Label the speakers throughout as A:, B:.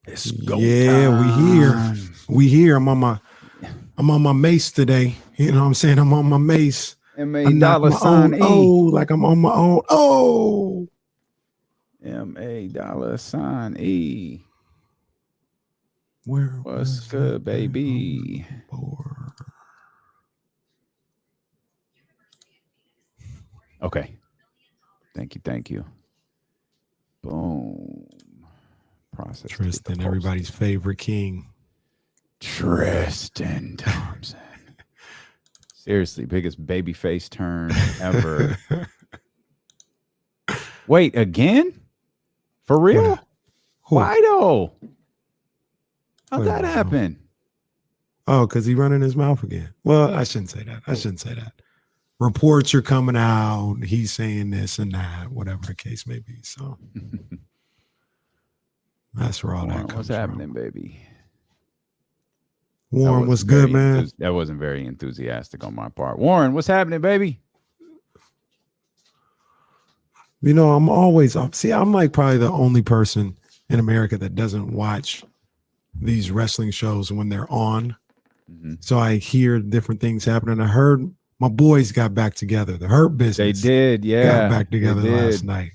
A: It's go
B: Yeah,
A: time.
B: we here. I'm on my mace today. You know what I'm saying? I'm on my mace.
A: M-A
B: I knocked
A: dollar
B: my
A: sign
B: own
A: E.
B: like I'm on my own. Oh,
A: M-A dollar sign E.
B: where
A: What's
B: was
A: good,
B: that
A: baby? Okay. Thank you. Boom. Process.
B: Tristan, everybody's favorite king.
A: Tristan Thompson. Seriously, biggest babyface turn ever. Wait, again? For real? Why though? How'd that happen?
B: Oh, because he running his mouth again. Well, I shouldn't say that. Reports are coming out. He's saying this and that, whatever the case may be. So that's where all that comes
A: What's happening, baby?
B: Warren, what's good, man?
A: That wasn't very enthusiastic on my part. Warren, what's happening, baby?
B: You know, I'm always up. See, I'm like probably the only person in America that doesn't watch these wrestling shows when they're on. Mm-hmm. So I hear different things happening. I heard my boys got back together. The Hurt Business.
A: They did, yeah.
B: Got back together last night.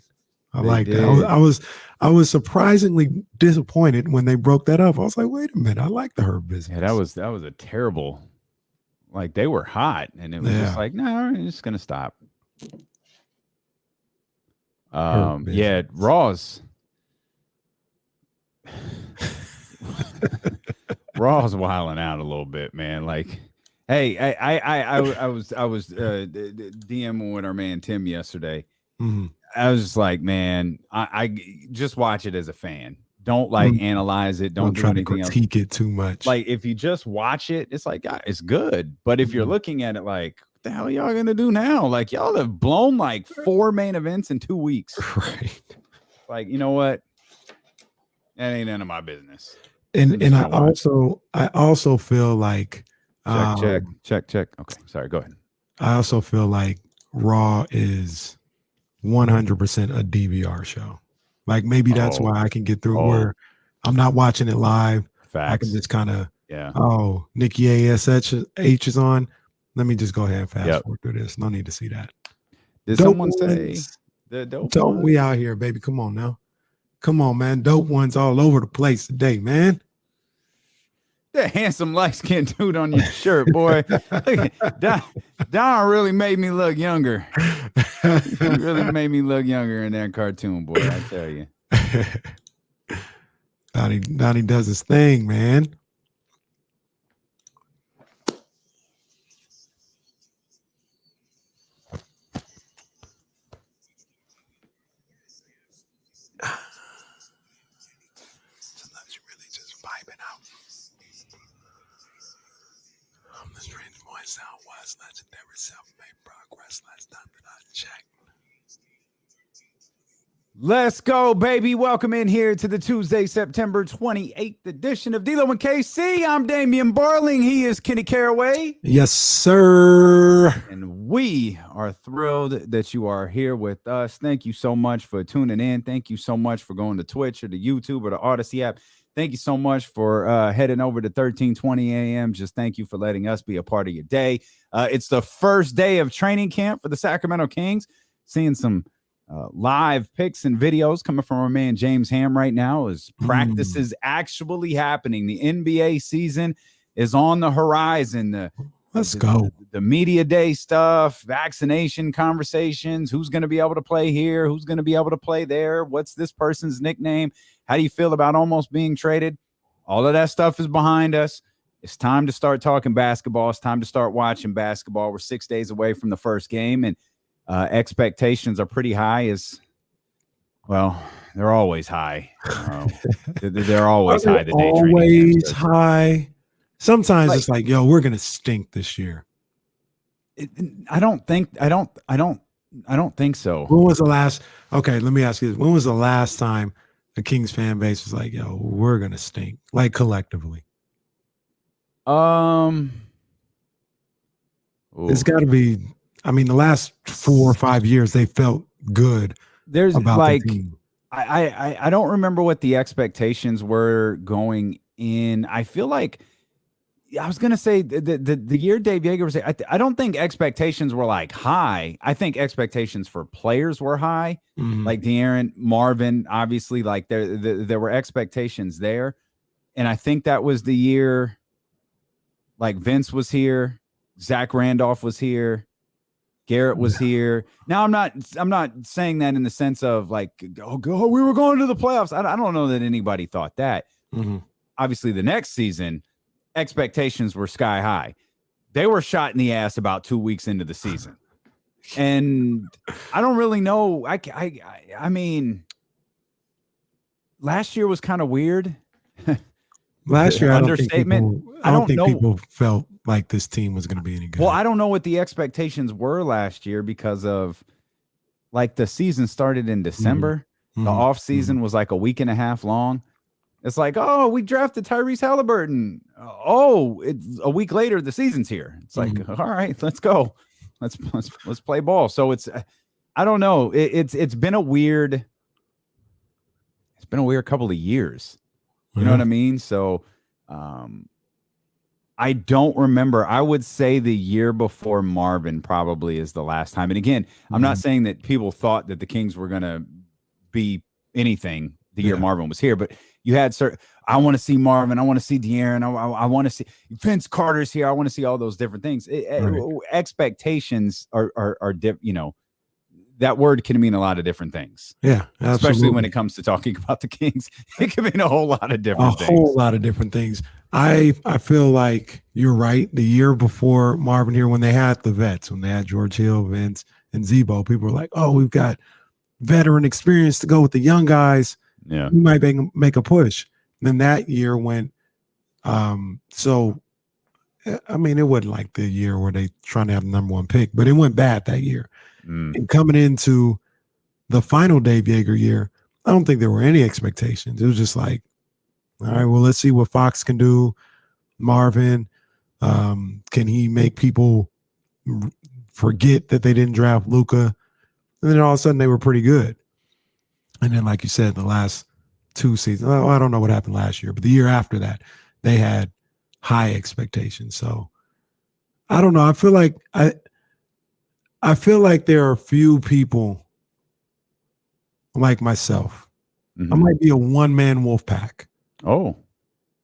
B: I like that. I was surprisingly disappointed when they broke that up. I was like, wait a minute, I like the Hurt Business.
A: Yeah, that was a terrible. Like they were hot, and it was just like, no, we're just gonna stop. Yeah, Raw's wilding out a little bit, man. Like, hey, I was DMing with our man Tim yesterday. Mm-hmm. I was just like, man, I just watch it as a fan. Don't analyze it. Don't
B: try to critique it too much.
A: Like if you just watch it, it's like it's good. But if you're looking at it like, what the hell are y'all gonna do now? Like y'all have blown like 4 main events in 2 weeks.
B: Right.
A: Like, you know what? That ain't none of my business.
B: And I also feel like
A: check. Okay, sorry, go ahead.
B: I also feel like Raw is 100% a DVR show. Like maybe that's why I can get through where I'm not watching it live.
A: Facts.
B: I can just kind of Nikki ASH is on. Let me just go ahead and fast forward through this. No need to see that.
A: Did someone say the dope?
B: We out here, baby. Come on now. Come on, man. Dope ones all over the place today, man.
A: That handsome light-skinned dude on your shirt, boy. Don really made me look younger. He really made me look younger in that cartoon, boy. I tell you.
B: Donnie does his thing, man. Sometimes you really just vibing out. The strange voice sound was legendary self-made progress last time that I checked.
A: Let's go, baby. Welcome in here to the Tuesday, September 28th edition of D-Lo and KC. I'm Damian Barling. He is Kenny Caraway.
B: Yes, sir.
A: And we are thrilled that you are here with us. Thank you so much for tuning in. Thank you so much for going to Twitch or the YouTube or the Odyssey app. Thank you so much for heading over to 1320 a.m. Just thank you for letting us be a part of your day. It's the first day of training camp for the Sacramento Kings. Seeing some live pics and videos coming from our man James Ham right now as practice is actually happening. The NBA season is on the horizon.
B: Let's go.
A: The media day stuff, vaccination conversations, who's going to be able to play here, who's going to be able to play there, what's this person's nickname, how do you feel about almost being traded? All of that stuff is behind us. It's time to start talking basketball. It's time to start watching basketball. We're 6 days away from the first game, and expectations are pretty high. They're always high. They're always high. The day
B: always high. Sometimes it's like, yo, we're gonna stink this year.
A: I don't think so.
B: When was the last? Okay, let me ask you this: when was the last time the Kings fan base was like, yo, we're gonna stink, like collectively? It's got to be. I mean, the last 4 or 5 years, they felt good.
A: There's
B: about
A: like
B: the team.
A: I don't remember what the expectations were going in. I feel like I was gonna say the year Dave Yeager was. I don't think expectations were like high. I think expectations for players were high, like De'Aaron, Marvin. Obviously, like there were expectations there, and I think that was the year. Like Vince was here, Zach Randolph was here, Garrett was here. Now I'm not saying that in the sense of like, we were going to the playoffs. I don't know that anybody thought that. Obviously, the next season, expectations were sky high. They were shot in the ass about 2 weeks into the season. And I don't really know. I mean, last year was kind of weird.
B: Last year,
A: understatement.
B: I don't think people felt like this team was going to be any good.
A: Well, I don't know what the expectations were last year because of like the season started in December. The off season was like a week and a half long. It's like, oh, we drafted Tyrese Halliburton. Oh, it's a week later, the season's here. It's like, all right, let's go. Let's play ball. So it's, I don't know. It's been a weird couple of years. You know what I mean? So I don't remember. I would say the year before Marvin probably is the last time. And again, I'm not saying that people thought that the Kings were going to be anything the year Marvin was here, but you had I want to see Marvin. I want to see De'Aaron. I want to see Vince Carter's here. I want to see all those different things. Expectations are you know, that word can mean a lot of different things.
B: Yeah, absolutely.
A: Especially when it comes to talking about the Kings. It can mean a whole lot of different things.
B: A whole lot of different things. I feel like you're right. The year before Marvin here, when they had the vets, when they had George Hield, Vince, and Zebo, people were like, oh, we've got veteran experience to go with the young guys.
A: Yeah.
B: We might make a push. And then that year went, so, I mean, it wasn't like the year where they trying to have the number one pick, but it went bad that year. And coming into the final Dave Yeager year, I don't think there were any expectations. It was just like, all right, well, let's see what Fox can do. Marvin, can he make people forget that they didn't draft Luka? And then all of a sudden they were pretty good. And then, like you said, the last two seasons, I don't know what happened last year, but the year after that, they had high expectations. So I don't know. I feel like there are a few people like myself. I might be a one-man wolf pack.
A: Oh,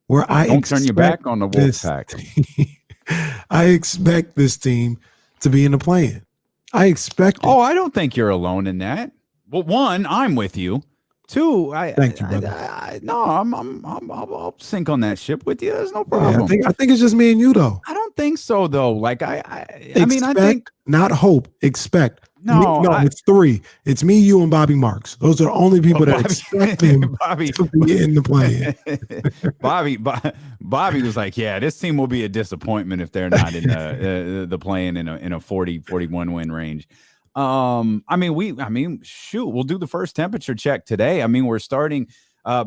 B: where I
A: don't turn your back on the wolf pack.
B: I expect this team to be in the play-in. I expect it.
A: Oh, I don't think you're alone in that. Well, one, I'm with you. Two,
B: thank you, brother.
A: I'll sink on that ship with you. There's no problem.
B: Yeah, I think it's just me and you, though.
A: I don't think so, though. Like I think
B: not hope. Expect.
A: No,
B: it's three. It's me, you, and Bobby Marks. Those are the only people that expect him to be in the play.
A: Bobby was like, yeah, this team will be a disappointment if they're not in the play-in in a 40-41 win range. Shoot, we'll do the first temperature check today. I mean, we're starting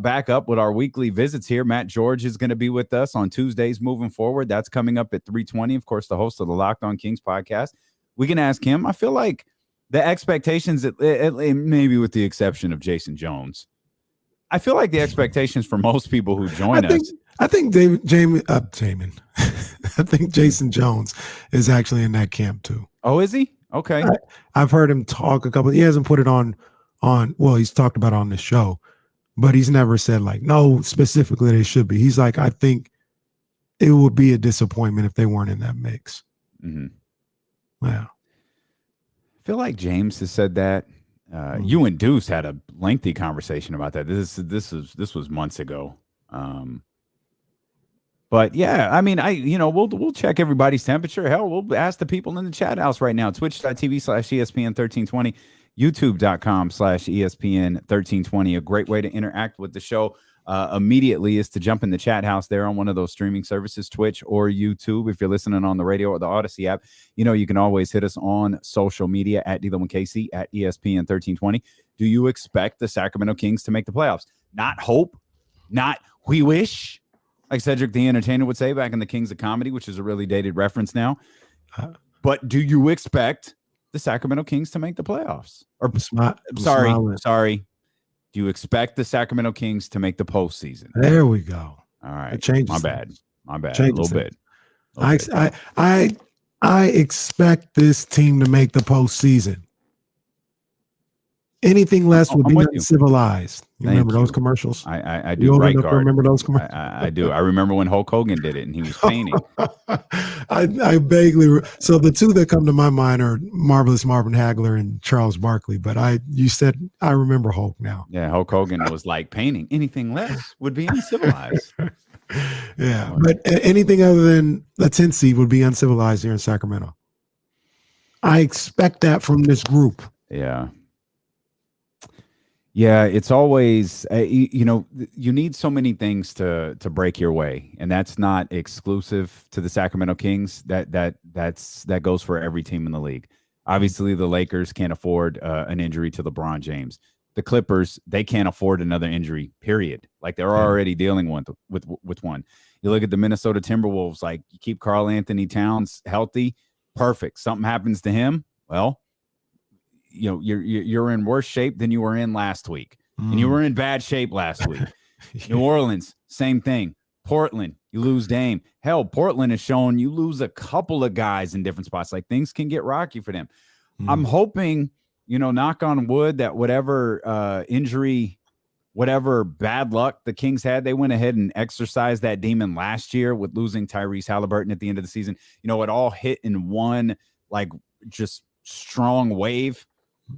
A: back up with our weekly visits here. Matt George is going to be with us on Tuesdays moving forward. That's coming up at 3:20. Of course, the host of the Locked On Kings podcast. We can ask him. I feel like the expectations, maybe with the exception of Jason Jones, I feel like the expectations for most people who join us.
B: I think Jamin. I think Jason Jones is actually in that camp too.
A: Oh, is he? Okay.
B: I've heard him talk he hasn't put it on, well, he's talked about it on the show, but he's never said like, no, specifically they should be. He's like, I think it would be a disappointment if they weren't in that mix. Wow.
A: I feel like James has said that. You and Deuce had a lengthy conversation about that. This was months ago. But yeah, I mean, we'll check everybody's temperature. Hell, we'll ask the people in the chat house right now. Twitch.tv/ESPN1320, YouTube.com/ESPN1320. A great way to interact with the show immediately is to jump in the chat house there on one of those streaming services, Twitch or YouTube. If you're listening on the radio or the Odyssey app, you can always hit us on social media at D1KC at ESPN1320. Do you expect the Sacramento Kings to make the playoffs? Not hope, not we wish. Like Cedric the Entertainer would say back in the Kings of Comedy, which is a really dated reference now. But do you expect the Sacramento Kings to make the playoffs? Or sorry. Do Do you expect the Sacramento Kings to make the postseason?
B: There we go.
A: All right.
B: It changes.
A: My bad.
B: Changes
A: A little bit.
B: I expect this team to make the postseason. Anything less would be uncivilized. You remember those commercials?
A: I do. Right guard.
B: Remember those commercials?
A: I do. I remember when Hulk Hogan did it and he was painting.
B: I vaguely. So the two that come to my mind are Marvelous Marvin Hagler and Charles Barkley. But you said I remember Hulk now.
A: Yeah, Hulk Hogan was like painting. Anything less would be uncivilized.
B: Yeah, but anything other than a 10 seed would be uncivilized here in Sacramento. I expect that from this group.
A: Yeah. Yeah, it's always, you need so many things to break your way, and that's not exclusive to the Sacramento Kings. That goes for every team in the league. Obviously, the Lakers can't afford an injury to LeBron James. The Clippers, they can't afford another injury, period. Like they're already dealing with one. You look at the Minnesota Timberwolves, like you keep Karl Anthony Towns healthy, perfect. Something happens to him, well, you're in worse shape than you were in last week. And you were in bad shape last week. New Orleans, same thing. Portland, you lose Dame. Hell, Portland has shown you lose a couple of guys in different spots. Like things can get rocky for them. I'm hoping, knock on wood, that whatever injury, whatever bad luck the Kings had, they went ahead and exercised that demon last year with losing Tyrese Halliburton at the end of the season. It all hit in one, like, just strong wave.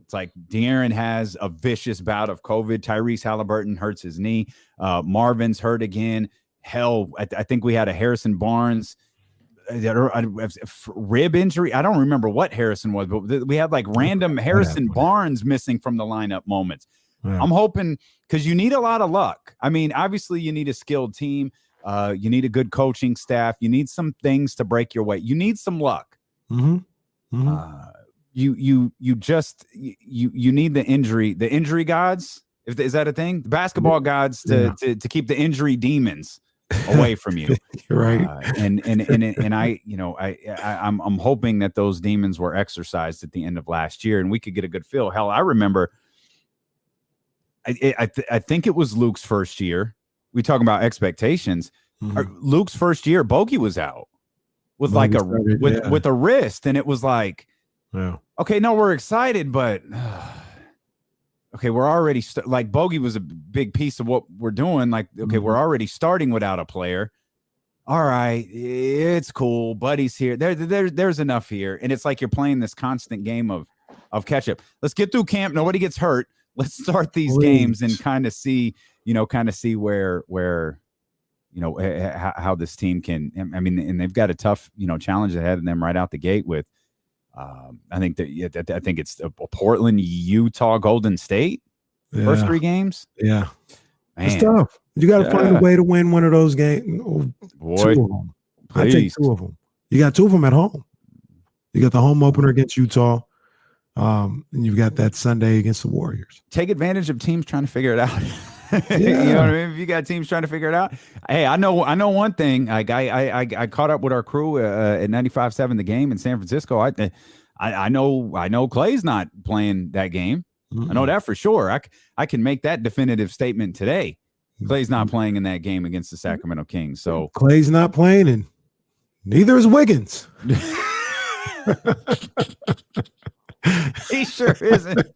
A: It's like De'Aaron has a vicious bout of COVID. Tyrese Halliburton hurts his knee. Marvin's hurt again. Hell, I think we had a Harrison Barnes rib injury. I don't remember what Harrison was, but we had like random Harrison Barnes missing from the lineup moments. Yeah. I'm hoping, because you need a lot of luck. I mean, obviously you need a skilled team. You need a good coaching staff. You need some things to break your way. You need some luck. You need the injury gods. Is that a thing? The basketball gods to keep the injury demons away from you.
B: Right.
A: And I'm hoping that those demons were exercised at the end of last year and we could get a good feel. Hell, I remember, I think it was Luke's first year. We talking about expectations. Luke's first year, Bogey was out with with a wrist, and it was like, okay, no, we're excited, but okay, we're already like Bogey was a big piece of what we're doing. Like, okay, we're already starting without a player. All right, it's cool. Buddy's here. There's enough here, and it's like you're playing this constant game of catch up. Let's get through camp. Nobody gets hurt. Let's start these games and kind of see where how this team can. I mean, and they've got a tough challenge ahead of them right out the gate with. I think it's Portland, Utah, Golden State. First 3 games.
B: Yeah, man. It's tough. You got to find a way to win one of those games.
A: Boy,
B: 2 of them. I take 2 of them. You got 2 of them at home. You got the home opener against Utah. And you've got that Sunday against the Warriors. Take advantage of teams trying to figure it out. You know what I mean? If you got teams trying to figure it out, hey, I know one thing. Like I caught up with our crew at 95.7 The Game in San Francisco. I know Clay's not playing that game. I know that for sure. I can make that definitive statement today. Clay's not playing in that game against the Sacramento Kings. So Clay's not playing, and neither is Wiggins. He sure isn't.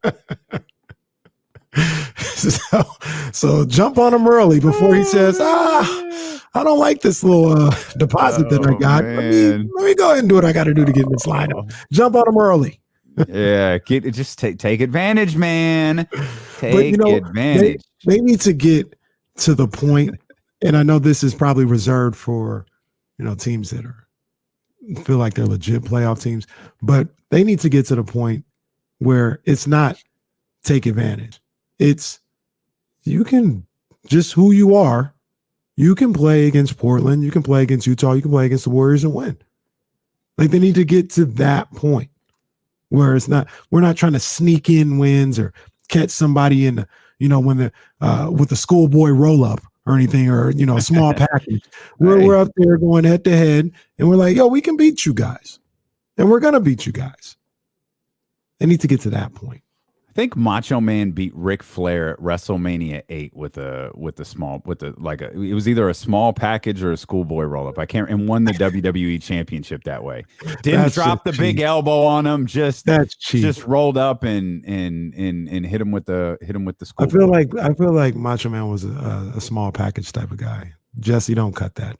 B: So jump on him early before he says, I don't like this little deposit that I got. Let me go ahead and do what I got to do to get in this lineup. Jump on him early. Yeah, take advantage, man. Take advantage. They need to get to the point, and I know this is probably reserved for teams that feel like they're legit playoff teams, but they need to get to the point where it's not take advantage. It's you can just who you are. You can play against Portland. You can play against Utah. You can play against the Warriors and win. Like they need to get to that point where we're not trying to sneak in wins or catch somebody in when the with the schoolboy roll up or anything, or a small package. We're up there going head to head, and we're like, yo, we can beat you guys, and we're gonna beat you guys. They need to get to that point.
A: think Macho Man beat Ric Flair at WrestleMania 8 with it was either a small package or a schoolboy roll up. I can't, and won the WWE championship that way. Didn't drop the big elbow on him, just rolled up and hit him with the schoolboy.
B: I feel like Macho Man was a small package type of guy. Jesse, don't cut that.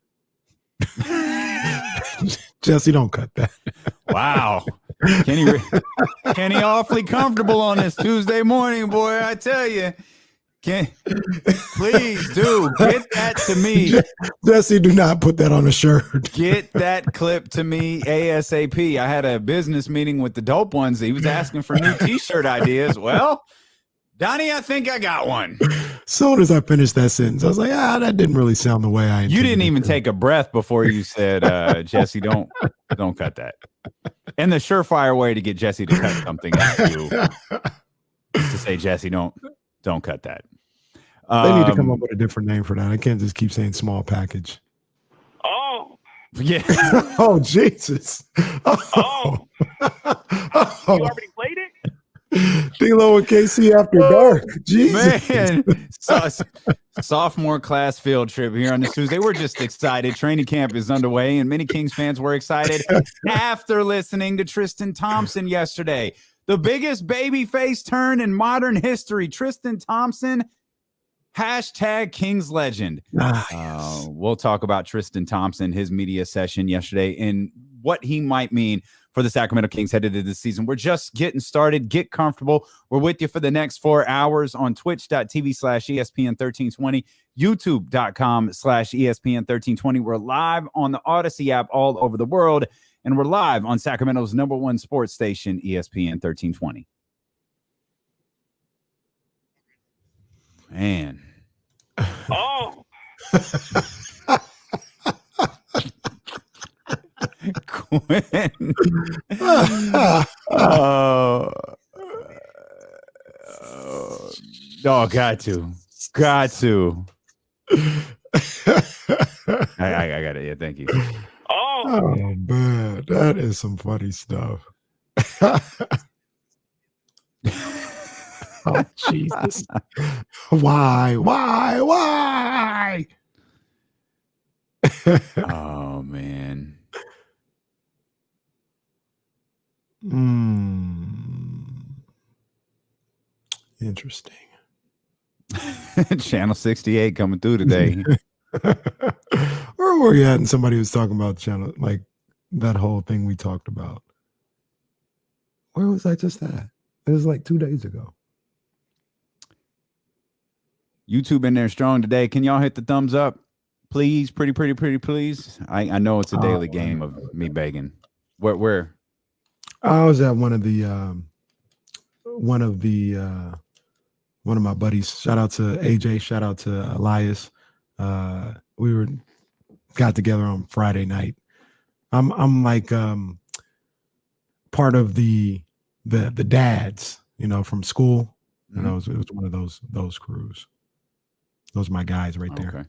B: Jesse, don't cut that.
A: Wow. Kenny awfully comfortable on this Tuesday morning, boy. I tell you. Please do get that to me.
B: Jesse, do not put that on a shirt.
A: Get that clip to me ASAP. I had a business meeting with the Dope Ones. He was asking for new t-shirt ideas. Well, Donnie, I think I got one.
B: Soon as I finished that sentence, I was like, that didn't really sound the way I intended.
A: You didn't even take a breath before you said, Jesse, don't cut that. And the surefire way to get Jesse to cut something is to say, Jesse, don't cut that.
B: They need to come up with a different name for that. I can't just keep saying small package.
C: Oh.
A: Yeah.
B: Oh, Jesus.
C: Oh. You already played it?
B: D-Lo and KC after dark. Jesus.
A: Man, sophomore class field trip here on this Tuesday. We're just excited. Training camp is underway, and many Kings fans were excited after listening to Triston Thompson yesterday. The biggest babyface turn in modern history. Triston Thompson, hashtag Kings legend.
B: Yes.
A: We'll talk about Triston Thompson, his media session yesterday, and what he might mean for the Sacramento Kings headed into this season. We're just getting started. Get comfortable. We're with you for the next 4 hours on twitch.tv/ESPN1320, youtube.com/ESPN1320. We're live on the Odyssey app all over the world, and we're live on Sacramento's #1 sports station, ESPN 1320. Man.
C: Oh.
A: Quinn. Got to. I got it. Yeah, thank you.
C: Oh.
B: Man, that is some funny stuff. Oh, Jesus. Why?
A: Oh, man.
B: Interesting.
A: Channel 68 coming through today.
B: Where were you at? And somebody was talking about channel, like that whole thing we talked about. Where was I just at? It was like 2 days ago.
A: YouTube in there strong today. Can y'all hit the thumbs up? Please, pretty, please. I know it's a daily game of me begging. Where?
B: I was at one of my buddies. Shout out to AJ. Shout out to Elias. We got together on Friday night. I'm like part of the dads, from school.
A: Mm-hmm.
B: It was one of those crews. Those are my guys right there.
A: Okay.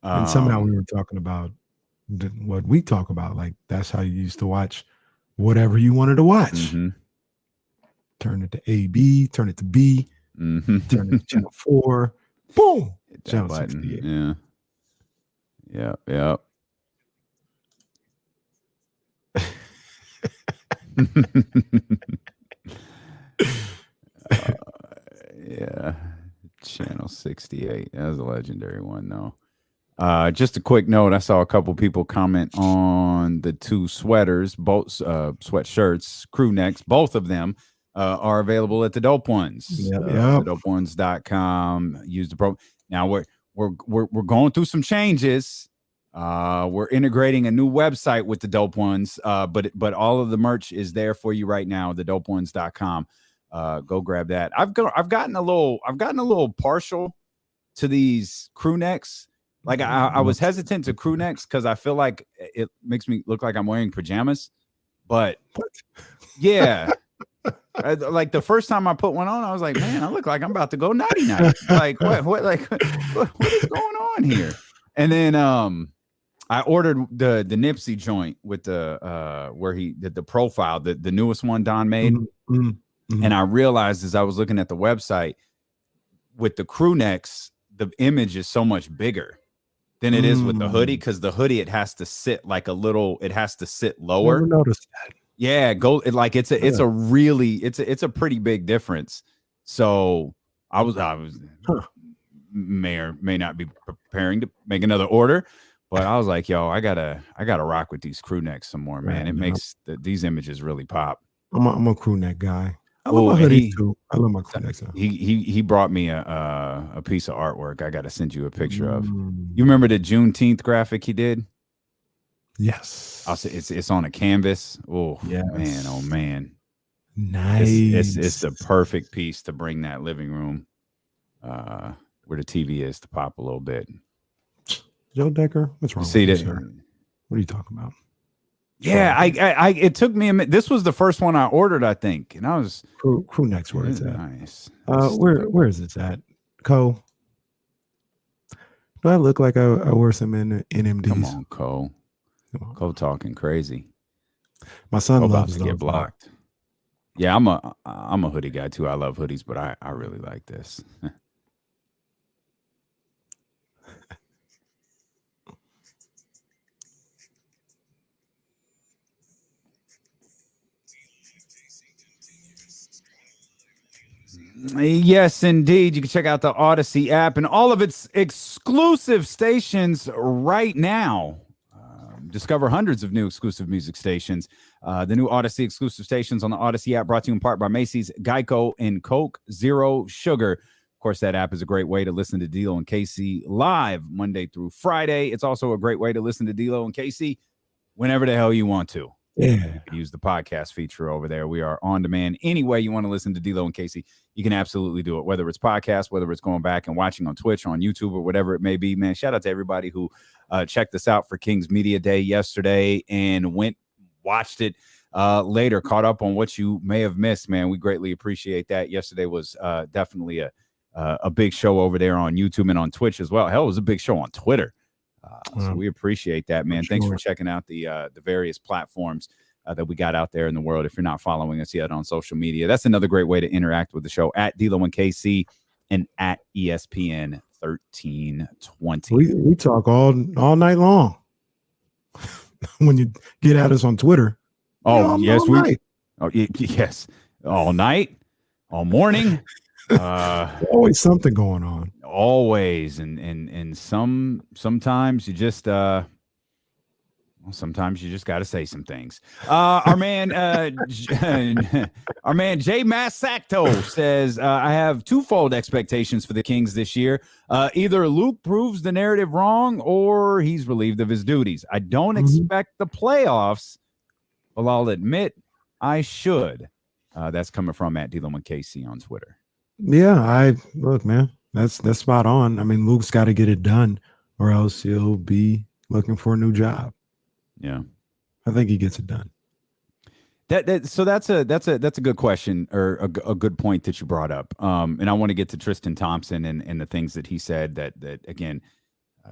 B: And somehow we were talking about what we talk about. Like, that's how you used to watch whatever you wanted to watch.
A: Mm-hmm.
B: Turn it to AB, turn it to B,
A: mm-hmm.
B: turn it to channel 4. Boom. Channel
A: button.
B: 68.
A: Yeah. Yeah. Channel 68. That was a legendary one, though. Just a quick note. I saw a couple people comment on the 2 sweaters, both sweatshirts, crew necks. Both of them are available at the Dope Ones. Dopeones.com. Use the pro. Now we're going through some changes. We're integrating a new website with the Dope Ones. But all of the merch is there for you right now. The Dopeones.com. Go grab that. I've gotten a little partial to these crew necks. Like I was hesitant to crew necks because I feel like it makes me look like I'm wearing pajamas. But yeah, like the first time I put one on, I was like, man, I look like I'm about to go nighty night. Like what is going on here? And then I ordered the Nipsey joint with the where he did the profile, the newest one Don made.
B: Mm-hmm.
A: And I realized as I was looking at the website, with the crew necks, the image is so much bigger than it is with the hoodie, because the hoodie, it has to sit like it has to sit lower.
B: Never noticed that.
A: Yeah, it's a pretty big difference. So I was may or may not be preparing to make another order, but I was like, yo, I gotta rock with these crew necks some more, man. It makes these images really pop.
B: I'm a crew neck guy. I love my hoodies too. I love my crew necks.
A: He brought me a piece of artwork. I got to send you a picture of. You remember the Juneteenth graphic he did?
B: Yes.
A: It's on a canvas. Oh
B: yes.
A: Man, oh man.
B: Nice.
A: It's the perfect piece to bring that living room where the TV is to pop a little bit.
B: Joe Decker, what's wrong with you, sir? What are you talking about?
A: Yeah, I it took me a minute. This was the first one I ordered, I think, and I was
B: crew necks. Where is that?
A: Nice.
B: Where is it at? Co. Do I look like I wear some NMDs?
A: Come on, Co. Co talking crazy.
B: My son loves
A: to get blocked. Yeah, I'm a hoodie guy too. I love hoodies, but I really like this. Yes, indeed. You can check out the Odyssey app and all of its exclusive stations right now. Discover hundreds of new exclusive music stations. The new Odyssey exclusive stations on the Odyssey app, brought to you in part by Macy's, Geico, and Coke Zero Sugar. Of course, that app is a great way to listen to D'Lo and Casey live Monday through Friday. It's also a great way to listen to D'Lo and Casey whenever the hell you want to.
B: Yeah.
A: You can use the podcast feature over there. We are on demand. Any way you want to listen to D'Lo and Casey, you can absolutely do it, whether it's podcast, whether it's going back and watching on Twitch or on YouTube or whatever it may be. Man, shout out to everybody who checked us out for Kings Media Day yesterday and watched it later, caught up on what you may have missed, man. We greatly appreciate that. Yesterday was definitely a big show over there on YouTube and on Twitch as well. Hell, it was a big show on Twitter. So we appreciate that, man. Thanks for checking out the various platforms that we got out there in the world. If you're not following us yet on social media, that's another great way to interact with the show, at D'Lo and KC and at ESPN 1320.
B: We talk all night long. When you get at us on Twitter.
A: Oh, yes, yes, all night, all morning.
B: Always something going on.
A: Always, and sometimes you just sometimes you just got to say some things. Our man Jay Massacto says, I have twofold expectations for the Kings this year. Either Luke proves the narrative wrong or he's relieved of his duties. I don't expect the playoffs, but I'll admit I should. That's coming from at D'Lo and KC on Twitter.
B: Yeah, look, man, that's spot on. I mean, Luke's got to get it done or else he'll be looking for a new job.
A: Yeah,
B: I think he gets it done.
A: So that's a good question, or a good point that you brought up. And I want to get to Triston Thompson and the things that he said that again,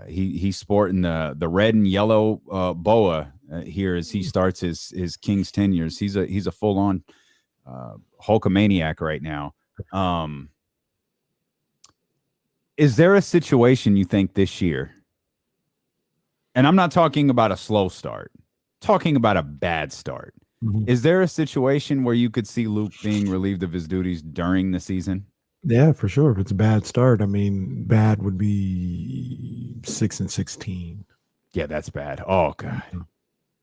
A: he's sporting the red and yellow boa here as he starts his Kings tenures. He's a full on Hulkamaniac right now. Is there a situation you think this year, and I'm not talking about a slow start, talking about a bad start, is there a situation where you could see Luke being relieved of his duties during the season?
B: Yeah, for sure. If it's a bad start, I mean, bad would be 6-16.
A: Yeah, that's bad. Oh God,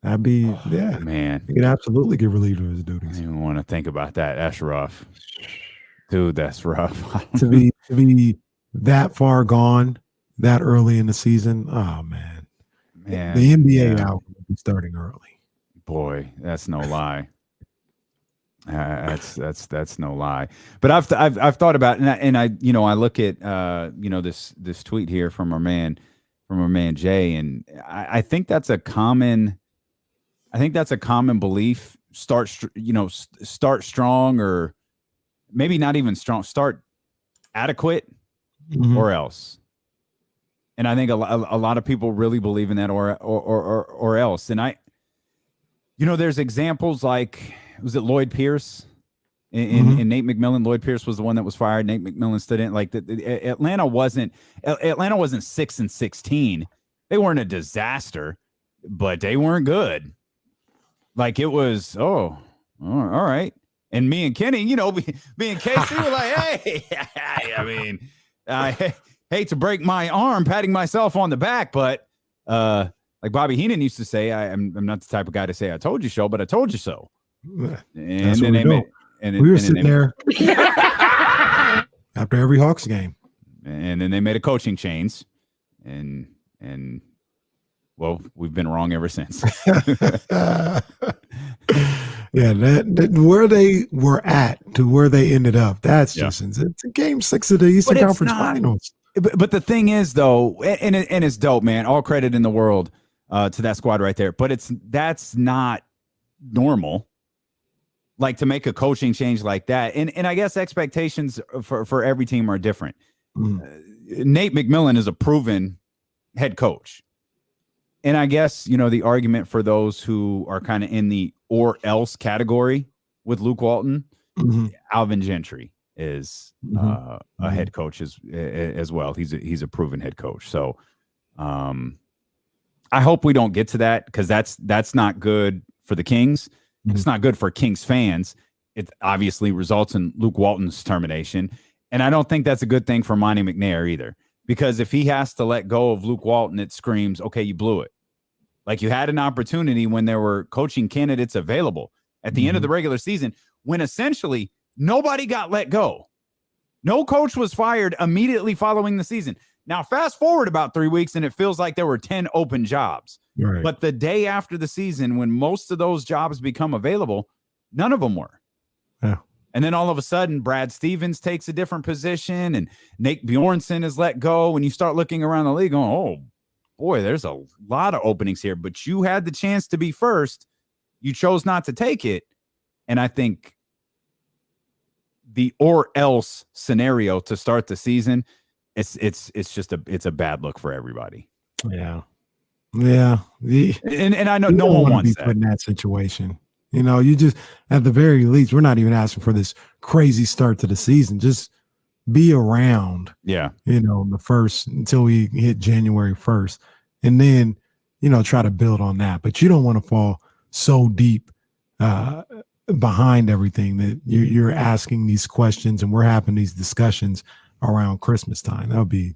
B: that'd be
A: man.
B: He could absolutely get relieved of his duties.
A: I don't even want to think about that. That's rough. Dude, that's rough.
B: to be that far gone that early in the season. Oh man. The NBA now will be starting early.
A: Boy, that's no lie. That's no lie. But I've thought about it, and I I look at this tweet here from our man Jay, and I think that's a common belief. Start strong, or maybe not even strong. Start adequate, or else. And I think a lot of people really believe in that, or else. And there's examples like, was it Lloyd Pierce in Nate McMillan. Lloyd Pierce was the one that was fired. Nate McMillan stood in. Like Atlanta wasn't 6-16. They weren't a disaster, but they weren't good. Like it was, all right. And me and Kenny, me and Casey were like, hey, I mean, I hate to break my arm patting myself on the back, but like Bobby Heenan used to say, I'm not the type of guy to say I told you so, but I told you so. And then we were sitting there
B: after every Hawks game.
A: And then they made a coaching change, and well, we've been wrong ever since.
B: Yeah, that where they were at to where they ended up. That's just it's game 6 of the Eastern Conference Finals.
A: But the thing is, though, and it's dope, man. All credit in the world to that squad right there. But that's not normal. Like to make a coaching change like that, and I guess expectations for every team are different. Nate McMillan is a proven head coach. And I guess, the argument for those who are kind of in the or else category with Luke Walton, Alvin Gentry is a head coach as well. He's a proven head coach. So I hope we don't get to that, because that's not good for the Kings. It's not good for Kings fans. It obviously results in Luke Walton's termination. And I don't think that's a good thing for Monty McNair either, because if he has to let go of Luke Walton, it screams, okay, you blew it. Like you had an opportunity when there were coaching candidates available at the end of the regular season, when essentially nobody got let go. No coach was fired immediately following the season. Now, fast forward about 3 weeks and it feels like there were 10 open jobs.
B: Right.
A: But the day after the season, when most of those jobs become available, none of them were.
B: Yeah.
A: And then all of a sudden, Brad Stevens takes a different position and Nate Bjornsson is let go. And you start looking around the league going, oh, boy, there's a lot of openings here. But you had the chance to be first. You chose not to take it. And I think the or else scenario to start the season, it's just a bad look for everybody.
B: Yeah. Yeah.
A: And I know no one wants that.
B: Put in that situation. You just, at the very least, we're not even asking for this crazy start to the season. Just be around.
A: Yeah.
B: The first until we hit January 1st. And then, try to build on that. But you don't want to fall so deep behind everything that you're asking these questions and we're having these discussions around Christmas time. That would be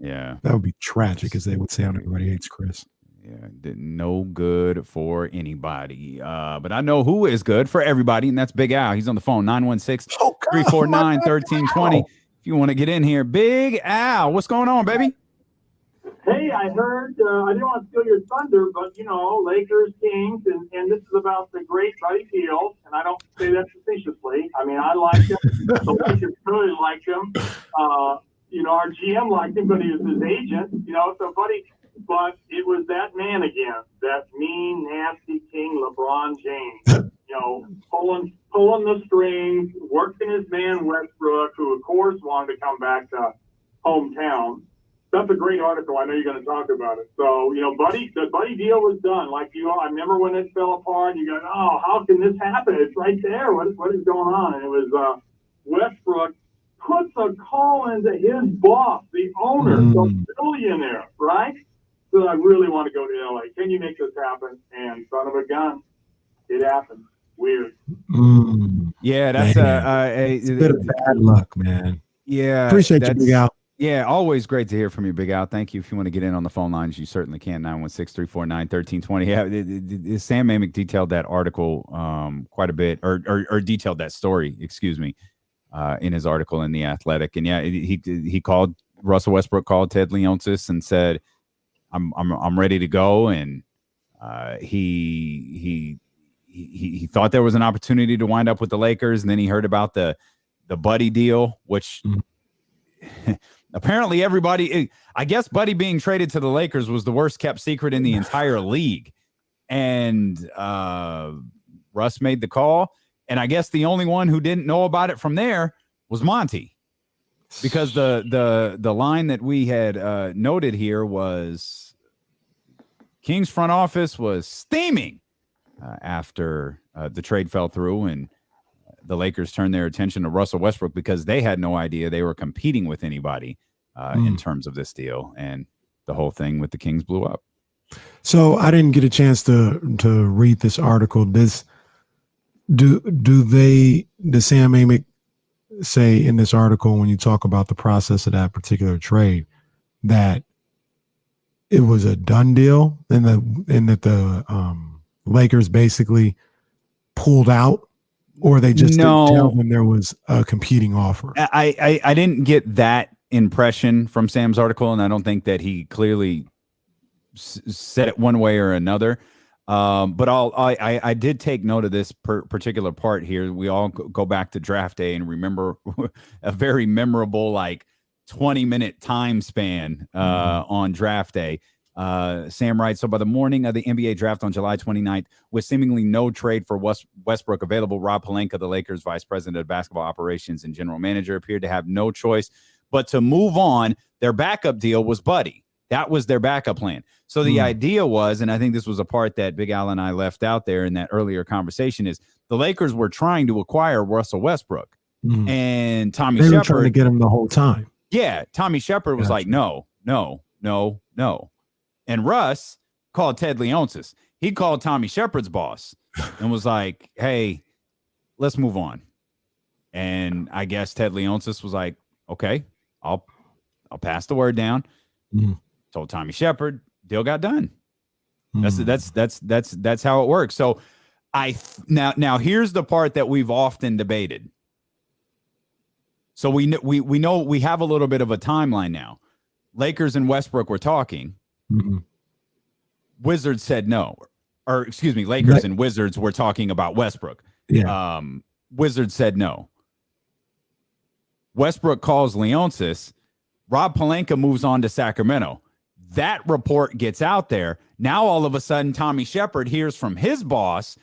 B: tragic, as they would say on Everybody Hates Chris.
A: Yeah, no good for anybody. But I know who is good for everybody, and that's Big Al. He's on the phone, 916-349-1320. If you want to get in here, Big Al, what's going on, baby?
D: Hey, I heard, I didn't want to steal your thunder, but, Lakers, Kings, and this is about the great Buddy Hield, and I don't say that facetiously. I mean, I like him. The Lakers really like him. Our GM liked him, but he was his agent, so Buddy, but it was that man again, that mean, nasty King LeBron James, pulling the strings, working his man Westbrook, who, of course, wanted to come back to hometown. That's a great article. I know you're going to talk about it. So, the Buddy deal was done. Like I remember when it fell apart, you go, oh, how can this happen? It's right there. What is going on? And it was Westbrook puts a call into his boss, the owner, the billionaire, right? So I really want to go to LA. Can you make this happen? And son of a gun, it happened. Weird.
A: Yeah, that's
B: it's a bit of bad luck, man.
A: Yeah.
B: Appreciate you, Big Al.
A: Yeah, always great to hear from you, Big Al. Thank you. If you want to get in on the phone lines, you certainly can. 916-349-1320. Yeah, Sam Amick detailed that article quite a bit, or detailed that story, excuse me, in his article in The Athletic. And yeah, he called, Russell Westbrook called Ted Leonsis and said, I'm ready to go. And he thought there was an opportunity to wind up with the Lakers, and then he heard about the Buddy deal, which apparently everybody, I guess Buddy being traded to the Lakers was the worst kept secret in the entire league. And Russ made the call, and I guess the only one who didn't know about it from there was Monty, because the line that we had noted here was Kings front office was steaming after the trade fell through, and the Lakers turned their attention to Russell Westbrook because they had no idea they were competing with anybody in terms of this deal, and the whole thing with the Kings blew up.
B: So I didn't get a chance to read this article. Does Sam Amick say in this article, when you talk about the process of that particular trade, that it was a done deal and that the Lakers basically pulled out, or they just didn't tell them there was a competing offer?
A: I didn't get that impression from Sam's article, and I don't think that he clearly said it one way or another. But I did take note of this particular part here. We all go back to draft day and remember a very memorable 20-minute time span on draft day. Sam writes, so by the morning of the NBA draft on July 29th, with seemingly no trade for Westbrook available, Rob Pelinka, the Lakers vice president of basketball operations and general manager, appeared to have no choice but to move on. Their backup deal was Buddy. That was their backup plan. So the idea was, and I think this was a part that Big Al and I left out there in that earlier conversation, is the Lakers were trying to acquire Russell Westbrook. And Tommy Shepard.
B: They were trying to get him the whole time.
A: Yeah. Tommy Shepard was like, no. And Russ called Ted Leonsis. He called Tommy Shepard's boss and was like, hey, let's move on. And I guess Ted Leonsis was like, okay, I'll pass the word down. Told Tommy Shepard, deal got done. That's how it works. So now here's the part that we've often debated. So we know we have a little bit of a timeline now. Lakers and Westbrook were talking. Wizards said no, or excuse me, Lakers and Wizards were talking about Westbrook.
B: Yeah.
A: Wizards said no. Westbrook calls Leonsis. Rob Pelinka moves on to Sacramento. That report gets out there. Now, all of a sudden, Tommy Shepard hears from his boss.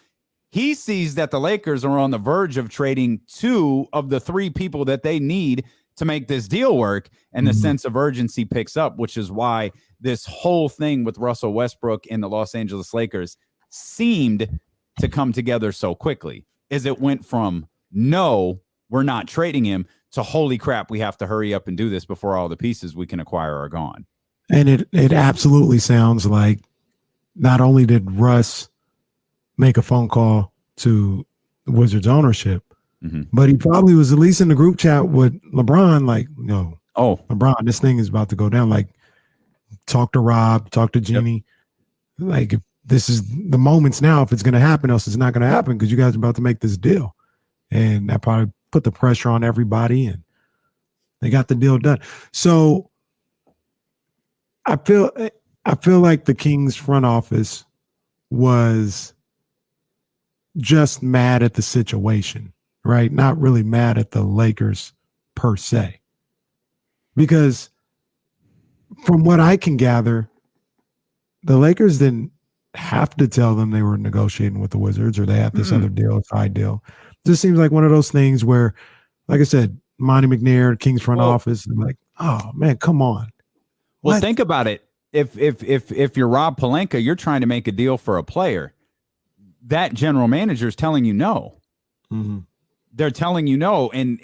A: He sees that the Lakers are on the verge of trading 2 of the 3 people that they need to make this deal work. And the sense of urgency picks up, which is why this whole thing with Russell Westbrook and the Los Angeles Lakers seemed to come together so quickly, as it went from no, we're not trading him, to holy crap, we have to hurry up and do this before all the pieces we can acquire are gone.
B: And it absolutely sounds like not only did Russ make a phone call to the Wizards ownership, but he probably was at least in the group chat with LeBron, like, no, LeBron, this thing is about to go down. Like, talk to Rob, talk to Jeannie. Like, if this is the moments now, if it's going to happen, else it's not going to happen because you guys are about to make this deal. And that probably put the pressure on everybody, and they got the deal done. So I feel like the Kings front office was just mad at the situation, right? Not really mad at the Lakers per se. Because from what I can gather, the Lakers didn't have to tell them they were negotiating with the Wizards or they had this other deal, a side deal. Just seems like one of those things where, like I said, Monty McNair, Kings front office, like, oh man, come on.
A: Well, think about it. If you're Rob Pelinka, you're trying to make a deal for a player. That general manager is telling you no. They're telling you no, and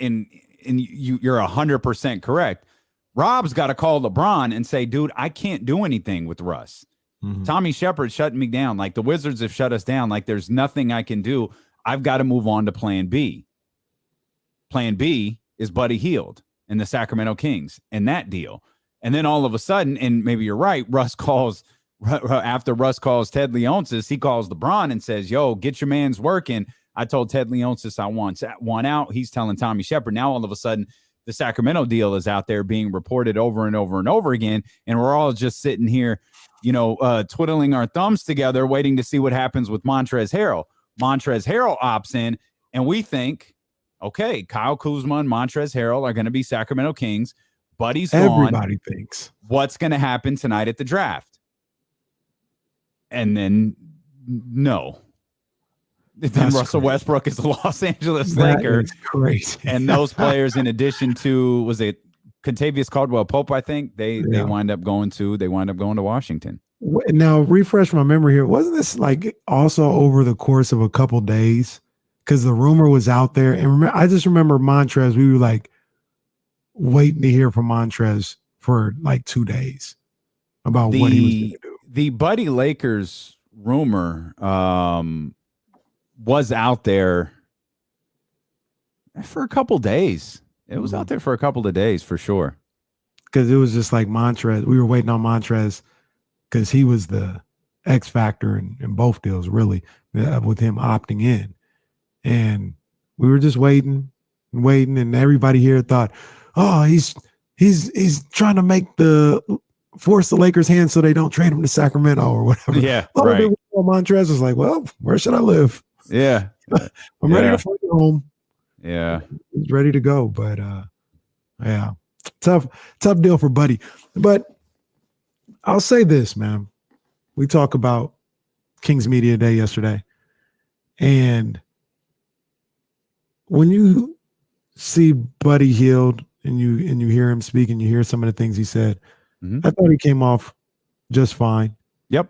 A: you're 100% correct. Rob's got to call LeBron and say, dude, I can't do anything with Russ. Tommy Shepard shutting me down. Like, the Wizards have shut us down. Like, there's nothing I can do. I've got to move on to plan B. Plan B is Buddy Hield and the Sacramento Kings and that deal. And then all of a sudden, and maybe you're right, after Russ calls Ted Leonsis, he calls LeBron and says, yo, get your man's working. I told Ted Leonsis I want one out. He's telling Tommy Shepard. Now all of a sudden, the Sacramento deal is out there being reported over and over and over again. And we're all just sitting here, twiddling our thumbs together, waiting to see what happens with Montrezl Harrell. Montrezl Harrell opts in, and we think, okay, Kyle Kuzma and Montrezl Harrell are going to be Sacramento Kings. Buddy's gone.
B: Everybody thinks.
A: What's going to happen tonight at the draft? And then, no. Then Russell Westbrook is a Los Angeles Laker.
B: Crazy.
A: And those players, in addition to, was it Contavious Caldwell-Pope, I think, they wind up going to Washington.
B: Now, refresh my memory here. Wasn't this like also over the course of a couple days? because the rumor was out there. And I just remember Montrez, we were like waiting to hear from Montrez for like 2 days about what he was going to do.
A: The Buddy Lakers rumor was out there for a couple days. It was out there for a couple of days for sure.
B: Because it was just like Montrez. We were waiting on Montrez because he was the X factor in both deals, really, with him opting in. And we were just waiting, and everybody here thought, oh, he's trying to force the Lakers' hand so they don't trade him to Sacramento or whatever.
A: Yeah, right.
B: Montrez was like, well, where should I live?
A: Yeah.
B: I'm ready to find a home.
A: Yeah.
B: He's ready to go. But yeah, tough deal for Buddy. But I'll say this, man. We talk about Kings Media Day yesterday. And when you see Buddy Hield and you hear him speak and you hear some of the things he said, I thought he came off just fine.
A: Yep.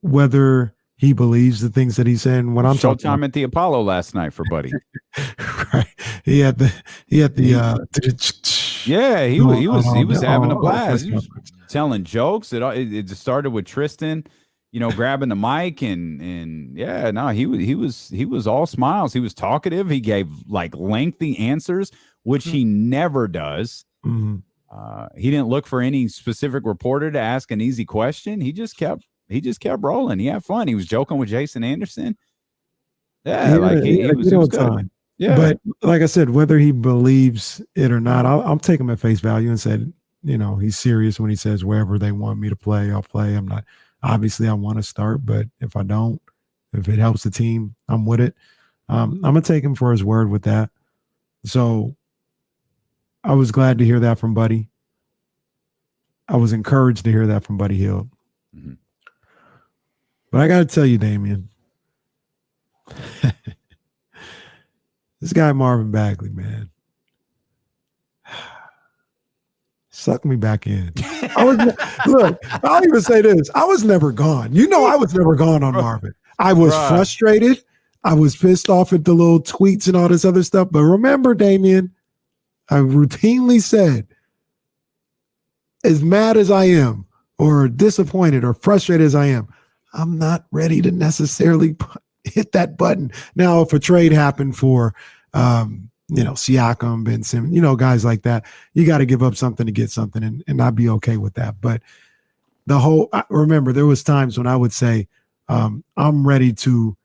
B: Whether he believes the things that he said and what I'm talking about.
A: Showtime at the Apollo last night for Buddy.
B: Right. He had the
A: yeah, he was having a blast. He was telling jokes. It just started with Tristan, grabbing the mic and yeah, no, he was all smiles. He was talkative. He gave like lengthy answers, which he never does.
B: Mm-hmm.
A: He didn't look for any specific reporter to ask an easy question. He just kept rolling. He had fun. He was joking with Jason Anderson. Yeah, he was good.
B: Time.
A: Yeah,
B: but like I said, whether he believes it or not, I'll take him at face value and said, he's serious when he says wherever they want me to play, I'll play. I'm not. Obviously, I want to start, but if I don't, if it helps the team, I'm with it. I'm gonna take him for his word with that. So I was glad to hear that from Buddy. I was encouraged to hear that from Buddy Hield.
A: Mm-hmm.
B: But I got to tell you, Damian, this guy Marvin Bagley, man, suck me back in. Look, I'll even say this. I was never gone. I was never gone on Marvin. I was frustrated. I was pissed off at the little tweets and all this other stuff. But remember, Damian, I routinely said, as mad as I am or disappointed or frustrated as I am, I'm not ready to necessarily hit that button. Now, if a trade happened for, Siakam, Ben Simmons, guys like that, you got to give up something to get something, and I'd be okay with that. But remember, there was times when I would say, I'm ready to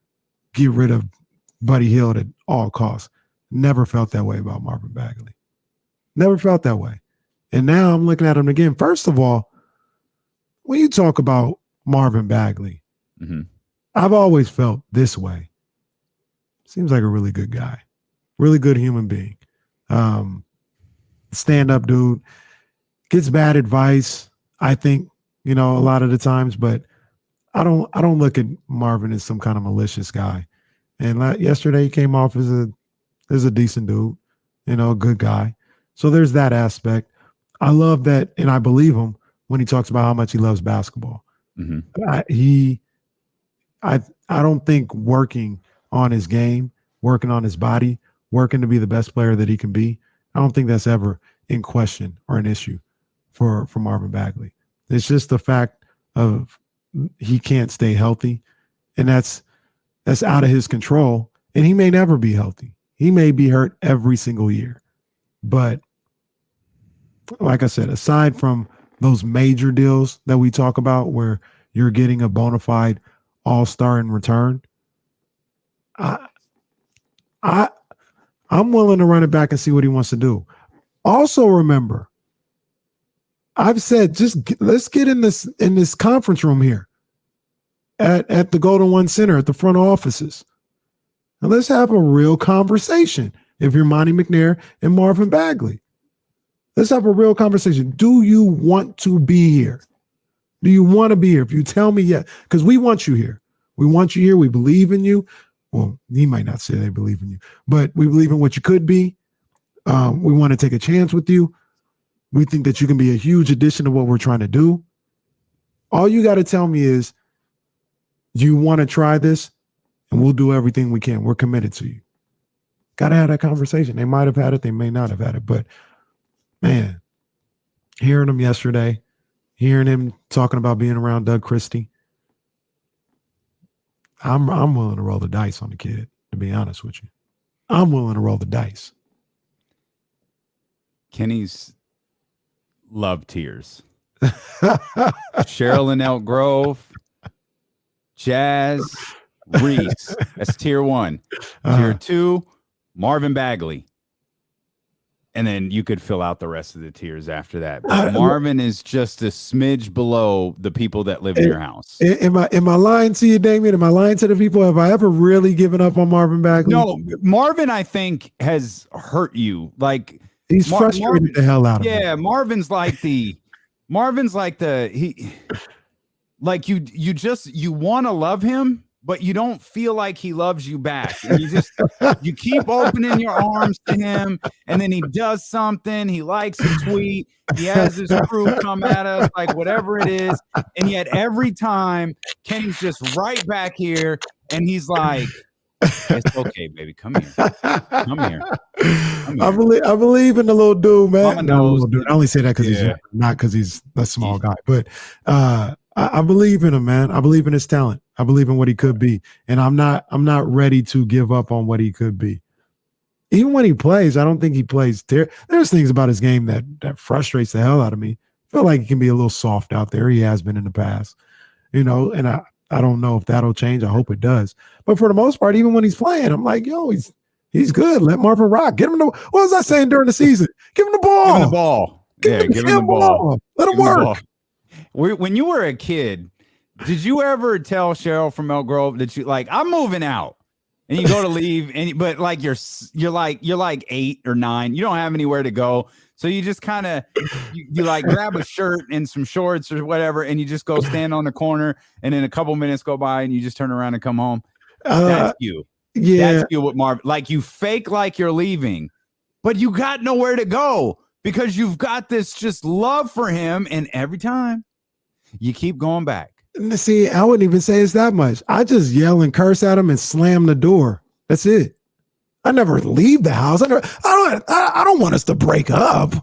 B: get rid of Buddy Hield at all costs. Never felt that way about Marvin Bagley. Never felt that way. And now I'm looking at him again. First of all, when you talk about Marvin Bagley, I've always felt this way. Seems like a really good guy, really good human being. Stand-up dude, gets bad advice, I think, a lot of the times, but I don't look at Marvin as some kind of malicious guy. And yesterday he came off as a decent dude, a good guy. So there's that aspect. I love that, and I believe him when he talks about how much he loves basketball. I don't think working on his game, working on his body, working to be the best player that he can be, I don't think that's ever in question or an issue for Marvin Bagley. It's just the fact of he can't stay healthy, and that's out of his control, and he may never be healthy. He may be hurt every single year. But like I said, aside from those major deals that we talk about where you're getting a bona fide all-star in return, I'm willing to run it back and see what he wants to do. Also remember, I've said let's get in this conference room here at the Golden One Center at the front offices. And let's have a real conversation. If you're Monty McNair and Marvin Bagley, let's have a real conversation. Do you want to be here? Do you want to be here? If you tell me yes, because we want you here. We want you here. We believe in you. Well, he might not say they believe in you, but we believe in what you could be. We want to take a chance with you. We think that you can be a huge addition to what we're trying to do. All you got to tell me is, do you want to try this? and we'll do everything we can. We're committed to you. Got to have that conversation. They might have had it. They may not have had it. But, man, hearing him yesterday, hearing him talking about being around Doug Christie, I'm willing to roll the dice on the kid, to be honest with you. I'm willing to roll the dice.
A: Kenny's love tears. Cheryl in Elk Grove, Jazz, Reese. That's tier 1. Tier 2, Marvin Bagley. And then you could fill out the rest of the tiers after that. But Marvin is just a smidge below the people that live in your house.
B: Am I lying to you, Damien? Am I lying to the people? Have I ever really given up on Marvin Bagley?
A: No, Marvin, I think, has hurt you. Like,
B: he's frustrated the hell out of me.
A: Yeah, Marvin's like you want to love him, but you don't feel like he loves you back. And you keep opening your arms to him, and then he does something. He likes a tweet. He has his crew come at us, like whatever it is. And yet every time Kenny's just right back here, and he's like, it's okay, baby. Come here. Come here.
B: I believe in the little dude, man.
A: No,
B: little dude. I only say that because he's not because he's a small guy. But I believe in him, man. I believe in his talent. I believe in what he could be. And I'm not ready to give up on what he could be. Even when he plays, I don't think he plays there's things about his game that frustrates the hell out of me. I feel like he can be a little soft out there. He has been in the past. And I don't know if that'll change. I hope it does. But for the most part, even when he's playing, I'm like, yo, he's good. Let Marvin rock. Get him what was I saying during the season? Give him the ball.
A: Give him the ball. Give him the ball.
B: Let him work.
A: When you were a kid, did you ever tell Cheryl from Elk Grove that you like, I'm moving out, and you go to leave, but like you're like 8 or 9, you don't have anywhere to go, so you just kind of you like grab a shirt and some shorts or whatever, and you just go stand on the corner, and then a couple minutes go by, and you just turn around and come home. That's you.
B: Yeah,
A: that's you with Marvin. Like you fake like you're leaving, but you got nowhere to go because you've got this just love for him, and every time you keep going back.
B: See, I wouldn't even say it's that much. I just yell and curse at him and slam the door. That's it. I never leave the house. I don't want us to break up.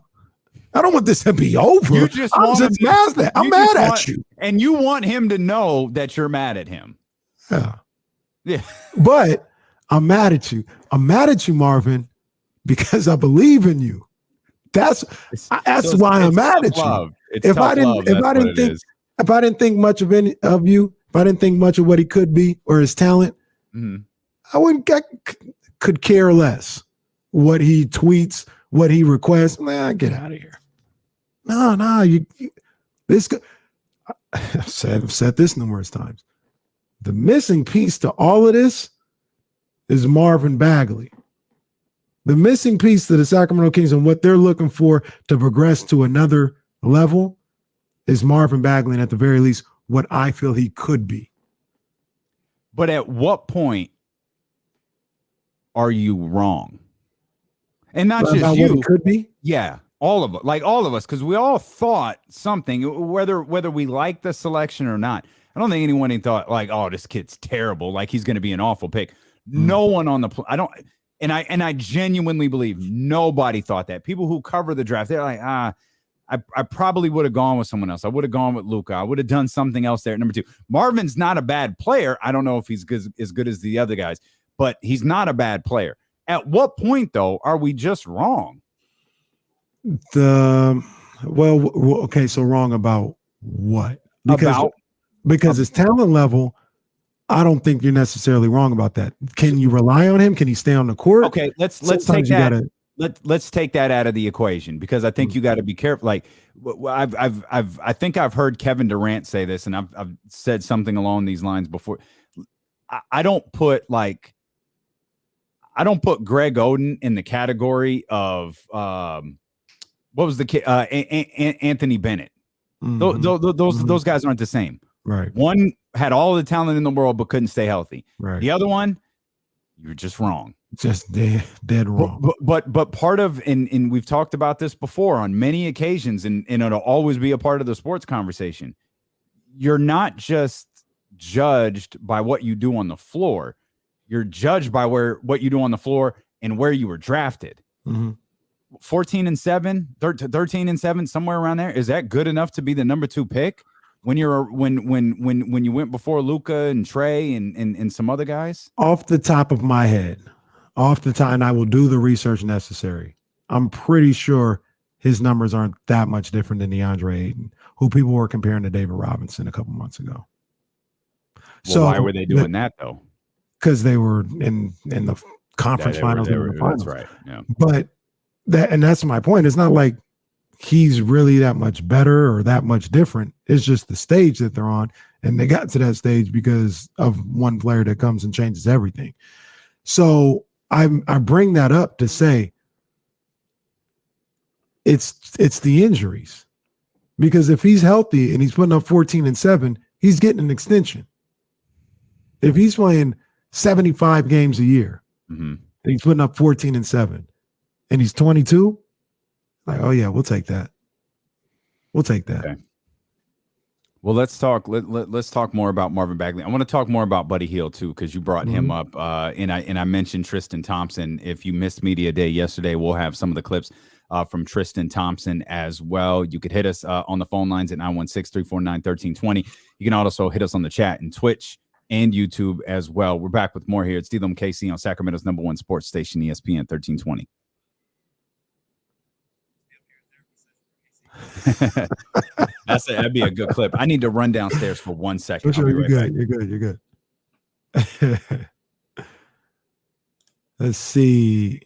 B: I don't want this to be over.
A: You just
B: I'm mad at you.
A: And you want him to know that you're mad at him.
B: Yeah. But I'm mad at you. I'm mad at you, Marvin, because I believe in you. That's why I'm mad at you. If I didn't think much of you, if I didn't think much of what he could be or his talent, I could care less what he tweets, what he requests. Man, get out of here. No, I've said this numerous times. The missing piece to all of this is Marvin Bagley. The missing piece to the Sacramento Kings and what they're looking for to progress to another level is Marvin Bagley, and at the very least, what I feel he could be.
A: But at what point are you wrong? And not just you.
B: What he could be?
A: Yeah, all of us, because we all thought something, whether we like the selection or not. I don't think anyone thought like, oh, this kid's terrible, like he's going to be an awful pick. No one on the I genuinely believe nobody thought that. People who cover the draft, they're like, I probably would have gone with someone else. I would have gone with Luka. I would have done something else there at number 2. Marvin's not a bad player. I don't know if he's as good as the other guys, but he's not a bad player. At what point, though, are we just wrong?
B: Okay, so wrong about what? Because his talent level, I don't think you're necessarily wrong about that. Can you rely on him? Can he stay on the court?
A: Okay, let's take that. Let's take that out of the equation, because I think you got to be careful. Like I think I've heard Kevin Durant say this, and I've said something along these lines before. I don't put Greg Oden in the category of what was the kid Anthony Bennett. Those guys aren't the same.
B: Right.
A: One had all the talent in the world but couldn't stay healthy.
B: Right.
A: The other one, you're just wrong.
B: Just dead wrong.
A: But part of, and we've talked about this before on many occasions, and it'll always be a part of the sports conversation. You're not just judged by what you do on the floor. you're judged by what you do on the floor and where you were drafted. 14-7, 13-7, somewhere around there. Is that good enough to be the number 2 pick when you went before Luka and Trey and some other guys?
B: Off the top of my head, and I will do the research necessary, I'm pretty sure his numbers aren't that much different than DeAndre Ayton, who people were comparing to David Robinson a couple months ago.
A: Well,
B: so
A: why were they doing that though?
B: Because they were in the conference finals.
A: They were,
B: in the finals.
A: That's right. Yeah.
B: But that's my point. It's not like he's really that much better or that much different. It's just the stage that they're on. And they got to that stage because of one player that comes and changes everything. So I bring that up to say it's the injuries. Because if he's healthy and he's putting up 14-7, he's getting an extension. If he's playing 75 games a year, and he's putting up 14-7, and he's 22, like, oh yeah, we'll take that. We'll take that.
A: Okay. Well, let's talk. Let's talk more about Marvin Bagley. I want to talk more about Buddy Hield too, because you brought him up, and I mentioned Triston Thompson. If you missed media day yesterday, we'll have some of the clips from Triston Thompson as well. You could hit us on the phone lines at 916-349-1320. You can also hit us on the chat and Twitch and YouTube as well. We're back with more here. It's D'Lo KC on Sacramento's #1 sports station, ESPN 1320. That'd be a good clip. I need to run downstairs for 1 second.
B: Sure, you're good. You're good. Let's see.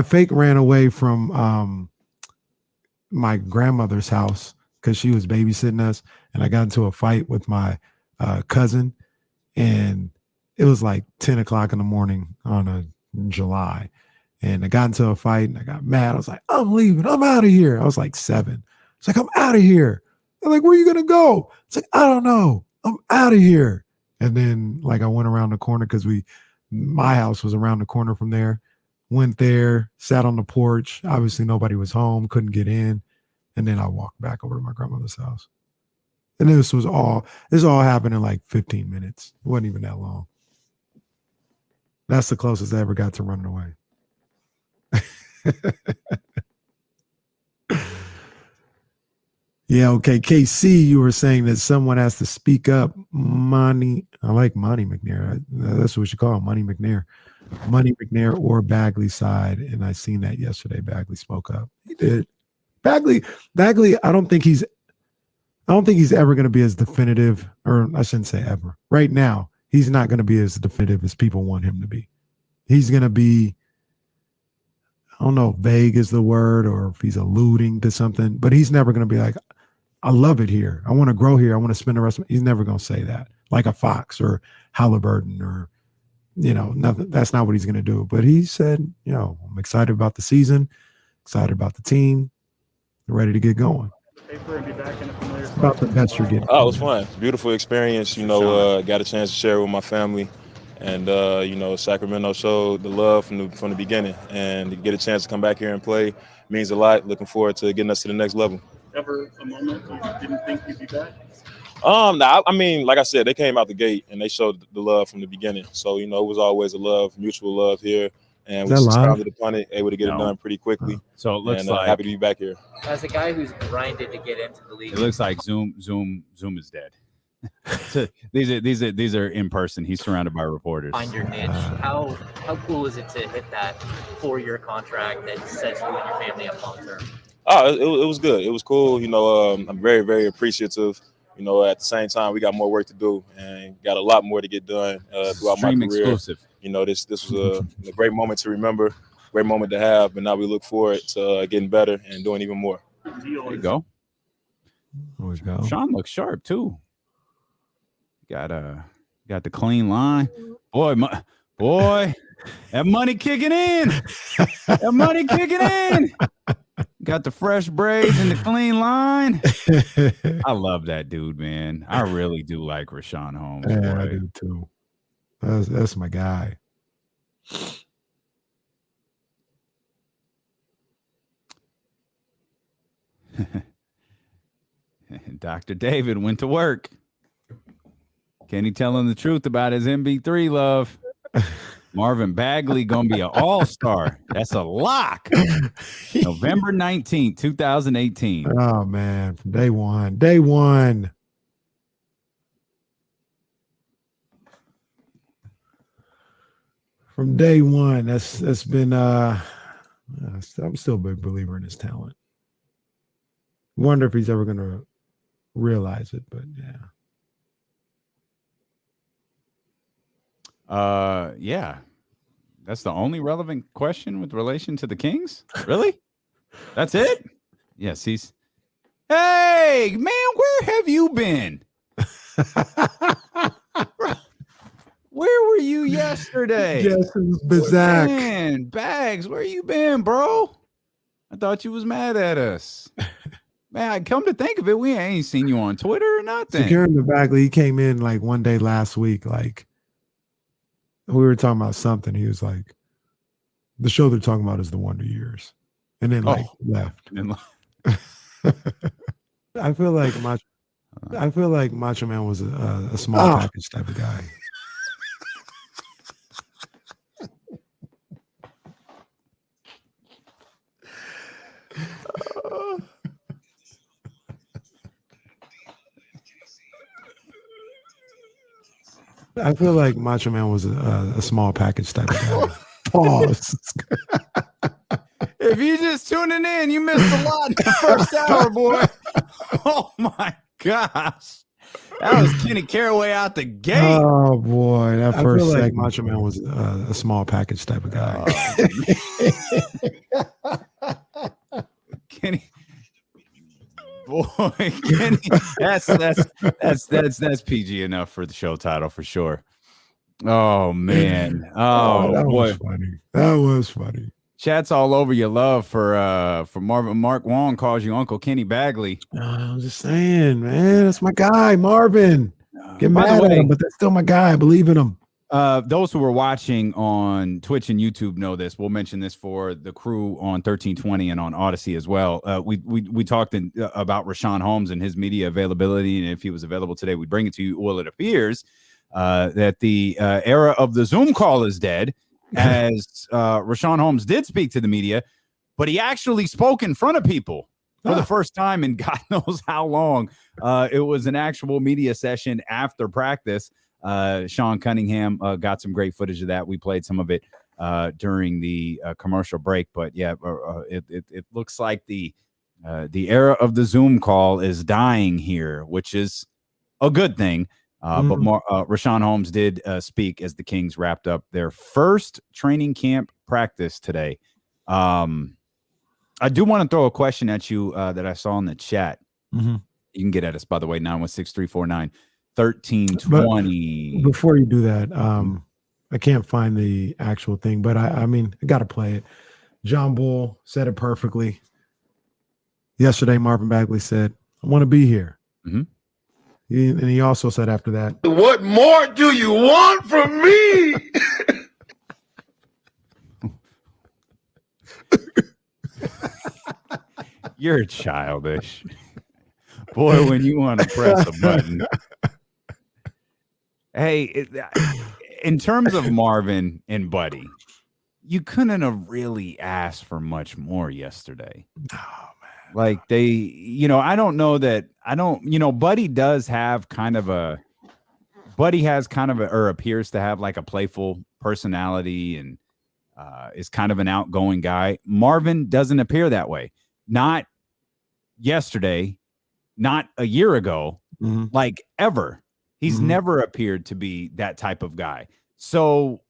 B: Fake ran away from my grandmother's house because she was babysitting us, and I got into a fight with my cousin, and it was like 10 o'clock in the morning on a July. And I got into a fight and I got mad. I was like, I'm leaving. I'm out of here. I was like 7. It's like, I'm out of here. I'm like, where are you going to go? It's like, I don't know. I'm out of here. And then like I went around the corner because my house was around the corner from there. Went there, sat on the porch. Obviously nobody was home, couldn't get in. And then I walked back over to my grandmother's house. And this all happened in like 15 minutes. It wasn't even that long. That's the closest I ever got to running away. Yeah, okay. KC, you were saying that someone has to speak up. Money, I like Money McNair. That's what we should call him, Money McNair. Money McNair or Bagley side. And I seen that yesterday. Bagley spoke up. He did. Bagley, I don't think he's ever going to be as definitive, or I shouldn't say ever. Right now, he's not going to be as definitive as people want him to be. He's going to be, I don't know if vague is the word or if he's alluding to something, but he's never going to be like, I love it here. I want to grow here. I want to spend the rest of it. He's never going to say that like a Fox or Halliburton or, nothing. That's not what he's going to do. But he said, I'm excited about the season, excited about the team, ready to get going. It's about the best you're getting.
E: Oh, it was fun. Beautiful experience. Got a chance to share with my family. And, Sacramento showed the love from the beginning. And to get a chance to come back here and play means a lot. Looking forward to getting us to the next level.
C: Ever a moment you didn't think you'd be back?
E: Like I said, they came out the gate and they showed the love from the beginning. So, it was always mutual love here. And we just pounded upon it, able to get it done pretty quickly.
A: So it looks like
E: happy to be back here.
F: As a guy who's grinded to get into the league,
A: it looks like Zoom is dead. So these are in person. He's surrounded by reporters.
F: Find your niche. How cool is it to hit that 4-year contract that sets you and your family up long term?
E: Oh, it was good. It was cool. I'm very, very appreciative. At the same time, we got more work to do and got a lot more to get done throughout my career.
A: Exclusive.
E: This was a great moment to remember, great moment to have, but now we look forward to getting better and doing even more.
A: There you go.
B: Always go.
A: Sean looks sharp too. Got the clean line. Boy, that money kicking in. That money kicking in. Got the fresh braids and the clean line. I love that dude, man. I really do like Rashawn Holmes.
B: Yeah,
A: boy.
B: I do too. That's my guy.
A: Dr. David went to work. Kenny telling the truth about his MB3 love. Marvin Bagley gonna be an all-star. That's a lock. November 19th, 2018.
B: Oh man, from day one. Day one. From day one. That's been I'm still a big believer in his talent. Wonder if he's ever gonna realize it, but
A: yeah. That's the only relevant question with relation to the Kings? Really? That's it? Yes, he's. Hey, man, where have you been? Where were you yesterday?
B: yes, it was Bizak.
A: Man, Bags, where you been, bro? I thought you was mad at us. Man, I come to think of it, we ain't seen you on Twitter or nothing.
B: Securing the Bagley, he came in like one day last week, like we were talking about something. He was like, the show they're talking about is the Wonder Years. And then left. I feel like Macho Man was a small package type of guy. I feel like Macho Man was a small package type of guy. Pause.
A: If you just tuning in, you missed a lot in the first hour, boy. Oh my gosh. That was Kenny Caraway out the gate.
B: Oh boy, that first
A: feel like
B: segment. Macho Man was a small package type of guy.
A: Kenny. Boy, Kenny, that's PG enough for the show title for sure. Oh man. Oh
B: that
A: boy.
B: was funny. That was funny.
A: Chat's all over your love for Marvin. Mark Wong calls you Uncle Kenny Bagley.
B: I'm just saying, man, that's my guy, Marvin. Get
A: By the
B: mad
A: way,
B: at him, but that's still my guy. I believe in him.
A: Those who are watching on Twitch and YouTube know this. We'll mention this for the crew on 1320 and on Odyssey as well. We talked about Rashawn Holmes and his media availability, and if he was available today, we'd bring it to you. Well, it appears that the era of the Zoom call is dead, as Rashawn Holmes did speak to the media, but he actually spoke in front of people for the first time in God knows how long. It was an actual media session after practice. Sean Cunningham got some great footage of that. We played some of it during the commercial break, but yeah, it looks like the era of the Zoom call is dying here, which is a good thing. But Rashawn Holmes did speak as the Kings wrapped up their first training camp practice today. I do want to throw a question at you that I saw in the chat. You can get at us, by the way, 916-349-1320.
B: Before you do that, I can't find the actual thing, but I mean, I got to play it. John Bull said it perfectly. Yesterday, Marvin Bagley said, I want to be here. And he also said after that,
G: what more do you want from me?
A: You're childish. Boy, when you want to press a button. Hey, in terms of Marvin and Buddy, you couldn't have really asked for much more yesterday. Oh, man. Like I don't know that Buddy does have kind of a, or appears to have like a playful personality and is kind of an outgoing guy. Marvin doesn't appear that way. Not yesterday, not a year ago, like ever. He's never appeared to be that type of guy. So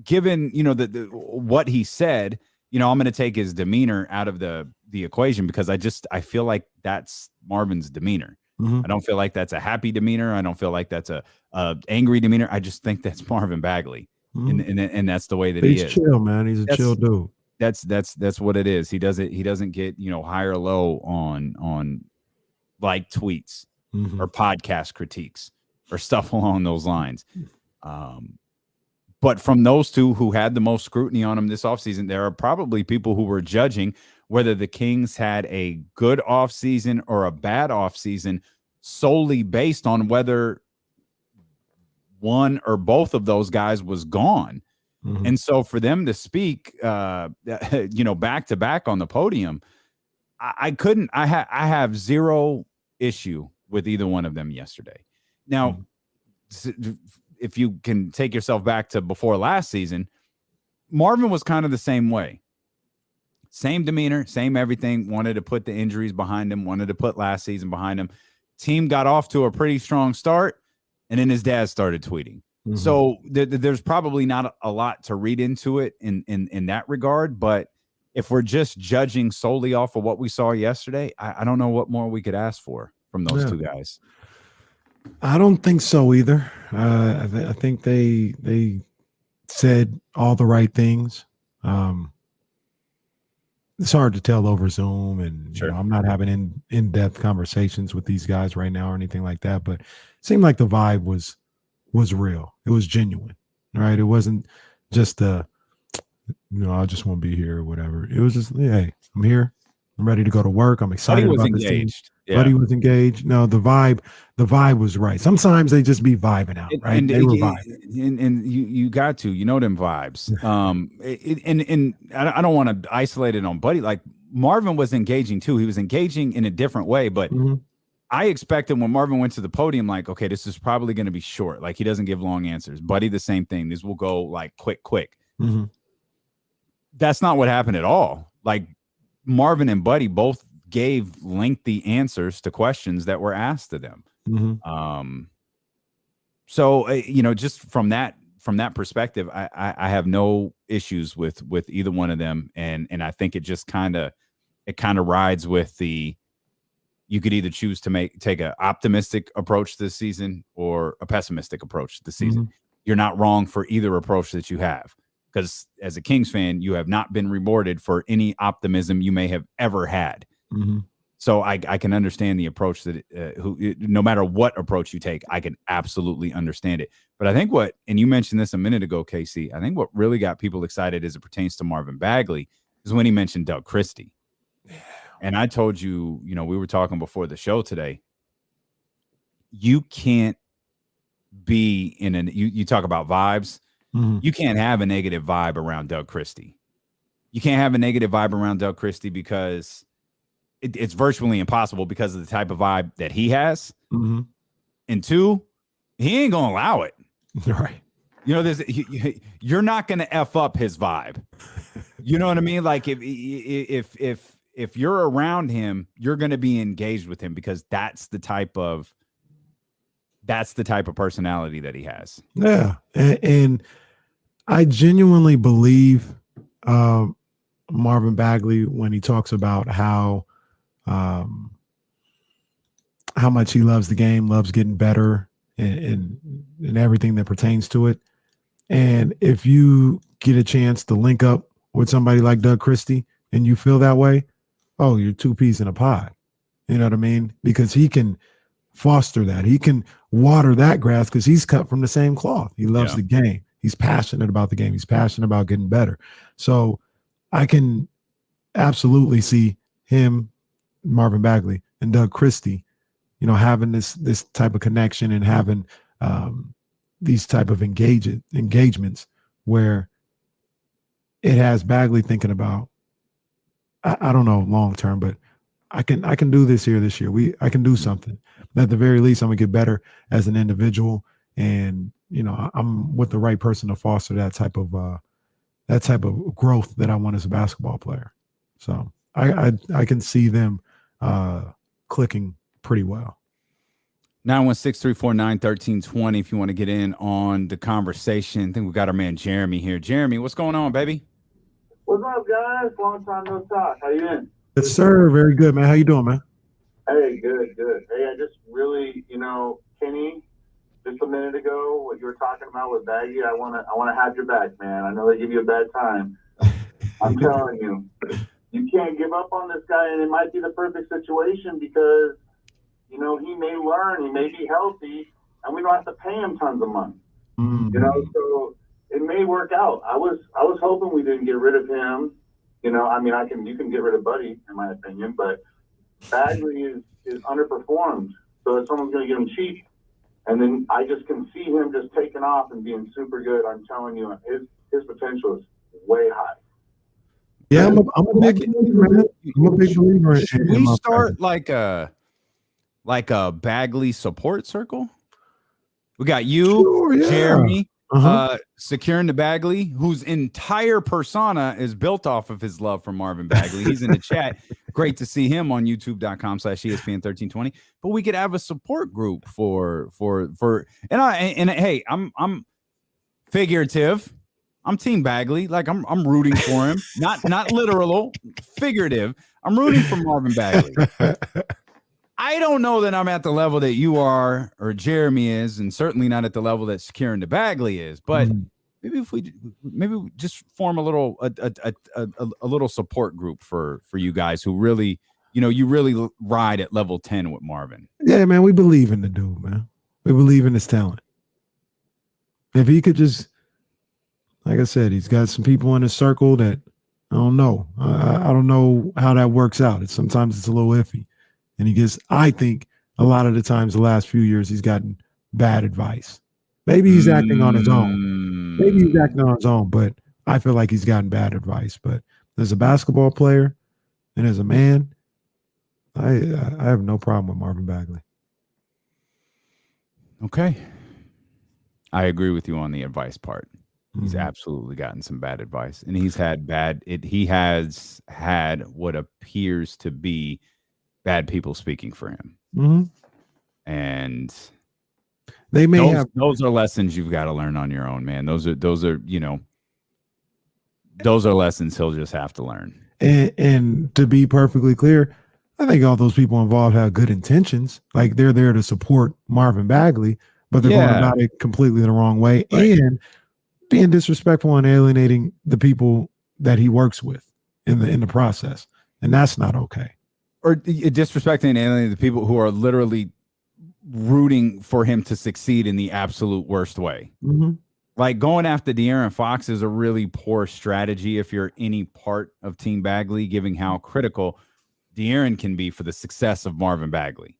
A: given, what he said, I'm going to take his demeanor out of the equation because I feel like that's Marvin's demeanor. I don't feel like that's a happy demeanor. I don't feel like that's a angry demeanor. I just think that's Marvin Bagley. And that's the way that he is.
B: He's chill, man. He's a chill dude.
A: That's what it is. He doesn't get, high or low on like tweets or podcast critiques or stuff along those lines. But from those two who had the most scrutiny on him this offseason, there are probably people who were judging whether the Kings had a good offseason or a bad offseason solely based on whether one or both of those guys was gone.
B: Mhm.
A: And so for them to speak, back to back on the podium, I have zero issue with either one of them yesterday. Now, if you can take yourself back to before last season, Marvin was kind of the same way. Same demeanor, same everything, wanted to put the injuries behind him, wanted to put last season behind him. Team got off to a pretty strong start, and then his dad started tweeting.
B: Mhm.
A: So there's probably not a lot to read into it in that regard, but if we're just judging solely off of what we saw yesterday, I don't know what more we could ask for from those two guys.
B: I don't think so either. I think they said all the right things. It's hard to tell over Zoom, and
A: Sure.
B: I'm not having in-depth conversations with these guys right now or anything like that. But it seemed like the vibe was real. It was genuine, right? It wasn't just I just want to be here or whatever. It was just, hey, I'm here. I'm ready to go to work. I'm excited about this team.
A: Yeah.
B: Buddy was engaged. No, the vibe was right. Sometimes they just be vibing out, right?
A: And
B: they were vibing.
A: And you got to, them vibes. And I don't want to isolate it on Buddy. Like Marvin was engaging too. He was engaging in a different way, but I expected when Marvin went to the podium, like, okay, this is probably going to be short. Like he doesn't give long answers. Buddy, the same thing. This will go like quick. That's not what happened at all. Like Marvin and Buddy both gave lengthy answers to questions that were asked to them. So just from that perspective, I have no issues with either one of them, and I think it just kind of rides with you could either choose to take an optimistic approach this season or a pessimistic approach this season. You're not wrong for either approach that you have, because as a Kings fan, you have not been rewarded for any optimism you may have ever had. So I can understand the approach that no matter what approach you take, I can absolutely understand it. But I think and you mentioned this a minute ago, KC, I think what really got people excited as it pertains to Marvin Bagley is when he mentioned Doug Christie. Yeah. And I told you, we were talking before the show today. You can't be you talk about vibes. You can't have a negative vibe around Doug Christie. You can't have a negative vibe around Doug Christie because it's virtually impossible because of the type of vibe that he has. And two, he ain't gonna allow it.
B: Right.
A: You're not gonna F up his vibe. You know what I mean? Like if you're around him, you're gonna be engaged with him because that's the type of personality that he has.
B: Yeah, and I genuinely believe Marvin Bagley when he talks about how much he loves the game, loves getting better, and everything that pertains to it. And if you get a chance to link up with somebody like Doug Christie and you feel that way, oh, you're two peas in a pod. You know what I mean? Because he can foster that. He can water that grass because he's cut from the same cloth. He loves the game. He's passionate about the game. He's passionate about getting better. So I can absolutely see him, Marvin Bagley, and Doug Christie, having this type of connection and having these type of engagements where it has Bagley thinking about, I don't know, long term, but I can do this year. I can do something. At the very least, I'm gonna get better as an individual, and I'm with the right person to foster that type of growth that I want as a basketball player. So I can see them clicking pretty well.
A: 916-349-1320 if you want to get in on the conversation. I think we got our man Jeremy here. Jeremy, what's going on, baby?
D: What's up, guys? Long time no talk. How you doing?
B: Yes, sir. Very good, man. How you doing, man?
D: Hey, good. Hey, I just really, Kenny, just a minute ago, what you were talking about with Baggy, I want to have your back, man. I know they give you a bad time. I'm telling you, you can't give up on this guy, and it might be the perfect situation because, he may learn, he may be healthy, and we don't have to pay him tons of money. So it may work out. I was hoping we didn't get rid of him. You can get rid of Buddy, in my opinion, but Bagley is underperformed. So if someone's going to get him cheap, And then I just can see him just taking off and being super good. I'm telling you, his potential is way high.
B: Yeah, I'm a big believer, man. I'm a big believer.
A: Should we start like a Bagley support circle? We got you,
B: Sure, yeah.
A: Jeremy, securing the Bagley, whose entire persona is built off of his love for Marvin Bagley. He's in the chat. Great to see him on youtube.com/ESPN1320. But we could have a support group for hey, I'm figurative. I'm Team Bagley. Like I'm rooting for him. Not literal, figurative. I'm rooting for Marvin Bagley. I don't know that I'm at the level that you are or Jeremy is, and certainly not at the level that securing the Bagley is. But maybe we just form a little support group for you guys who really, you really ride at level 10 with Marvin.
B: Yeah, man, we believe in the dude, man. We believe in his talent. If he could just, like I said, he's got some people in his circle that I don't know. I don't know how that works out. Sometimes it's a little iffy. And he gets, I think, a lot of the times the last few years he's gotten bad advice. Maybe he's acting on his own. But I feel like he's gotten bad advice. But as a basketball player and as a man, I have no problem with Marvin Bagley.
A: Okay. I agree with you on the advice part. He's absolutely gotten some bad advice. And he has had what appears to be bad people speaking for him. And
B: they may have
A: those are lessons you've got to learn on your own, man. Those are those are lessons he'll just have to learn.
B: And to be perfectly clear, I think all those people involved have good intentions. Like they're there to support Marvin Bagley, but they're going about it completely the wrong way and being disrespectful and alienating the people that he works with in the process. And that's not okay.
A: Or disrespecting and alienating the people who are literally rooting for him to succeed in the absolute worst way. Like going after De'Aaron Fox is a really poor strategy if you're any part of Team Bagley, given how critical De'Aaron can be for the success of Marvin Bagley.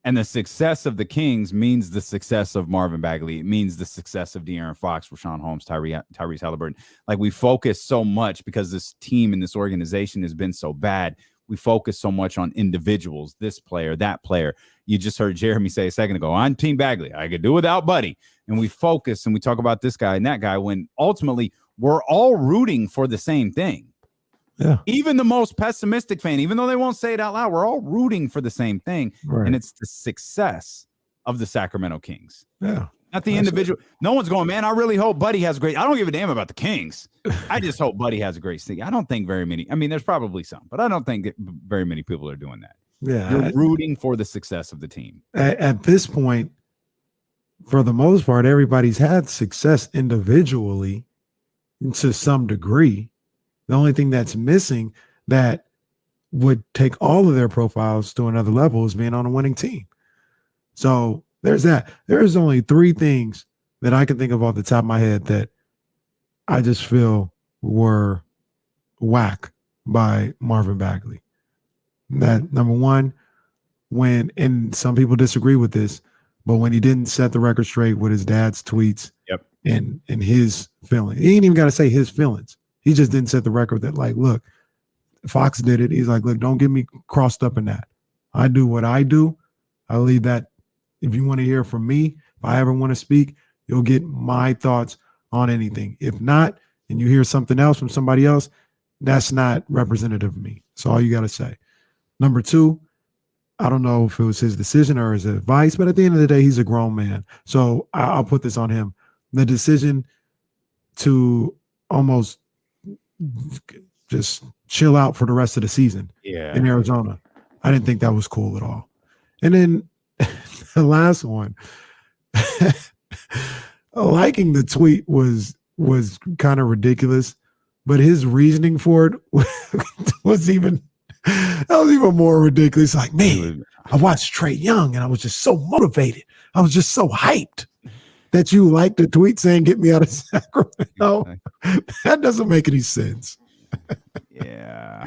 A: And the success of the Kings means the success of Marvin Bagley. It means the success of De'Aaron Fox, Rashawn Holmes, Tyrese Halliburton. Like we focus so much because this team and this organization has been so bad. We focus so much on individuals, this player, that player. You just heard Jeremy say a second ago, I'm Team Bagley. I could do without Buddy. And we focus and we talk about this guy and that guy when ultimately we're all rooting for the same thing.
B: Yeah.
A: Even the most pessimistic fan, even though they won't say it out loud, we're all rooting for the same thing.
B: Right.
A: And it's the success of the Sacramento Kings.
B: Yeah.
A: Not the individual. No one's going, man, I really hope Buddy has a great. I don't give a damn about the Kings. I just hope Buddy has a great season. I don't think very many. I mean, there's probably some, but I don't think very many people are doing that.
B: Yeah.
A: You're rooting for the success of the team.
B: At this point, for the most part, everybody's had success individually to some degree. The only thing that's missing that would take all of their profiles to another level is being on a winning team. So there's that. There's only 3 things that I can think of off the top of my head that I just feel were whack by Marvin Bagley. That number 1, and some people disagree with this, but when he didn't set the record straight with his dad's tweets and his feelings, he ain't even got to say his feelings. He just didn't set the record that, like, look, Fox did it. He's like, look, don't get me crossed up in that. I do what I do. I leave that. If you want to hear from me, if I ever want to speak, you'll get my thoughts on anything. If not, and you hear something else from somebody else, that's not representative of me. That's all you got to say. Number 2, I don't know if it was his decision or his advice, but at the end of the day, he's a grown man. So I'll put this on him. The decision to almost just chill out for the rest of the season in Arizona. I didn't think that was cool at all. And then the last one, liking the tweet was kind of ridiculous, but his reasoning for it was even more ridiculous. Like, man, I watched Trae Young and I was just so motivated. I was just so hyped that you liked the tweet saying, get me out of Sacramento. That doesn't make any sense.
A: Yeah.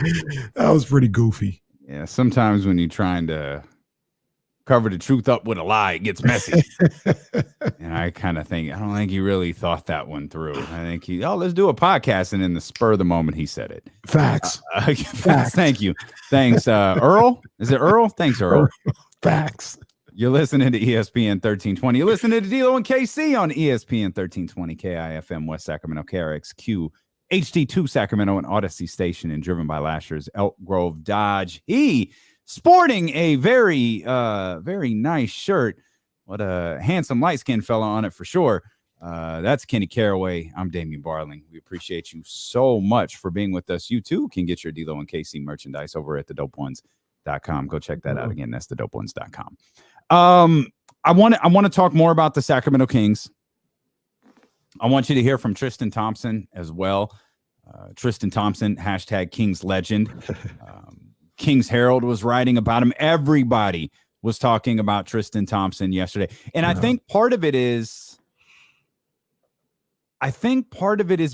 B: That was pretty goofy.
A: Yeah. Sometimes when you're trying to cover the truth up with a lie, it gets messy. And I kind of think, I don't think he really thought that one through. I think let's do a podcast. And in the spur of the moment, he said it.
B: Facts.
A: Facts. Thank you. Thanks, Earl. Is it Earl? Thanks, Earl.
B: Facts.
A: You're listening to ESPN 1320. You're listening to D'Lo and KC on ESPN 1320 KIFM West Sacramento, KRXQ, HD2 Sacramento, and Odyssey Station, and driven by Lashers, Elk Grove Dodge. He sporting a very nice shirt. What a handsome light-skinned fella on it for sure. That's Kenny Caraway. I'm Damian Barling. We appreciate you so much for being with us. You too can get your D'Lo and KC merchandise over at thedopeones.com. Go check that out again. That's thedopeones.com. I want to talk more about the Sacramento Kings. I want you to hear from Triston Thompson as well. Triston Thompson, hashtag Kings legend. Kings Herald was writing about him. Everybody was talking about Triston Thompson yesterday. And I think part of it is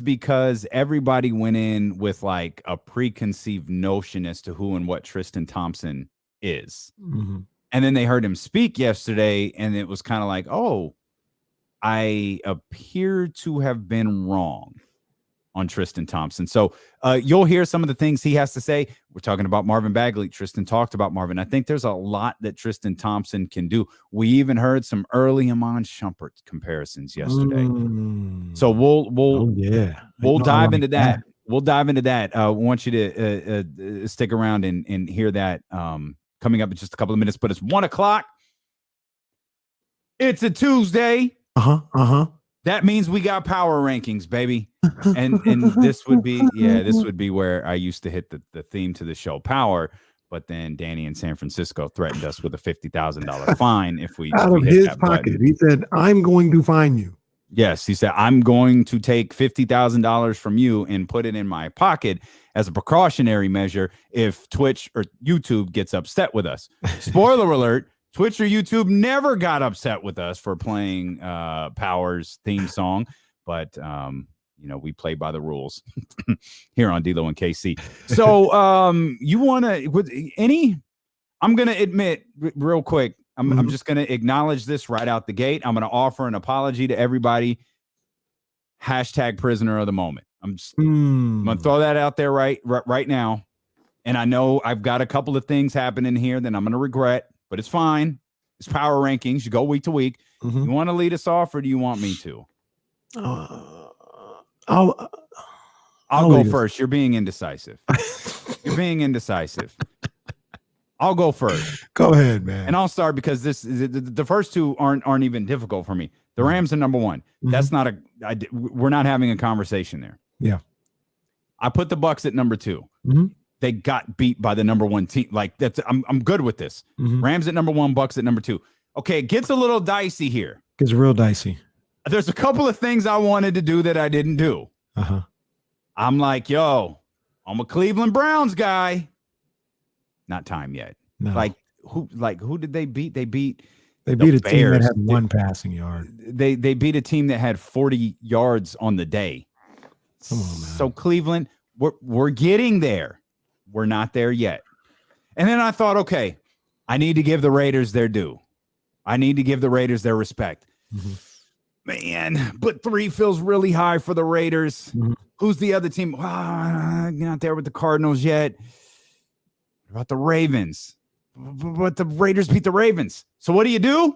A: because everybody went in with like a preconceived notion as to who and what Triston Thompson is.
B: Mm-hmm.
A: And then they heard him speak yesterday, and it was kind of like, oh, I appear to have been wrong on Triston Thompson. So you'll hear some of the things he has to say. We're talking about Marvin Bagley. Triston talked about Marvin. I think there's a lot that Triston Thompson can do. We even heard some early Iman Shumpert comparisons yesterday. So we'll dive into that. We'll dive into that. I want you to stick around and hear that coming up in just a couple of minutes. But it's 1:00. It's a Tuesday. That means we got power rankings, baby. And this would be where I used to hit the theme to the show, power. But then Danny in San Francisco threatened us with a $50,000 fine if we
B: out of his pocket. He said, "I'm going to fine you."
A: Yes, he said, "I'm going to take $50,000 from you and put it in my pocket as a precautionary measure if Twitch or YouTube gets upset with us." Spoiler alert. Twitch or YouTube never got upset with us for playing Power's theme song, but we play by the rules here on D'Lo and KC. So you want to I'm going to admit real quick, I'm just going to acknowledge this right out the gate. I'm going to offer an apology to everybody. Hashtag prisoner of the moment. I'm going to throw that out there right now. And I know I've got a couple of things happening here that I'm going to regret. But it's fine. It's power rankings. You go week to week. You want to lead us off, or do you want me to?
B: I'll
A: go first. You're being indecisive. I'll go first.
B: Go ahead, man.
A: And I'll start because the first two aren't even difficult for me. The Rams are number one. That's not we're not having a conversation there.
B: Yeah.
A: I put the Bucks at number two. They got beat by the number one team. Like I'm good with this. Rams at number one, Bucks at number two. Okay, it gets a little dicey here.
B: It's real dicey.
A: There's a couple of things I wanted to do that I didn't do. I'm like, I'm a Cleveland Browns guy. Not time yet.
B: No.
A: Who did they beat? They beat
B: a team that had one passing yard.
A: They beat a team that had 40 yards on the day.
B: Come on, man.
A: So Cleveland, we're getting there. We're not there yet. And then I thought, okay, I need to give the Raiders their due. I need to give the Raiders their respect. Man, but 3 feels really high for the Raiders. Who's the other team? Not there with the Cardinals yet. What about the Ravens? But the Raiders beat the Ravens. So what do?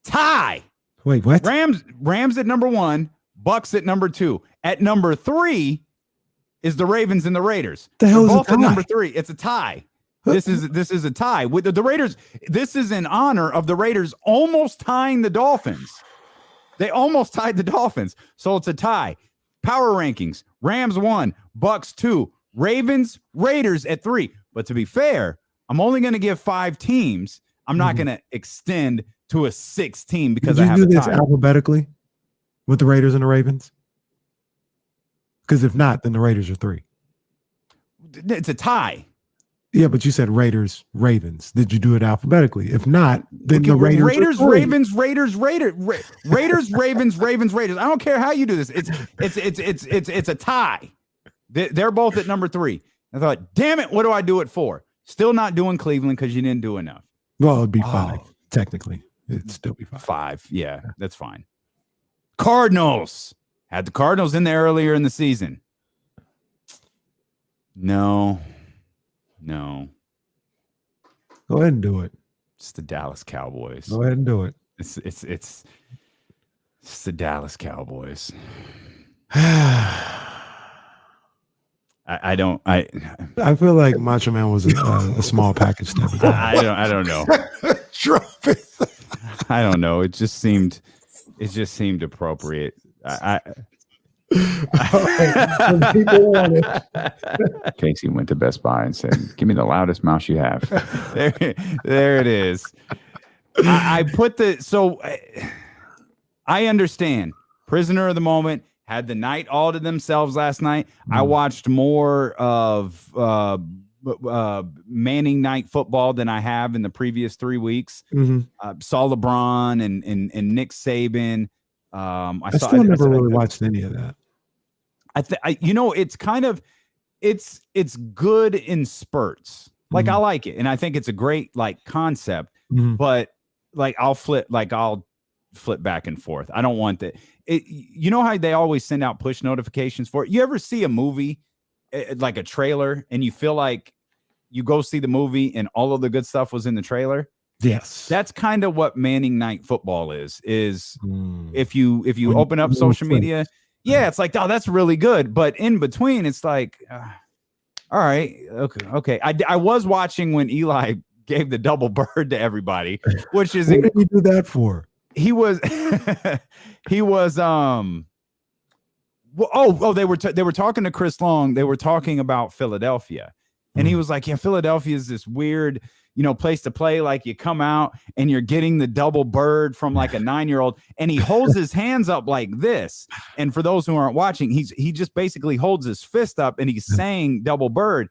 A: Tie.
B: Wait, what?
A: Rams at number 1, Bucks at number 2. At number 3 is the Ravens and the Raiders.
B: The hell is
A: both
B: a tie?
A: At number 3. It's a tie. This is a tie with the Raiders. This is in honor of the Raiders almost tying the Dolphins. They almost tied the Dolphins. So it's a tie. Power rankings. Rams 1, Bucks 2, Ravens, Raiders at 3. But to be fair, I'm only going to give 5 teams. I'm not going to extend to a 6th team because I have
B: Did you do
A: a
B: this
A: tie.
B: alphabetically with the Raiders and the Ravens? Because if not, then the Raiders are 3.
A: It's a tie.
B: Yeah, but you said Raiders, Ravens. Did you do it alphabetically? If not, then the Raiders
A: Raiders,
B: are 3.
A: Ravens, Raiders, Ravens, Raiders. I don't care how you do this. It's a tie. They're both at number 3. I thought, damn it, what do I do it for? Still not doing Cleveland because you didn't do enough.
B: Well, it'd be 5 technically. It'd still be 5.
A: 5. Yeah, that's fine. Cardinals. Had the Cardinals in there earlier in the season. No.
B: Go ahead and do it.
A: It's the Dallas Cowboys.
B: Go ahead and do it.
A: It's the Dallas Cowboys. I
B: feel like Macho Man was a small package.
A: I don't know.
B: Drop it.
A: I don't know. It just seemed appropriate.
B: People want it.
A: Casey went to Best Buy and said, "Give me the loudest mouse you have." there it is. I understand. Prisoner of the moment. Had the night all to themselves last night. I watched more of Manning night football than I have in the previous 3 weeks. Saw LeBron and Nick Saban. I
B: never really watched any of that.
A: It's kind of it's good in spurts. Like I like it, and I think it's a great concept. But I'll flip back and forth. I don't want that. You know how they always send out push notifications for it? You ever see a movie, like a trailer, and you feel like you go see the movie and all of the good stuff was in the trailer?
B: Yes.
A: That's kind of what Manning night football is if you open up social media, it's like, oh, that's really good. But in between, it's like, all right, okay. I was watching when Eli gave the double bird to everybody, which is
B: what did he do that for?
A: He was they were talking to Chris Long. They were talking about Philadelphia, and he was like, yeah, Philadelphia is this weird, place to play. Like you come out and you're getting the double bird from like a 9-year-old, and he holds his hands up like this. And for those who aren't watching, he just basically holds his fist up and he's saying double bird.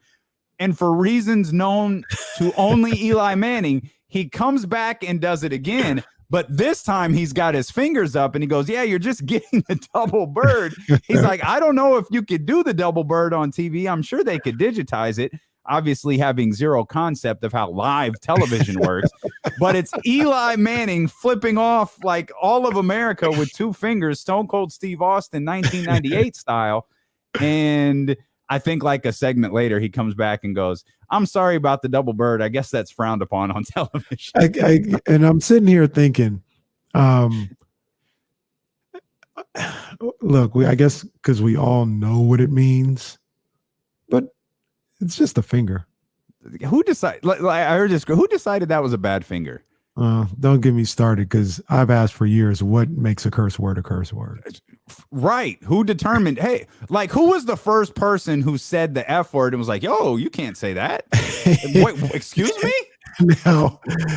A: And for reasons known to only Eli Manning, he comes back and does it again. But this time he's got his fingers up and he goes, yeah, you're just getting the double bird. He's like, I don't know if you could do the double bird on TV. I'm sure they could digitize it, obviously having zero concept of how live television works. But it's Eli Manning flipping off like all of America with 2 fingers, Stone Cold Steve Austin, 1998 style. And I think like a segment later, he comes back and goes, I'm sorry about the double bird. I guess that's frowned upon on television.
B: And I'm sitting here thinking, look, I guess because we all know what it means, but it's just a finger.
A: Who decided? I heard this. Who decided that was a bad finger?
B: Don't get me started, because I've asked for years, what makes a curse word a curse word?
A: Right. Who determined? Hey, who was the first person who said the F word and was like, yo, you can't say that? Wait, excuse me?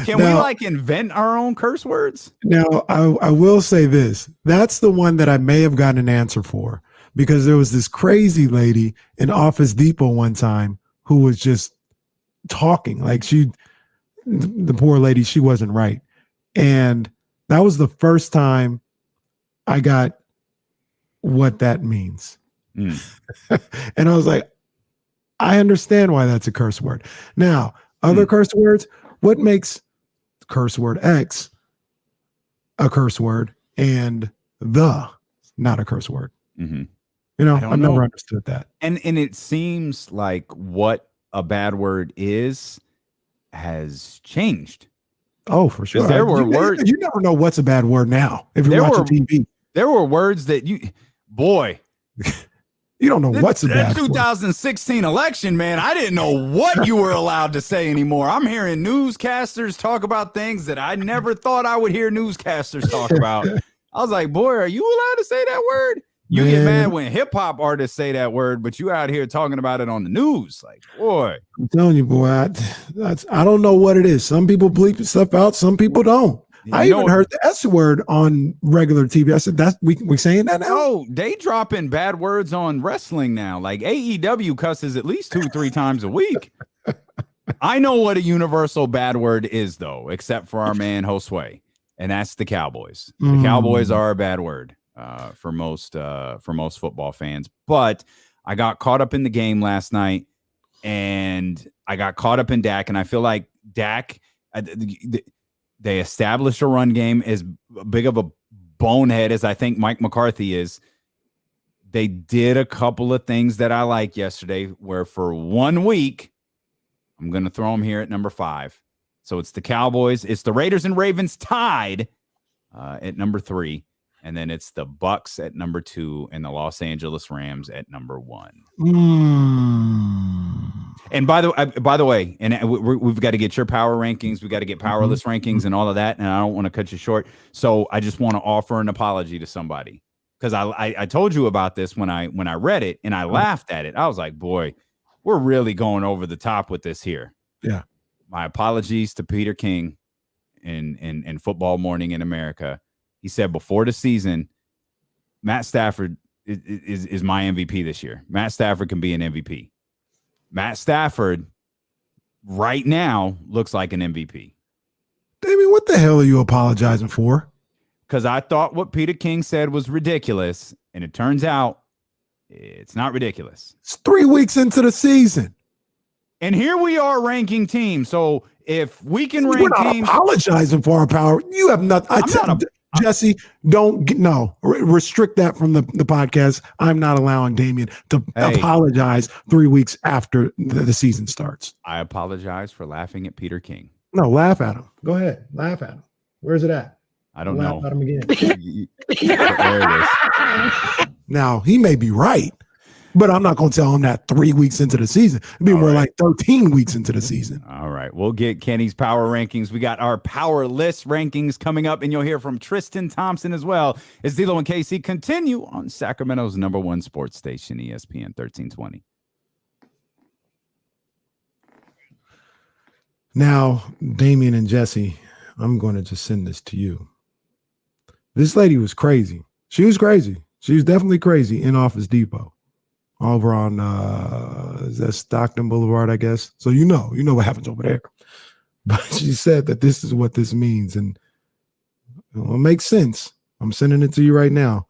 A: Can we invent our own curse words?
B: Now, I will say this. That's the one that I may have gotten an answer for, because there was this crazy lady in Office Depot one time who was just talking the poor lady, she wasn't right. And that was the first time I got what that means. And I was like, I understand why that's a curse word. Now, other curse words, what makes curse word X a curse word and the not a curse word? I've never understood that.
A: And it seems like what a bad word has changed.
B: Oh, for sure.
A: There were words.
B: You never know what's a bad word now if you're watching TV.
A: There were words that you
B: don't know what's a bad word.
A: 2016 election, man. I didn't know what you were allowed to say anymore. I'm hearing newscasters talk about things that I never thought I would hear newscasters talk about. I was like, boy, are you allowed to say that word? You get mad when hip hop artists say that word, but you out here talking about it on the news. Like, boy,
B: I'm telling you, boy, I don't know what it is. Some people bleep stuff out, some people don't. I even heard the S word on regular TV. I said, we saying that now?
A: Oh, they dropping bad words on wrestling now. Like AEW cusses at least 2-3 times a week. I know what a universal bad word is, though, except for our man Josue, and that's the Cowboys. The Cowboys are a bad word. For most football fans. But I got caught up in the game last night, and I got caught up in Dak, and I feel like Dak, They established a run game as big of a bonehead as I think Mike McCarthy is. They did a couple of things that I like yesterday where for 1 week, I'm going to throw them here at number 5. So it's the Cowboys. It's the Raiders and Ravens tied at number 3. And then it's the Bucks at number 2 and the Los Angeles Rams at number 1. And by the way, and we've got to get your power rankings. We got to get powerless rankings and all of that. And I don't want to cut you short. So I just want to offer an apology to somebody because I told you about this when I read it and I laughed at it. I was like, boy, we're really going over the top with this here.
B: Yeah.
A: My apologies to Peter King in Football Morning in America. He said before the season, Matt Stafford is my MVP this year. Matt Stafford can be an MVP. Matt Stafford right now looks like an MVP.
B: Damien, what the hell are you apologizing for?
A: Because I thought what Peter King said was ridiculous, and it turns out it's not ridiculous.
B: It's 3 weeks into the season.
A: And here we are ranking teams. So if we can rank
B: We're not
A: teams,
B: apologizing for our power. You have nothing. Jesse, restrict that from the podcast. I'm not allowing Damien to apologize 3 weeks after the season starts.
A: I apologize for laughing at Peter King.
B: No, laugh at him. Go ahead. Laugh at him. Where's it at?
A: I don't know.
B: Laugh at him again.
A: There it is.
B: Now, he may be right, but I'm not going to tell him that 3 weeks into the season. It'd be more like 13 weeks into the season.
A: All right. We'll get Kenny's power rankings. We got our powerless rankings coming up, and you'll hear from Triston Thompson as well as D'Lo and KC continue on Sacramento's #1 sports station, ESPN 1320.
B: Now, Damien and Jesse, I'm going to just send this to you. This lady was crazy. She was crazy. She was definitely crazy in Office Depot. Over on is that Stockton Boulevard, I guess. So you know what happens over there. But she said that this is what this means, and it makes sense. I'm sending it to you right now.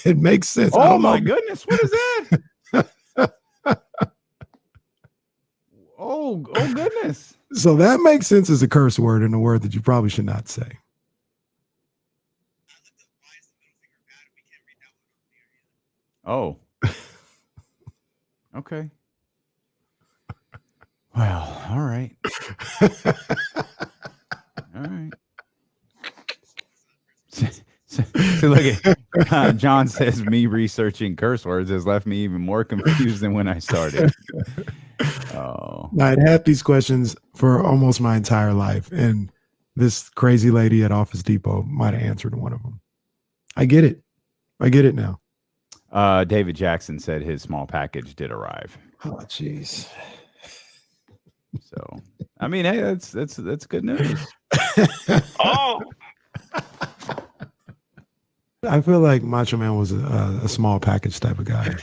B: It makes sense.
A: Oh my goodness, what is that? oh goodness.
B: So that makes sense as a curse word and a word that you probably should not say.
A: Oh. Okay. Well, all right. All right. So look at John says me researching curse words has left me even more confused than when I started. Oh.
B: I'd had these questions for almost my entire life, and this crazy lady at Office Depot might have answered one of them. I get it. I get it now.
A: David Jackson said his small package did arrive.
B: Oh, jeez.
A: So, I mean, hey, that's good news.
G: Oh,
B: I feel like Macho Man was a small package type of guy.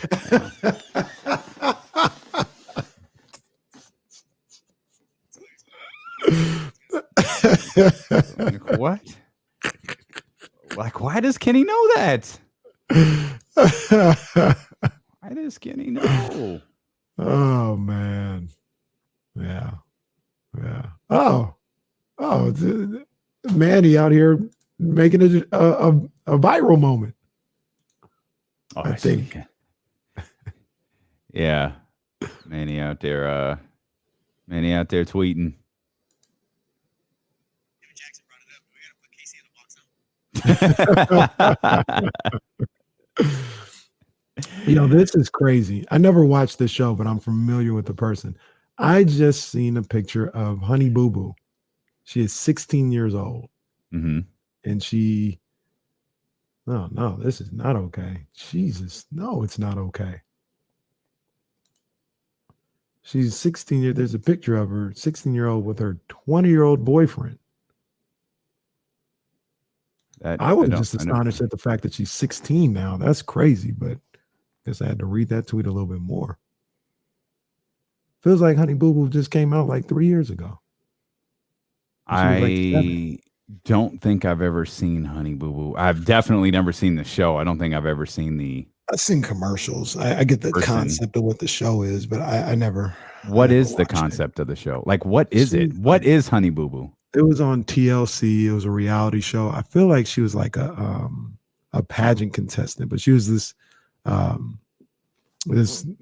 A: Like, what? Like, why does Kenny know that? Why does Kenny know?
B: Oh man, yeah. Oh, Manny out here making it a viral moment.
A: Oh,
B: I think.
A: Yeah, Manny out there tweeting.
B: This is crazy. I never watched this show, but I'm familiar with the person. I just seen a picture of Honey Boo Boo. She is 16 years old.
A: Mm-hmm.
B: And she, no, this is not okay. Jesus, no, it's not okay. She's 16 years. There's a picture of her, 16-year-old with her 20-year-old boyfriend. I was just astonished at the fact that she's 16 now. That's crazy, but I guess I had to read that tweet a little bit more. Feels like Honey Boo Boo just came out like 3 years ago.
A: I don't think I've ever seen Honey Boo Boo. I've definitely never seen the show. I don't think I've ever seen
B: I've seen commercials. I get the concept of what the show is, but I never
A: What is the concept of the show? Like, what is it? What is Honey Boo Boo?
B: It was on TLC. It was a reality show. I feel like she was like a pageant contestant, but she was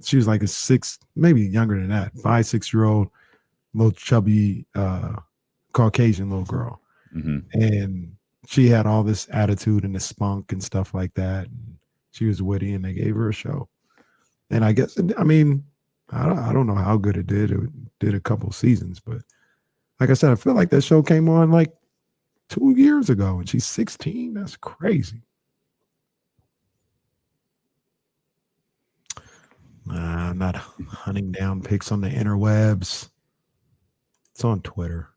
B: she was like a maybe younger than that, 5-6-year-old, little chubby Caucasian little girl. And she had all this attitude and the spunk and stuff like that. And she was witty, and they gave her a show. And I guess, I mean, I don't know how good it did. It did a couple seasons, but like I said, I feel like that show came on like 2 years ago, and she's 16. That's crazy. I'm not hunting down pics on the interwebs. It's on Twitter.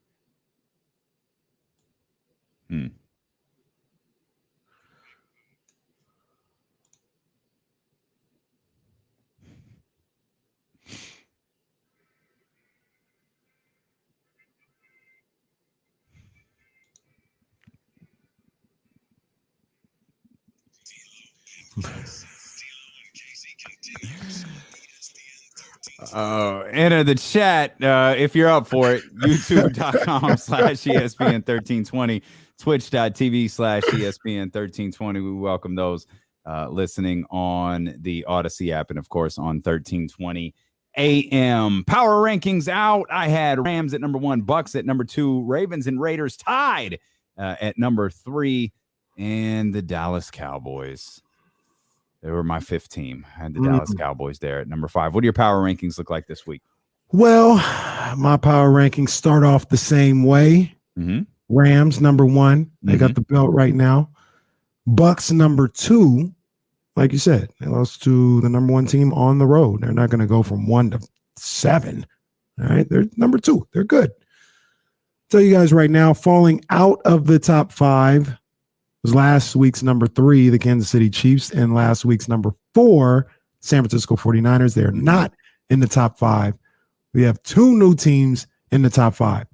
A: Enter the chat if you're up for it. YouTube.com/ESPN1320, Twitch.tv/ESPN1320. We welcome those listening on the Odyssey app and, of course, on 1320 AM. Power rankings out. I had Rams at number 1, Bucks at number 2, Ravens and Raiders tied at number 3, and the Dallas Cowboys. They were my 5th team. I had the Dallas Cowboys there at number 5. What do your power rankings look like this week?
B: Well, my power rankings start off the same way. Rams, number 1. They got the belt right now. Bucks, number 2. Like you said, they lost to the number 1 team on the road. They're not going to go from 1 to 7. All right. They're number 2. They're good. Tell you guys right now, falling out of the top 5 was last week's number 3, the Kansas City Chiefs, and last week's number 4, San Francisco 49ers. They're not in the top 5. We have 2 new teams in the top 5.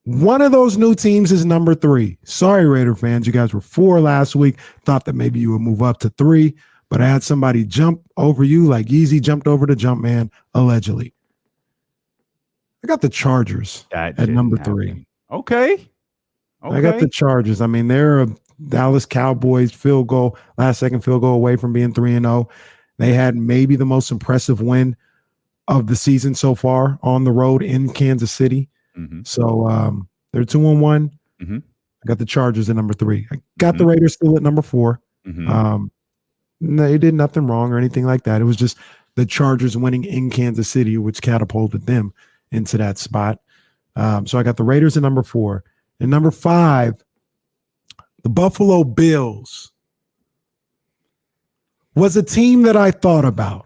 B: One of those new teams is number 3. Sorry, Raider fans. You guys were 4 last week. Thought that maybe you would move up to 3, but I had somebody jump over you like Yeezy jumped over the jump man, allegedly. I got the Chargers at number 3.
A: Okay.
B: I got the Chargers. I mean, they're a Dallas Cowboys last second field goal away from being 3-0. They had maybe the most impressive win of the season so far on the road in Kansas City. So they're 2-1. I got the Chargers at number 3. I got the Raiders still at number 4. They did nothing wrong or anything like that. It was just the Chargers winning in Kansas City, which catapulted them into that spot. So I got the Raiders at number 4. And number 5, the Buffalo Bills was a team that I thought about.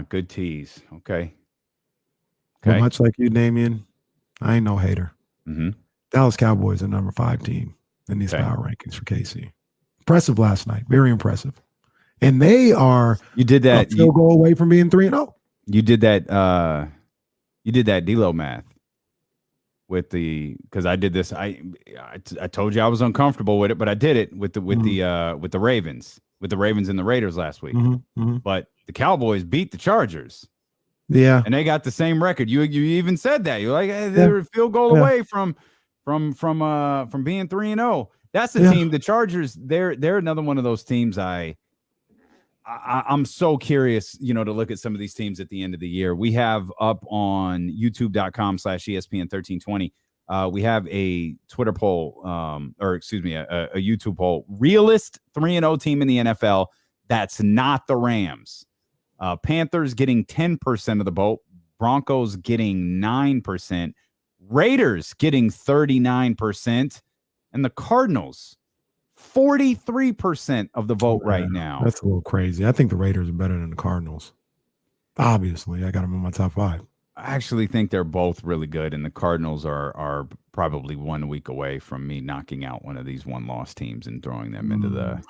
A: Good tease. Okay.
B: Well, much like you, Damian, I ain't no hater. Dallas Cowboys are number 5 team in these power rankings for KC. Impressive last night. Very impressive. And they are
A: a
B: field goal away from being 3-0.
A: You did that D-Lo math. Because I did this, I told you I was uncomfortable with it, but I did it with the Ravens, and the Raiders last week. But the Cowboys beat the Chargers, and they got the same record. You even said that. You're like, hey, they're a field goal away from being 3-0. That's the team. The Chargers. They're another one of those teams. I'm so curious, to look at some of these teams at the end of the year. We have up on youtube.com/ESPN1320. We have a Twitter poll, a YouTube poll. Realist 3-0 team in the NFL. That's not the Rams. Panthers getting 10% of the vote. Broncos getting 9%. Raiders getting 39%. And the Cardinals 43% of the vote right now.
B: That's a little crazy. I think the Raiders are better than the Cardinals. Obviously, I got them in my top 5.
A: I actually think they're both really good, and the Cardinals are probably 1 week away from me knocking out one of these 1-loss teams and throwing them into the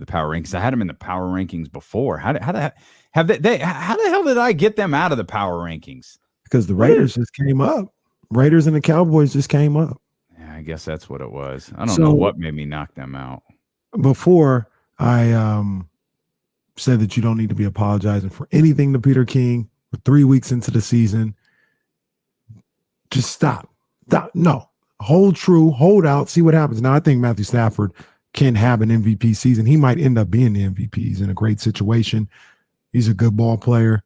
A: power rankings. I had them in the power rankings before. How the hell did I get them out of the power rankings?
B: Because the Raiders just came up. Raiders and the Cowboys just came up.
A: I guess that's what it was. I don't know what made me knock them out.
B: Before I said that you don't need to be apologizing for anything to Peter King. We're 3 weeks into the season. Just stop. No. Hold true. Hold out. See what happens. Now, I think Matthew Stafford can have an MVP season. He might end up being the MVP. He's in a great situation. He's a good ball player.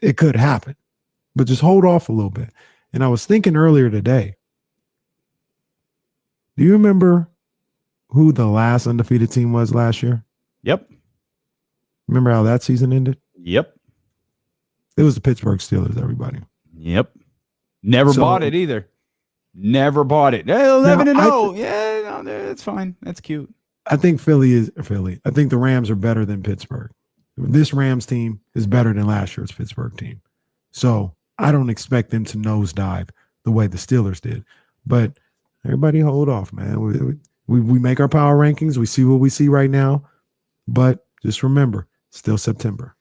B: It could happen. But just hold off a little bit. And I was thinking earlier today, do you remember who the last undefeated team was last year?
A: Yep.
B: Remember how that season ended?
A: Yep.
B: It was the Pittsburgh Steelers, everybody.
A: Yep. Never bought it either. Never bought it. 11-0. Yeah, no, that's fine. That's cute.
B: I think Philly is Philly. I think the Rams are better than Pittsburgh. This Rams team is better than last year's Pittsburgh team. So I don't expect them to nosedive the way the Steelers did. But everybody hold off, man. We make our power rankings. We see what we see right now. But just remember, still September.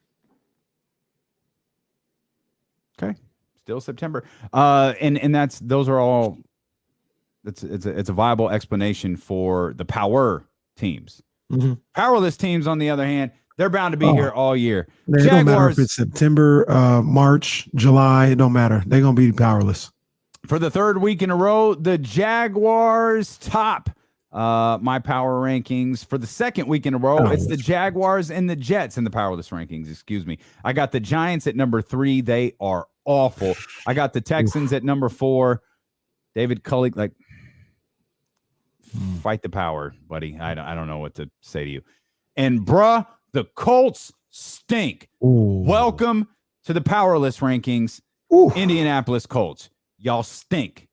A: Okay. Still September. And those are all it's a viable explanation for the power teams.
B: Mm-hmm.
A: Powerless teams, on the other hand, they're bound to be here all year.
B: It don't matter if it's September, March, July. It don't matter. They're going to be powerless.
A: For the third week in a row, the Jaguars top my power rankings. For the second week in a row, it's the Jaguars and the Jets in the powerless rankings. Excuse me. I got the Giants at number 3. They are awful. I got the Texans at number 4. David Culley, fight the power, buddy. I don't know what to say to you. And bruh, the Colts stink.
B: Ooh.
A: Welcome to the powerless rankings.
B: Ooh.
A: Indianapolis Colts. Y'all stink.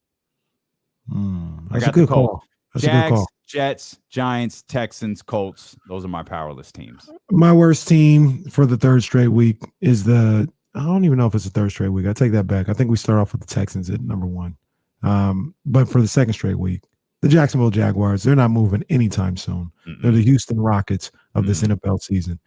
B: That's a good call. That's
A: Jags,
B: a good call.
A: Jets, Giants, Texans, Colts. Those are my powerless teams.
B: My worst team for the third straight week is I don't even know if it's the third straight week. I take that back. I think we start off with the Texans at number 1. But for the second straight week, the Jacksonville Jaguars, they're not moving anytime soon. Mm-mm. They're the Houston Rockets of this NFL season.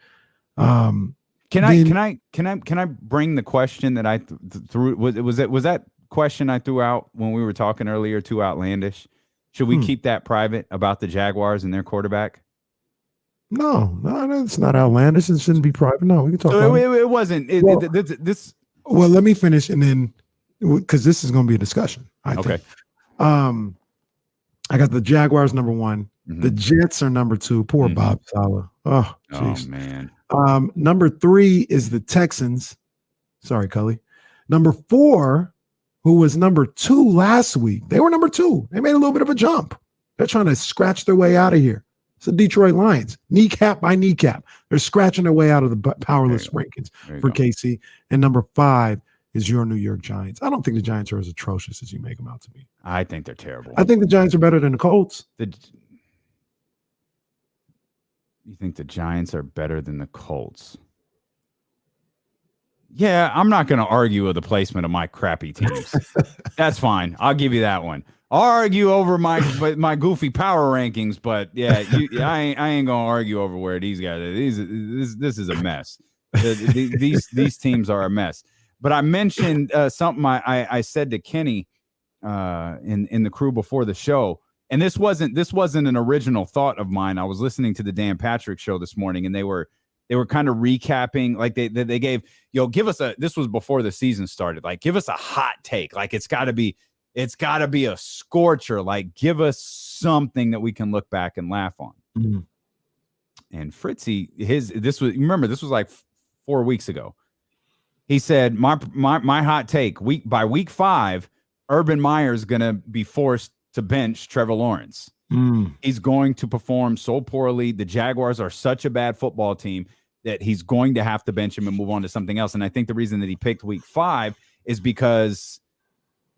B: Can I bring the question that I threw? Was that question I threw out when we were talking earlier too outlandish? Should we keep that private about the Jaguars and their quarterback? No, it's not outlandish. It shouldn't be private. No, we can talk about it.
A: It wasn't.
B: Well, let me finish, and then because this is going to be a discussion. I think. I got the Jaguars number 1. Mm-hmm. The Jets are number 2. Poor Bob Saleh. Oh, geez.
A: Man.
B: Number 3 is the Texans. Sorry, Cully. Number 4, who was number 2 last week. They were number 2. They made a little bit of a jump. They're trying to scratch their way out of here. It's the Detroit Lions, kneecap by kneecap. They're scratching their way out of the powerless rankings for KC. And number 5 is your New York Giants. I don't think the Giants are as atrocious as you make them out to be.
A: I think they're terrible.
B: I think the Giants are better than the Colts.
A: You think the Giants are better than the Colts? Yeah, I'm not going to argue with the placement of my crappy teams. That's fine. I'll give you that one. I'll argue over my goofy power rankings, but yeah, I ain't going to argue over where these guys are. This is a mess. These teams are a mess. But I mentioned something I said to Kenny in the crew before the show, and this wasn't an original thought of mine. I was listening to the Dan Patrick show this morning, and they were kind of recapping, like they gave, give us this was before the season started, like give us a hot take, like it's got to be a scorcher, like give us something that we can look back and laugh on. Mm-hmm. And Fritzy, this was like 4 weeks ago. He said, my hot take, by week 5, Urban Meyer's going to be forced to bench Trevor Lawrence. He's going to perform so poorly. The Jaguars are such a bad football team that he's going to have to bench him and move on to something else. And I think the reason that he picked week 5 is because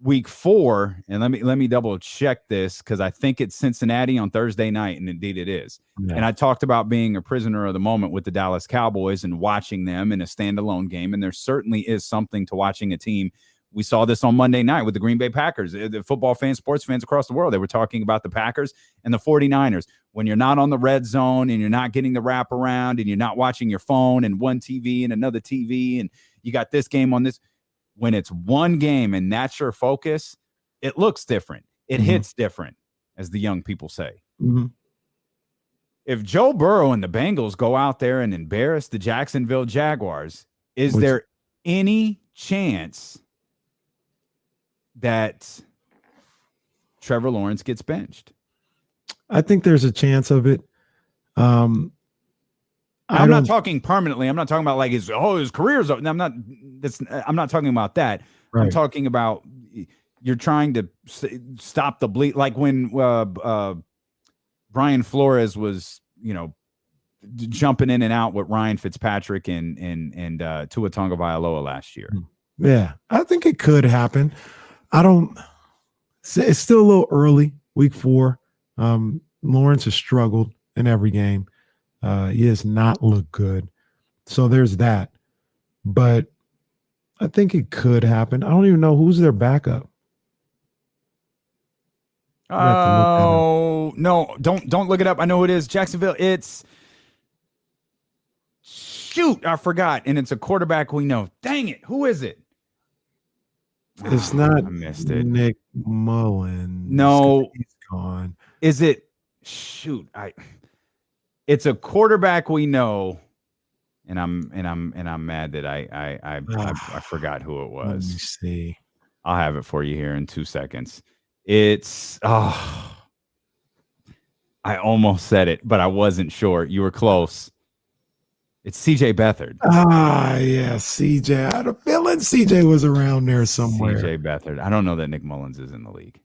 A: week 4, and let me double check this, because I think it's Cincinnati on Thursday night, and indeed it is. Yeah. And I talked about being a prisoner of the moment with the Dallas Cowboys and watching them in a standalone game, and there certainly is something to watching a team. We saw this on Monday night with the Green Bay Packers. The football fans, sports fans across the world, they were talking about the Packers and the 49ers. When you're not on the red zone and you're not getting the wraparound and you're not watching your phone and one TV and another TV and you got this game on this, when it's one game and that's your focus, it looks different. It hits different, as the young people say.
B: Mm-hmm.
A: if Joe Burrow and the Bengals go out there and embarrass the Jacksonville Jaguars, is there any chance that Trevor Lawrence gets benched?
B: I think there's a chance of it. I'm
A: not talking permanently. I'm not talking about like his career's over. I'm not talking about that.
B: Right.
A: I'm talking about you're trying to stop the bleed. Like when Brian Flores was, jumping in and out with Ryan Fitzpatrick and Tua Tagovailoa last year.
B: Yeah, I think it could happen. It's still a little early, week 4. Lawrence has struggled in every game. He has not looked good. So there's that. But I think it could happen. I don't even know who's their backup.
A: Oh, no, don't look it up. I know who it is. Jacksonville. I forgot. And it's a quarterback we know. Dang it. Who is it?
B: It's not
A: I missed it.
B: Nick Mullins.
A: No.
B: He's gone.
A: Is it? It's a quarterback we know, and I'm mad that I forgot who it was.
B: Let me see.
A: I'll have it for you here in 2 seconds. It's I almost said it, but I wasn't sure. You were close. It's CJ Beathard.
B: Yeah, CJ. I had a feeling CJ was around there somewhere.
A: CJ Beathard. I don't know that Nick Mullins is in the league.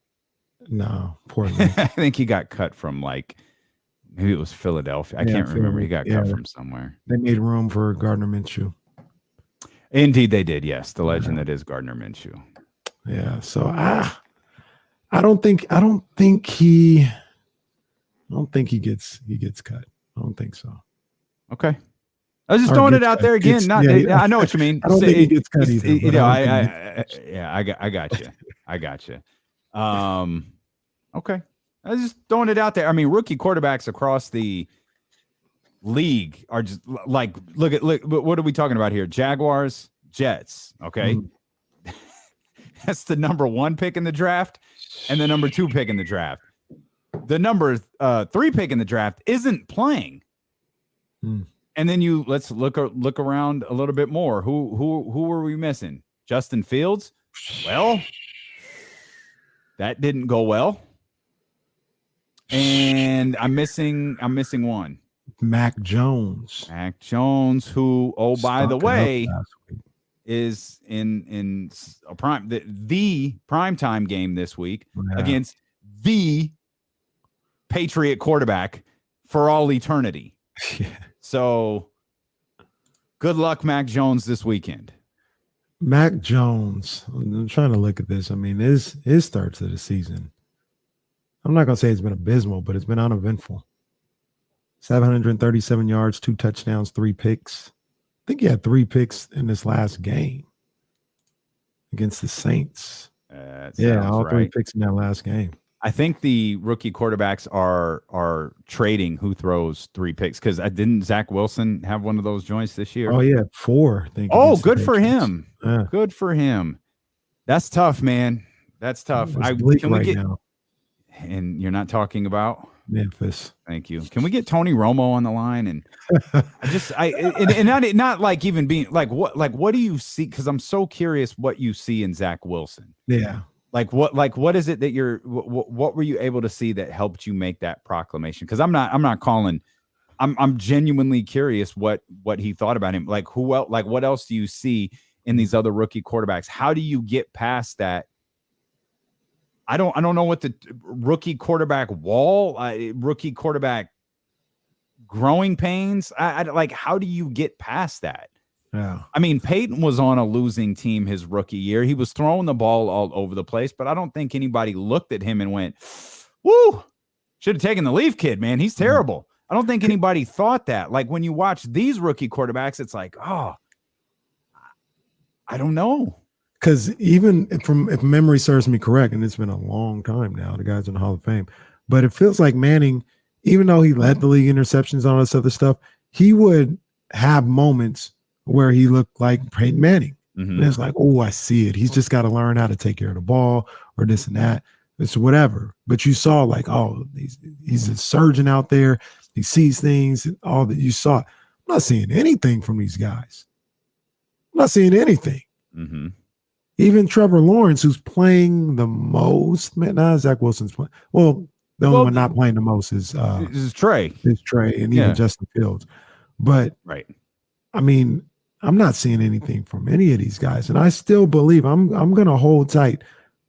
B: No, poor Nick.
A: I think he got cut from maybe it was Philadelphia. I can't remember. He got cut from somewhere.
B: They made room for Gardner Minshew.
A: Indeed, they did. Yes, the legend that is Gardner Minshew.
B: Yeah. So I don't think he gets cut. I don't think so.
A: Okay. I was just throwing it out there again. I know what you mean.
B: I don't think he gets cut either.
A: I got you. I got you. Okay. I was just throwing it out there. I mean, rookie quarterbacks across the league are just like, look, what are we talking about here? Jaguars, Jets. Okay. Mm-hmm. That's the number 1 pick in the draft and the number 2 pick in the draft. The number 3 pick in the draft isn't playing. And then let's look around a little bit more. Who were we missing? Justin Fields? Well, that didn't go well. And I'm missing one.
B: Mac Jones.
A: Mac Jones, who, by the way, is in a the primetime game this week against the Patriot quarterback for all eternity.
B: Yeah.
A: So good luck, Mac Jones, this weekend.
B: Mac Jones. I'm trying to look at this. I mean, his starts of the season. I'm not going to say it's been abysmal, but it's been uneventful. 737 yards, 2 touchdowns, 3 picks. I think he had 3 picks in this last game against the Saints. All 3 picks in that last game.
A: I think the rookie quarterbacks are trading who throws 3 picks, because didn't Zach Wilson have one of those joints this year?
B: Oh, yeah, 4. I think.
A: Oh, good for him. Yeah. Good for him. That's tough, man. That's tough.
B: Can we get now.
A: And you're not talking about
B: Memphis.
A: Thank you. Can we get Tony Romo on the line? And not like even being what do you see? Because I'm so curious what you see in Zach Wilson.
B: Yeah.
A: What is it that what were you able to see that helped you make that proclamation? Because I'm not calling. I'm genuinely curious what he thought about him. Like who else? Like what else do you see in these other rookie quarterbacks? How do you get past that? I don't know what the rookie quarterback wall, rookie quarterback growing pains. I like, how do you get past that?
B: Yeah.
A: I mean, Peyton was on a losing team his rookie year. He was throwing the ball all over the place, but I don't think anybody looked at him and went, woo, should have taken the leave kid, man. He's terrible. I don't think anybody thought that. Like when you watch these rookie quarterbacks, it's like, oh, I don't know.
B: Because even if memory serves me correct, and it's been a long time now, the guy's in the Hall of Fame, but it feels like Manning, even though he led the league interceptions and all this other stuff, he would have moments where he looked like Peyton Manning. Mm-hmm. And it's like, oh, I see it. He's just got to learn how to take care of the ball or this and that. It's whatever. But you saw like, oh, he's a surgeon out there. He sees things and all that you saw. I'm not seeing anything from these guys. I'm not seeing anything.
A: Mm-hmm.
B: Even Trevor Lawrence, who's playing the most, man, Zach Wilson's playing. Well, the only one not playing the most is
A: this is Trey.
B: Is Trey and even Justin Fields. But
A: right.
B: I mean, I'm not seeing anything from any of these guys. And I still believe I'm going to hold tight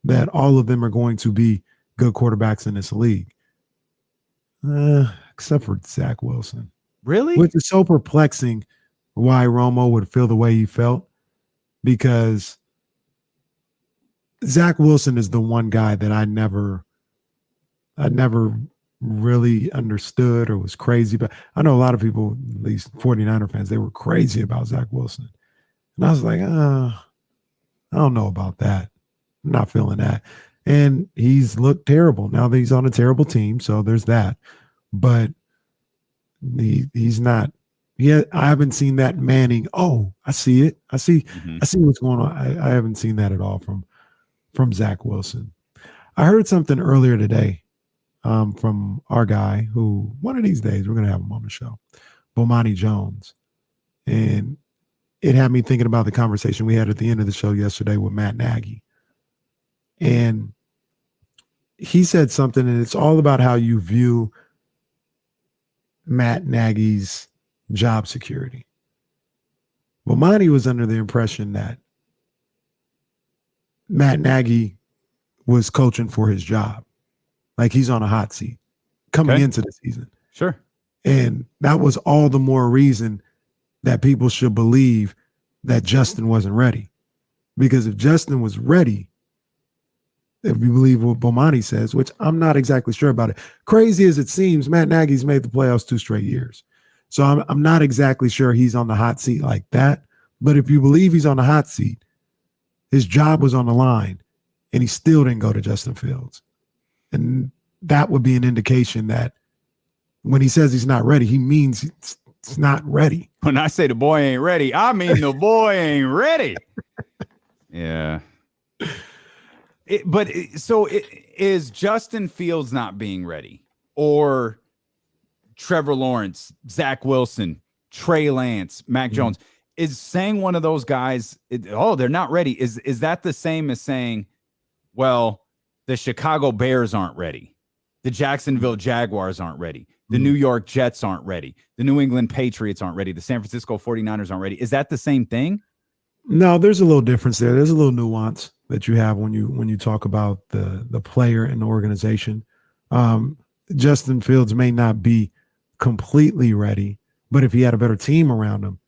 B: that all of them are going to be good quarterbacks in this league. Except for Zach Wilson.
A: Really?
B: Which is so perplexing why Romo would feel the way he felt, because Zach Wilson is the one guy that I never really understood or was crazy about. I know a lot of people, at least 49er fans, they were crazy about Zach Wilson. And I was like, I don't know about that. I'm not feeling that. And he's looked terrible. Now that he's on a terrible team, so there's that. But he's not. Yeah, I haven't seen that Manning. Oh, I see it. I see what's going on. I haven't seen that at all from Zach Wilson. I heard something earlier today from our guy who one of these days we're going to have him on the show, Bomani Jones. And it had me thinking about the conversation we had at the end of the show yesterday with Matt Nagy. And he said something, and it's all about how you view Matt Nagy's job security. Bomani was under the impression that Matt Nagy was coaching for his job. Like he's on a hot seat coming into the season.
A: Sure.
B: And that was all the more reason that people should believe that Justin wasn't ready. Because if Justin was ready, if you believe what Bomani says, which I'm not exactly sure about it. Crazy as it seems, Matt Nagy's made the playoffs 2 straight years. So I'm not exactly sure he's on the hot seat like that. But if you believe he's on the hot seat, his job was on the line, and he still didn't go to Justin Fields. And that would be an indication that when he says he's not ready, he means it's not ready.
A: When I say the boy ain't ready, I mean the boy ain't ready. Yeah. Is Justin Fields not being ready? Or Trevor Lawrence, Zach Wilson, Trey Lance, Mac Jones? Is saying one of those guys, they're not ready. Is that the same as saying, well, the Chicago Bears aren't ready. The Jacksonville Jaguars aren't ready. The New York Jets aren't ready. The New England Patriots aren't ready. The San Francisco 49ers aren't ready. Is that the same thing?
B: No, there's a little difference there. There's a little nuance that you have when you talk about the player and the organization. Justin Fields may not be completely ready, but if he had a better team around him,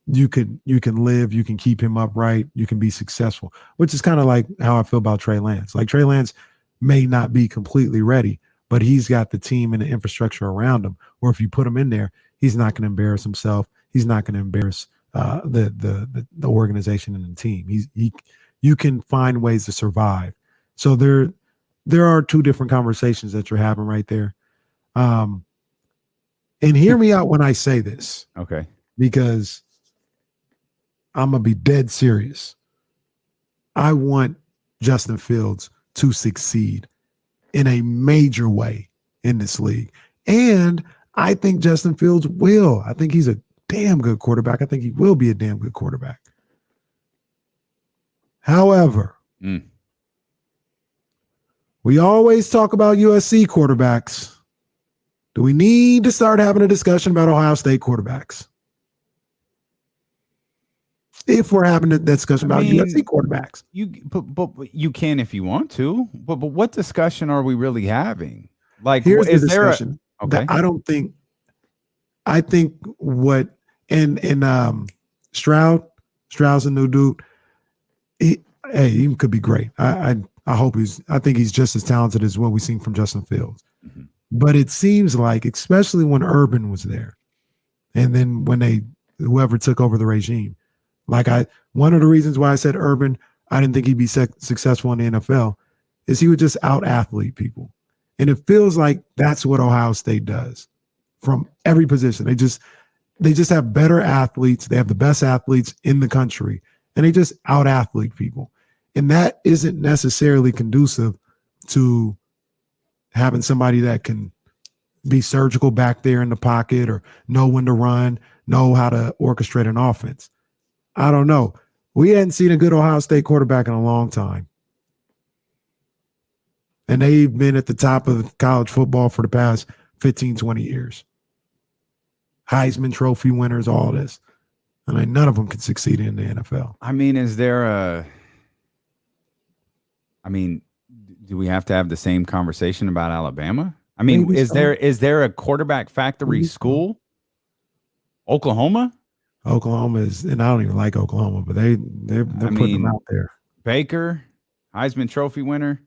B: you can live, you can keep him upright, you can be successful, which is kind of like how I feel about Trey Lance. Like Trey Lance may not be completely ready, but he's got the team and the infrastructure around him, or if you put him in there, he's not going to embarrass himself. He's not going to embarrass the organization and the team. You can find ways to survive. So there are 2 different conversations that you're having right there. And hear me out when I say this.
A: Okay.
B: Because I'm going to be dead serious. I want Justin Fields to succeed in a major way in this league. And I think Justin Fields will. I think he's a damn good quarterback. I think he will be a damn good quarterback. However, we always talk about USC quarterbacks. Do we need to start having a discussion about Ohio State quarterbacks? If we're having a discussion about USC quarterbacks.
A: But you can if you want to. But what discussion are we really having? Like,
B: here's
A: is
B: the
A: there
B: discussion. I think what and Stroud's a new dude. He could be great. I hope I think he's just as talented as what we've seen from Justin Fields. But it seems like, especially when Urban was there, and then when whoever took over the regime, one of the reasons why I said Urban, I didn't think he'd be successful in the NFL, is he would just out athlete people. And it feels like that's what Ohio State does from every position. They just have better athletes. They have the best athletes in the country, and they just out athlete people. And that isn't necessarily conducive to having somebody that can be surgical back there in the pocket or know when to run, know how to orchestrate an offense. I don't know. We hadn't seen a good Ohio State quarterback in a long time. And they've been at the top of college football for the past 15, 20 years. Heisman Trophy winners, all this. I mean, none of them can succeed in the NFL.
A: I mean, do we have to have the same conversation about Alabama? I mean,
B: Maybe
A: is there a quarterback factory school? Oklahoma?
B: Oklahoma is, and I don't even like Oklahoma, but they're putting them out there.
A: Baker, Heisman Trophy winner.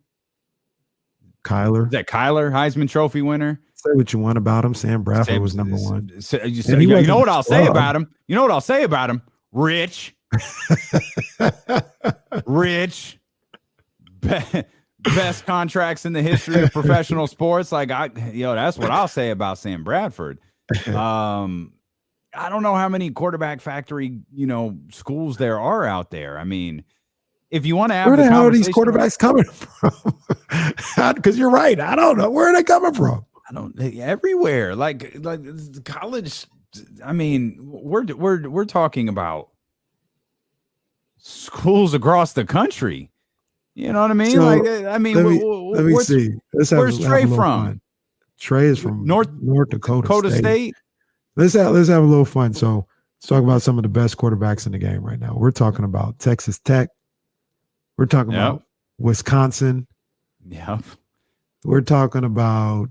B: Kyler.
A: Is that Kyler, Heisman Trophy winner?
B: Say what you want about him. Sam Bradford was number one.
A: You know what I'll say about him? You know what I'll say about him? Rich. Rich. Best contracts in the history of professional sports. That's what I'll say about Sam Bradford. I don't know how many quarterback factory, schools there are out there. I mean, if you want to have
B: where the hell are these quarterbacks coming from? Because you're right. I don't know. Where are they coming from?
A: Everywhere. Like college. I mean, we're talking about schools across the country. You know what I mean?
B: So,
A: let me
B: see.
A: Where's Trey from?
B: Fun. Trey is from North Dakota
A: State.
B: Let's have a little fun. So let's talk about some of the best quarterbacks in the game right now. We're talking about Texas Tech. We're talking about Wisconsin.
A: Yep.
B: We're talking about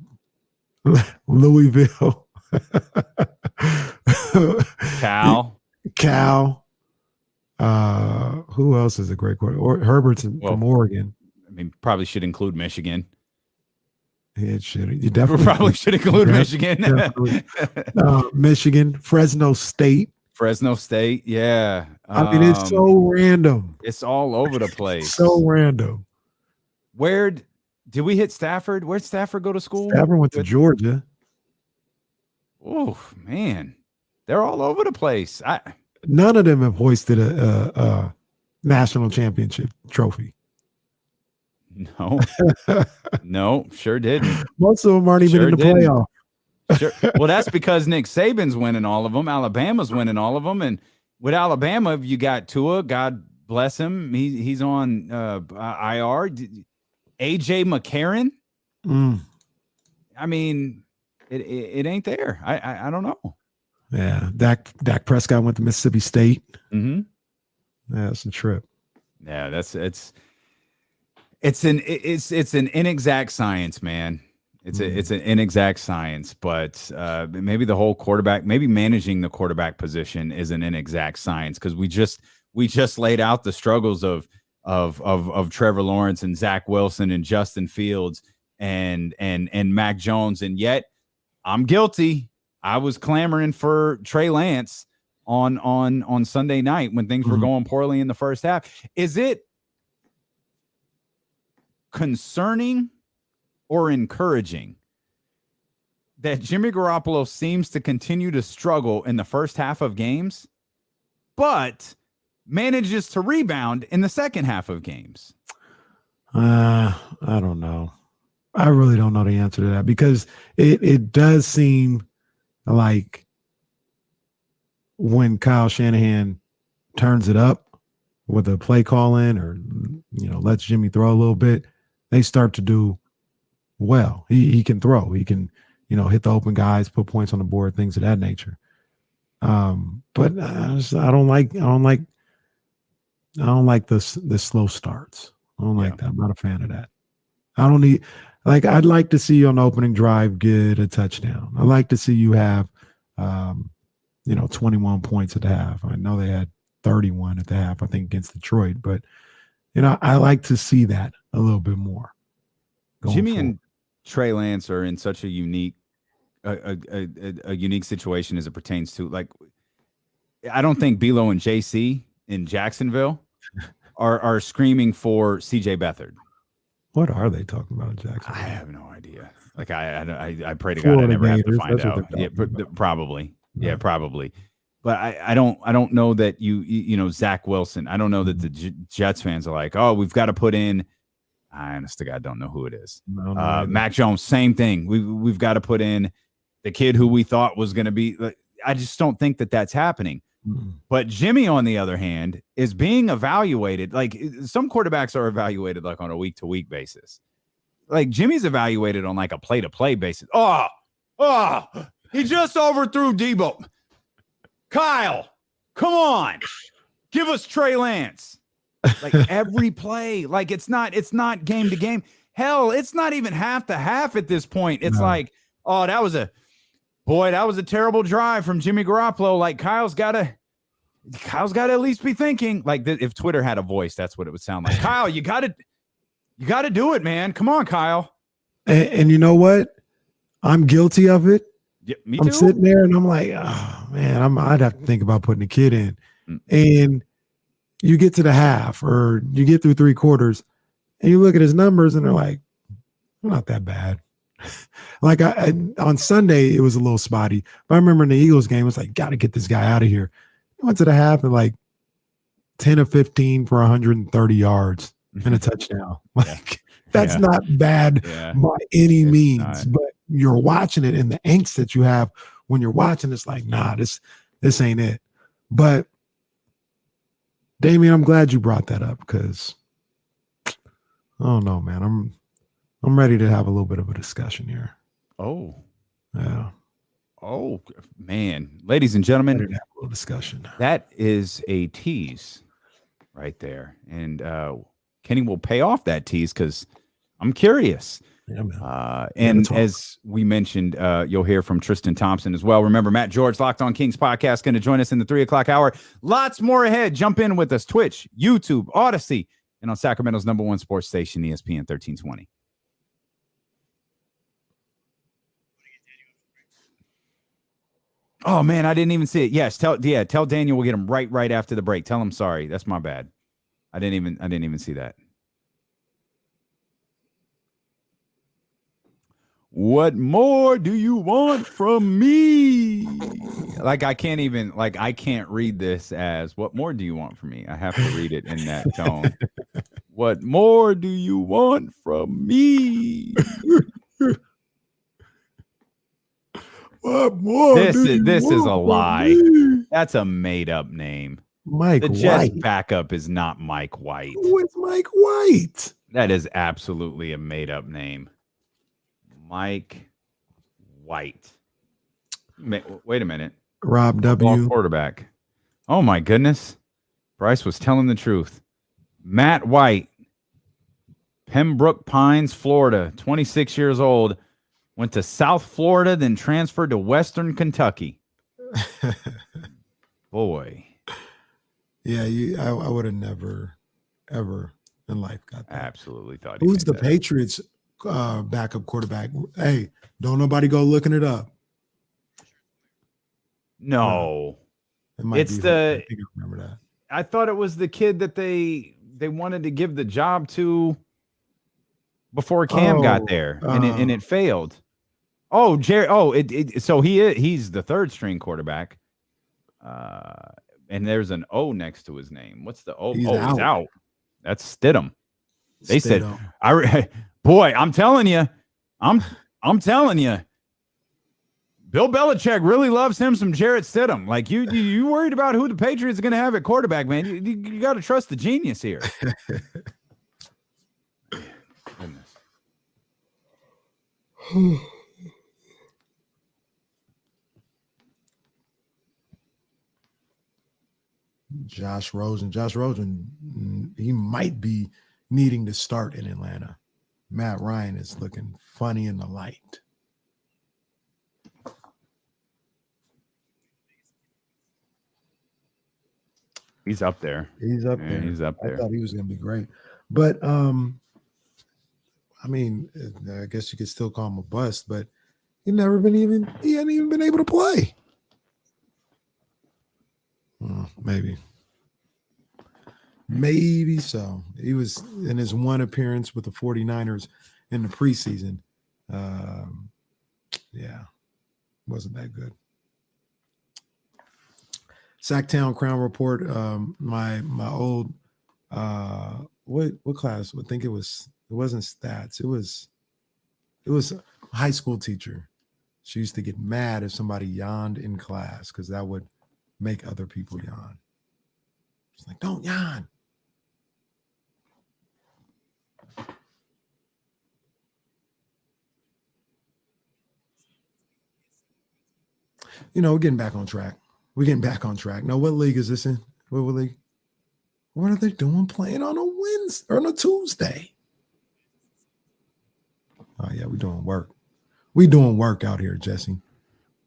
B: Louisville.
A: Cal.
B: Who else is a great quarterback? Herbert's from Oregon.
A: I mean, probably should include Michigan.
B: It should. You definitely
A: probably should include Michigan.
B: Michigan, Fresno State.
A: Yeah.
B: I mean, it's so random.
A: It's all over the place.
B: So random.
A: Where did we hit Stafford? Where'd Stafford go to school?
B: Stafford went to Georgia.
A: Oh man, they're all over the place.
B: None of them have hoisted a national championship trophy.
A: No, sure didn't.
B: Most of them aren't even in the playoff.
A: Sure. Well, that's because Nick Saban's winning all of them. Alabama's winning all of them. And with Alabama, you got Tua, God bless him. He's on IR. AJ McCarron. I mean, it ain't there. I don't know.
B: Yeah. Dak Prescott went to Mississippi State.
A: Mm-hmm.
B: Yeah, it's a trip.
A: Yeah, it's an inexact science, man. It's an inexact science, but maybe the whole quarterback, maybe managing the quarterback position is an inexact science, because we just laid out the struggles of Trevor Lawrence and Zach Wilson and Justin Fields and Mac Jones, and yet I'm guilty. I was clamoring for Trey Lance on Sunday night when things were going poorly in the first half. Is it concerning or encouraging that Jimmy Garoppolo seems to continue to struggle in the first half of games, but manages to rebound in the second half of games?
B: I don't know. I really don't know the answer to that, because it does seem like when Kyle Shanahan turns it up with a play call in, or lets Jimmy throw a little bit, they start to do well. He can throw. He can, hit the open guys, put points on the board, things of that nature. But I don't like the slow starts. I don't like that. I'm not a fan of that. I don't need, I'd like to see you on the opening drive get a touchdown. I'd like to see you have 21 points at the half. I know they had 31 at the half, I think, against Detroit, but I like to see that a little bit more.
A: Jimmy
B: forward.
A: and Trey Lance are in such a unique situation as it pertains to, I don't think Belo and JC in Jacksonville are screaming for CJ Beathard.
B: What are they talking about in Jacksonville?
A: I have no idea. I pray to God I never have to find out. Yeah, probably. Yeah, probably. But I don't know that Zach Wilson. I don't know that the Jets fans are like, oh, we've got to put in I honest to God don't know who it is.
B: No,
A: Mac Jones, same thing. We've got to put in the kid who we thought was going to be. I just don't think that that's happening. But Jimmy, on the other hand, is being evaluated. Like some quarterbacks are evaluated like on a week-to-week basis. Like Jimmy's evaluated on like a play-to-play basis. He just overthrew Debo. Kyle, come on. Give us Trey Lance. Like every play. Like it's not game to game. Hell, it's not even half to half at this point. It's like, oh, that was a terrible drive from Jimmy Garoppolo. Like Kyle's got to at least be thinking. Like if Twitter had a voice, that's what it would sound like. Kyle, you got to do it, man. Come on, Kyle.
B: And you know what? I'm guilty of it.
A: Yeah, me
B: I'm
A: too.
B: sitting there and I'm like, oh man, I'd have to think about putting a kid in. And you get to the half or you get through 3 quarters and you look at his numbers and they're like, not that bad. Like I on Sunday, it was a little spotty. But I remember in the Eagles game, it was like, got to get this guy out of here. I went to the half and like 10 of 15 for 130 yards and a touchdown. Like that's not bad by any means. But you're watching it and the angst that you have when you're watching, it's like, nah, this ain't it. But Damien, I'm glad you brought that up because I don't know, man. I'm ready to have a little bit of a discussion here.
A: Oh.
B: Yeah.
A: Oh, man. Ladies and gentlemen,
B: Ready to have a little discussion.
A: that is a tease right there. And Kenny will pay off that tease because I'm curious.
B: Yeah, man.
A: And as we mentioned, you'll hear from Triston Thompson as well. Remember, Matt George, Locked On Kings podcast, going to join us in the 3 o'clock hour. Lots more ahead. Jump in with us. Twitch, YouTube, Odyssey, and on Sacramento's #1 sports station, ESPN 1320. Oh, man, I didn't even see it. Yes, tell Daniel we'll get him right after the break. Tell him sorry. That's my bad. I didn't even see that. What more do you want from me? Like I can't read this as what more do you want from me? I have to read it in that tone. What more do you want from me?
B: What more?
A: This is a lie. That's a made up name.
B: Mike
A: The Jets
B: White.
A: backup is not Mike White.
B: Who is Mike White?
A: That is absolutely a made up name. Mike White. Wait a minute.
B: Rob
A: Ball
B: W.
A: quarterback. Oh my goodness. Bryce was telling the truth. Matt White, Pembroke Pines, Florida, 26 years old, went to South Florida, then transferred to Western Kentucky. Boy.
B: Yeah, I would have never, ever in life got that.
A: Absolutely thought.
B: Who's the Patriots backup quarterback? Hey, don't nobody go looking it up.
A: No.
B: It's
A: the.
B: I think I remember that.
A: I thought it was the kid that they wanted to give the job to before Cam got there, and it failed. Oh, Jerry. Oh, so he's the third string quarterback. And there's an O next to his name. What's the O? He's out. That's Stidham. They said, boy, I'm telling you, I'm telling you, Bill Belichick really loves him some Jarrett Stidham. Like you worried about who the Patriots are going to have at quarterback, man. You got to trust the genius here. Goodness.
B: Josh Rosen, he might be needing to start in Atlanta. Matt Ryan is looking funny in the light.
A: He's up there.
B: He's up there.
A: He's up there.
B: I thought he was going to be great. But, I mean, I guess you could still call him a bust, but he hadn't even been able to play. Maybe so. He was in his one appearance with the 49ers in the preseason. Wasn't that good. Sacktown Crown Report. My old what class? I think it was It wasn't stats. It was a high school teacher. She used to get mad if somebody yawned in class because that would make other people yawn. She's like, don't yawn. We're getting back on track. Now, what league is this in? What league? What are they doing playing on a Wednesday or on a Tuesday? Oh, yeah, we're doing work. We doing work out here, Jesse.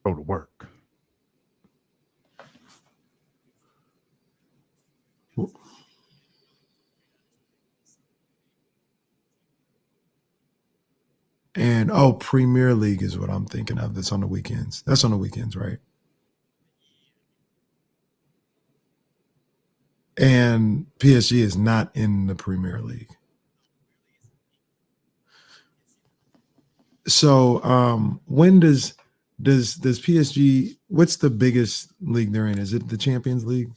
A: Go to work.
B: And Premier League is what I'm thinking of. That's on the weekends. That's on the weekends, right? And PSG is not in the Premier League. So when does PSG, what's the biggest league they're in? Is it the Champions League?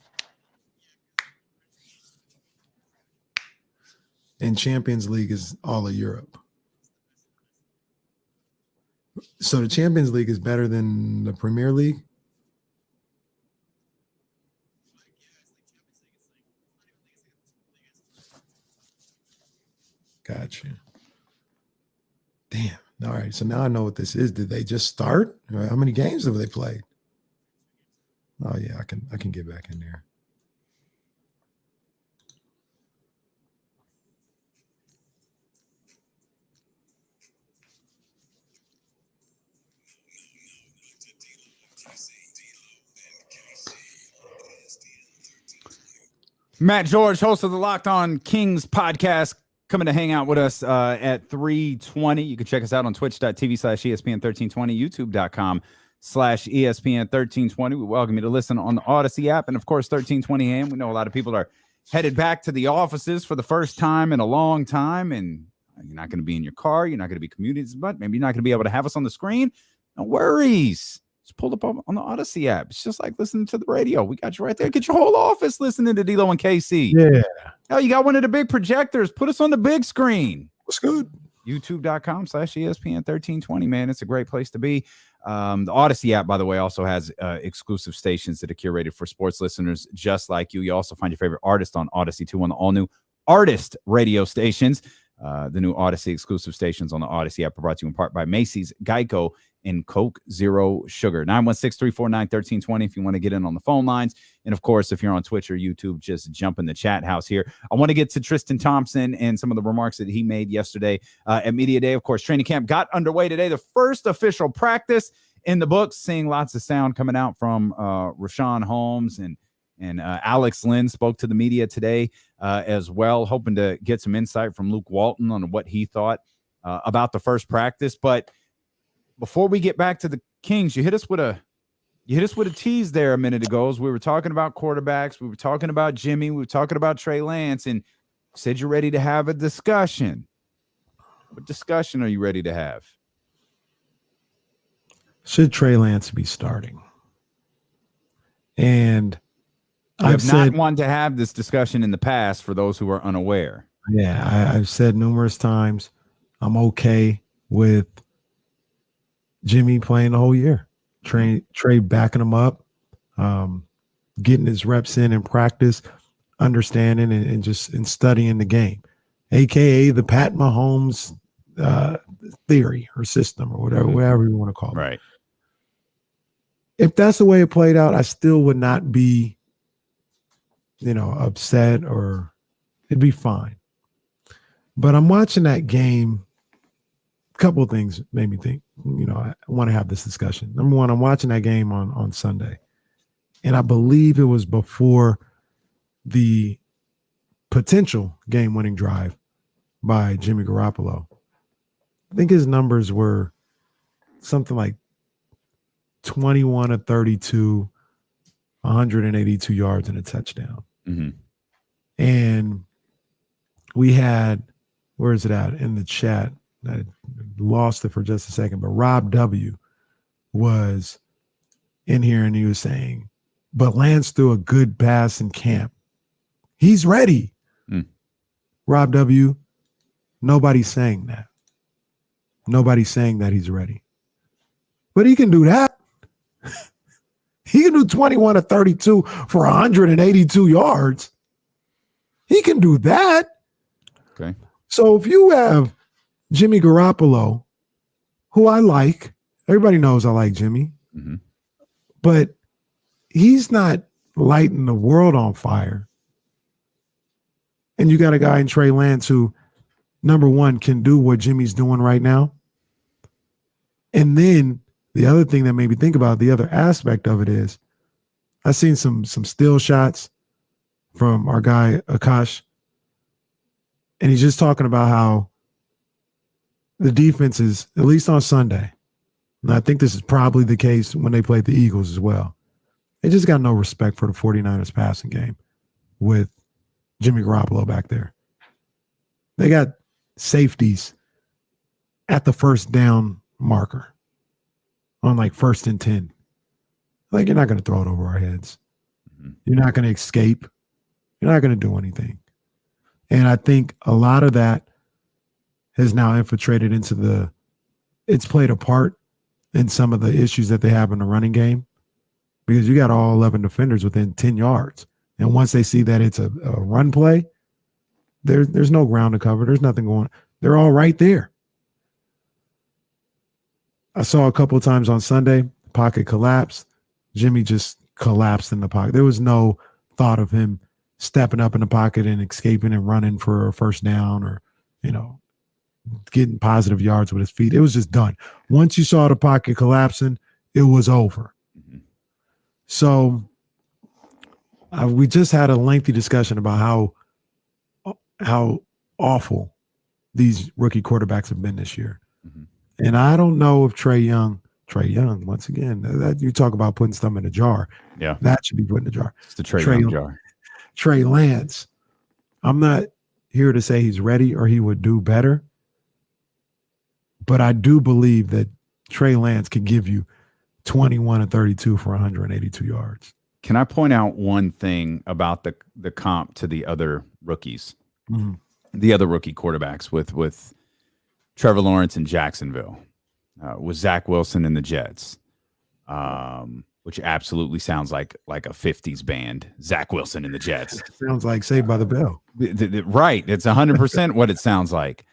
B: And Champions League is all of Europe. So the Champions League is better than the Premier League? Gotcha. Damn. All right. So now I know what this is. Did they just start? How many games have they played? Oh yeah, I can get back in there.
A: Matt George, host of the Locked On Kings podcast, coming to hang out with us at 3:20. You can check us out on twitch.tv/ESPN1320, youtube.com/ESPN1320. We welcome you to listen on the Odyssey app and, of course, 1320 AM. We know a lot of people are headed back to the offices for the first time in a long time, and you're not going to be in your car. You're not going to be commuting as much. Maybe you're not going to be able to have us on the screen. No worries. Just pull up on the Odyssey app. It's just like listening to the radio. We got you right there. Get your whole office listening to D-Lo and KC.
B: Yeah.
A: Oh, you got one of the big projectors. Put us on the big screen.
B: What's good?
A: youtube.com/ESPN1320, man. It's a great place to be. The Odyssey app, by the way, also has exclusive stations that are curated for sports listeners just like you. You also find your favorite artist on Odyssey, too, on the all-new Artist radio stations. The new Odyssey exclusive stations on the Odyssey app are brought to you in part by Macy's, Geico, and Coke Zero Sugar. 916-349-1320 if you want to get in on the phone lines. And, of course, if you're on Twitch or YouTube, just jump in the chat house here. I want to get to Triston Thompson and some of the remarks that he made yesterday at Media Day. Of course, training camp got underway today. The first official practice in the books, seeing lots of sound coming out from Rashawn Holmes and Alex Lynn spoke to the media today as well, hoping to get some insight from Luke Walton on what he thought about the first practice. But before we get back to the Kings, you hit us with a tease there a minute ago as we were talking about quarterbacks. We were talking about Jimmy. We were talking about Trey Lance, and you said you're ready to have a discussion. What discussion are you ready to have?
B: Should Trey Lance be starting? And
A: I've not wanted to have this discussion in the past for those who are unaware.
B: Yeah, I've said numerous times I'm okay with Jimmy playing the whole year. Trey backing him up, getting his reps in practice, understanding and just studying the game, aka the Pat Mahomes theory or system or whatever you want to call it.
A: Right.
B: If that's the way it played out, I still would not be, upset, or it'd be fine. But I'm watching that game. A couple of things made me think, I want to have this discussion. Number one, I'm watching that game on Sunday, and I believe it was before the potential game-winning drive by Jimmy Garoppolo. I think his numbers were something like 21 of 32, 182 yards and a touchdown.
A: Mm-hmm.
B: And we had, where is it at? In the chat. I lost it for just a second, but Rob W. was in here and he was saying, but Lance threw a good pass in camp. He's ready. Rob W., Nobody's saying that. Nobody's saying that he's ready. But he can do that. He can do 21 to 32 for 182 yards. He can do that.
A: Okay.
B: So if you have Jimmy Garoppolo, who I like, everybody knows I like Jimmy, but he's not lighting the world on fire. And you got a guy in Trey Lance who, number one, can do what Jimmy's doing right now. And then the other thing that made me think about the other aspect of it is I've seen some still shots from our guy Akash, and he's just talking about how the defense is, at least on Sunday, and I think this is probably the case when they played the Eagles as well, they just got no respect for the 49ers passing game with Jimmy Garoppolo back there. They got safeties at the first down marker on like 1st and 10. Like, you're not going to throw it over our heads. You're not going to escape. You're not going to do anything. And I think a lot of that has now infiltrated into it's played a part in some of the issues that they have in the running game, because you got all 11 defenders within 10 yards. And once they see that it's a run play, there's no ground to cover. There's nothing going on. They're all right there. I saw a couple of times on Sunday, pocket collapsed. Jimmy just collapsed in the pocket. There was no thought of him stepping up in the pocket and escaping and running for a first down or, getting positive yards with his feet. It was just done. Once you saw the pocket collapsing, it was over. So we just had a lengthy discussion about how awful these rookie quarterbacks have been this year. And I don't know if Trey Young, once again, that you talk about putting stuff in a jar.
A: Yeah.
B: That should be put in a jar.
A: It's the Trey Young jar.
B: Trey Lance, I'm not here to say he's ready or he would do better, but I do believe that Trey Lance can give you 21 and 32 for 182 yards.
A: Can I point out one thing about the comp to the other rookies, the other rookie quarterbacks with Trevor Lawrence in Jacksonville, with Zach Wilson and the Jets, which absolutely sounds like a 50s band. Zach Wilson and the Jets.
B: Sounds like Saved by the Bell.
A: Right. It's 100% what it sounds like.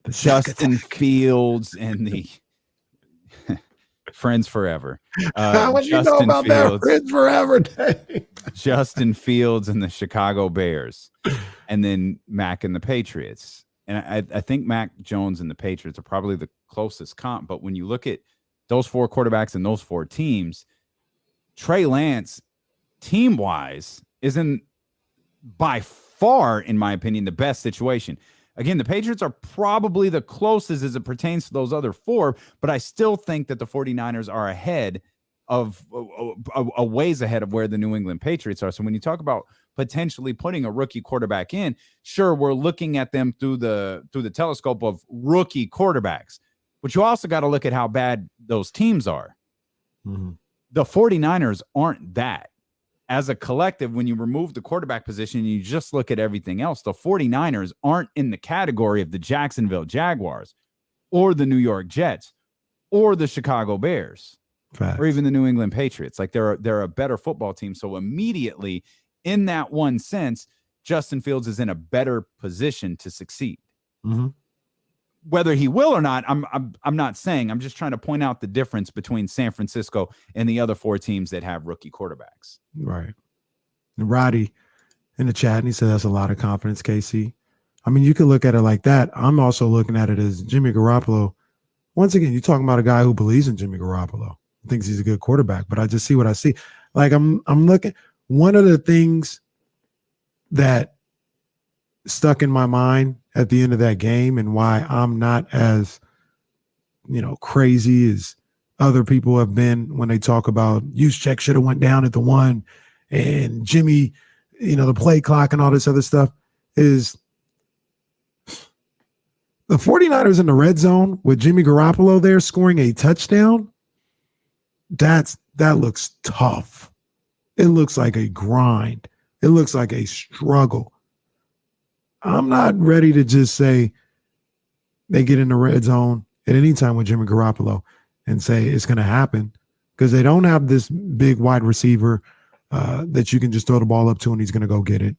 A: Justin Fields and the Friends Forever.
B: How would you know about that Friends Forever day?
A: Justin Fields and the Chicago Bears, and then Mac and the Patriots. And I think Mac Jones and the Patriots are probably the closest comp. But when you look at those four quarterbacks and those four teams, Trey Lance, team-wise, isn't by far, in my opinion, the best situation. Again, the Patriots are probably the closest as it pertains to those other four, but I still think that the 49ers are ahead of a ways ahead of where the New England Patriots are. So when you talk about potentially putting a rookie quarterback in, sure, we're looking at them through the telescope of rookie quarterbacks, but you also got to look at how bad those teams are. The 49ers aren't that. As a collective, when you remove the quarterback position and you just look at everything else, the 49ers aren't in the category of the Jacksonville Jaguars or the New York Jets or the Chicago Bears. Facts. Or even the New England Patriots. Like they're a better football team. So immediately, in that one sense, Justin Fields is in a better position to succeed. Whether he will or not, I'm not saying. I'm just trying to point out the difference between San Francisco and the other four teams that have rookie quarterbacks.
B: Right. And Roddy in the chat, and he said that's a lot of confidence, KC. I mean, you could look at it like that. I'm also looking at it as Jimmy Garoppolo. Once again, you're talking about a guy who believes in Jimmy Garoppolo, thinks he's a good quarterback, but I just see what I see. Like I'm looking. One of the things that stuck in my mind at the end of that game and why I'm not as, crazy as other people have been when they talk about Juszczyk should have went down at the 1 and Jimmy, the play clock and all this other stuff is the 49ers in the red zone with Jimmy Garoppolo there scoring a touchdown. That looks tough. It looks like a grind. It looks like a struggle. I'm not ready to just say they get in the red zone at any time with Jimmy Garoppolo and say it's going to happen, because they don't have this big wide receiver that you can just throw the ball up to and he's going to go get it.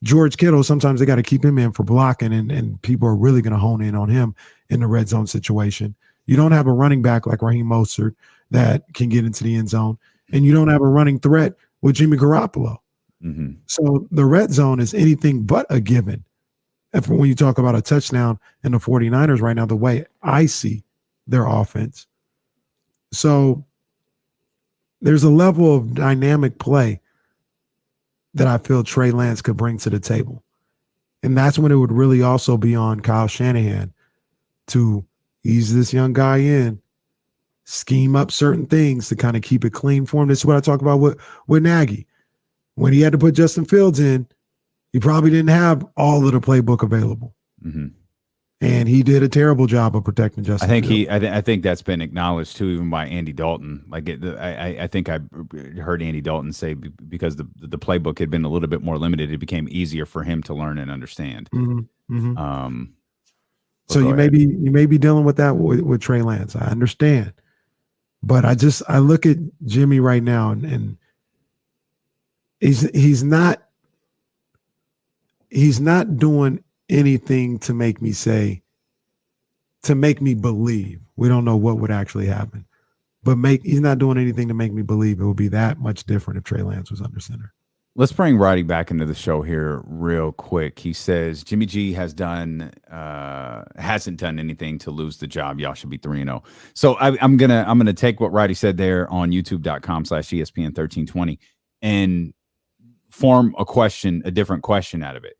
B: George Kittle, sometimes they got to keep him in for blocking, and people are really going to hone in on him in the red zone situation. You don't have a running back like Raheem Mostert that can get into the end zone, and you don't have a running threat with Jimmy Garoppolo.
A: Mm-hmm.
B: So the red zone is anything but a given. When you talk about a touchdown in the 49ers right now, the way I see their offense. So there's a level of dynamic play that I feel Trey Lance could bring to the table. And that's when it would really also be on Kyle Shanahan to ease this young guy in, scheme up certain things to kind of keep it clean for him. This is what I talk about with Nagy. When he had to put Justin Fields in, he probably didn't have all of the playbook available.
A: Mm-hmm.
B: And he did a terrible job of protecting Justin.
A: I think that's been acknowledged too, even by Andy Dalton. Like I think I heard Andy Dalton say because the playbook had been a little bit more limited, it became easier for him to learn and understand.
B: Mm-hmm. Mm-hmm.
A: So
B: you may be dealing with that with Trey Lance. I understand, but I look at Jimmy right now, and he's not doing anything to make me believe. We don't know what would actually happen, but he's not doing anything to make me believe it would be that much different if Trey Lance was under center.
A: Let's bring Roddy back into the show here real quick. He says Jimmy G hasn't done anything to lose the job. Y'all should be 3-0. So I'm gonna take what Roddy said there on YouTube.com/ESPN1320 and form a different question out of it.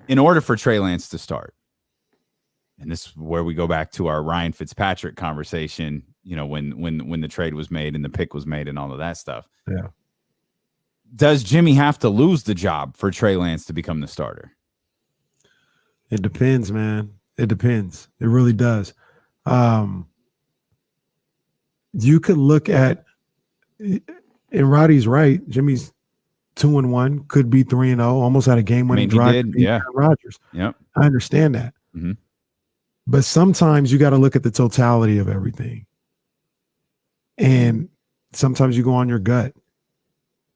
A: In order for Trey Lance to start, and this is where we go back to our Ryan Fitzpatrick conversation, when the trade was made and the pick was made and all of that stuff.
B: Yeah.
A: Does Jimmy have to lose the job for Trey Lance to become the starter?
B: It depends, man. It depends. It really does. You could look at, and Roddy's right, Jimmy's 2-1, could be 3-0, almost had a game-winning drive.
A: Yeah.
B: Rodgers.
A: Yep.
B: I understand that.
A: Mm-hmm.
B: But sometimes you got to look at the totality of everything. And sometimes you go on your gut.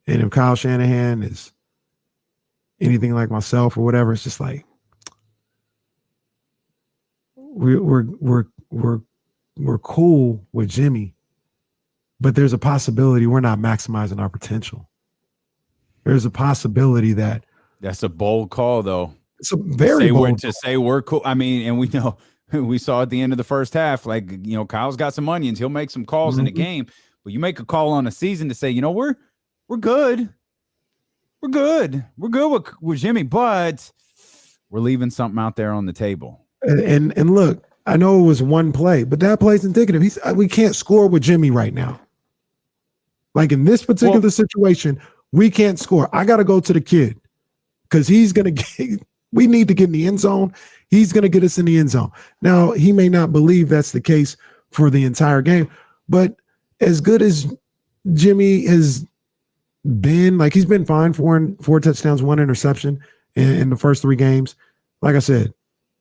B: And if Kyle Shanahan is anything like myself or whatever, it's just like we're cool with Jimmy, but there's a possibility we're not maximizing our potential. There's a possibility
A: that's a bold call, though.
B: It's a very bold
A: to say we're cool. I mean, and we know we saw at the end of the first half, like, Kyle's got some onions. He'll make some calls in the game, but you make a call on a season to say, we're good. We're good. We're good with Jimmy, but we're leaving something out there on the table.
B: And look, I know it was one play, but that play's indicative. We can't score with Jimmy right now. Like in this particular situation, we can't score. I got to go to the kid because he's going to we need to get in the end zone. He's going to get us in the end zone. Now, he may not believe that's the case for the entire game, but as good as Jimmy has been, like, he's been fine, four touchdowns, 1 interception in the first 3 games. Like I said,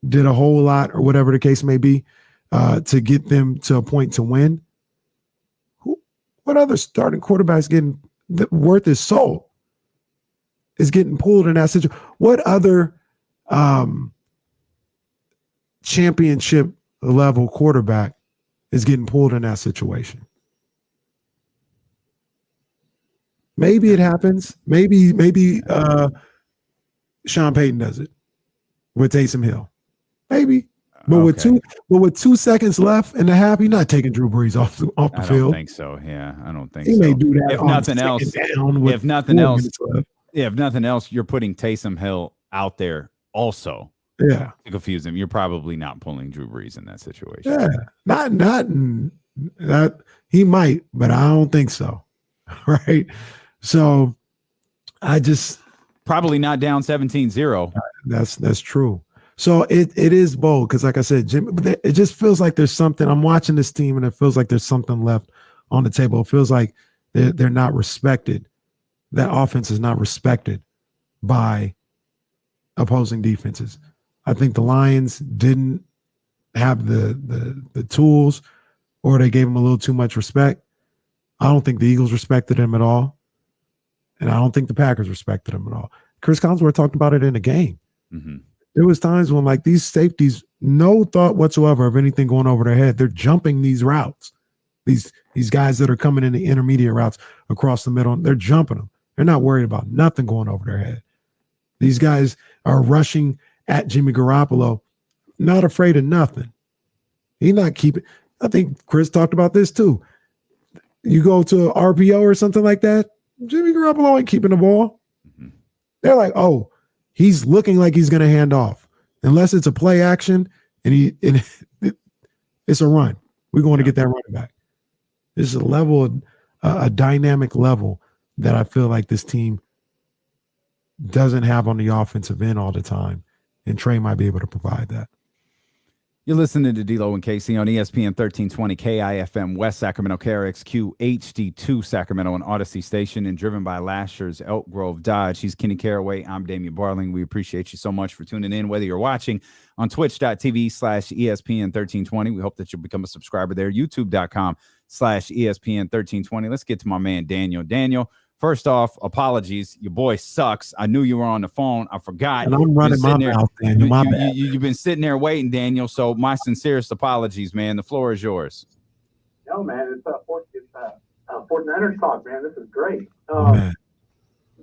B: did a whole lot or whatever the case may be to get them to a point to win. What other starting quarterbacks getting worth his salt is getting pulled in that situation? What other championship level quarterback is getting pulled in that situation? Maybe it happens. Maybe Sean Payton does it with Taysom Hill. Maybe. But with 2 seconds left in the half, you're not taking Drew Brees off the field.
A: I don't think so. Yeah, I don't think so.
B: He may do that.
A: If nothing else, you're putting Taysom Hill out there also.
B: Yeah.
A: To confuse him. You're probably not pulling Drew Brees in that situation.
B: Yeah. Not that he might, but I don't think so. Right. So I just
A: probably not down 17-0.
B: That's true. So it is bold because, like I said, Jim, it just feels like there's something. I'm watching this team and it feels like there's something left on the table. It feels like they're not respected. That offense is not respected by opposing defenses. I think the Lions didn't have the tools, or they gave him a little too much respect. I don't think the Eagles respected him at all. And I don't think the Packers respected him at all. Chris Collinsworth talked about it in the game.
A: Mm-hmm.
B: There was times when, like, these safeties, no thought whatsoever of anything going over their head. They're jumping these routes. These guys that are coming in the intermediate routes across the middle, they're jumping them. They're not worried about nothing going over their head. These guys are rushing at Jimmy Garoppolo, not afraid of nothing. He's not keeping. I think Chris talked about this too. You go to RPO or something like that, Jimmy Garoppolo ain't keeping the ball.
A: Mm-hmm.
B: They're like, oh, he's looking like he's going to hand off. Unless it's a play action and it's a run. We're going to get that running back. This is a level, a dynamic level that I feel like this team doesn't have on the offensive end all the time. And Trey might be able to provide that.
A: You're listening to D-Lo and Casey on ESPN 1320 KIFM West Sacramento, KRXQ HD2 Sacramento, and Odyssey Station, and driven by Lashers, Elk Grove Dodge. He's Kenny Caraway. I'm Damian Barling. We appreciate you so much for tuning in, whether you're watching on twitch.tv/ESPN 1320. We hope that you'll become a subscriber there. YouTube.com/ESPN 1320. Let's get to my man, Daniel. Daniel, first off, apologies. Your boy sucks. I knew you were on the phone. I forgot.
B: And I'm running my mouth, Daniel. My bad.
A: You've been sitting there waiting, Daniel. So my sincerest apologies, man. The floor is yours.
D: No, man, it's 49ers talk, man. This is great.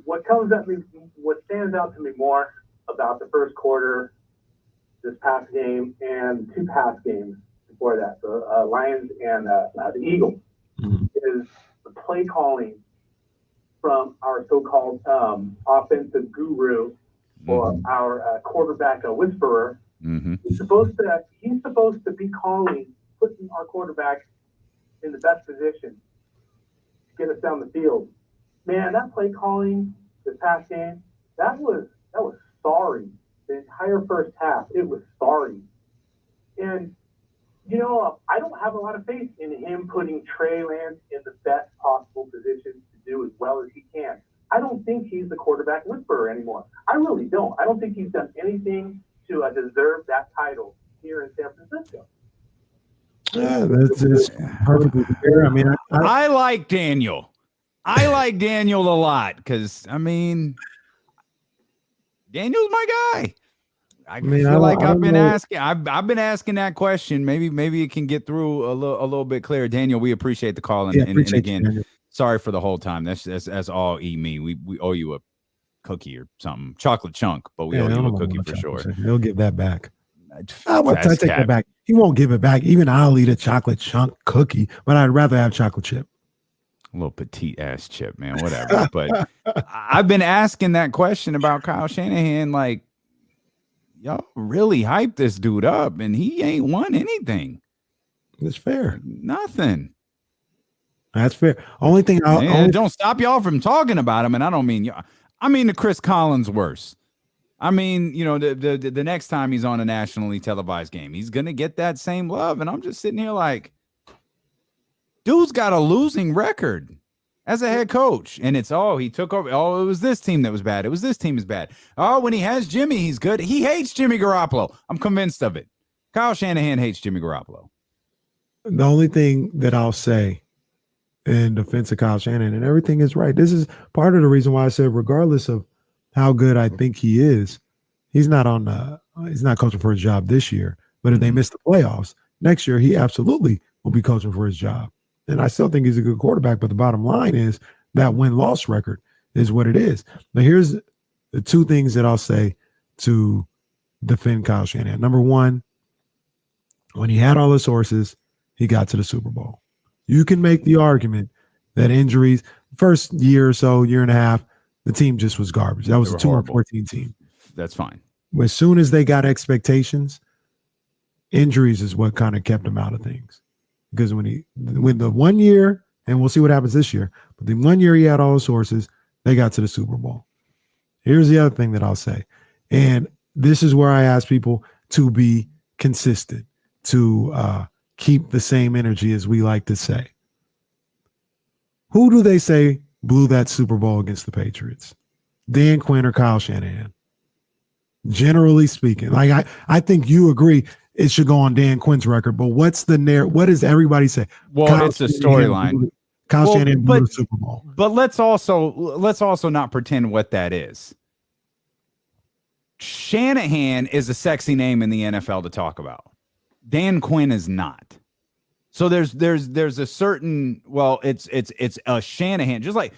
D: What stands out to me more about the first quarter, this past game, and two past games before that, the Lions and the Eagles, is the play calling from our so-called offensive guru, or our quarterback whisperer.
A: Mm-hmm.
D: He's supposed to be calling, putting our quarterback in the best position to get us down the field. Man, that play calling this past game, that was sorry. The entire first half, it was sorry. And I don't have a lot of faith in him putting Trey Lance in the best possible position to do as well as he can. I don't think he's the quarterback whisperer anymore. I really don't. I don't think he's done anything to deserve that title here in San Francisco.
B: Yeah, that's perfectly fair. I mean,
A: I like Daniel. I like Daniel a lot because, Daniel's my guy. I feel like I've been asking that question. Maybe it can get through a little bit clearer. Daniel, we appreciate the call, and again, sorry for the whole time. That's all me. We owe you a cookie or something, chocolate chunk, but we owe you a cookie for sure.
B: He'll give that back. I take that back. He won't give it back. Even I'll eat a chocolate chunk cookie, but I'd rather have chocolate chip.
A: A little petite ass chip, man. Whatever. But I've been asking that question about Kyle Shanahan, like, y'all really hyped this dude up, and he ain't won anything.
B: That's fair.
A: Nothing.
B: That's fair. Only thing
A: don't stop y'all from talking about him, and I don't mean I mean the Chris Collins worse. I mean, the next time he's on a nationally televised game, he's gonna get that same love, and I'm just sitting here like, dude's got a losing record as a head coach, and it's he took over. Oh, it was this team that was bad. It was this team is bad. Oh, when he has Jimmy, he's good. He hates Jimmy Garoppolo. I'm convinced of it. Kyle Shanahan hates Jimmy Garoppolo.
B: The only thing that I'll say in defense of Kyle Shanahan, and everything is right. This is part of the reason why I said, regardless of how good I think he is, he's not coaching for his job this year. But if they miss the playoffs next year, he absolutely will be coaching for his job. And I still think he's a good quarterback, but the bottom line is that win-loss record is what it is. Now, here's the two things that I'll say to defend Kyle Shanahan. Number one, when he had all his horses, he got to the Super Bowl. You can make the argument that injuries, first year or so, year and a half, the team just was garbage. That was a 2-14 team.
A: That's fine.
B: As soon as they got expectations, injuries is what kind of kept them out of things. Because when the 1 year, and we'll see what happens this year, but the 1 year he had all his horses, they got to the Super Bowl. Here's the other thing that I'll say. And this is where I ask people to be consistent, to keep the same energy, as we like to say. Who do they say blew that Super Bowl against the Patriots? Dan Quinn or Kyle Shanahan? Generally speaking, like I think you agree it should go on Dan Quinn's record. But what's the what does everybody say?
A: Well, it's a storyline.
B: Kyle
A: Well,
B: Shanahan blew the Super Bowl.
A: But let's also not pretend what that is. Shanahan is a sexy name in the NFL to talk about. Dan Quinn is not. So there's a certain, well, it's a Shanahan, just like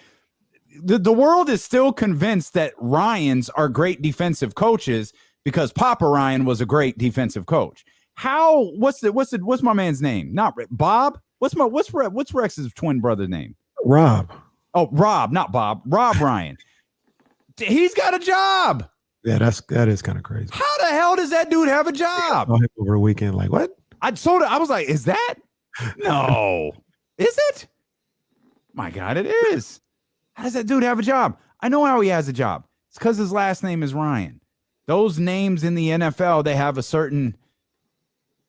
A: the world is still convinced that Ryans are great defensive coaches because Papa Ryan was a great defensive coach. What's my man's name? Not Bob. What's Rex's twin brother's name?
B: Rob.
A: Oh, Rob, not Bob. Rob Ryan. He's got a job.
B: Yeah, that is kind of crazy.
A: How the hell does that dude have a job?
B: Over the weekend, like what?
A: I was like, is that? No. Is it? My God, it is. How does that dude have a job? I know how he has a job. It's because his last name is Ryan. Those names in the NFL, they have a certain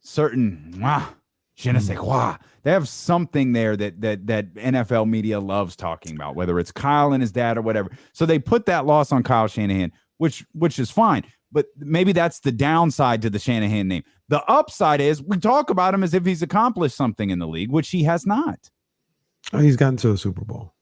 A: je ne sais quoi. They have something there that NFL media loves talking about, whether it's Kyle and his dad or whatever. So they put that loss on Kyle Shanahan, which is fine. But maybe that's the downside to the Shanahan name. The upside is we talk about him as if he's accomplished something in the league, which he has not.
B: Oh, he's gotten to a Super Bowl.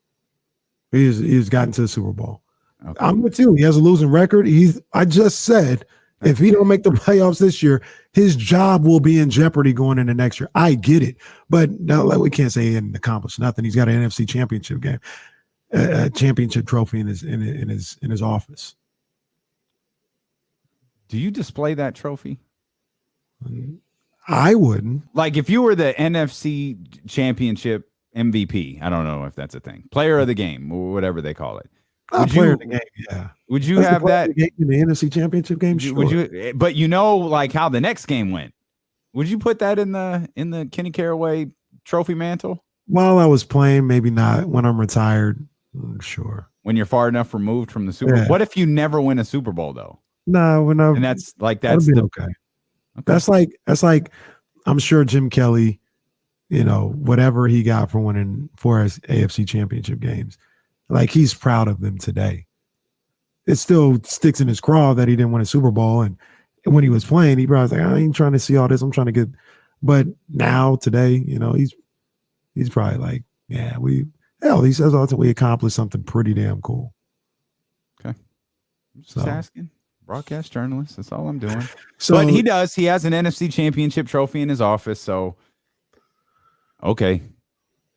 B: He's gotten to the Super Bowl.
A: Okay.
B: I'm with you. He has a losing record. I just said if he don't make the playoffs this year, his job will be in jeopardy going into next year. I get it, but no, like, we can't say he didn't accomplish nothing. He's got an NFC Championship game, a championship trophy in his office.
A: Do you display that trophy?
B: I wouldn't.
A: Like if you were the NFC Championship MVP, I don't know if that's a thing, player of the game or whatever they call it.
B: Player of the game, yeah.
A: Would you have that
B: in the NFC Championship game? Sure.
A: Would you? But like how the next game went. Would you put that in the Kenny Caraway trophy mantle?
B: While I was playing, maybe not. When I'm retired, sure.
A: When you're far enough removed from the Super Bowl. What if you never win a Super Bowl though?
B: No, when I.
A: And that's
B: okay. That's like I'm sure Jim Kelly, whatever he got for winning 4 AFC Championship games, like he's proud of them today. It still sticks in his craw that he didn't win a Super Bowl, and when he was playing, he probably was like, I ain't trying to see all this. I'm trying to get. But now today, he's probably like, yeah, he says all the time we accomplished something pretty damn cool.
A: Okay, I'm just asking. Broadcast journalist. That's all I'm doing.
B: So,
A: but he does. He has an NFC Championship trophy in his office. So, okay.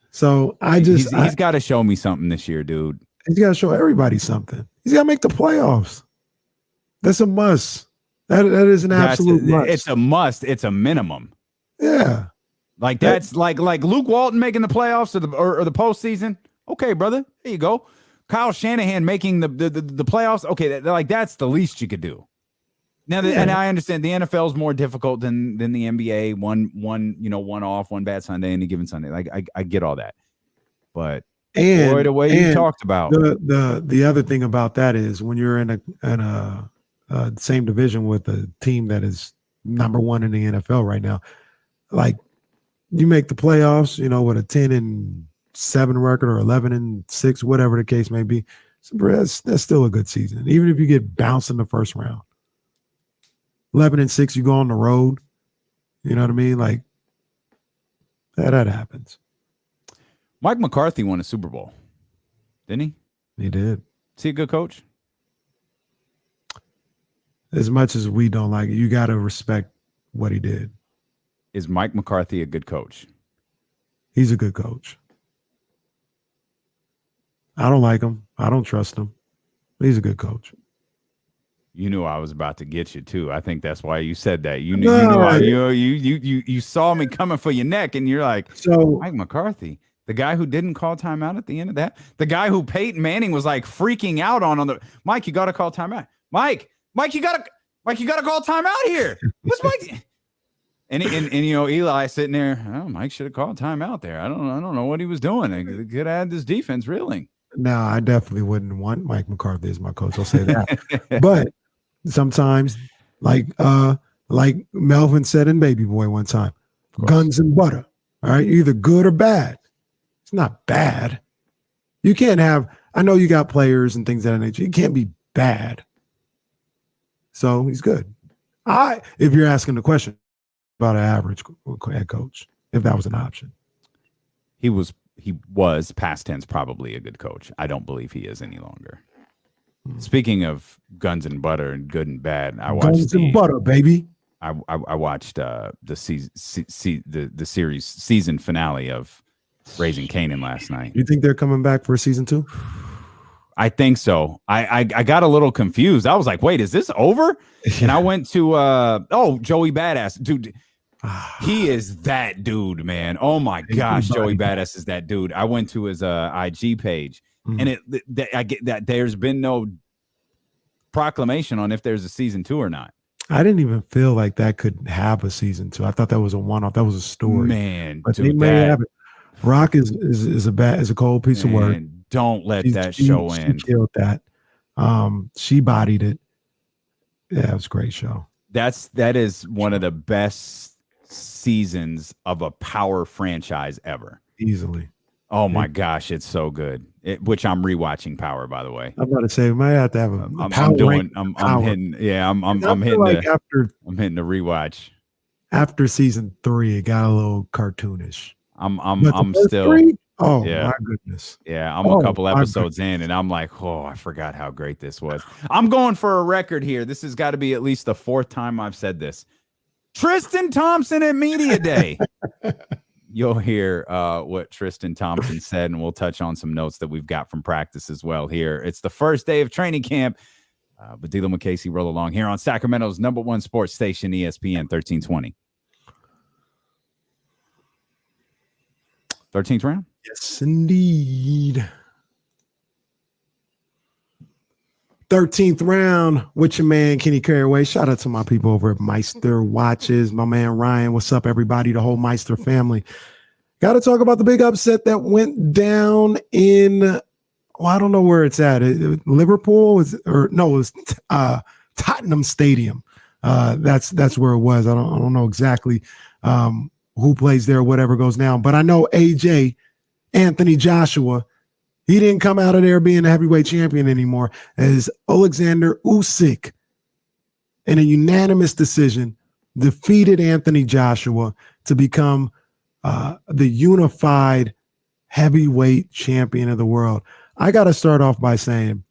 B: So
A: he's got to show me something this year, dude.
B: He's got to show everybody something. He's got to make the playoffs. That's a must. That is an absolute must.
A: It's a must. It's a minimum.
B: Yeah.
A: Like that's like Luke Walton making the playoffs or the postseason. Okay, brother. There you go. Kyle Shanahan making the playoffs. Okay, that's the least you could do. Now, and I understand the NFL is more difficult than the NBA. One off, one bad Sunday, any given Sunday. Like I get all that, but the way you talked about
B: the other thing about that is when you're in a same division with a team that is number 1 in the NFL right now, like you make the playoffs, with a 10-7 record or 11-6, whatever the case may be. So that's still a good season, even if you get bounced in the first round. 11-6, you go on the road. You know what I mean? Like that happens.
A: Mike McCarthy won a Super Bowl, didn't he?
B: He did.
A: Is he a good coach?
B: As much as we don't like it, you got to respect what he did.
A: Is Mike McCarthy a good coach?
B: He's a good coach. I don't like him. I don't trust him. He's a good coach.
A: You knew I was about to get you too. I think that's why you said that. You saw me coming for your neck, and you're like,
B: so
A: Mike McCarthy, the guy who didn't call timeout at the end of that, the guy who Peyton Manning was like freaking out on the Mike. You got to call timeout. Mike, you got to call timeout here. What's Mike? And Eli sitting there. Oh, Mike should have called timeout there. I don't know what he was doing. He could have had this defense reeling.
B: No, I definitely wouldn't want Mike McCarthy as my coach. I'll say that. But sometimes, like Melvin said in Baby Boy one time, guns and butter. All right, either good or bad. It's not bad. You can't have. I know you got players and things of that nature. You can't be bad. So he's good. If you're asking the question about an average head coach, if that was an option.
A: He was past tense probably a good coach. I don't believe he is any longer. Speaking of guns and butter and good and bad, I watched
B: guns and butter, baby.
A: I watched the series season finale of Raising Kanan last night.
B: You think they're coming back for season 2?
A: I think so. I got a little confused. I was like, wait, is this over? And I went to Joey Badass. Dude, he is that dude, man. Oh my gosh, Joey Badass is that dude. I went to his IG page, and I get that there's been no proclamation on if there's a season 2 or not.
B: I didn't even feel like that could have a season 2. I thought that was a one-off. That was a story.
A: Man,
B: but they may have it. Rock is a cold piece of work.
A: Don't let that show in.
B: She killed that. She bodied it. Yeah, it was a great show.
A: That is one of the best seasons of a power franchise ever.
B: Easily.
A: Oh my gosh, it's so good. Which I'm rewatching Power, by the way.
B: I'm about to say we might have to have a
A: I'm
B: power.
A: hitting the rewatch.
B: After season 3, it got a little cartoonish.
A: I'm still
B: 3? Oh my goodness.
A: Yeah, I'm a couple episodes in and I'm like, oh, I forgot how great this was. I'm going for a record here. This has got to be at least the 4th time I've said this. Triston Thompson at Media Day. You'll hear what Tristan Thompson said, and we'll touch on some notes that we've got from practice as well here. It's the first day of training camp. But D'Lo and Casey roll along here on Sacramento's #1 sports station, ESPN 1320. 13th round?
B: Yes, indeed. 13th round with your man, Kenny Carraway. Shout out to my people over at Meister Watches. My man, Ryan. What's up, everybody? The whole Meister family. Got to talk about the big upset that went down in, I don't know where it's at. Liverpool? It was Tottenham Stadium. That's where it was. I don't know exactly who plays there, whatever goes down. But I know AJ, Anthony Joshua, he didn't come out of there being a heavyweight champion anymore, as Alexander Usyk, in a unanimous decision, defeated Anthony Joshua to become the unified heavyweight champion of the world. I got to start off by saying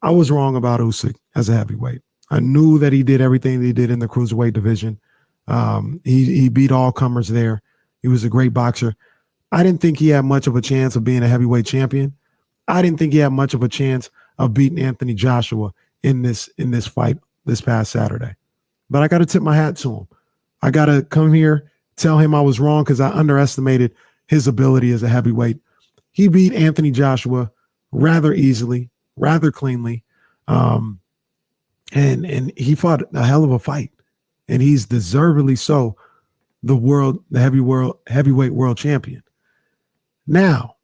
B: I was wrong about Usyk as a heavyweight. I knew that he did everything that he did in the cruiserweight division. He beat all comers there. He was a great boxer. I didn't think he had much of a chance of being a heavyweight champion. I didn't think he had much of a chance of beating Anthony Joshua in this fight this past Saturday. But I got to tip my hat to him. I got to come here, tell him I was wrong because I underestimated his ability as a heavyweight. He beat Anthony Joshua rather easily, rather cleanly. And he fought a hell of a fight. And he's deservedly so the heavyweight world champion. Now,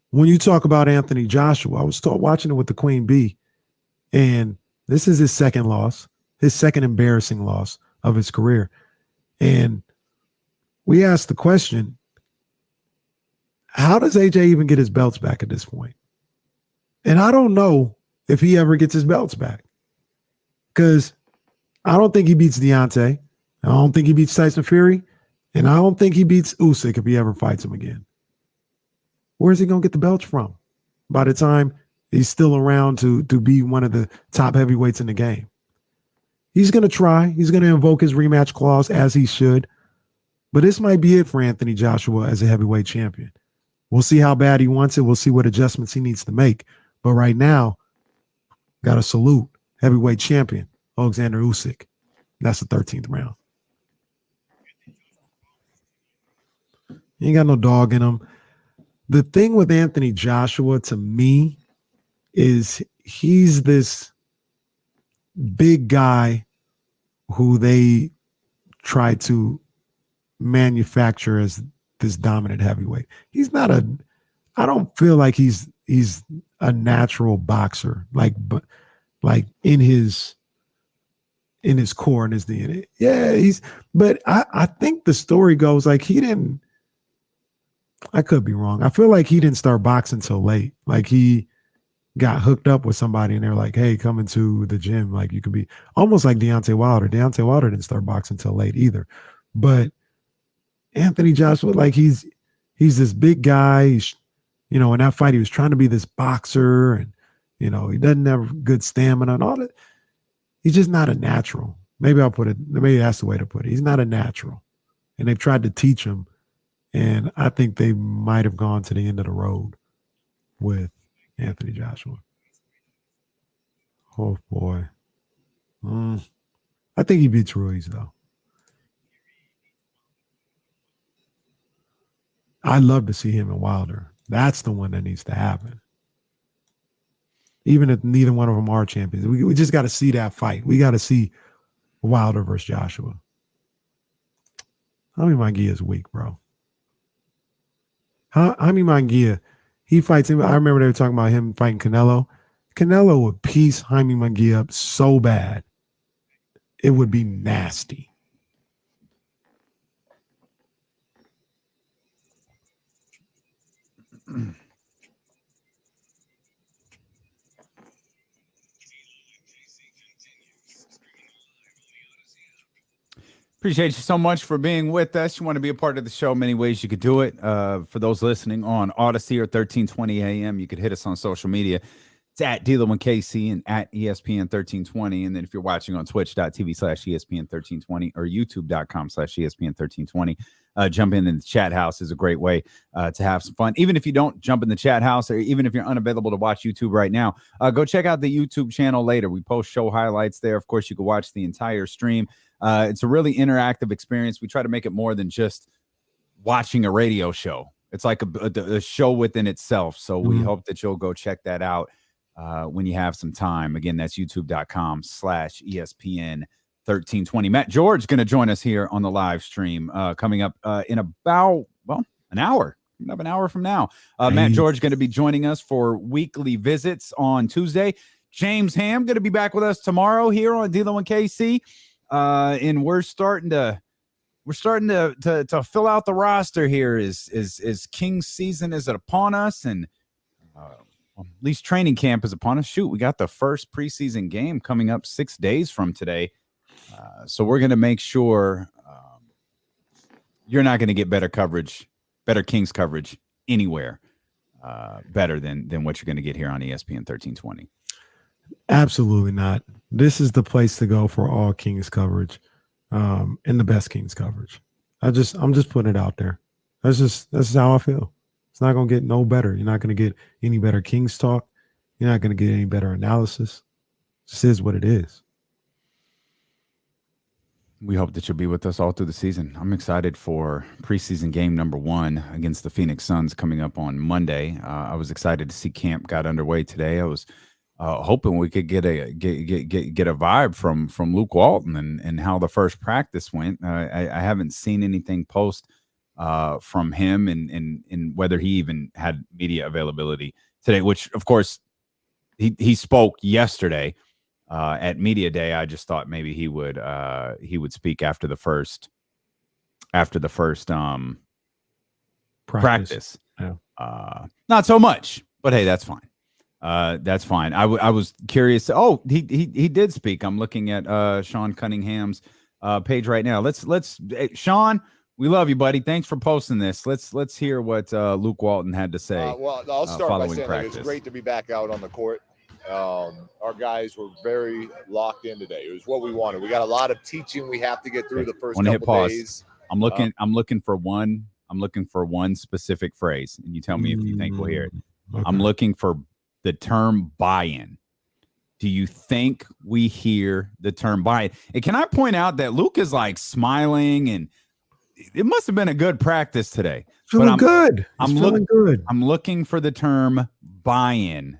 B: when you talk about Anthony Joshua, I was watching it with the Queen Bee, and this is his second loss, his second embarrassing loss of his career. And we asked the question, how does AJ even get his belts back at this point? And I don't know if he ever gets his belts back, because I don't think he beats Deontay. I don't think he beats Tyson Fury. And I don't think he beats Usyk if he ever fights him again. Where's he going to get the belts from by the time he's still around to be one of the top heavyweights in the game? He's going to try. He's going to invoke his rematch clause, as he should. But this might be it for Anthony Joshua as a heavyweight champion. We'll see how bad he wants it. We'll see what adjustments he needs to make. But right now, got to salute heavyweight champion Alexander Usyk. That's the 13th round. He ain't got no dog in him. The thing with Anthony Joshua, to me, is he's this big guy who they try to manufacture as this dominant heavyweight. He's not I don't feel like he's a natural boxer, like in his core and his DNA. Yeah, but I think the story goes like I could be wrong. I feel like he didn't start boxing so late. Like he got hooked up with somebody and they're like, hey, come into the gym. Like you could be almost like Deontay Wilder. Deontay Wilder didn't start boxing until late either. But Anthony Joshua, like he's this big guy. He's, in that fight, he was trying to be this boxer and, he doesn't have good stamina and all that. He's just not a natural. Maybe that's the way to put it. He's not a natural. And they've tried to teach him. And I think they might have gone to the end of the road with Anthony Joshua. Oh, boy. I think he beats Ruiz, though. I'd love to see him and Wilder. That's the one that needs to happen. Even if neither one of them are champions. We just got to see that fight. We got to see Wilder versus Joshua. Jaime Munguia is weak, bro. Jaime Munguia, he fights him. I remember they were talking about him fighting Canelo. Canelo would piece Jaime Munguia up so bad. It would be nasty.
A: Appreciate you so much for being with us. You want to be a part of the show, many ways you could do it. For those listening on Odyssey or 1320 AM, you could hit us on social media. It's at D1KC and at ESPN 1320. And then if you're watching on twitch.tv/ESPN 1320 or youtube.com/ESPN 1320, jump in the chat house is a great way to have some fun. Even if you don't jump in the chat house, or even if you're unavailable to watch YouTube right now, go check out the YouTube channel later. We post show highlights there. Of course, you can watch the entire stream. It's a really interactive experience. We try to make it more than just watching a radio show. It's like a show within itself. So we hope that you'll go check that out when you have some time. Again, that's youtube.com/ESPN 1320. Matt George going to join us here on the live stream coming up in about, an hour. An hour from now. Matt George going to be joining us for weekly visits on Tuesday. James Ham going to be back with us tomorrow here on D1KC. And we're starting to fill out the roster here. Is Kings season is it upon us, and at least training camp is upon us. Shoot, we got the first preseason game coming up 6 days from today. So we're going to make sure you're not going to get better Kings coverage anywhere better than what you're going to get here on ESPN 1320.
B: Absolutely not. This is the place to go for all Kings coverage, and the best Kings coverage. I'm just putting it out there. That's just how I feel. It's not going to get no better. You're not going to get any better Kings talk. You're not going to get any better analysis. It just is what it is.
A: We hope that you'll be with us all through the season. I'm excited for preseason game number 1 against the Phoenix Suns coming up on Monday. I was excited to see camp got underway today. I was hoping we could get a vibe from Luke Walton and how the first practice went. I haven't seen anything post from him and whether he even had media availability today, which of course he spoke yesterday at media day. I just thought maybe he would speak after the first practice.
B: Yeah.
A: Not so much, but hey, that's fine. That's fine. I was curious. Oh, he did speak. I'm looking at Sean Cunningham's page right now. Let's Sean, we love you, buddy. Thanks for posting this. Let's hear what Luke Walton had to say.
H: Well, I'll start by saying
A: practice.
H: It's great to be back out on the court. Our guys were very locked in today. It was what we wanted. We got a lot of teaching we have to get through the first couple days.
A: I'm looking for one specific phrase, and you tell me if you think we'll hear it.
B: Okay.
A: I'm looking for the term buy-in. Do you think we hear the term buy-in? And can I point out that Luke is like smiling, and it must have been a good practice today.
B: Feeling good. I'm
A: looking for the term buy-in.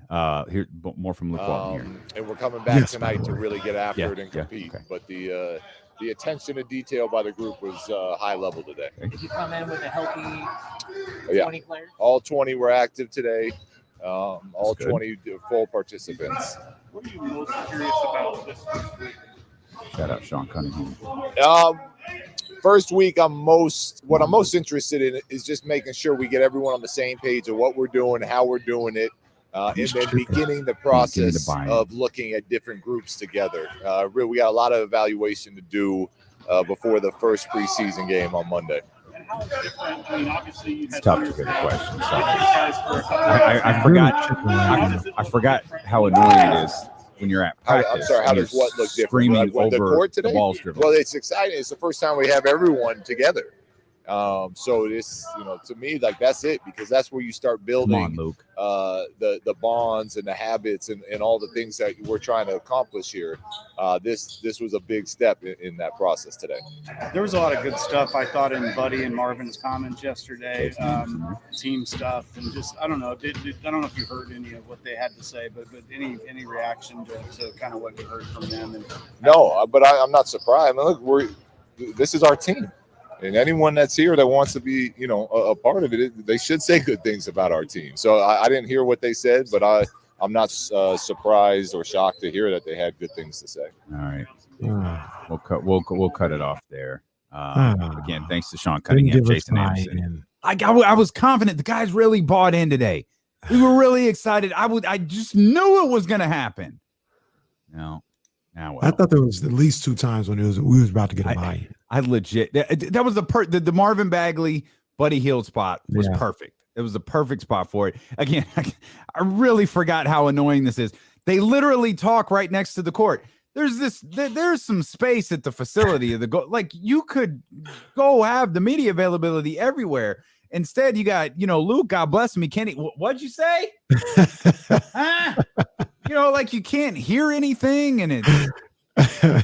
A: Here, more from Luke Walton here.
H: And we're coming back tonight to really get after it and compete.
A: Okay.
H: But the attention to detail by the group was high level today.
F: Did you come in with a healthy 20 players?
H: All 20 were active today. All 20 full participants.
C: What are you most curious about this first week?
A: Shout out Sean Cunningham.
H: First week, what I'm most interested in is just making sure we get everyone on the same page of what we're doing, how we're doing it, and then beginning the process of looking at different groups together. We got a lot of evaluation to do before the first preseason game on Monday.
C: And how different? I mean, obviously, you
A: It's
C: had
A: tough to
C: years
A: hear the
C: now.
A: question.
C: With
A: Sorry.
C: these guys for a couple
A: I forgot. I forgot how annoying it is when you're at practice.
H: I'm sorry. How does what look different?
A: Screaming
H: What, the
A: over
H: court today?
A: the balls dribbling.
H: Well, it's exciting. It's the first time we have everyone together. So this, to me, like that's it, because that's where you start building
A: Luke.
H: the bonds and the habits and all the things that we're trying to accomplish here. This was a big step in that process today.
C: There was a lot of good stuff, I thought, in Buddy and Marvin's comments yesterday, team stuff, and just I don't know. I don't know if you heard any of what they had to say, but any reaction to kind of what you heard from them? And
H: no, but I'm not surprised. I mean, look, this is our team. And anyone that's here that wants to be, a part of it, they should say good things about our team. So I didn't hear what they said, but I'm not surprised or shocked to hear that they had good things to say.
A: All right, we'll cut it off there. Again, thanks to Sean Cunningham, Jason Anderson. I was confident the guys really bought in today. We were really excited. I just knew it was going to happen. No. Well.
B: I thought there was at least 2 times when we was about to get a buy-in.
A: I legit that was the Marvin Bagley Buddy Hield spot was perfect. It was the perfect spot for it. Again, I really forgot how annoying this is. They literally talk right next to the court. There's some space at the facility of the goal. Like you could go have the media availability everywhere. Instead, you got Luke. God bless him. He can't. What'd you say? Huh? Like you can't hear anything, and it's oh,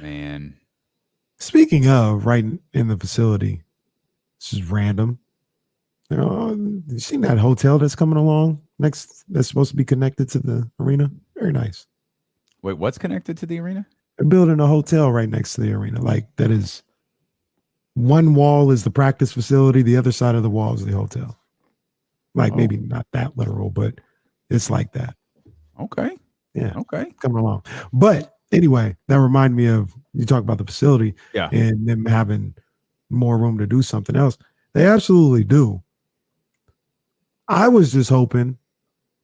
A: man.
B: Speaking of right in the facility, this is random. You seen that hotel that's coming along next? That's supposed to be connected to the arena. Very nice.
A: Wait, what's connected to the arena?
B: They're building a hotel right next to the arena. Like that is one wall is the practice facility, the other side of the wall is the hotel. Like maybe not that literal, but it's like that.
A: Okay.
B: Yeah.
A: Okay.
B: Coming along. But anyway, that reminded me of you talk about the facility and them having more room to do something else. They absolutely do. I was just hoping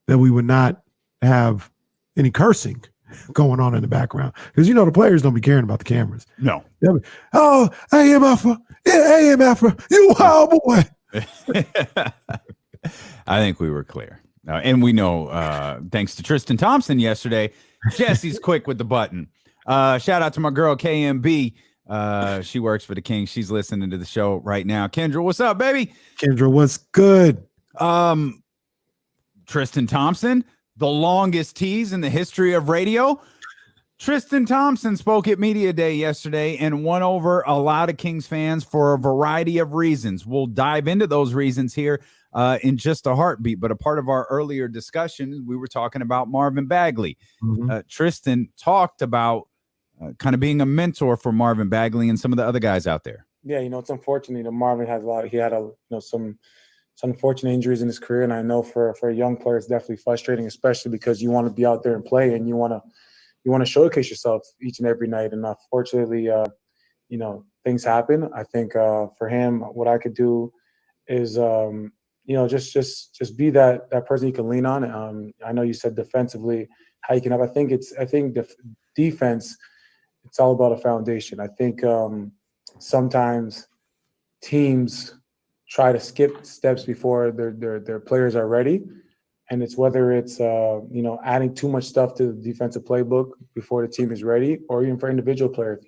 B: that we would not have any cursing going on in the background because the players don't be caring about the cameras.
A: No.
B: Oh, AM Alpha, AM Alpha, you wild boy.
A: I think we were clear. And we know, thanks to Triston Thompson yesterday, Jesse's quick with the button. Shout out to my girl, KMB. She works for the Kings. She's listening to the show right now. Kendra, what's up, baby?
B: Kendra, what's good?
A: Triston Thompson, the longest tease in the history of radio. Triston Thompson spoke at Media Day yesterday and won over a lot of Kings fans for a variety of reasons. We'll dive into those reasons here in just a heartbeat. But a part of our earlier discussion, we were talking about Marvin Bagley. Triston talked about kind of being a mentor for Marvin Bagley and some of the other guys out there.
I: Yeah, it's unfortunate. Marvin has he had some unfortunate injuries in his career, and I know for a young player, it's definitely frustrating, especially because you want to be out there and play, and you want to showcase yourself each and every night. And unfortunately, things happen. I think for him, what I could do is just be that person you can lean on. I know you said defensively how you can have. I think defense. It's all about a foundation. I think sometimes teams try to skip steps before their players are ready, and it's whether it's adding too much stuff to the defensive playbook before the team is ready, or even for individual player, if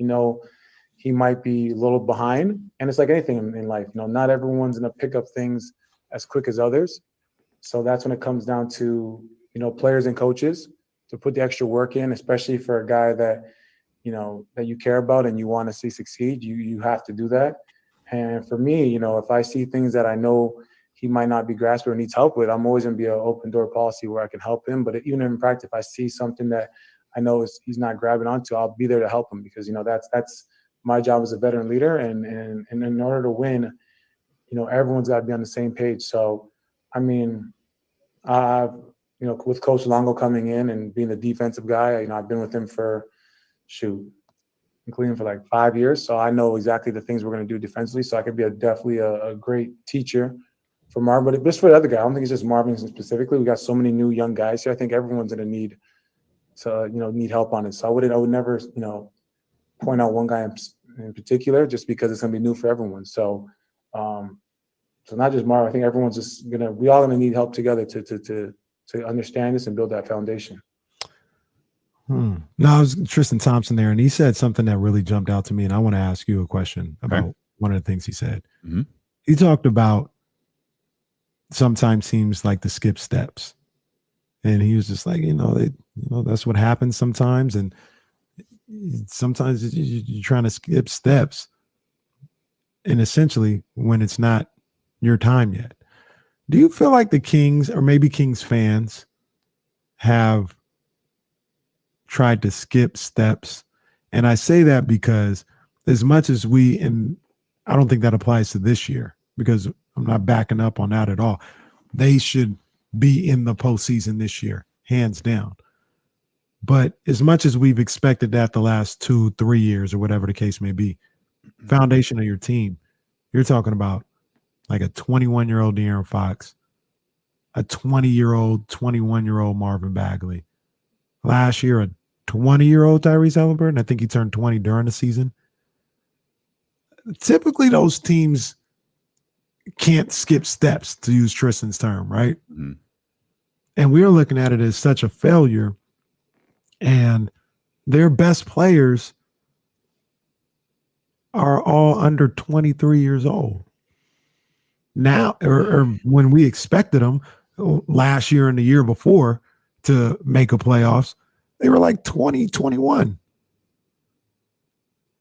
I: he might be a little behind. And it's like anything in life, not everyone's going to pick up things as quick as others. So that's when it comes down to players and coaches to put the extra work in, especially for a guy that that you care about and you want to see succeed. You have to do that. And for me, if I see things that I know he might not be grasping or needs help with, I'm always going to be an open door policy where I can help him. But even in practice, if I see something that I know he's not grabbing onto, I'll be there to help him, because that's my job as a veteran leader. And in order to win, everyone's got to be on the same page. So, I mean, with Coach Longo coming in and being the defensive guy, I've been with him for in Cleveland for like 5 years. So I know exactly the things we're going to do defensively. So I could be definitely a great teacher for Marvin, but just for the other guy. I don't think it's just Marvin specifically. We got so many new young guys here. I think everyone's going to need help on it. So I would never, point out one guy in particular just because it's going to be new for everyone. So, so not just Marvin. I think everyone's just we all going to need help together to understand this and build that foundation.
B: No, it was Triston Thompson there, and he said something that really jumped out to me, and I want to ask you a question about one of the things he said.
A: Mm-hmm.
B: He talked about sometimes seems like to skip steps, and he was just like, that's what happens sometimes, and sometimes you're trying to skip steps, and essentially when it's not your time yet. Do you feel like the Kings, or maybe Kings fans, have tried to skip steps? And I say that because as much as and I don't think that applies to this year, because I'm not backing up on that at all. They should be in the postseason this year, hands down. But as much as we've expected that the last 2-3 years or whatever the case may be, foundation of your team, you're talking about like a 21-year-old De'Aaron Fox, a 20-year-old, 21-year-old Marvin Bagley. Last year, a 20-year-old Tyrese Halliburton. I think he turned 20 during the season. Typically, those teams can't skip steps, to use Tristan's term, right?
A: Mm-hmm.
B: And we're looking at it as such a failure. And their best players are all under 23 years old. Now, or when we expected them last year and the year before to make a playoffs, they were like 20, 21.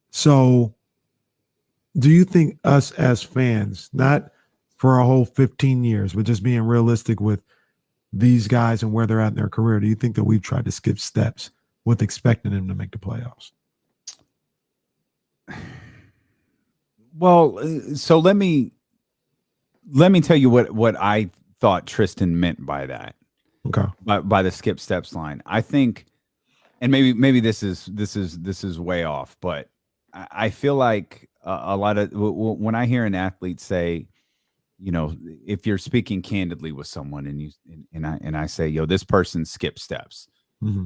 B: So do you think us as fans, not for a whole 15 years, but just being realistic with these guys and where they're at in their career, do you think that we've tried to skip steps with expecting them to make the playoffs?
A: Well, so let me tell you what I thought Tristan meant by that.
B: Okay.
A: By the skip steps line. I think, and maybe this is way off, but I feel like a lot of when I hear an athlete say, if you're speaking candidly with someone and I say, yo, this person skipped steps.
B: Mm-hmm.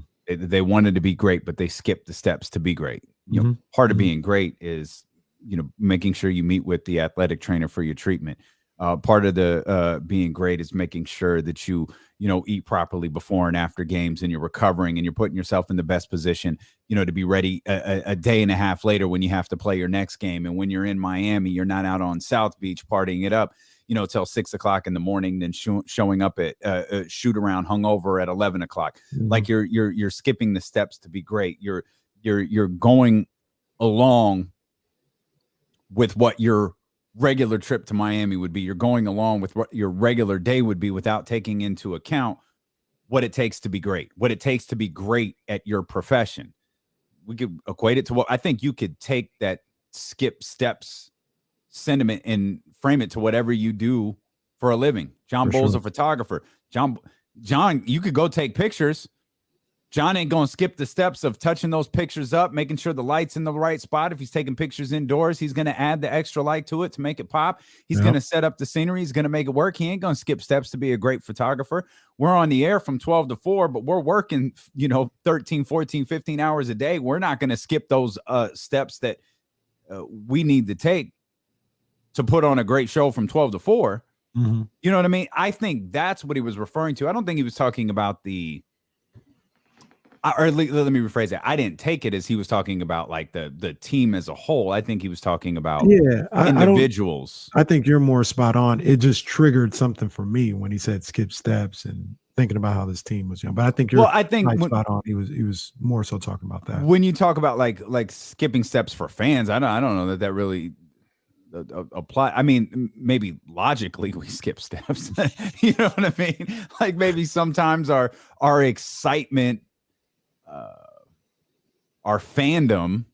A: They wanted to be great, but they skipped the steps to be great. Part of being great is, making sure you meet with the athletic trainer for your treatment. Part of the being great is making sure that you eat properly before and after games, and you're recovering and you're putting yourself in the best position, to be ready a day and a half later when you have to play your next game. And when you're in Miami, you're not out on South Beach partying it up, till 6 o'clock in the morning, then showing up at shoot around hungover at 11 o'clock.
B: Mm-hmm.
A: Like you're skipping the steps to be great. You're going along with what your regular trip to Miami would be. You're going along with what your regular day would be without taking into account what it takes to be great, what it takes to be great at your profession. We could equate it to what I think you could take that skip steps sentiment and frame it to whatever you do for a living. John Bull's a photographer. John, you could go take pictures. John ain't going to skip the steps of touching those pictures up, making sure the light's in the right spot. If he's taking pictures indoors, he's going to add the extra light to it to make it pop. He's going to set up the scenery. He's going to make it work. He ain't going to skip steps to be a great photographer. We're on the air from 12 to 4, but we're working, 13, 14, 15 hours a day. We're not going to skip those steps that we need to take to put on a great show from 12 to 4.
B: Mm-hmm.
A: You know what I mean? I think that's what he was referring to. I don't think he was talking about or let me rephrase that. I didn't take it as he was talking about like the team as a whole. I think he was talking about individuals.
B: I think you're more spot on. It just triggered something for me when he said skip steps and thinking about how this team was young. But I think you're spot on. He was more so talking about that.
A: When you talk about like skipping steps for fans, I don't know that really apply. I mean, maybe logically we skip steps. You know what I mean? Like maybe sometimes our excitement, our fandom,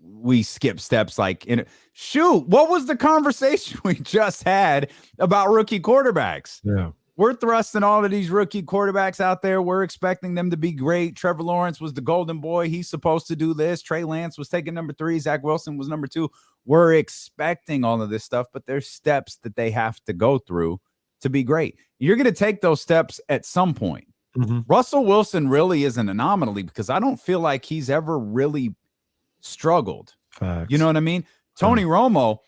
A: we skip steps. Like what was the conversation we just had about rookie quarterbacks?
B: Yeah.
A: We're thrusting all of these rookie quarterbacks out there. We're expecting them to be great. Trevor Lawrence was the golden boy. He's supposed to do this. Trey Lance was taking number 3. Zach Wilson was number 2. We're expecting all of this stuff, but there's steps that they have to go through to be great. You're going to take those steps at some point.
B: Mm-hmm.
A: Russell Wilson really is an anomaly because I don't feel like he's ever really struggled.
B: Facts.
A: You know what I mean? Tony Romo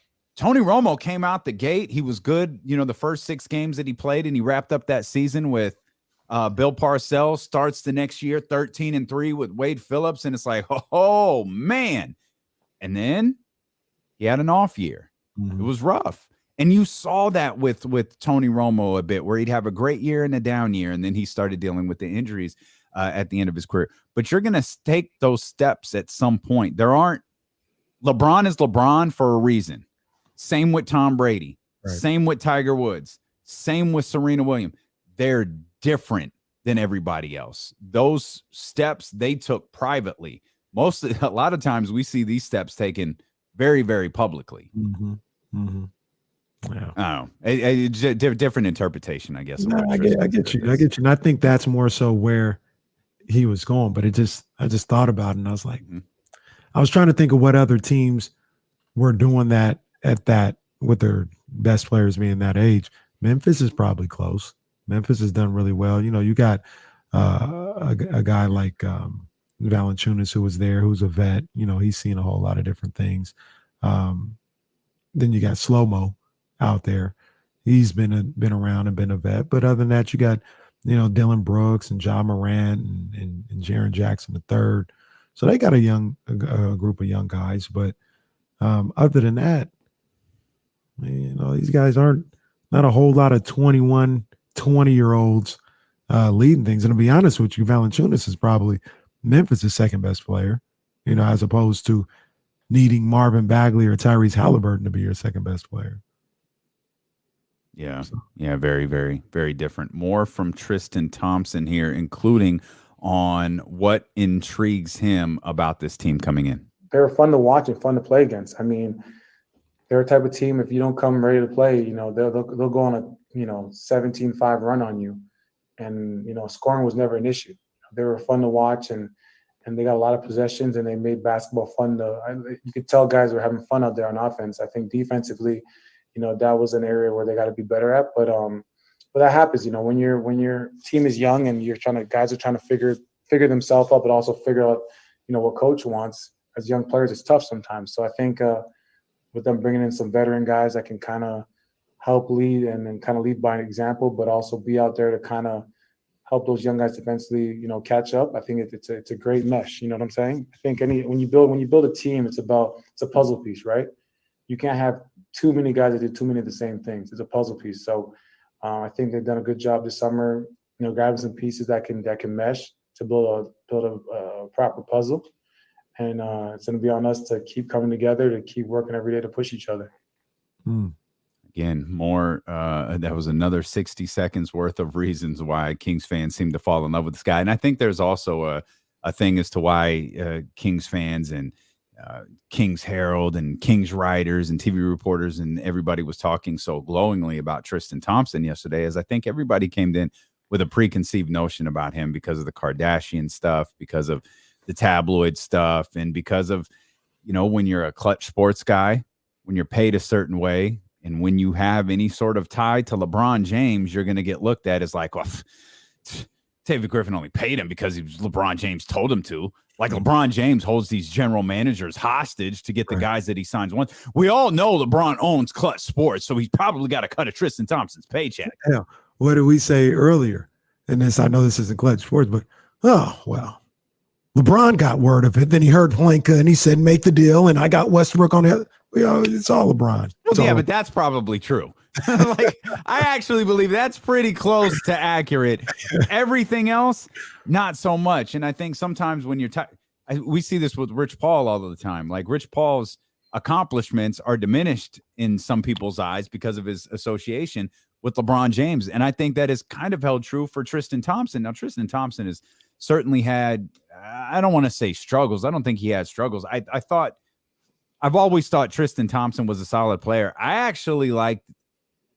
A: came out the gate. He was good, the first 6 games that he played, and he wrapped up that season with Bill Parcells, starts the next year 13-3 with Wade Phillips, and it's like, oh man. And then he had an off year.
B: Mm-hmm.
A: It was rough. And you saw that with Tony Romo a bit, where he'd have a great year and a down year, and then he started dealing with the injuries at the end of his career. But you're going to take those steps at some point. LeBron is LeBron for a reason. Same with Tom Brady.
B: Right.
A: Same with Tiger Woods. Same with Serena Williams. They're different than everybody else. Those steps they took privately. A lot of times we see these steps taken very, very publicly.
B: Mm-hmm. Mm-hmm. Yeah.
A: I don't know. Different interpretation, I guess.
B: No, I get you. And I think that's more so where he was going. But I just thought about it, and I was like, I was trying to think of what other teams were doing that with their best players being that age. Memphis is probably close. Memphis has done really well. You got a guy like Valanciunas who was there, who's a vet. He's seen a whole lot of different things. Then you got Slow-Mo out there. He's been around and been a vet. But other than that, you got Dylan Brooks and Ja Morant and Jaren Jackson III. So they got a group of young guys. But other than that, these guys aren't not a whole lot of 21, 20-year-olds leading things. And to be honest with you, Valanciunas is probably Memphis' second best player, as opposed to needing Marvin Bagley or Tyrese Halliburton to be your second best player.
A: Yeah. Yeah. Very, very, very different. More from Tristan Thompson here, including on what intrigues him about this team coming in.
I: They were fun to watch and fun to play against. I mean, they're a type of team, if you don't come ready to play, they'll go on a 17-5 run on you. And, scoring was never an issue. They were fun to watch, and they got a lot of possessions, and they made basketball fun. You could tell guys were having fun out there on offense. I think defensively, that was an area where they got to be better at. But that happens, when your team is young and guys are trying to figure themselves out, but also figure out, what coach wants. As young players, it's tough sometimes. So I think with them bringing in some veteran guys that can kind of help lead and then kind of lead by an example, but also be out there to kind of help those young guys defensively, catch up. I think it's a great mesh. You know what I'm saying? I think when you build a team, it's a puzzle piece, right? You can't have too many guys that do too many of the same things. It's a puzzle piece. So I think they've done a good job this summer, grabbing some pieces that can mesh to build a proper puzzle. And it's going to be on us to keep coming together, to keep working every day to push each other.
A: Again, more that was another 60 seconds worth of reasons why Kings fans seem to fall in love with this guy. And I think there's also a thing as to why Kings fans and Kings Herald and Kings writers and TV reporters and everybody was talking so glowingly about Tristan Thompson yesterday, as I think everybody came in with a preconceived notion about him because of the Kardashian stuff, because of the tabloid stuff, and because of, when you're a clutch sports guy, when you're paid a certain way, and when you have any sort of tie to LeBron James, you're going to get looked at as like, well, David Griffin only paid him because LeBron James told him to. Like LeBron James holds these general managers hostage to get the guys that he signs once. We all know LeBron owns Clutch Sports, so he's probably got to cut a Tristan Thompson's paycheck.
B: Yeah. What did we say earlier? And this, I know this isn't Clutch Sports, but LeBron got word of it. Then he heard Pelinka and he said, make the deal. And I got Westbrook on the other. It's all LeBron.
A: But that's probably true. I actually believe that's pretty close to accurate. Everything else, not so much. And I think sometimes when you're we see this with Rich Paul all of the time. Like Rich Paul's accomplishments are diminished in some people's eyes because of his association with LeBron James. And I think that is kind of held true for Tristan Thompson. Now, Tristan Thompson has certainly had, I don't want to say struggles. I don't think he had struggles. I've always thought Tristan Thompson was a solid player. I actually liked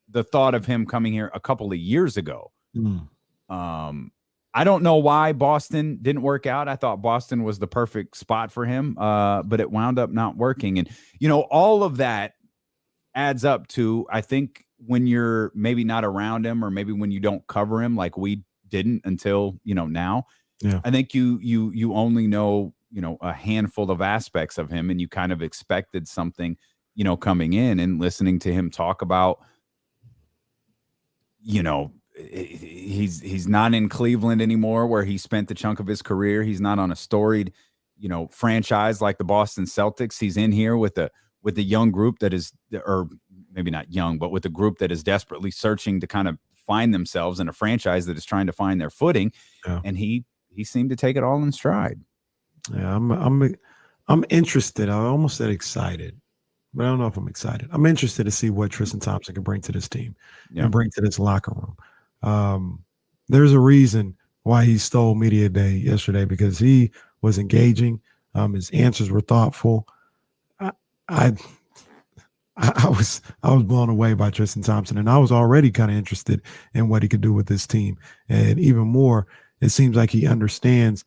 A: the thought of him coming here a couple of years ago. I don't know why Boston didn't work out. I thought Boston was the perfect spot for him, but it wound up not working. And, all of that adds up to, I think, when you're maybe not around him, or maybe when you don't cover him like we didn't until, now.
B: Yeah.
A: I think you only know, a handful of aspects of him, and you kind of expected something, coming in, and listening to him talk about, he's not in Cleveland anymore, where he spent the chunk of his career. He's not on a storied, franchise like the Boston Celtics. He's in here with a young group that is, or maybe not young, but with a group that is desperately searching to kind of find themselves in a franchise that is trying to find their footing.
B: Yeah.
A: And he seemed to take it all in stride.
B: Yeah, I'm interested. I almost said excited, but I don't know if I'm excited. I'm interested to see what Tristan Thompson can bring to this team and bring to this locker room. There's a reason why he stole media day yesterday, because he was engaging. His answers were thoughtful. I was blown away by Tristan Thompson, and I was already kind of interested in what he could do with this team. And even more, it seems like he understands,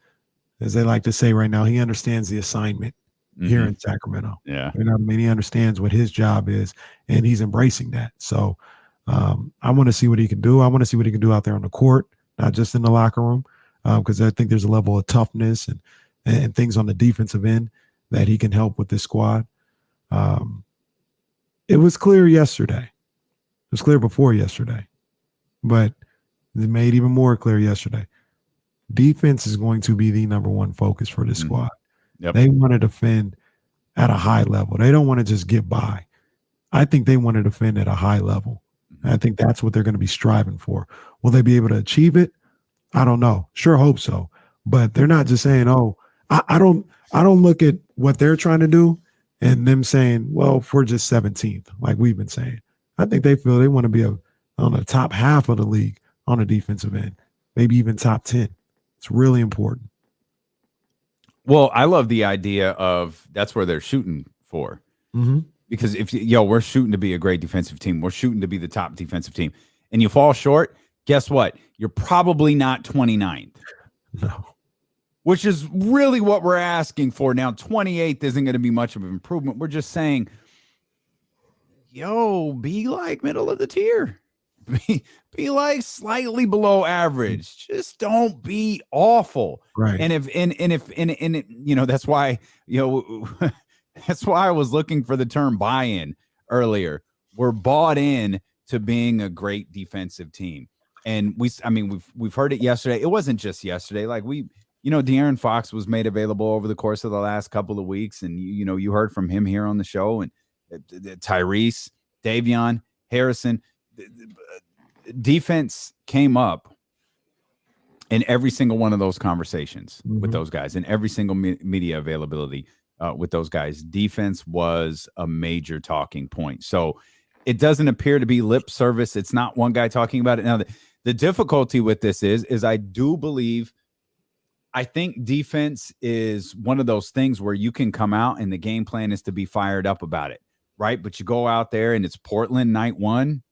B: as they like to say right now, he understands the assignment here in Sacramento.
A: Yeah.
B: You know what I mean? He understands what his job is, and he's embracing that. So I want to see what he can do. I want to see what he can do out there on the court, not just in the locker room, because I think there's a level of toughness and things on the defensive end that he can help with this squad. It was clear yesterday. It was clear before yesterday, but it made even more clear yesterday. Defense is going to be the number one focus for this squad.
A: Yep.
B: They want to defend at a high level. They don't want to just get by. I think they want to defend at a high level. I think that's what they're going to be striving for. Will they be able to achieve it? I don't know. Sure hope so. But they're not just saying, oh, I don't look at what they're trying to do and them saying, well, if we're just 17th, like we've been saying. I think they feel they want to be on the top half of the league on the defensive end, maybe even top 10. It's really important.
A: Well, I love the idea of that's where they're shooting for.
B: Mm-hmm.
A: Because we're shooting to be a great defensive team. We're shooting to be the top defensive team. And you fall short, guess what? You're probably not 29th.
B: No.
A: Which is really what we're asking for. Now, 28th isn't going to be much of an improvement. We're just saying, be like middle of the tier. Be like slightly below average. Just don't be awful.
B: Right.
A: And that's why, that's why I was looking for the term buy-in earlier. We're bought in to being a great defensive team. And we've heard it yesterday. It wasn't just yesterday. Like De'Aaron Fox was made available over the course of the last couple of weeks. And, you heard from him here on the show, and Tyrese, Davion, Harrison. Defense came up in every single one of those conversations with those guys, in every single media availability with those guys. Defense was a major talking point. So it doesn't appear to be lip service. It's not one guy talking about it. Now, the difficulty with this is I think defense is one of those things where you can come out and the game plan is to be fired up about it, right? But you go out there and it's Portland night one.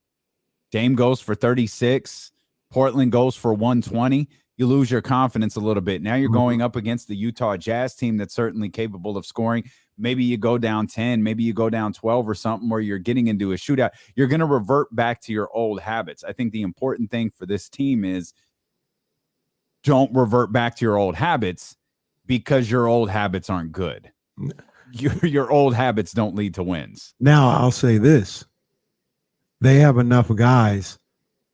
A: Dame goes for 36. Portland goes for 120. You lose your confidence a little bit. Now you're going up against the Utah Jazz team that's certainly capable of scoring. Maybe you go down 10, maybe you go down 12 or something where you're getting into a shootout. You're going to revert back to your old habits. I think the important thing for this team is don't revert back to your old habits, because your old habits aren't good. Your old habits don't lead to wins.
B: Now, I'll say this. They have enough guys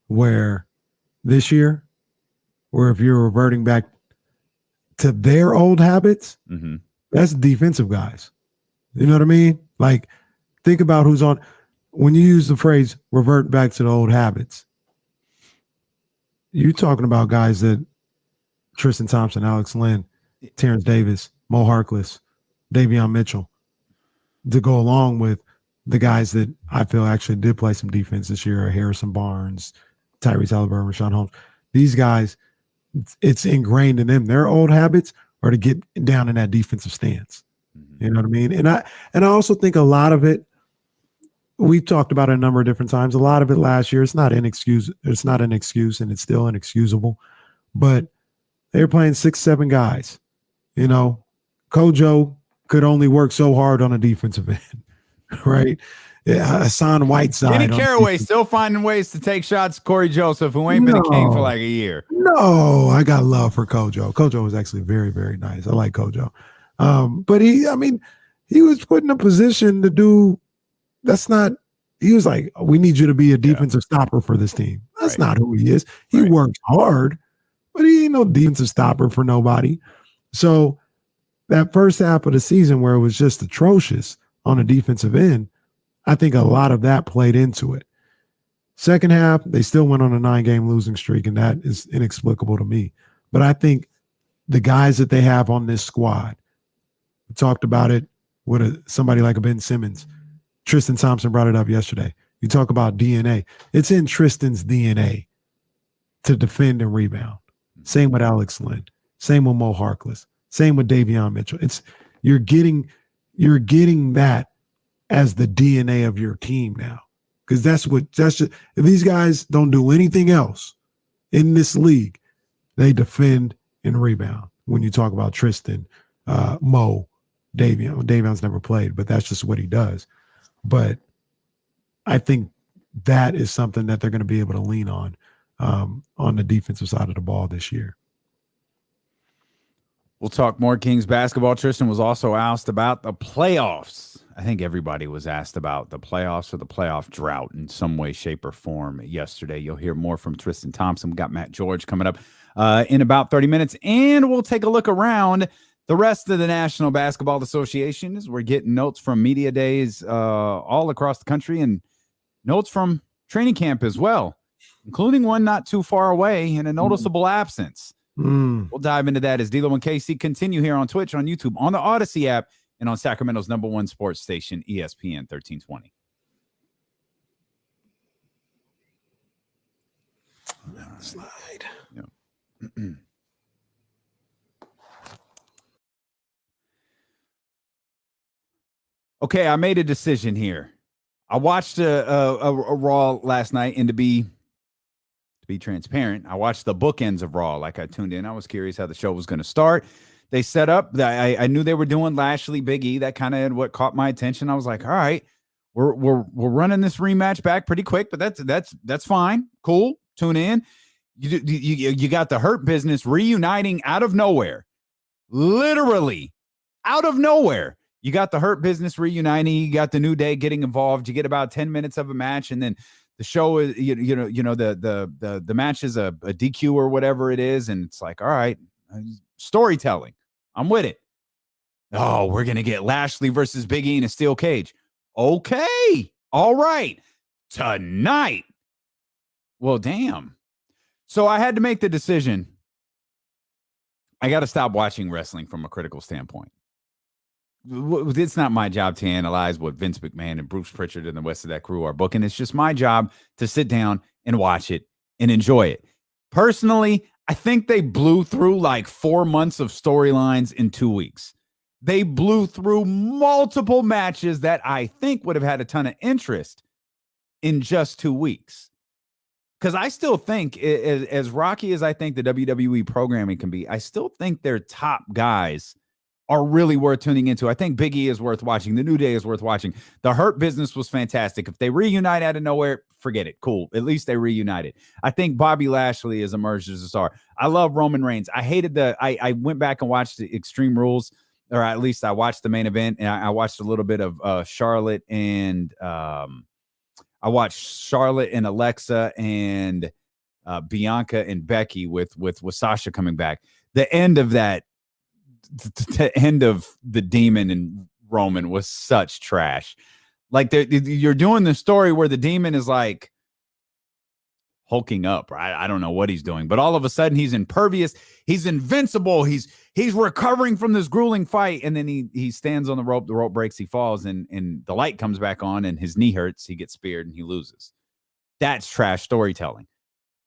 B: where this year, where if you're reverting back to their old habits, that's defensive guys. You know what I mean? Like, think about who's on. When you use the phrase revert back to the old habits, you're talking about guys that Tristan Thompson, Alex Lynn, Terrence Davis, Mo Harkless, Davion Mitchell, to go along with the guys that I feel actually did play some defense this year: Harrison Barnes, Tyrese Halliburton, Rashawn Holmes. These guys, it's ingrained in them. Their old habits are to get down in that defensive stance. You know what I mean? And I also think a lot of it, we've talked about it a number of different times. A lot of it last year, it's not an excuse, and it's still inexcusable. But they're playing 6-7 guys. Kojo could only work so hard on a defensive end. right? Yeah, Hassan Whiteside.
A: Kenny
B: on
A: Caraway
B: defense.
A: still finding ways to take shots. Corey Joseph, who ain't been a King for
B: No.
A: like a year.
B: No, I got love for Kojo. Kojo was actually very, very nice. I like Kojo. But he was put in a position to do, he was like, we need you to be a defensive stopper for this team. That's
A: Right.
B: not who he is. He
A: Right.
B: works hard, but he ain't no defensive stopper for nobody. So that first half of the season where it was just atrocious on a defensive end, I think a lot of that played into it. Second half, they still went on a 9-game losing streak, and that is inexplicable to me. But I think the guys that they have on this squad, we talked about it with somebody like a Ben Simmons. Triston Thompson brought it up yesterday. You talk about DNA. It's in Tristan's DNA to defend and rebound. Same with Alex Lynn. Same with Mo Harkless. Same with Davion Mitchell. You're getting that as the DNA of your team now. Because that's just, if these guys don't do anything else in this league, they defend and rebound. When you talk about Tristan, Mo, Davion. Davion's never played, but that's just what he does. But I think that is something that they're going to be able to lean on the defensive side of the ball this year.
A: We'll talk more Kings basketball. Tristan was also asked about the playoffs. I think everybody was asked about the playoffs or the playoff drought in some way, shape, or form yesterday. You'll hear more from Tristan Thompson. We got Matt George coming up in about 30 minutes, and we'll take a look around the rest of the National Basketball Association as we're getting notes from media days all across the country and notes from training camp as well, including one not too far away and a noticeable absence. We'll dive into that as D'Lo and Casey continue here on Twitch, on YouTube, on the Odyssey app, and on Sacramento's #1 sports station, ESPN 1320.
B: Slide.
A: Yeah. Okay, I made a decision here. I watched a Raw last night, and to be transparent, I watched the bookends of Raw. Like, I tuned in. I was curious how the show was going to start. They set up that I knew they were doing Lashley, Big E. That kind of what caught my attention. I was like, all right, we're running this rematch back pretty quick, but that's fine. Cool. Tune in. You got the Hurt Business reuniting out of nowhere, literally out of nowhere. You got the Hurt Business reuniting. You got the New Day getting involved. You get about 10 minutes of a match, and then the show is the match is a DQ or whatever it is, and it's like, all right, storytelling. I'm with it. Oh, we're gonna get Lashley versus Big E in a steel cage. Okay, all right, tonight. Well, damn. So I had to make the decision. I got to stop watching wrestling from a critical standpoint. It's not my job to analyze what Vince McMahon and Bruce Pritchard and the rest of that crew are booking. It's just my job to sit down and watch it and enjoy it. Personally, I think they blew through like 4 months of storylines in 2 weeks. They blew through multiple matches that I think would have had a ton of interest in just 2 weeks. Because I still think, as rocky as I think the WWE programming can be, I still think their top guys are really worth tuning into. I think Big E is worth watching. The New Day is worth watching. The Hurt Business was fantastic. If they reunite out of nowhere, forget it. Cool. At least they reunited. I think Bobby Lashley has emerged as a star. I love Roman Reigns. I hated I went back and watched the Extreme Rules, or at least I watched the main event, and I watched a little bit of Charlotte and I watched Charlotte and Alexa and Bianca and Becky with Sasha coming back. The end of that, the end of the Demon and Roman was such trash. Like, you're doing the story where the Demon is like hulking up. I don't know what he's doing, but all of a sudden he's impervious. He's invincible. He's recovering from this grueling fight, and then he stands on the rope. The rope breaks. He falls, and the light comes back on, and his knee hurts. He gets speared, and he loses. That's trash storytelling.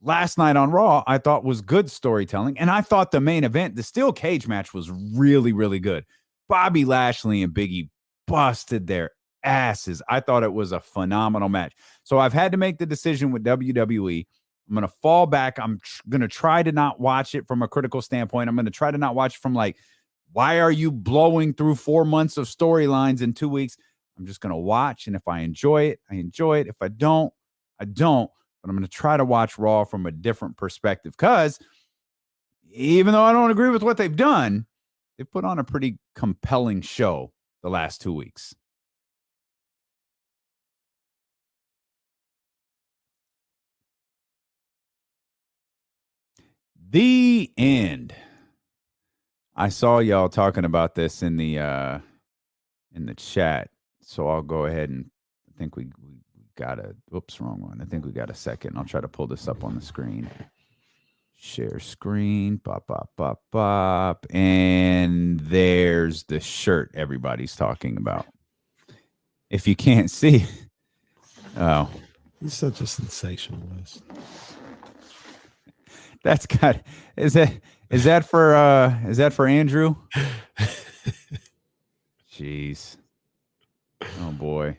A: Last night on Raw, I thought was good storytelling, and I thought the main event, the steel cage match, was really, really good. Bobby Lashley and Big E busted their asses. I thought it was a phenomenal match. So I've had to make the decision with WWE. I'm going to fall back. I'm going to try to not watch it from a critical standpoint. I'm going to try to not watch it from like, why are you blowing through 4 months of storylines in 2 weeks? I'm just going to watch. And if I enjoy it, I enjoy it. If I don't, I don't. But I'm going to try to watch Raw from a different perspective because even though I don't agree with what they've done, they've put on a pretty compelling show the last 2 weeks. The end. I saw y'all talking about this in the chat, so I'll go ahead and I think we got a. Oops, wrong one. I think we got a second. I'll try to pull this up on the screen. Share screen. Pop, pop, pop, pop, and there's the shirt everybody's talking about. If you can't see, oh,
B: He's such a sensationalist.
A: that's got. Is that for Andrew? Jeez. Oh boy.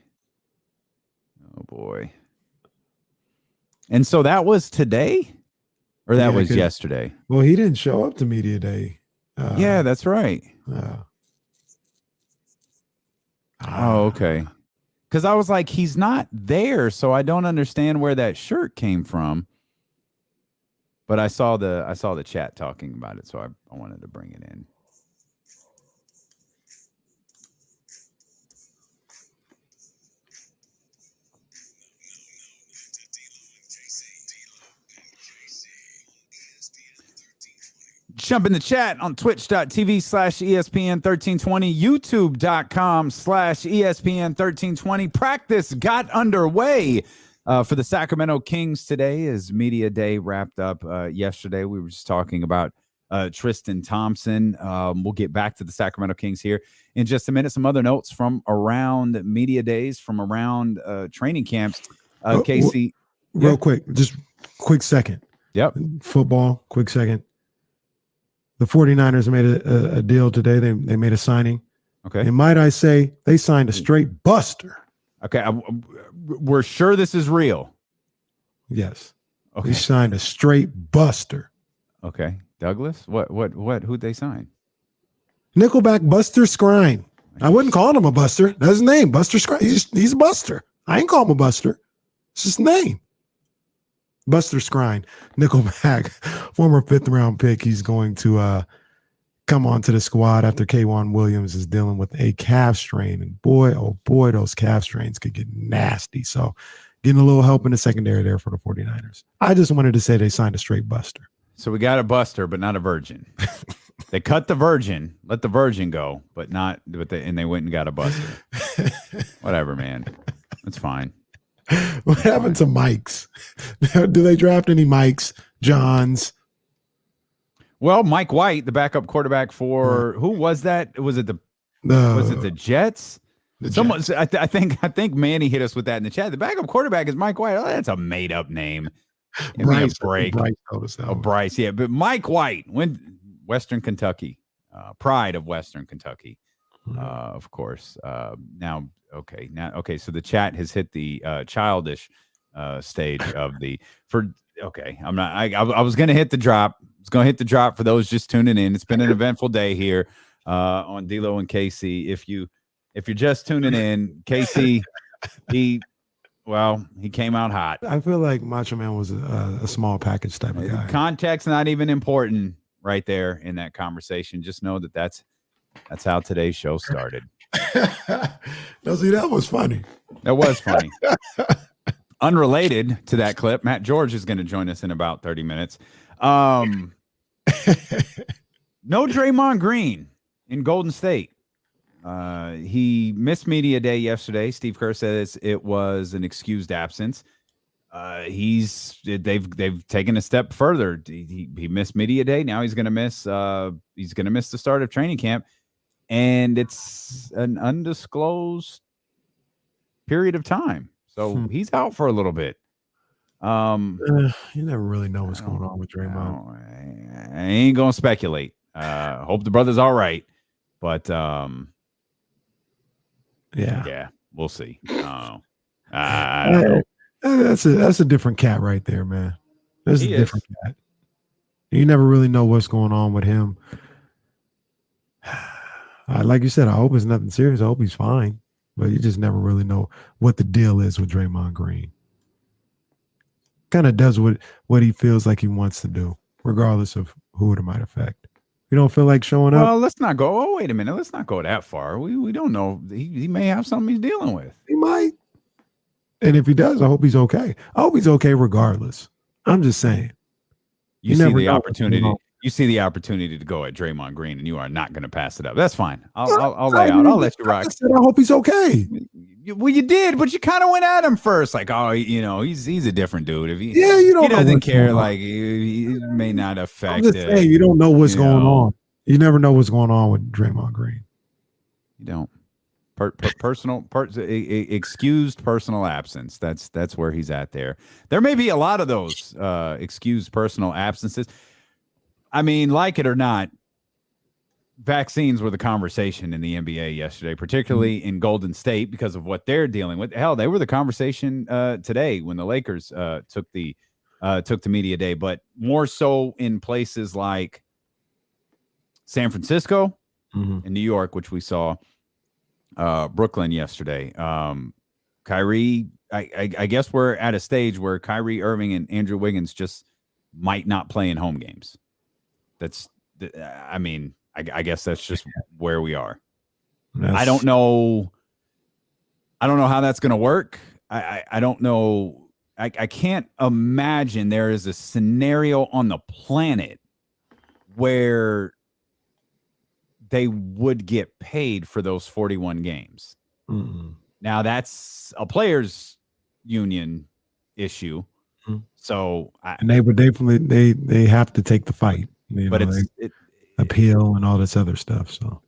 A: And so that was today, or that was yesterday?
B: Well, he didn't show up to media day.
A: Yeah, that's right. Oh, okay. Because I was like, he's not there, so I don't understand where that shirt came from. But I saw the chat talking about it, so I wanted to bring it in. Jump in the chat on twitch.tv/ESPN1320, youtube.com/ESPN1320. Practice got underway for the Sacramento Kings today as media day wrapped up yesterday. We were just talking about Triston Thompson. We'll get back to the Sacramento Kings here in just a minute. Some other notes from around media days, from around training camps. Casey.
B: Real quick, just quick second.
A: Yep.
B: Football, quick second. The 49ers made a deal today. They made a signing.
A: Okay.
B: And might I say, they signed a straight buster.
A: Okay. We're sure this is real.
B: Yes.
A: Okay.
B: They signed a straight buster.
A: Okay. Douglas? Who'd they sign?
B: Nickelback Buster Scrine. I wouldn't call him a buster. That's his name, Buster Scrine. He's a buster. I ain't call him a buster. It's his name. Buster Scrine, Nickelback, former 5th round pick. He's going to come onto the squad after K'Wan Williams is dealing with a calf strain. And boy, oh boy, those calf strains could get nasty. So getting a little help in the secondary there for the 49ers. I just wanted to say they signed a straight buster.
A: So we got a buster, but not a virgin. They cut the virgin, let the virgin go, and they went and got a buster. Whatever, man. That's fine.
B: What happened to Mikes? Do they draft any Mikes, Johns?
A: Well, Mike White, the backup quarterback for who was that? Was it the Jets? Someone, Jets. I think Manny hit us with that in the chat. The backup quarterback is Mike White. Oh, that's a made up name. Give me a break. Bryce, yeah, but Mike White, Western Kentucky, pride of Western Kentucky, of course. Now. Okay. So the chat has hit the childish stage of the okay. I'm not. I was going to hit the drop. I was going to hit the drop for those just tuning in. It's been an eventful day here on D'Lo and Casey. If you're just tuning in, Casey, he came out hot.
B: I feel like Macho Man was a small package type of guy.
A: Context not even important right there in that conversation. Just know that's how today's show started.
B: No, see, that was funny.
A: That was funny. Unrelated to that clip, Matt George is going to join us in about 30 minutes. No Draymond Green in Golden State. He missed media day yesterday. Steve Kerr says it was an excused absence. They've taken a step further. He missed media day. Now he's going to miss the start of training camp. And it's an undisclosed period of time. So he's out for a little bit.
B: You never really know what's going on with Draymond.
A: I ain't going to speculate. Hope the brother's all right. But yeah, we'll see. I don't know.
B: That's a different cat right there, man. That's a different cat. You never really know what's going on with him. Like you said, I hope it's nothing serious. I hope he's fine. but you just never really know what the deal is with Draymond Green. Kind of does what he feels like he wants to do, regardless of who it might affect. You don't feel like showing up?
A: Well, let's not go. Oh, wait a minute. Let's not go that far. We don't know. He may have something he's dealing with.
B: He might. And if he does, I hope he's okay. I hope he's okay regardless. I'm just saying.
A: You
B: never
A: see the
B: know.
A: opportunity. You see the opportunity to go at Draymond Green, and you are not going to pass it up. That's fine. I'll lay out. I'll let you rock.
B: I said I hope he's okay.
A: Well, you did, but you kind of went at him first, like, oh, he's a different dude. If he
B: You don't
A: he
B: know
A: doesn't
B: what's
A: care,
B: going on.
A: like he may not affect.
B: I'm just saying, you don't know what's going on. You never know what's going on with Draymond Green.
A: You don't. Excused personal absence. That's where he's at there. There may be a lot of those excused personal absences. I mean, like it or not, vaccines were the conversation in the NBA yesterday, particularly in Golden State because of what they're dealing with. Hell, they were the conversation today when the Lakers took the media day, but more so in places like San Francisco and New York, which we saw. Brooklyn yesterday. Kyrie, I guess we're at a stage where Kyrie Irving and Andrew Wiggins just might not play in home games. I guess that's just where we are. I don't know how that's going to work. I don't know. I can't imagine there is a scenario on the planet where they would get paid for those 41 games. Now that's a players union issue. So
B: and they would definitely they have to take the fight,
A: but
B: appeal and all this other stuff. So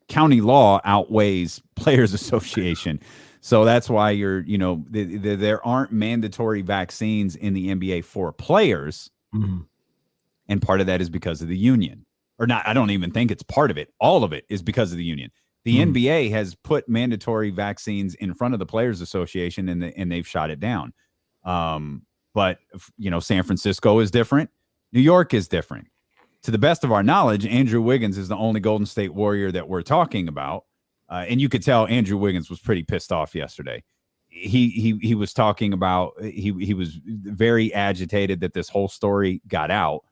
A: county law outweighs players association. So that's why there aren't mandatory vaccines in the NBA for players. And part of that is because of the union. Or not, I don't even think it's part of it. All of it is because of the union. The NBA has put mandatory vaccines in front of the Players Association, and they've shot it down. But San Francisco is different. New York is different. To the best of our knowledge, Andrew Wiggins is the only Golden State Warrior that we're talking about. And you could tell Andrew Wiggins was pretty pissed off yesterday. He was talking about, he was very agitated that this whole story got out.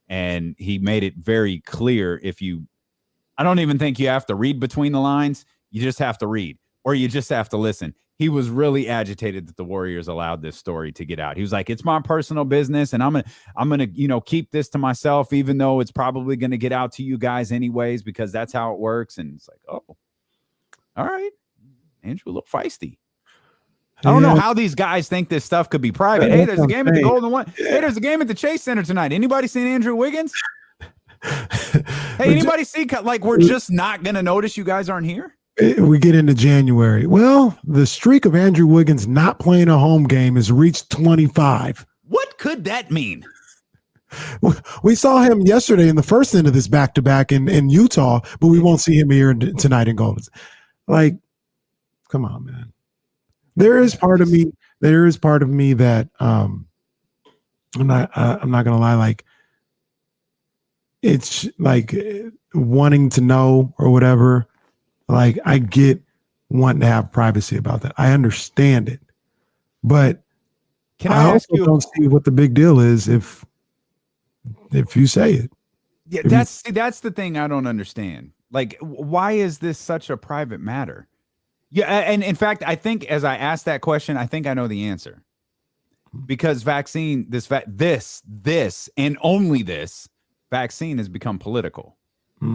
A: And he made it very clear I don't even think you have to read between the lines. You just have to read, or you just have to listen. He was really agitated that the Warriors allowed this story to get out. He was like, it's my personal business, and I'm gonna keep this to myself, even though it's probably gonna get out to you guys anyways, because that's how it works. And it's like, oh, all right, Andrew, a little feisty. I don't know how these guys think this stuff could be private. Hey, there's a game at the Golden One. Hey, there's a game at the Chase Center tonight. Anybody seen Andrew Wiggins? Hey, anybody see, like, we're just not going to notice you guys aren't here?
B: We get into January. Well, the streak of Andrew Wiggins not playing a home game has reached 25.
A: What could that mean?
B: We saw him yesterday in the first end of this back-to-back in Utah, but we won't see him here tonight in Golden. Like, come on, man. There is part of me that I'm not gonna lie, like it's like wanting to know or whatever. Like I get wanting to have privacy about that. I understand it. But I also don't see what the big deal is if you say it.
A: Yeah, that's the thing I don't understand. Like, why is this such a private matter? Yeah, and in fact, I think as I asked that question, I think I know the answer. Because this and only this vaccine has become political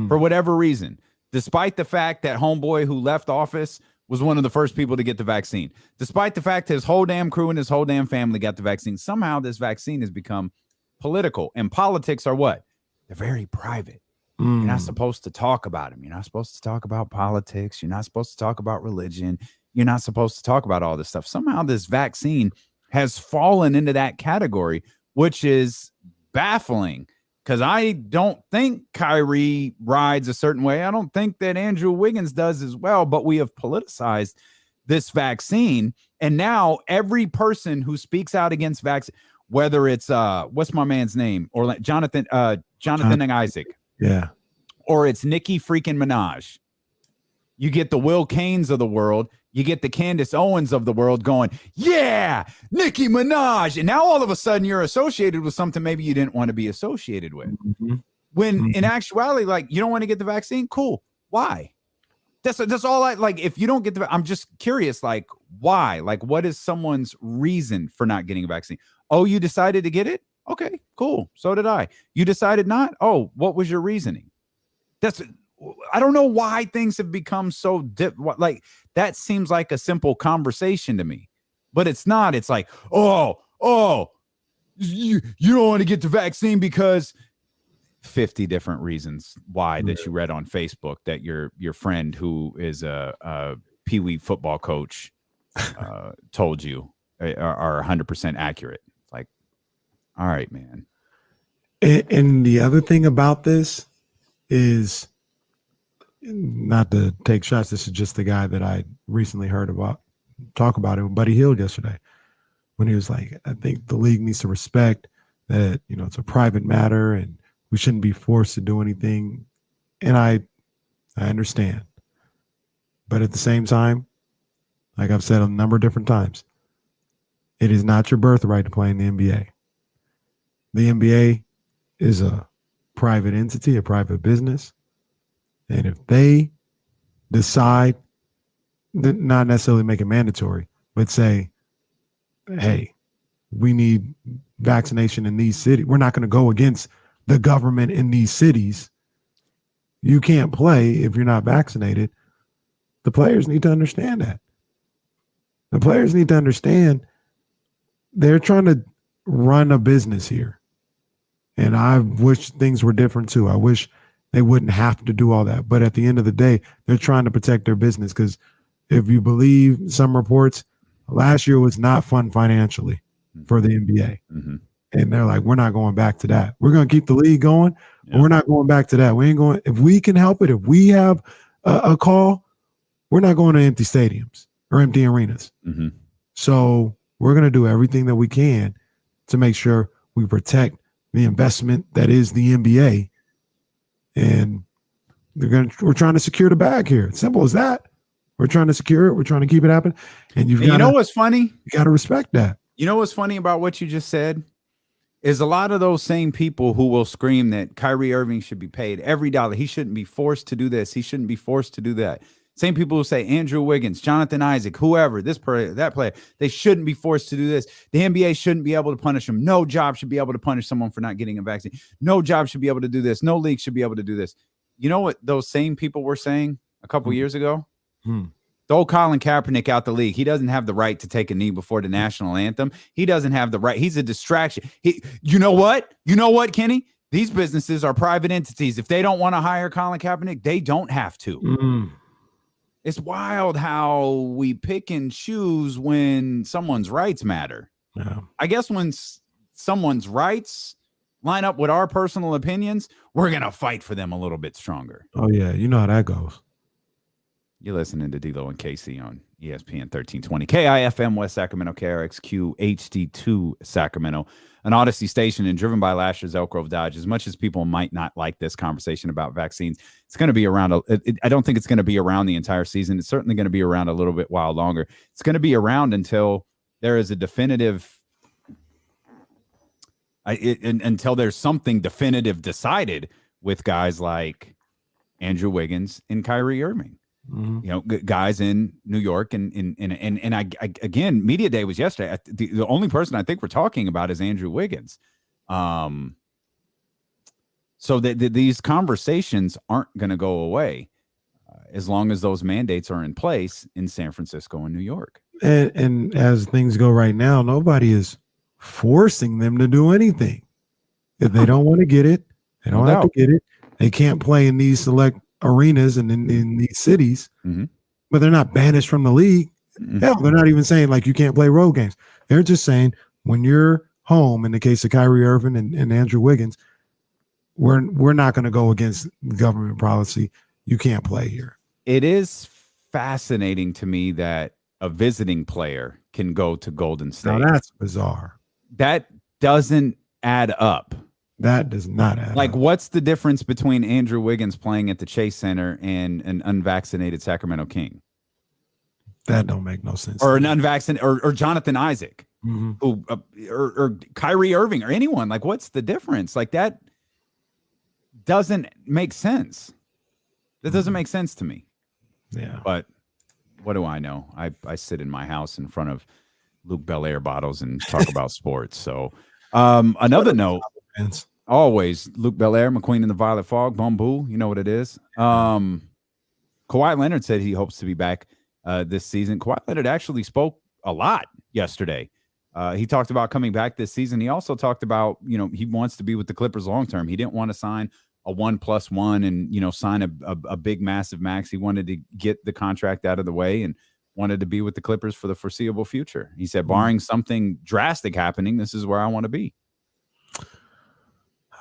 A: for whatever reason. Despite the fact that homeboy who left office was one of the first people to get the vaccine, despite the fact his whole damn crew and his whole damn family got the vaccine, somehow this vaccine has become political. And politics are what? They're very private. You're not supposed to talk about them. You're not supposed to talk about politics. You're not supposed to talk about religion. You're not supposed to talk about all this stuff. Somehow this vaccine has fallen into that category, which is baffling because I don't think Kyrie rides a certain way. I don't think that Andrew Wiggins does as well, but we have politicized this vaccine. And now every person who speaks out against vaccine, whether it's what's my man's name? Or Jonathan Isaac.
B: Yeah.
A: Or it's Nicki freaking Minaj. You get the Will Canes of the world. You get the Candace Owens of the world going, yeah, Nicki Minaj. And now all of a sudden you're associated with something maybe you didn't want to be associated with. When in actuality, like, you don't want to get the vaccine? Cool. Why? That's all I like. If you don't get I'm just curious, like, why? Like, what is someone's reason for not getting a vaccine? Oh, you decided to get it? Okay, cool. So did I. You decided not? Oh, what was your reasoning? I don't know why things have become so like that seems like a simple conversation to me, but it's not. It's like, oh, you don't want to get the vaccine because 50 different reasons why that you read on Facebook that your friend who is a Pee-wee football coach told you are 100% accurate. It's like, all right, man.
B: And the other thing about this is, not to take shots, this is just the guy that I recently heard talk about it with Buddy Hield yesterday, when he was like, I think the league needs to respect that, it's a private matter and we shouldn't be forced to do anything. And I understand. But at the same time, like I've said a number of different times, it is not your birthright to play in the NBA. The NBA is a private entity, a private business. And if they decide, not necessarily make it mandatory, but say, hey, we need vaccination in these cities. We're not going to go against the government in these cities. You can't play if you're not vaccinated. The players need to understand that. The players need to understand they're trying to run a business here. And I wish things were different too. I wish they wouldn't have to do all that. But at the end of the day, they're trying to protect their business, because if you believe some reports, last year was not fun financially for the NBA. And they're like, we're not going back to that. We're going to keep the league going, but we're not going back to that. We ain't going. If we can help it, if we have a call, we're not going to empty stadiums or empty arenas. So we're going to do everything that we can to make sure we protect the investment that is the NBA. And we're trying to secure the bag here. Simple as that. We're trying to secure it. We're trying to keep it happen. And you know
A: what's funny?
B: You got to respect that.
A: You know what's funny about what you just said is a lot of those same people who will scream that Kyrie Irving should be paid every dollar. He shouldn't be forced to do this. He shouldn't be forced to do that. Same people who say Andrew Wiggins, Jonathan Isaac, whoever, this player, that player, they shouldn't be forced to do this. The NBA shouldn't be able to punish them. No job should be able to punish someone for not getting a vaccine. No job should be able to do this. No league should be able to do this. You know what those same people were saying a couple years ago? Throw Colin Kaepernick out the league. He doesn't have the right to take a knee before the national anthem. He doesn't have the right. He's a distraction. You know what? You know what, Kenny? These businesses are private entities. If they don't want to hire Colin Kaepernick, they don't have to. It's wild how we pick and choose when someone's rights matter. I guess when someone's rights line up with our personal opinions, we're going to fight for them a little bit stronger.
B: Oh, yeah. You know how that goes.
A: You're listening to D-Lo and KC on ESPN 1320. KIFM West Sacramento, KRXQ HD2 Sacramento, an Odyssey station and driven by Lashers, Elk Grove Dodge. As much as people might not like this conversation about vaccines, it's going to be around. I don't think it's going to be around the entire season. It's certainly going to be around a little bit while longer. It's going to be around until there is a definitive, until there's something definitive decided with guys like Andrew Wiggins and Kyrie Irving. You know, guys in New York and I again, media day was yesterday. The only person I think we're talking about is Andrew Wiggins. So that these conversations aren't going to go away as long as those mandates are in place in San Francisco and New York.
B: And as things go right now, nobody is forcing them to do anything. If they don't want to get it, they don't have to get it. They can't play in these select arenas and in these cities, but they're not banished from the league. Hell, they're not even saying like you can't play road games. They're just saying when you're home, in the case of Kyrie Irving and Andrew Wiggins, we're not going to go against government policy. You can't play here.
A: It is fascinating to me that a visiting player can go to Golden State.
B: Now that's bizarre.
A: That doesn't add up
B: That does not add
A: Like,
B: up.
A: what's the difference between Andrew Wiggins playing at the Chase Center and an unvaccinated Sacramento King?
B: That don't make no sense.
A: Or
B: to
A: an
B: me.
A: unvaccinated, or Jonathan Isaac,
B: Mhm.
A: who, or Kyrie Irving, or anyone. Like, what's the difference? Like, that doesn't make sense. That doesn't make sense to me.
B: Yeah.
A: But what do I know? I sit in my house in front of Luke Belaire bottles and talk about sports. So, another note.
B: Fans.
A: Always Luke Belaire, McQueen in the Violet Fog, Bamboo. You know what it is. Kawhi Leonard said he hopes to be back this season. Kawhi Leonard actually spoke a lot yesterday. He talked about coming back this season. He also talked about, he wants to be with the Clippers long term. He didn't want to sign a 1+1 and, sign a big, massive max. He wanted to get the contract out of the way and wanted to be with the Clippers for the foreseeable future. He said, barring something drastic happening, this is where I want to be.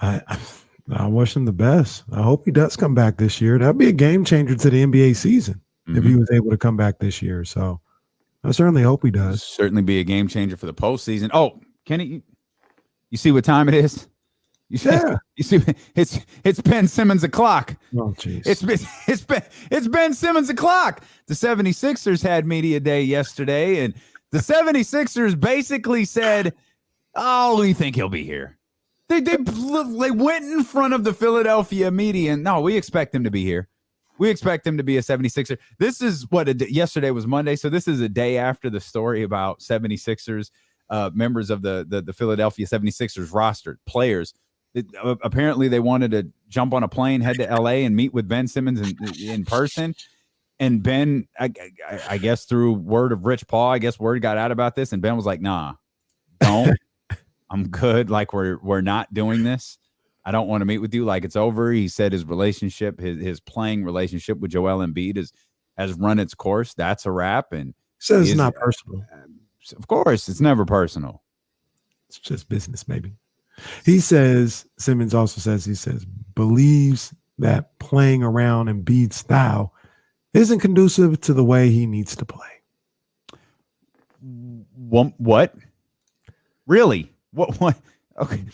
B: I wish him the best. I hope he does come back this year. That'd be a game changer to the NBA season if he was able to come back this year. So I certainly hope he does.
A: Certainly be a game changer for the postseason. Oh, Kenny, you see what time it is? You see, it's Ben Simmons o'clock.
B: Oh, jeez.
A: It's Ben Simmons o'clock. The 76ers had media day yesterday, and the 76ers basically said, "Oh, we think he'll be here." They went in front of the Philadelphia media, and no, we expect him to be here. We expect him to be a 76er. This is yesterday was Monday, so this is a day after the story about 76ers members of the Philadelphia 76ers roster players. Apparently, they wanted to jump on a plane, head to LA, and meet with Ben Simmons in person. And Ben, I guess through word of Rich Paul, word got out about this, and Ben was like, "Nah, don't. I'm good. Like, we're not doing this. I don't want to meet with you. Like, it's over." He said his relationship, his playing relationship with Joel Embiid has run its course. That's a wrap. And
B: says it's not personal.
A: Of course, it's never personal.
B: It's just business, maybe. Simmons also says, believes that playing around Embiid's style isn't conducive to the way he needs to play.
A: What? Really? What? Okay.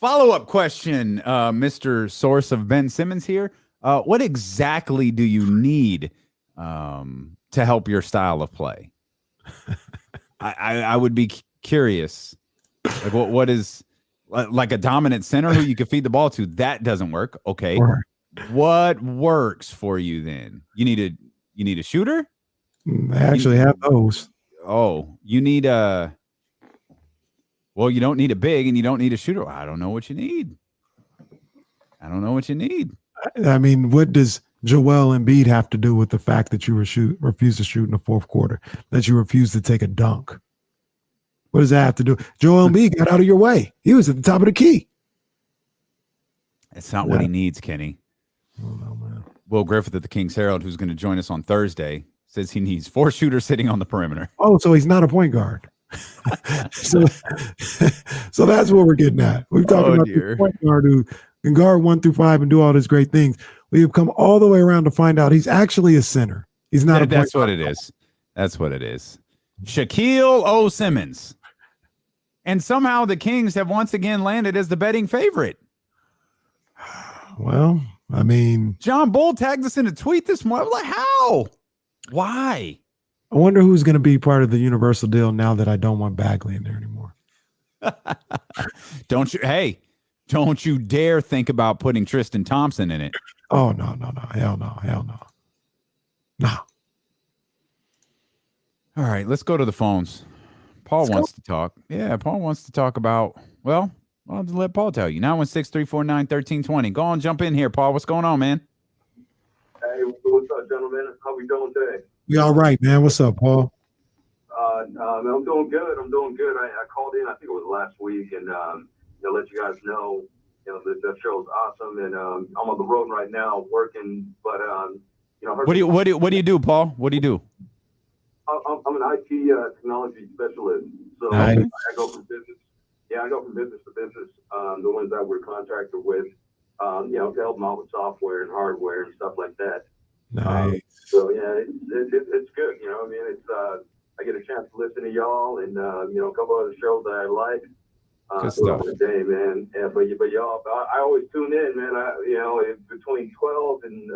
A: Follow-up question, Mr. Source of Ben Simmons here. What exactly do you need to help your style of play? I would be curious. Like, what is like a dominant center who you can feed the ball to? That doesn't work. Okay. What works for you then? You need a shooter?
B: They actually have those.
A: Oh, you need a. Well, you don't need a big and you don't need a shooter. I don't know what you need.
B: I mean, what does Joel Embiid have to do with the fact that you refuse to shoot in the fourth quarter, that you refuse to take a dunk? What does that have to do? Joel Embiid got out of your way. He was at the top of the key.
A: It's not what he needs, Kenny.
B: Oh, no, man.
A: Will Griffith at the King's Herald, who's going to join us on Thursday, says he needs 4 shooters sitting on the perimeter.
B: Oh, so he's not a point guard. so that's what we're getting at. We've talked about the point guard who can guard 1 through 5 and do all these great things. We've come all the way around to find out he's actually a center. He's not a point guard.
A: That's what it is. Shaquille O. Simmons. And somehow the Kings have once again landed as the betting favorite.
B: Well, I mean,
A: John Bull tagged us in a tweet this morning. I was like, how? Why?
B: I wonder who's going to be part of the universal deal now that I don't want Bagley in there anymore.
A: Don't you dare think about putting Triston Thompson in it.
B: Oh, no. Hell no. No.
A: All right, let's go to the phones. Paul wants to talk. Yeah, Paul wants to talk about, well, I'll just let Paul tell you. 916-349-1320. Go on, jump in here, Paul. What's going on, man?
J: Hey, what's up, gentlemen? How we doing today?
B: We all right, man. What's up, Paul?
J: I'm doing good. I called in, I think it was last week, and let you guys know, the show's awesome, and I'm on the road right now working, but
A: what do you do, Paul? What do you do?
J: I'm an IT technology specialist, so
B: nice.
J: I go from business. Yeah, I go from business to business. The ones that we're contracted with, to help them out with software and hardware and stuff like that.
B: Nice.
J: So yeah, it's good. It's I get a chance to listen to y'all and a couple other shows that I like.
A: Good stuff.
J: throughout the day, man. But y'all, I always tune in, man. It's between 12 and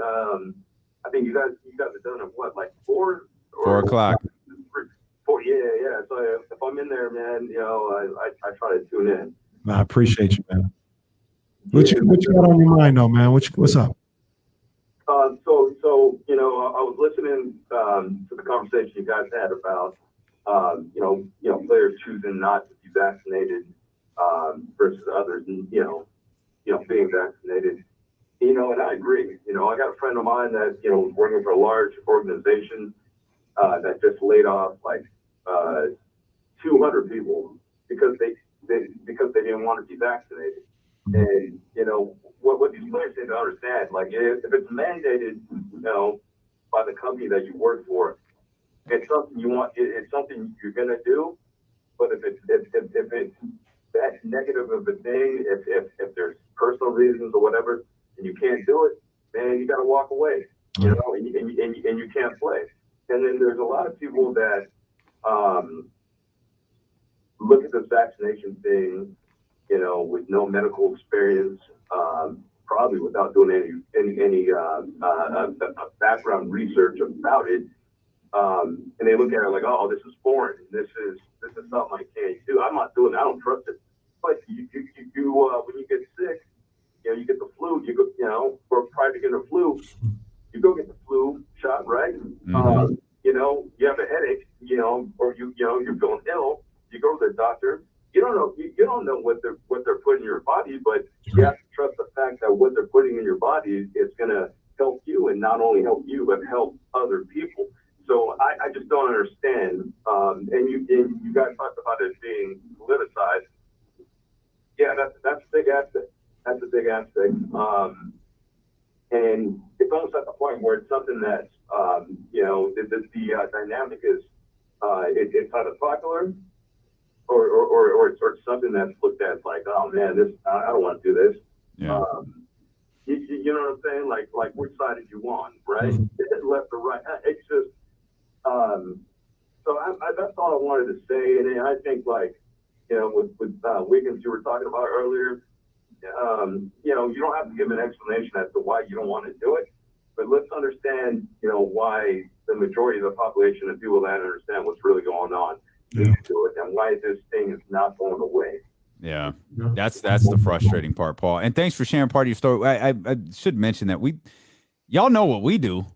J: I think you guys have done it what, like 4?
A: 4 o'clock.
J: 4, yeah. So if I'm in there, man, I try to tune in.
B: I appreciate you, man. What you got on your mind, though, man? What's up?
J: So I was listening to the conversation you guys had about players choosing not to be vaccinated versus others, and being vaccinated. And I agree. I got a friend of mine that was working for a large organization that just laid off like 200 people because they didn't want to be vaccinated. And what these players need to understand, like if it's mandated, by the company that you work for, it's something you want. It's something you're gonna do. But if it's that negative of a thing, if there's personal reasons or whatever, and you can't do it, man, you got to walk away. And you can't play. And then there's a lot of people that look at this vaccination thing, with no medical experience, probably without doing any background research about it, and they look at it like, oh, this is foreign. This is something I can't do. I'm not doing it. I don't trust it. But you when you get sick, you get the flu. You go, or prior to getting the flu, you go get the flu shot, right?
A: Mm-hmm.
J: You have a headache, or you're feeling ill. You go to the doctor. You don't know what they're putting in your body, but you have to trust the fact that what they're putting in your body is going to help you, and not only help you, but help other people. So I just don't understand. And you guys talked about it being politicized. Yeah, that's a big aspect. That's a big aspect. And it's almost at the point where it's something that's the dynamic is it's either popular or it's something that's looked at like, oh man, this I don't want to do this.
A: Yeah.
J: You know what I'm saying? Like which side did you want, right? Left or right? It's just so that's all I wanted to say. And I think with Wiggins you were talking about earlier, you don't have to give an explanation as to why you don't want to do it, but let's understand why the majority of the population of people that understand what's really going on need to do it, and why this thing is not going away.
A: Yeah, that's the frustrating part, Paul. And thanks for sharing part of your story. I should mention that y'all know what we do.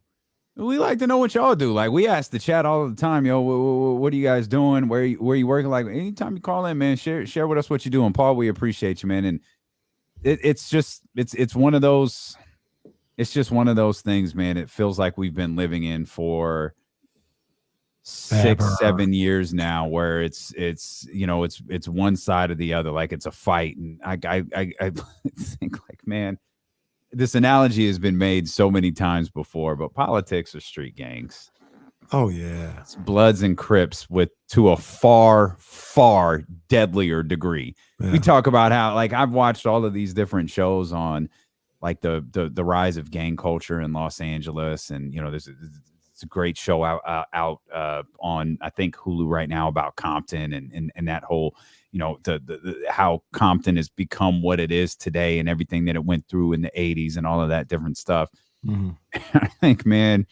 A: We like to know what y'all do. Like we ask the chat all the time, what are you guys doing? Where you working? Like anytime you call in, man, share with us what you're doing, Paul. We appreciate you, man. And it's one of those. It's just one of those things, man. It feels like we've been living in for 6-7 years now, where it's one side or the other, like it's a fight. And I think, like, man, this analogy has been made so many times before, but politics are street gangs.
B: Oh yeah,
A: it's Bloods and Crips to a far, far deadlier degree. Yeah. We talk about how, like, I've watched all of these different shows on like the rise of gang culture in Los Angeles, and there's a great show out on I think Hulu right now about Compton and that whole the how Compton has become what it is today and everything that it went through in the 80s and all of that different stuff. Mm-hmm. I think, man,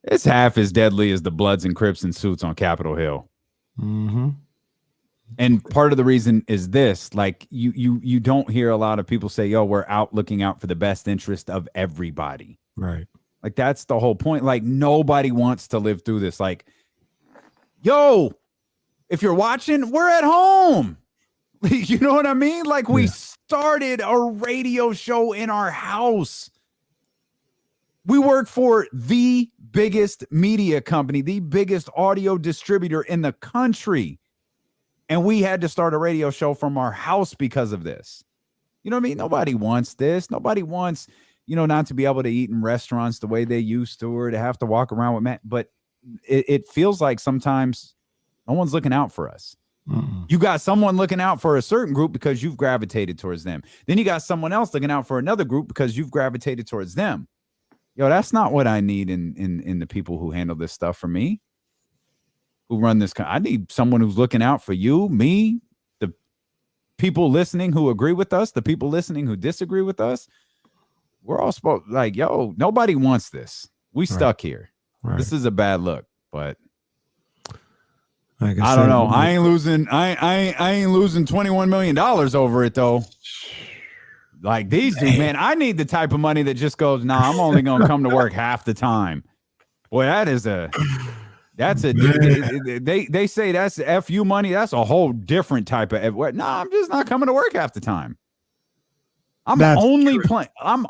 A: it's half as deadly as the Bloods and Crips and Suits on Capitol Hill. Mm-hmm. And part of the reason is this, like you don't hear a lot of people say, yo, we're out looking out for the best interest of everybody.
B: Right.
A: Like, that's the whole point. Like, nobody wants to live through this. Like, yo, if you're watching, we're at home. You know what I mean? Like, we started a radio show in our house. We work for the biggest media company, the biggest audio distributor in the country. And we had to start a radio show from our house because of this. You know what I mean? Nobody wants this. Nobody wants, not to be able to eat in restaurants the way they used to, or to have to walk around with Matt. But it feels like sometimes no one's looking out for us. Mm-mm. You got someone looking out for a certain group because you've gravitated towards them. Then you got someone else looking out for another group because you've gravitated towards them. Yo, that's not what I need in the people who handle this stuff for me, who run this. I need someone who's looking out for you, me, the people listening who agree with us, the people listening who disagree with us, we're all supposed like, yo, nobody wants this. We stuck here.
B: Right.
A: This is a bad look, but
B: like
A: I don't know. I ain't losing $21 million over it though. Like these dudes, man, I need the type of money that just goes, nah, I'm only gonna come to work half the time. Boy, they say that's FU money. That's a whole different type of I'm just not coming to work half the time. I'm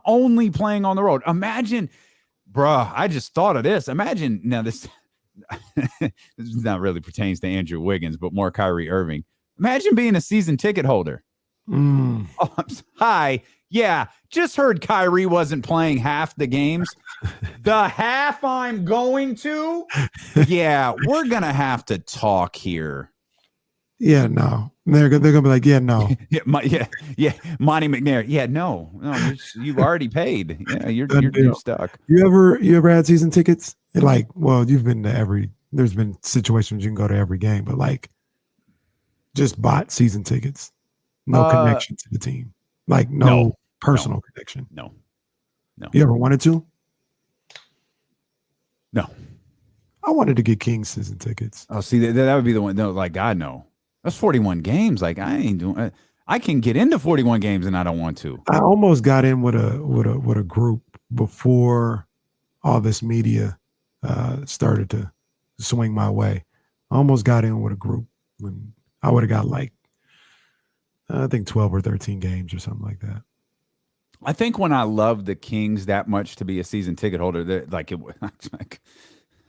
A: only playing on the road. Imagine, bruh, I just thought of this. Imagine now this this not really pertains to Andrew Wiggins, but more Kyrie Irving. Imagine being a season ticket holder. Oh, hi. Yeah, just heard Kyrie wasn't playing half the games. The half I'm going to? Yeah, we're going to have to talk here.
B: Yeah, no. They're going to be like, yeah, no.
A: yeah, Monty McNair. Yeah, no, you've already paid. Yeah, you're stuck.
B: You ever had season tickets? Like, well, you've been to there's been situations you can go to every game, but like just bought season tickets. No connection to the team. Like no personal connection.
A: No.
B: You ever wanted to?
A: No.
B: I wanted to get Kings season tickets.
A: Oh, see, that would be the one. No, like, God, no. That's 41 games. Like, I ain't doing. I can get into 41 games, and I don't want to.
B: I almost got in with a group before all this media started to swing my way. I almost got in with a group when I would have got like I think 12 or 13 games or something like that.
A: I think when I loved the Kings that much to be a season ticket holder, I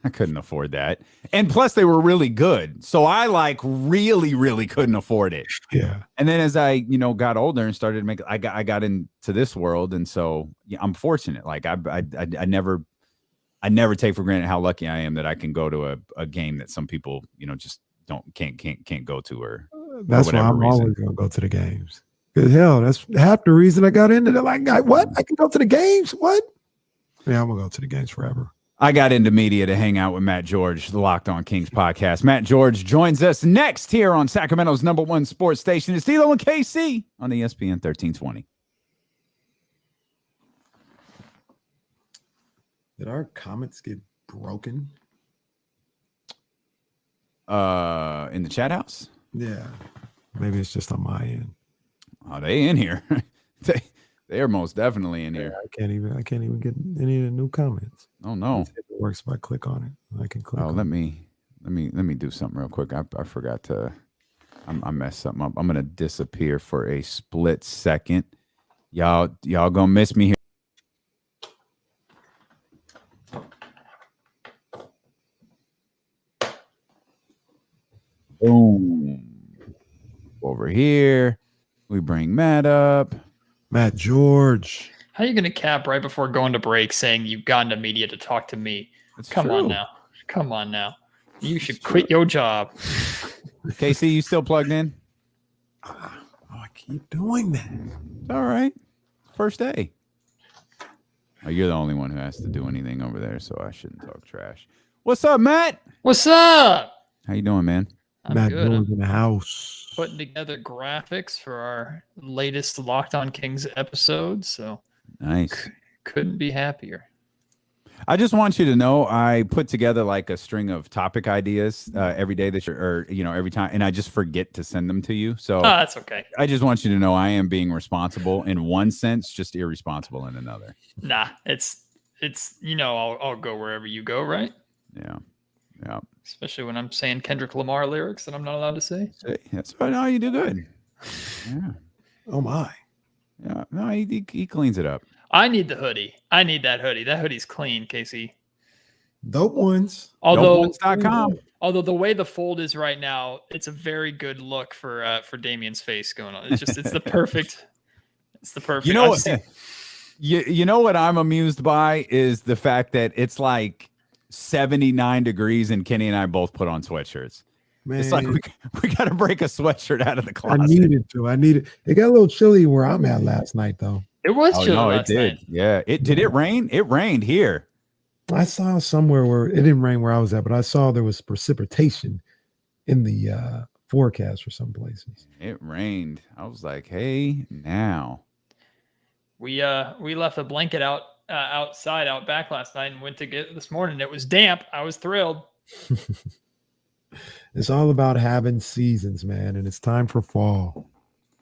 A: couldn't afford that. And plus they were really good. So I like really, really couldn't afford it.
B: Yeah.
A: And then as I, got older and started to make, I got into this world. And so I'm fortunate. Like I never take for granted how lucky I am that I can go to a game that some people, just can't go to or
B: that's why I'm always going to go to the games. Because hell, that's half the reason I got into it. Like, what? I can go to the games? What? Yeah, I'm going to go to the games forever.
A: I got into media to hang out with Matt George, the Locked On Kings podcast. Matt George joins us next here on Sacramento's #1 sports station. It's D'Lo and KC on ESPN 1320.
B: Did our comments get broken?
A: In the chat house?
B: Yeah. Maybe it's just on my end.
A: Oh, they in here. They are most definitely in here.
B: I can't even get any of the new comments.
A: Oh no.
B: It works if I click on it. I can click.
A: Oh, let me do something real quick. I forgot to I messed something up. I'm gonna disappear for a split second. Y'all gonna miss me here. Boom. Over here. We bring Matt up.
B: Matt George.
K: How are you going to cap right before going to break saying you've gone to media to talk to me? Come on now. You should quit your job.
A: KC, you still plugged in?
B: Oh, I keep doing that.
A: All right. First day. Oh, you're the only one who has to do anything over there, so I shouldn't talk trash. What's up, Matt?
K: What's up?
A: How you doing, man?
K: I'm
B: Matt
K: good.
B: George in the house.
K: Putting together graphics for our latest Locked On Kings episode, so
A: nice.
K: Couldn't be happier.
A: I just want you to know I put together like a string of topic ideas every day that every time, and I just forget to send them to you. So
K: that's okay.
A: I just want you to know I am being responsible in one sense, just irresponsible in another.
K: Nah, it's I'll go wherever you go, right?
A: Yeah.
K: Especially when I'm saying Kendrick Lamar lyrics that I'm not allowed to say.
A: That's right. No, you do good. Yeah.
B: Oh my.
A: Yeah. No, he cleans it up.
K: I need the hoodie. I need that hoodie. That hoodie's clean, Casey.
B: Dope ones.
A: DopeOnes.com.
K: Although the way the fold is right now, it's a very good look for Damian's face going on. It's the perfect. It's the perfect.
A: You know what? You know what I'm amused by is the fact that it's like 79 degrees and Kenny and I both put on sweatshirts. Man, it's like we got to break a sweatshirt out of the closet.
B: I needed. It got a little chilly where I'm at last night, though.
K: It was chilly last night.
A: Yeah. Did it rain? It rained here.
B: I saw somewhere where it didn't rain where I was at, but I saw there was precipitation in the forecast for some places.
A: It rained. I was like, hey, now.
K: We left a blanket outside out back last night and went to get it this morning. It was damp. I was thrilled.
B: It's all about having seasons, man, and it's time for fall.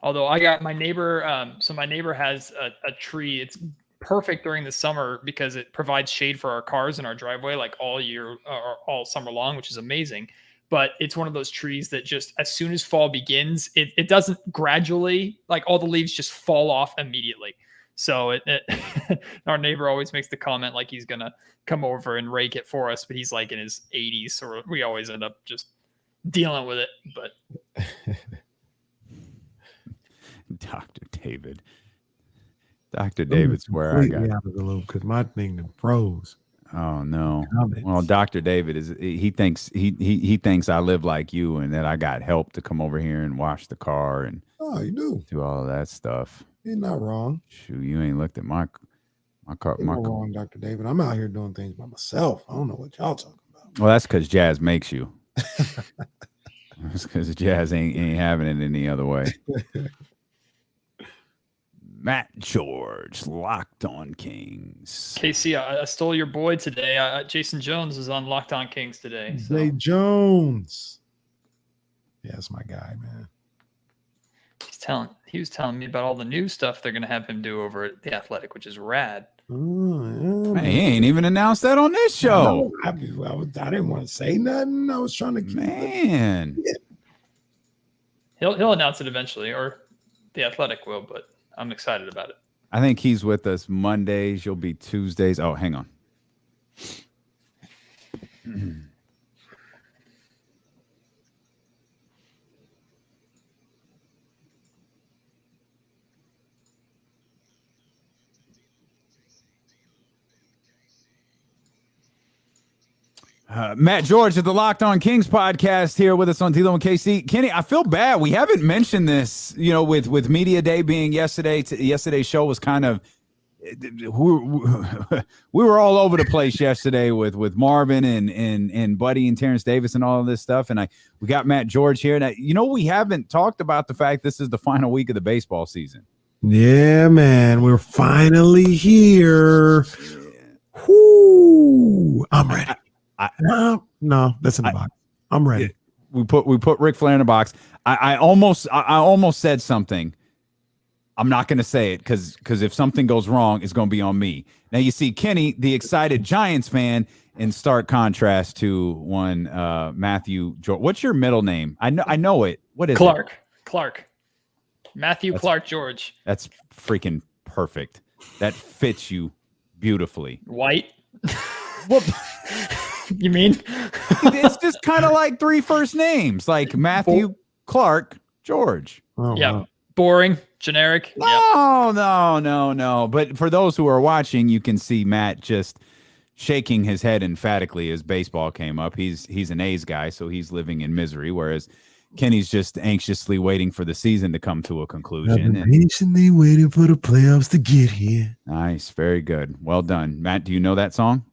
K: Although I got my neighbor, so my neighbor has a tree. It's perfect during the summer because it provides shade for our cars in our driveway like all year or all summer long, which is amazing. But it's one of those trees that just as soon as fall begins, it doesn't gradually, like all the leaves just fall off immediately. So our neighbor always makes the comment like he's gonna come over and rake it for us, but he's like in his 80s, so we always end up just dealing with it. But
A: Dr. David's where I got
B: out of the loop because my thing froze.
A: Oh no! Well, Dr. David he thinks I live like you and that I got help to come over here and wash the car and
B: you do
A: all of that stuff.
B: You're not wrong.
A: Shoot, you ain't looked at my car.
B: You're not wrong, Dr. David. I'm out here doing things by myself. I don't know what y'all talking about.
A: Well, that's because Jazz makes you. That's because Jazz ain't having it any other way. Matt George, Locked On Kings.
K: Casey, I stole your boy today. Jason Jones is on Locked On Kings today. So.
B: Zay Jones. Yeah, that's my guy, man.
K: He was telling me about all the new stuff they're going to have him do over at The Athletic, which is rad.
A: Man, he ain't even announced that on this show.
B: I didn't want to say nothing. I was trying to keep
A: it.
K: He'll announce it eventually, or The Athletic will, but I'm excited about it.
A: I think he's with us Mondays. You'll be Tuesdays. Oh, hang on. Matt George at the Locked On Kings podcast here with us on D'Lo and KC. Kenny, I feel bad. We haven't mentioned this, with Media Day being yesterday. Yesterday's show was kind of we were all over the place yesterday with Marvin and Buddy and Terrence Davis and all of this stuff. And we got Matt George here. Now, we haven't talked about the fact this is the final week of the baseball season.
B: Yeah, man. We're finally here. Whoo, I'm ready. No, that's in the box. I'm ready.
A: We put Ric Flair in a box. I almost said something. I'm not going to say it because if something goes wrong, it's going to be on me. Now you see Kenny, the excited Giants fan, in stark contrast to one Matthew George. What's your middle name? I know it. What is
K: Clark?
A: it?
K: Clark. Matthew Clark George.
A: That's freaking perfect. That fits you beautifully.
K: White.
A: Well.
K: You mean?
A: It's just kind of like three first names, like Matthew, Clark, George.
B: Oh,
K: yeah.
B: wow.
K: Boring, generic.
A: No. But for those who are watching, you can see Matt just shaking his head emphatically as baseball came up. He's an A's guy, so he's living in misery, whereas Kenny's just anxiously waiting for the season to come to a conclusion.
B: I've been patiently waiting for the playoffs to get here.
A: Nice. Very good. Well done. Matt, do you know that song?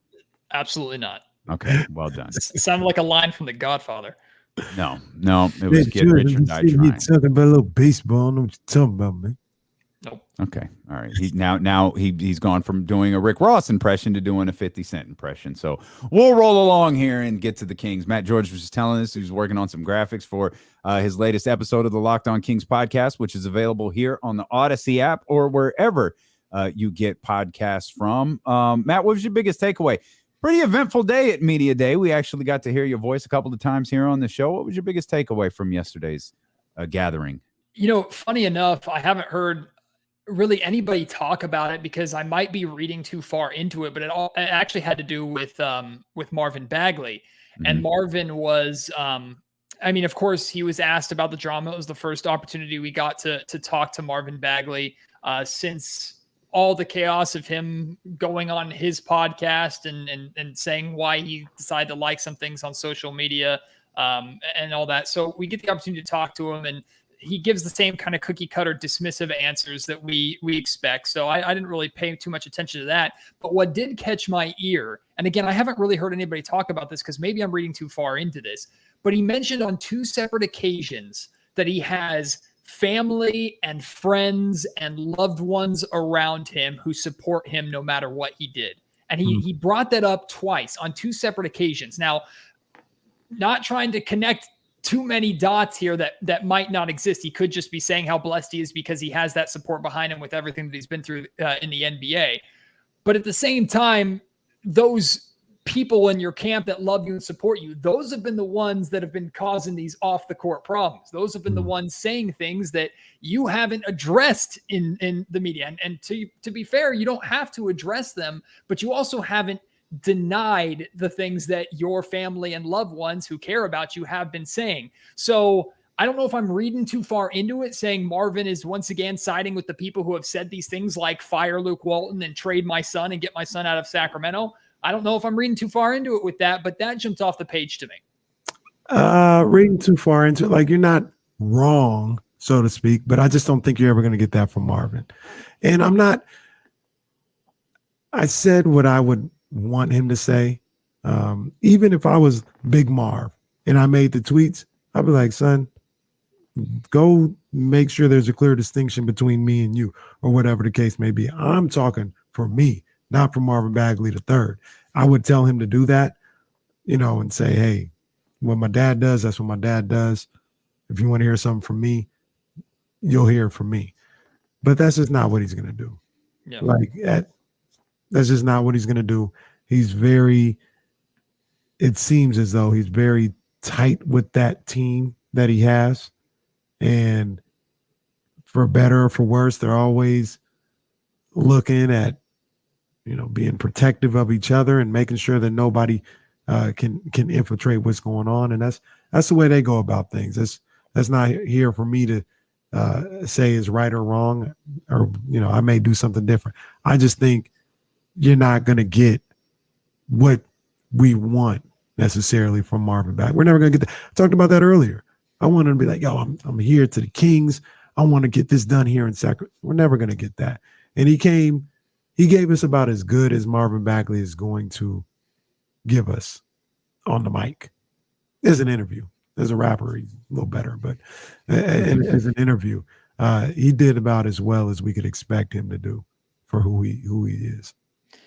K: Absolutely not.
A: Okay, well done.
K: It sounded like a line from The Godfather.
A: No, it was Get Rich or Die Trying.
B: Talking about a little baseball. I don't know what you're talking about, man.
K: Nope.
A: Okay, all right. He's gone from doing a Rick Ross impression to doing a 50 Cent impression. So we'll roll along here and get to the Kings. Matt George was just telling us he was working on some graphics for his latest episode of the Locked On Kings podcast, which is available here on the Odyssey app or wherever you get podcasts from. Matt, what was your biggest takeaway? Pretty eventful day at Media Day. We actually got to hear your voice a couple of times here on the show. What was your biggest takeaway from yesterday's gathering?
K: Funny enough, I haven't heard really anybody talk about it because I might be reading too far into it, but it actually had to do with Marvin Bagley. Mm-hmm. And Marvin was, of course, he was asked about the drama. It was the first opportunity we got to talk to Marvin Bagley since all the chaos of him going on his podcast and saying why he decided to like some things on social media and all that. So we get the opportunity to talk to him, and he gives the same kind of cookie cutter dismissive answers that we expect. So I didn't really pay too much attention to that. But what did catch my ear, and again, I haven't really heard anybody talk about this because maybe I'm reading too far into this, but he mentioned on 2 separate occasions that he has family and friends and loved ones around him who support him no matter what he did. And he brought that up twice on 2 separate occasions. Now, not trying to connect too many dots here that might not exist. He could just be saying how blessed he is because he has that support behind him with everything that he's been through in the NBA. But at the same time, those people in your camp that love you and support you, those have been the ones that have been causing these off the court problems. Those have been the ones saying things that you haven't addressed in the media. And to be fair, you don't have to address them, but you also haven't denied the things that your family and loved ones who care about you have been saying. So I don't know if I'm reading too far into it, saying Marvin is once again siding with the people who have said these things like fire Luke Walton and trade my son and get my son out of Sacramento. I don't know if I'm reading too far into it with that, but that jumped off the page to me.
B: Reading too far into it, like, you're not wrong, so to speak, but I just don't think you're ever going to get that from Marvin. And I said what I would want him to say. Even if I was Big Marv and I made the tweets, I'd be like, son, go make sure there's a clear distinction between me and you, or whatever the case may be. I'm talking for me, not for Marvin Bagley III. I would tell him to do that, and say, hey, what my dad does, that's what my dad does. If you want to hear something from me, you'll hear it from me. But that's just not what he's going to do.
K: Yeah.
B: That's just not what he's going to do. It seems as though he's very tight with that team that he has. And for better or for worse, they're always looking at, being protective of each other and making sure that nobody can infiltrate what's going on. And that's the way they go about things. That's not here for me to say is right or wrong, or, I may do something different. I just think you're not going to get what we want necessarily from Marvin Bagley. We're never going to get that. I talked about that earlier. I want him to be like, yo, I'm here to the Kings. I want to get this done here in Sacramento. We're never going to get that. And he gave us about as good as Marvin Bagley is going to give us on the mic. As an interview. As a rapper, he's a little better, but as an interview, he did about as well as we could expect him to do for who he is.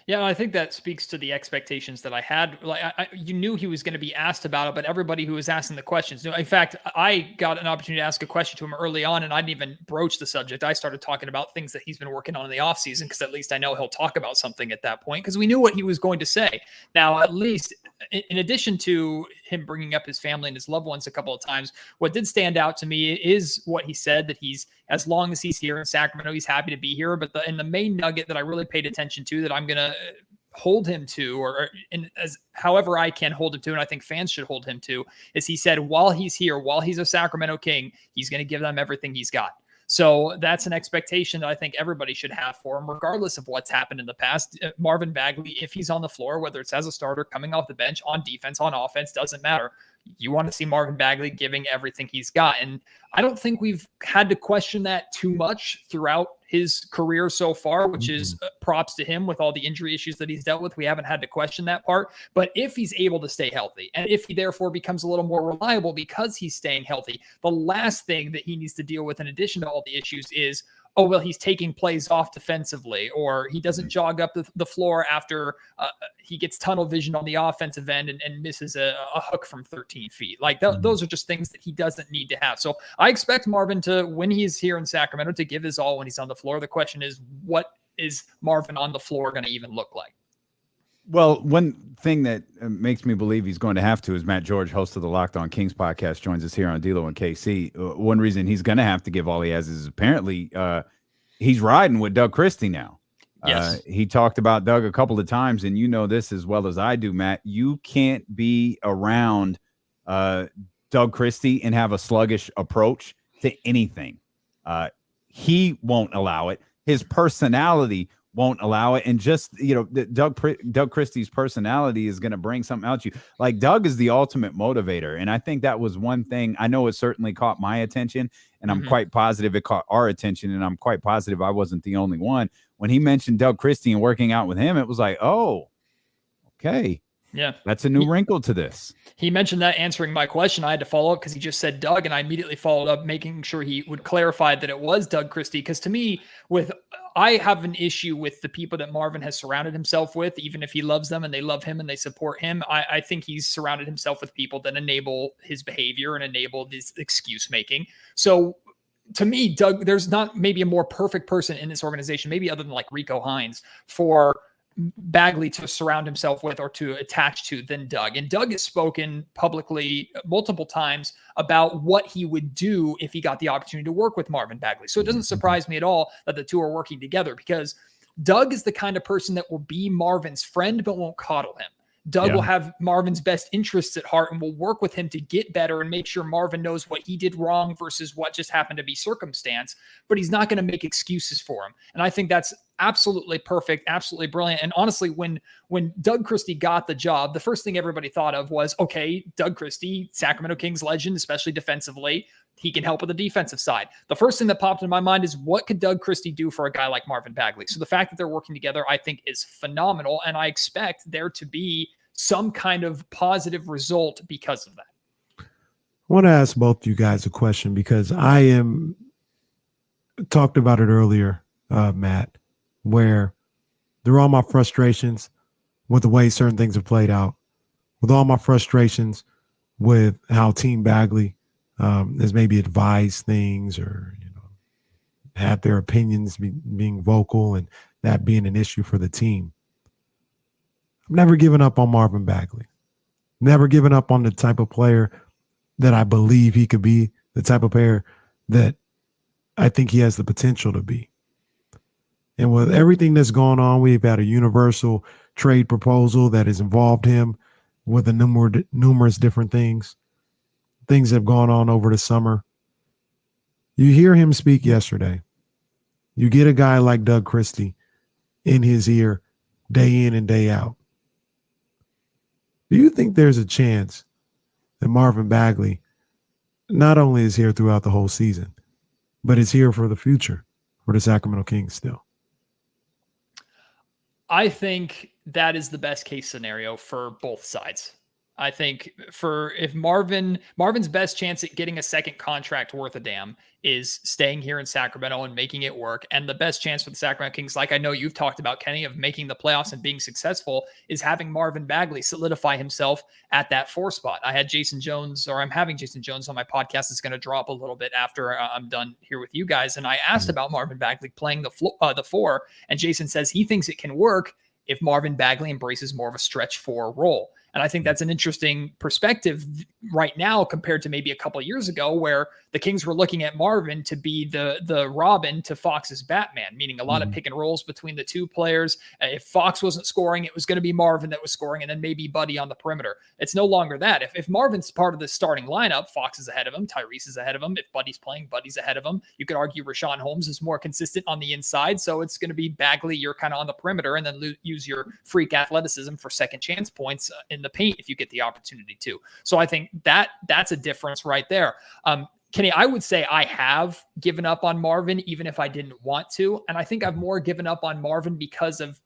K: Yeah, I think that speaks to the expectations that I had. Like, you knew he was going to be asked about it, but everybody who was asking the questions knew. In fact, I got an opportunity to ask a question to him early on, and I didn't even broach the subject. I started talking about things that he's been working on in the offseason, because at least I know he'll talk about something at that point, because we knew what he was going to say. Now, at least in addition to him bringing up his family and his loved ones a couple of times, what did stand out to me is what he said, that as long as he's here in Sacramento, he's happy to be here. But the main nugget that I really paid attention to, that I'm going to hold him to, as however I can hold him to, and I think fans should hold him to, is he said while he's here, while he's a Sacramento King, he's going to give them everything he's got. So that's an expectation that I think everybody should have for him, regardless of what's happened in the past. Marvin Bagley, if he's on the floor, whether it's as a starter, coming off the bench, on defense, on offense, doesn't matter. You want to see Marvin Bagley giving everything he's got. And I don't think we've had to question that too much throughout his career so far, which is props to him with all the injury issues that he's dealt with. We haven't had to question that part. But if he's able to stay healthy, and if he therefore becomes a little more reliable because he's staying healthy, the last thing that he needs to deal with in addition to all the issues is, oh, well, he's taking plays off defensively, or he doesn't jog up the floor after he gets tunnel vision on the offensive end and misses a hook from 13 feet. Like those are just things that he doesn't need to have. So I expect Marvin to, when he's here in Sacramento, to give his all when he's on the floor. The question is, what is Marvin on the floor going to even look like?
A: Well, one thing that makes me believe he's going to have to is Matt George, host of the Locked On Kings podcast, joins us here on D'Lo and KC. One reason he's going to have to give all he has is apparently he's riding with Doug Christie now.
K: Yes.
A: He talked about Doug a couple of times, and you know this as well as I do, Matt. You can't be around Doug Christie and have a sluggish approach to anything. He won't allow it. His personality won't allow it. And just, Doug Christie's personality is going to bring something out you. Like, Doug is the ultimate motivator. And I think that was one thing. I know it certainly caught my attention, and I'm quite positive it caught our attention. And I'm quite positive I wasn't the only one. When he mentioned Doug Christie and working out with him, it was like, oh, okay.
K: Yeah.
A: That's a new wrinkle to this.
K: He mentioned that answering my question. I had to follow up because he just said Doug, and I immediately followed up, making sure he would clarify that it was Doug Christie. Because to me, I have an issue with the people that Marvin has surrounded himself with, even if he loves them and they love him and they support him. I think he's surrounded himself with people that enable his behavior and enable this excuse making. So to me, Doug, there's not maybe a more perfect person in this organization, maybe other than like Rico Hines, for Bagley to surround himself with or to attach to than Doug. And Doug has spoken publicly multiple times about what he would do if he got the opportunity to work with Marvin Bagley. So it doesn't surprise me at all that the two are working together, because Doug is the kind of person that will be Marvin's friend but won't coddle him. Doug will have Marvin's best interests at heart and will work with him to get better and make sure Marvin knows what he did wrong versus what just happened to be circumstance, but he's not going to make excuses for him. And I think that's absolutely perfect, absolutely brilliant. And honestly, when Doug Christie got the job, the first thing everybody thought of was, okay, Doug Christie, Sacramento Kings legend, especially defensively, he can help with the defensive side. The first thing that popped in my mind is, what could Doug Christie do for a guy like Marvin Bagley? So the fact that they're working together, I think, is phenomenal. And I expect there to be some kind of positive result because of that.
B: I want to ask both you guys a question, because I talked about it earlier, Matt, where through all my frustrations with the way certain things have played out, with all my frustrations with how Team Bagley has maybe advised things or, had their opinions being vocal and that being an issue for the team. I've never given up on Marvin Bagley. Never given up on the type of player that I believe he could be, the type of player that I think he has the potential to be. And with everything that's going on, we've had a universal trade proposal that has involved him with a numerous different things. Things have gone on over the summer. You hear him speak yesterday. You get a guy like Doug Christie in his ear day in and day out. Do you think there's a chance that Marvin Bagley not only is here throughout the whole season, but is here for the future for the Sacramento Kings still?
K: I think that is the best case scenario for both sides. I think if Marvin's best chance at getting a second contract worth a damn is staying here in Sacramento and making it work. And the best chance for the Sacramento Kings, like I know you've talked about, Kenny, of making the playoffs and being successful, is having Marvin Bagley solidify himself at that 4 spot. I'm having Jason Jones on my podcast. It's going to drop a little bit after I'm done here with you guys. And I asked about Marvin Bagley playing the 4, and Jason says he thinks it can work if Marvin Bagley embraces more of a stretch 4 role. And I think that's an interesting perspective right now compared to maybe a couple of years ago, where the Kings were looking at Marvin to be the Robin to Fox's Batman, meaning a lot of pick and rolls between the two players. If Fox wasn't scoring, it was going to be Marvin that was scoring, and then maybe Buddy on the perimeter. It's no longer that. If Marvin's part of the starting lineup, Fox is ahead of him, Tyrese is ahead of him. If Buddy's playing, Buddy's ahead of him. You could argue Rashawn Holmes is more consistent on the inside, so it's going to be Bagley, you're kind of on the perimeter, and then use your freak athleticism for second chance points in the paint if you get the opportunity to. So I think that's a difference right there. Kenny, I would say I have given up on Marvin, even if I didn't want to. And I think I've more given up on Marvin because of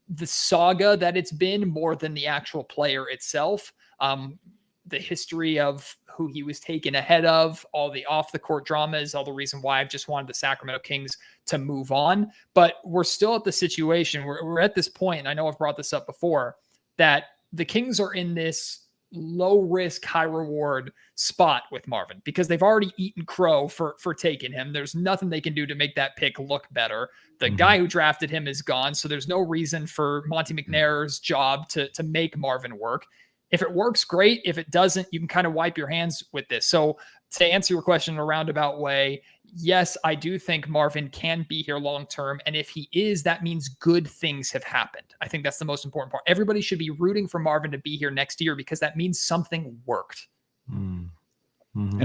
K: the saga that it's been more than the actual player itself. The history of who he was taken ahead of, all the off the court drama is all the reason why I've just wanted the Sacramento Kings to move on. But we're still at the situation where we're at this point, and I know I've brought this up before, that the Kings are in this low risk, high reward spot with Marvin because they've already eaten crow for taking him. There's nothing they can do to make that pick look better. The guy who drafted him is gone. So there's no reason for Monty McNair's job to make Marvin work. If it works, great. If it doesn't, you can kind of wipe your hands with this. So to answer your question in a roundabout way, yes, I do think Marvin can be here long-term. And if he is, that means good things have happened. I think that's the most important part. Everybody should be rooting for Marvin to be here next year because that means something worked.
A: And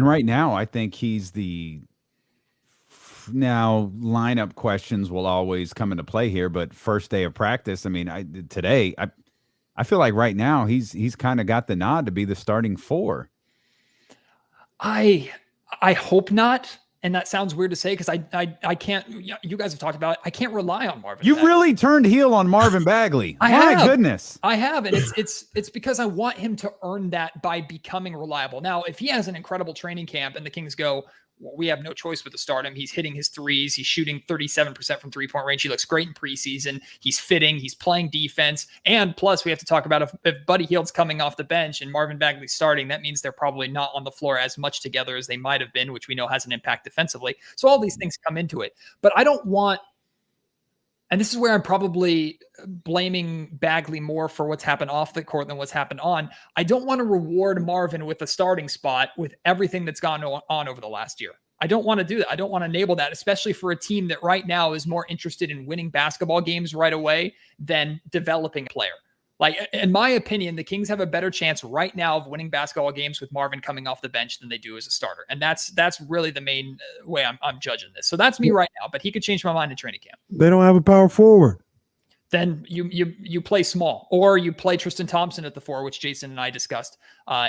A: right now, I think he's now lineup questions will always come into play here, but first day of practice, I mean, I feel like right now he's kind of got the nod to be the starting 4.
K: I hope not. and that sounds weird to say because I can't. You guys have talked about it. I can't rely on Marvin.
A: You
K: Bagley.
A: really turned heel on Marvin Bagley. My goodness.
K: I have, and it's because I want him to earn that by becoming reliable. Now, if he has an incredible training camp and the Kings go, well, we have no choice but to start him. He's hitting his threes. He's shooting 37% from 3-point range. He looks great in preseason. He's fitting. He's playing defense. And plus, we have to talk about if Buddy Hield's coming off the bench and Marvin Bagley's starting, that means they're probably not on the floor as much together as they might have been, which we know has an impact defensively. So all these things come into it. But I don't want, and this is where I'm probably blaming Bagley more for what's happened off the court than what's happened on. I don't want to reward Marvin with the starting spot with everything that's gone on over the last year. I don't want to do that. I don't want to enable that, especially for a team that right now is more interested in winning basketball games right away than developing a player. Like, in my opinion, the Kings have a better chance right now of winning basketball games with Marvin coming off the bench than they do as a starter. And that's really the main way I'm judging this. So that's me right now, but he could change my mind in training camp.
B: They don't have a power forward.
K: Then you play small, or you play Triston Thompson at the 4, which Jason and I discussed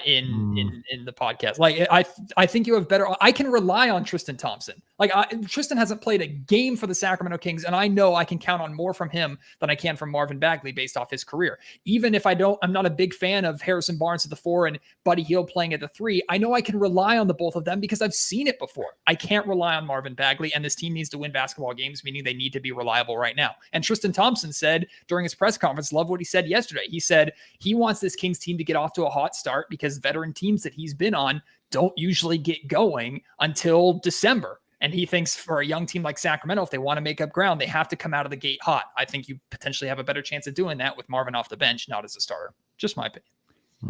K: in the podcast. Like, I think you have better. I can rely on Triston Thompson. Like, Tristan hasn't played a game for the Sacramento Kings, and I know I can count on more from him than I can from Marvin Bagley based off his career. Even if I'm not a big fan of Harrison Barnes at the 4 and Buddy Hield playing at the 3, I know I can rely on the both of them because I've seen it before. I can't rely on Marvin Bagley, and this team needs to win basketball games, meaning they need to be reliable right now. And Triston Thompson said during his press conference, love what he said yesterday. He said he wants this Kings team to get off to a hot start because veteran teams that he's been on don't usually get going until December. And he thinks for a young team like Sacramento, if they want to make up ground, they have to come out of the gate hot. I think you potentially have a better chance of doing that with Marvin off the bench, not as a starter. Just my opinion.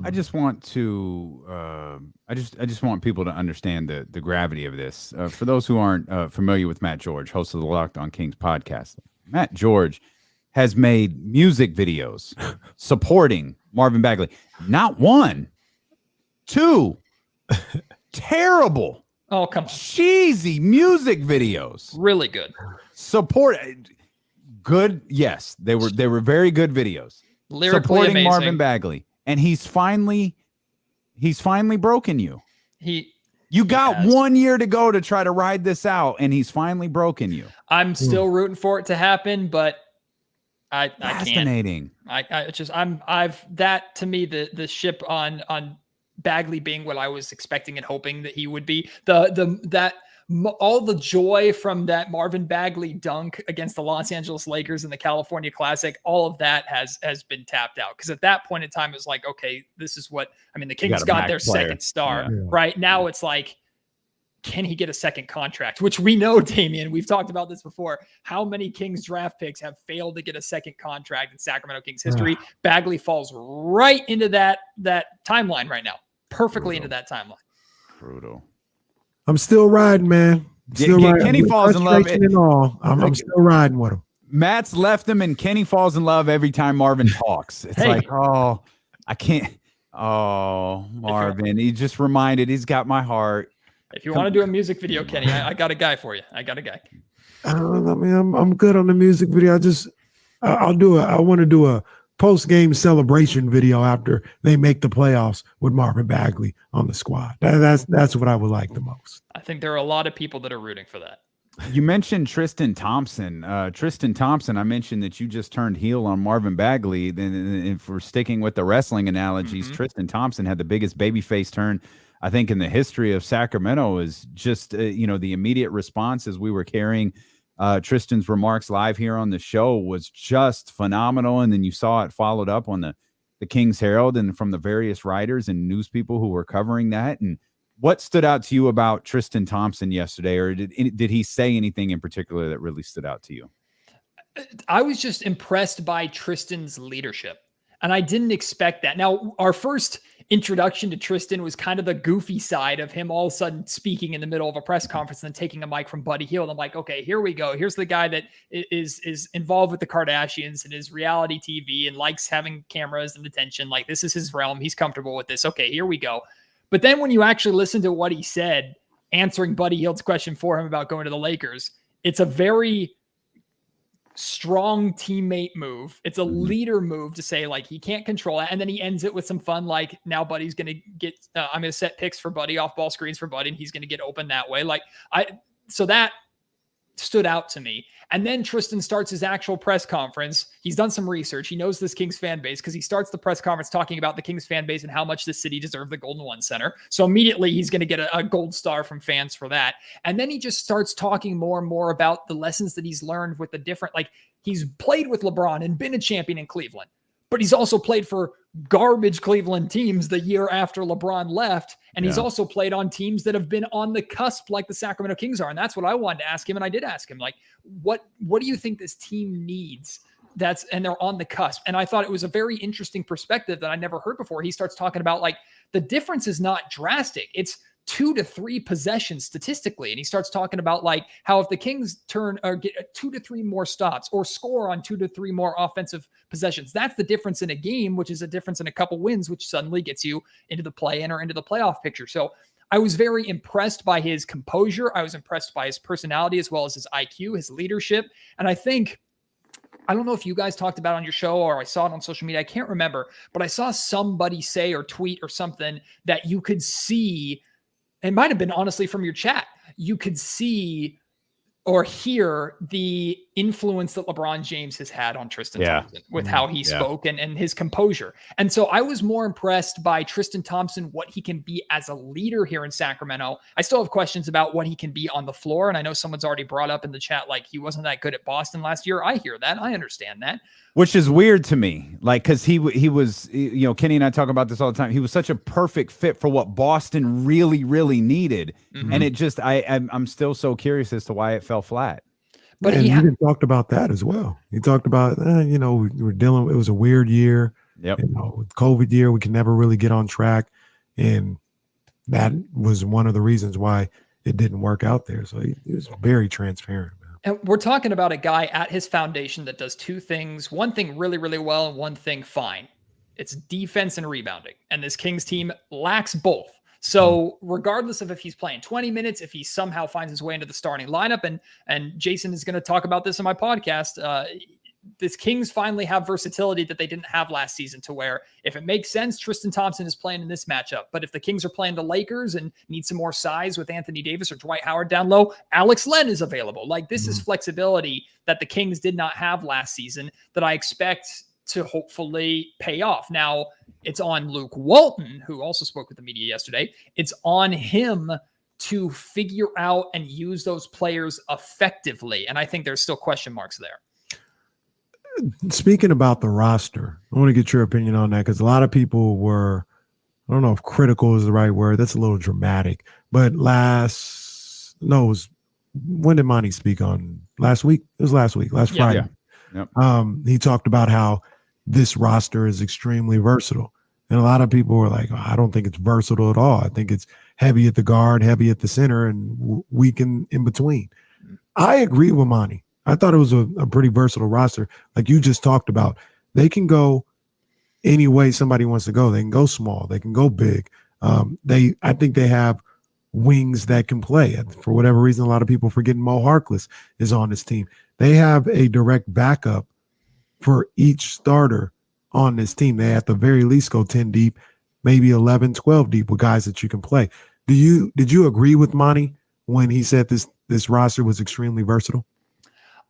A: I just want to, I just want people to understand the gravity of this. For those who aren't familiar with Matt George, host of the Locked On Kings podcast, Matt George has made music videos supporting Marvin Bagley. Not 1, 2, terrible.
K: Oh, come on.
A: Cheesy music videos.
K: Really good.
A: Support good. Yes, they were very good videos.
K: Lyrically
A: supporting
K: amazing.
A: Marvin Bagley. And he's finally broken you. You got 1 year to go to try to ride this out, and he's finally broken you.
K: I'm still rooting for it to happen, but I can't.
A: Fascinating.
K: I've that to me, the ship on Bagley being what I was expecting and hoping that he would be, all the joy from that Marvin Bagley dunk against the Los Angeles Lakers in the California Classic, all of that has been tapped out. Because at that point in time, it was like, okay, this is what, the Kings got their second star. Yeah. Right now it's like, can he get a second contract? Which we know, Damian, we've talked about this before. How many Kings draft picks have failed to get a second contract in Sacramento Kings history? Bagley falls right into that timeline right now. Perfectly into that timeline.
A: Brutal.
B: I'm still riding, man.
A: Kenny falls in love.
B: And all. I'm still riding with him.
A: Matt's left him, and Kenny falls in love every time Marvin talks. It's like, oh, I can't. Oh, Marvin. He just reminded. He's got my heart.
K: If you want to do a music video, Kenny, I got a guy for you. I got a guy.
B: I'm good on the music video. I want to do a post-game celebration video after they make the playoffs with Marvin Bagley on the squad. That's what I would like the most.
K: I think there are a lot of people that are rooting for that.
A: You mentioned Tristan Thompson. Tristan Thompson, I mentioned that you just turned heel on Marvin Bagley. Then if we're sticking with the wrestling analogies, Tristan Thompson had the biggest babyface turn, I think, in the history of Sacramento. Is just, the immediate response as we were carrying Tristan's remarks live here on the show was just phenomenal. And then you saw it followed up on the King's Herald and from the various writers and news people who were covering that. And what stood out to you about Tristan Thompson yesterday, or did he say anything in particular that really stood out to you?
K: I was just impressed by Tristan's leadership, and I didn't expect that. Now, our first introduction to Tristan was kind of the goofy side of him all of a sudden speaking in the middle of a press conference and then taking a mic from Buddy Hield. I'm like, okay, here we go. Here's the guy that is involved with the Kardashians and is reality TV and likes having cameras and attention. Like, this is his realm. He's comfortable with this. Okay, here we go. But then when you actually listen to what he said, answering Buddy Hield's question for him about going to the Lakers, it's a very strong teammate move. It's a leader move to say, like, he can't control it. And then he ends it with some fun, like, now Buddy's going to get, I'm going to set picks for Buddy, off ball screens for Buddy, and he's going to get open that way. Like, So that stood out to me. And then Tristan starts his actual press conference. He's done some research. He knows this Kings fan base because he starts the press conference talking about the Kings fan base and how much the city deserved the Golden One Center. So immediately he's going to get a gold star from fans for that. And then he just starts talking more and more about the lessons that he's learned with the different, like he's played with LeBron and been a champion in Cleveland, but he's also played for garbage Cleveland teams the year after LeBron left. And he's also played on teams that have been on the cusp like the Sacramento Kings are. And that's what I wanted to ask him. And I did ask him, like, what do you think this team needs? And they're on the cusp. And I thought it was a very interesting perspective that I never heard before. He starts talking about like the difference is not drastic. It's 2 to 3 possessions statistically. And he starts talking about like how if the Kings turn or get 2 to 3 more stops or score on 2 to 3 more offensive possessions, that's the difference in a game, which is a difference in a couple wins, which suddenly gets you into the play-in or into the playoff picture. So I was very impressed by his composure. I was impressed by his personality as well as his IQ, his leadership. And I think, I don't know if you guys talked about it on your show or I saw it on social media. I can't remember, but I saw somebody say or tweet or something that you could see. It might have been honestly from your chat. You could see or hear the influence that LeBron James has had on Tristan Thompson with how he spoke and his composure. And so I was more impressed by Tristan Thompson, what he can be as a leader here in Sacramento. I still have questions about what he can be on the floor. And I know someone's already brought up in the chat, like he wasn't that good at Boston last year. I hear that. I understand that.
A: Which is weird to me, like, because he was, you know, Kenny and I talk about this all the time. He was such a perfect fit for what Boston really, really needed, and it just, I'm still so curious as to why it fell flat.
B: But he talked about that as well. He talked about, you know, we were dealing. It was a weird year.
A: Yep.
B: You know, with COVID year, we can never really get on track, and that was one of the reasons why it didn't work out there. So he was very transparent.
K: And we're talking about a guy at his foundation that does 2 things, one thing really, really well and one thing fine. It's defense and rebounding. And this Kings team lacks both. So regardless of if he's playing 20 minutes, if he somehow finds his way into the starting lineup, and Jason is going to talk about this in my podcast, this Kings finally have versatility that they didn't have last season, to where if it makes sense, Tristan Thompson is playing in this matchup. But if the Kings are playing the Lakers and need some more size with Anthony Davis or Dwight Howard down low, Alex Len is available. Like, this is flexibility that the Kings did not have last season that I expect to hopefully pay off. Now, it's on Luke Walton, who also spoke with the media yesterday. It's on him to figure out and use those players effectively. And I think there's still question marks there.
B: Speaking about the roster, I want to get your opinion on that, because a lot of people were, I don't know if critical is the right word. That's a little dramatic. But when did Monty speak on? Last week? It was last week, last Friday.
A: Yeah. Yep.
B: He talked about how this roster is extremely versatile. And a lot of people were like, I don't think it's versatile at all. I think it's heavy at the guard, heavy at the center, and weak in between. I agree with Monty. I thought it was a pretty versatile roster. Like you just talked about, they can go any way somebody wants to go. They can go small. They can go big. I think they have wings that can play. For whatever reason, a lot of people forgetting Mo Harkless is on this team. They have a direct backup for each starter on this team. They at the very least go 10 deep, maybe 11, 12 deep with guys that you can play. Did you agree with Monty when he said this roster was extremely versatile?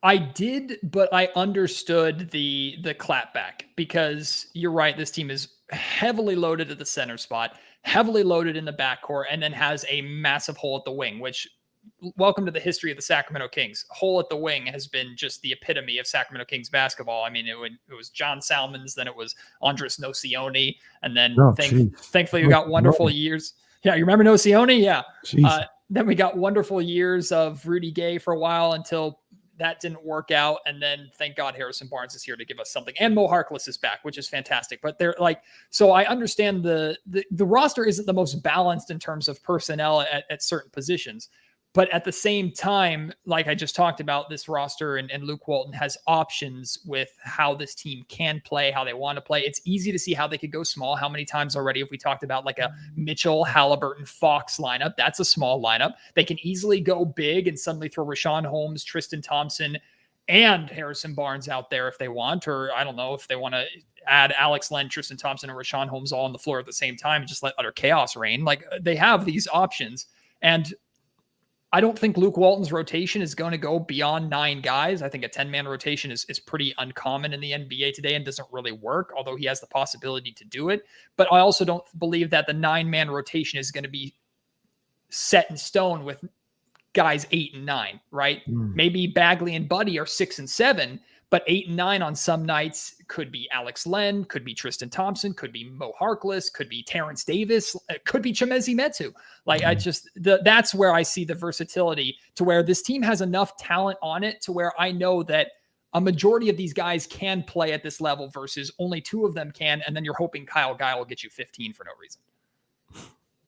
K: I did, but I understood the clapback, because you're right. This team is heavily loaded at the center spot, heavily loaded in the backcourt, and then has a massive hole at the wing, which, welcome to the history of the Sacramento Kings. Hole at the wing has been just the epitome of Sacramento Kings basketball. I mean, it was John Salmons, then it was Andres Nocioni, and then thankfully we got wonderful years. Yeah, you remember Nocioni? Yeah. Then we got wonderful years of Rudy Gay for a while until that didn't work out. And then thank God Harrison Barnes is here to give us something. And Mo Harkless is back, which is fantastic. But they're like, so I understand the roster isn't the most balanced in terms of personnel at certain positions. But at the same time, like I just talked about, this roster and Luke Walton has options with how this team can play, how they want to play. It's easy to see how they could go small. How many times already have we talked about like a Mitchell, Halliburton, Fox lineup? That's a small lineup. They can easily go big and suddenly throw Rashawn Holmes, Tristan Thompson, and Harrison Barnes out there if they want, or I don't know if they want to add Alex Len, Tristan Thompson, and Rashawn Holmes all on the floor at the same time and just let utter chaos reign. Like, they have these options. And I don't think Luke Walton's rotation is going to go beyond 9 guys. I think a 10-man rotation is pretty uncommon in the NBA today and doesn't really work, although he has the possibility to do it. But I also don't believe that the 9-man rotation is going to be set in stone with guys 8 and 9, right? Maybe Bagley and Buddy are 6 and 7, but 8 and 9 on some nights could be Alex Len, could be Triston Thompson, could be Mo Harkless, could be Terrence Davis, could be Chimezie Metu. Like that's where I see the versatility, to where this team has enough talent on it to where I know that a majority of these guys can play at this level versus only 2 of them can. And then you're hoping Kyle Guy will get you 15 for no reason.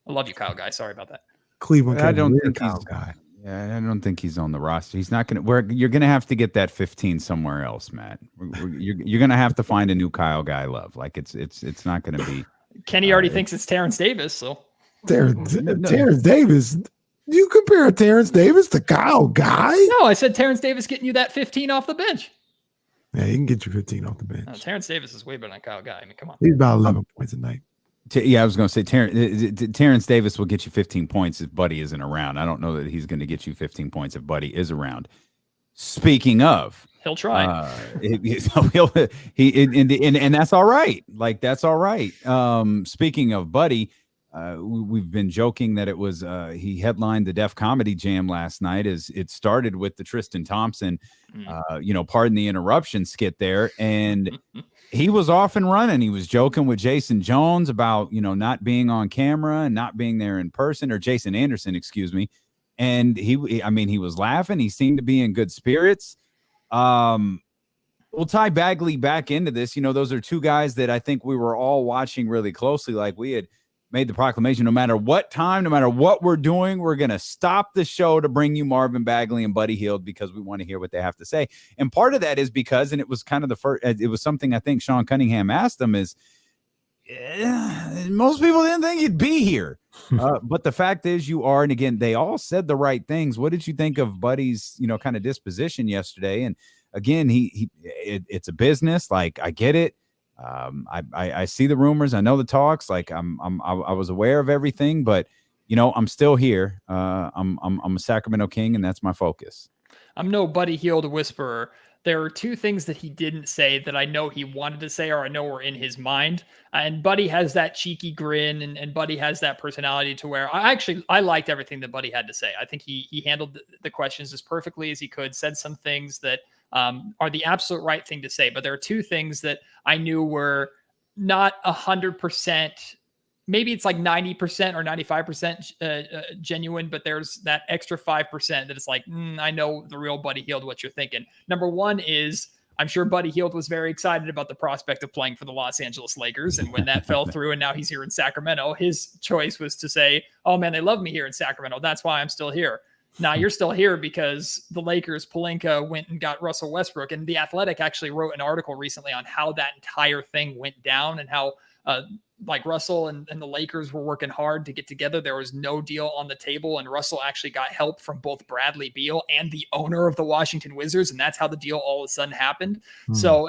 K: I love you, Kyle Guy. Sorry about that.
B: Cleveland.
A: I don't think
B: Kyle
A: he's
B: Guy.
A: Yeah, I don't think he's on the roster. He's not going to. You're going to have to get that 15 somewhere else, Matt. You're going to have to find a new Kyle Guy love. Like it's not going to be.
K: Kenny already thinks it's Terrence Davis. So
B: Terrence Davis. You compare Terrence Davis to Kyle Guy?
K: No, I said Terrence Davis getting you that 15 off the bench.
B: Yeah, he can get you 15 off the bench.
K: No, Terrence Davis is way better than Kyle Guy. I mean, come on.
B: He's about 11 points a night.
A: Yeah, I was going to say Terrence Davis will get you 15 points if Buddy isn't around. I don't know that he's going to get you 15 points if Buddy is around. Speaking of,
K: he'll try.
A: And that's all right. Like that's all right. Speaking of Buddy, we've been joking that it was he headlined the Def Comedy Jam last night. As it started with the Tristan Thompson, pardon the interruption skit there, and he was off and running. He was joking with Jason Jones about, not being on camera and not being there in person, or Jason Anderson, excuse me. And he was laughing. He seemed to be in good spirits. We'll tie Bagley back into this. Those are 2 guys that I think we were all watching really closely. Like we had made the proclamation, no matter what time, no matter what we're doing, we're going to stop the show to bring you Marvin Bagley and Buddy Hield because we want to hear what they have to say. And part of that is because, and it was kind of it was something I think Sean Cunningham asked them is, most people didn't think you'd be here. But the fact is you are. And again, they all said the right things. What did you think of Buddy's, kind of disposition yesterday? And again, it's a business. Like I get it. I see the rumors. I know the talks. Like I was aware of everything, but I'm still here. I'm a Sacramento King, and that's my focus.
K: I'm no Buddy Hield whisperer. There are 2 things that he didn't say that I know he wanted to say, or I know were in his mind. And Buddy has that cheeky grin, and Buddy has that personality to where I liked everything that Buddy had to say. I think he handled the questions as perfectly as he could, said some things that are the absolute right thing to say. But there are 2 things that I knew were not 100%. Maybe it's like 90% or 95% genuine, but there's that extra 5% that it's like, I know the real Buddy Hield, what you're thinking. Number 1 is I'm sure Buddy Hield was very excited about the prospect of playing for the Los Angeles Lakers. And when that fell through and now he's here in Sacramento, his choice was to say, oh man, they love me here in Sacramento. That's why I'm still here. Now you're still here because the Lakers, Pelinka went and got Russell Westbrook. And The Athletic actually wrote an article recently on how that entire thing went down and how like Russell and the Lakers were working hard to get together. There was no deal on the table, and Russell actually got help from both Bradley Beal and the owner of the Washington Wizards, and that's how the deal all of a sudden happened. So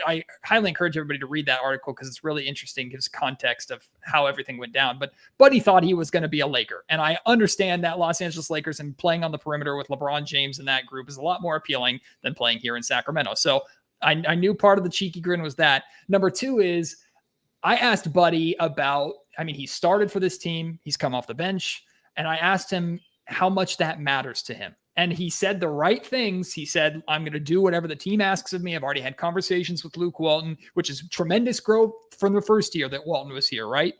K: I highly encourage everybody to read that article because it's really interesting, gives context of how everything went down. But Buddy thought he was going to be a Laker, and I understand that Los Angeles Lakers and playing on the perimeter with LeBron James and that group is a lot more appealing than playing here in Sacramento. So I knew part of the cheeky grin was that. Number 2 is I asked Buddy about, he started for this team. He's come off the bench. And I asked him how much that matters to him. And he said the right things. He said, I'm going to do whatever the team asks of me. I've already had conversations with Luke Walton, which is tremendous growth from the first year that Walton was here, right?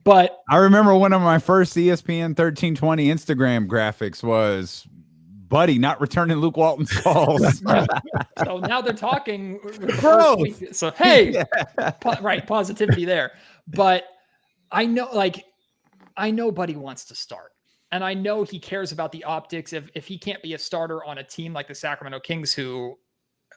K: But
A: I remember one of my first ESPN 1320 Instagram graphics was Buddy not returning Luke Walton's calls.
K: So now they're talking.
A: Bro.
K: So, hey, right. Positivity there. But I know Buddy wants to start. And I know he cares about the optics. If he can't be a starter on a team like the Sacramento Kings, who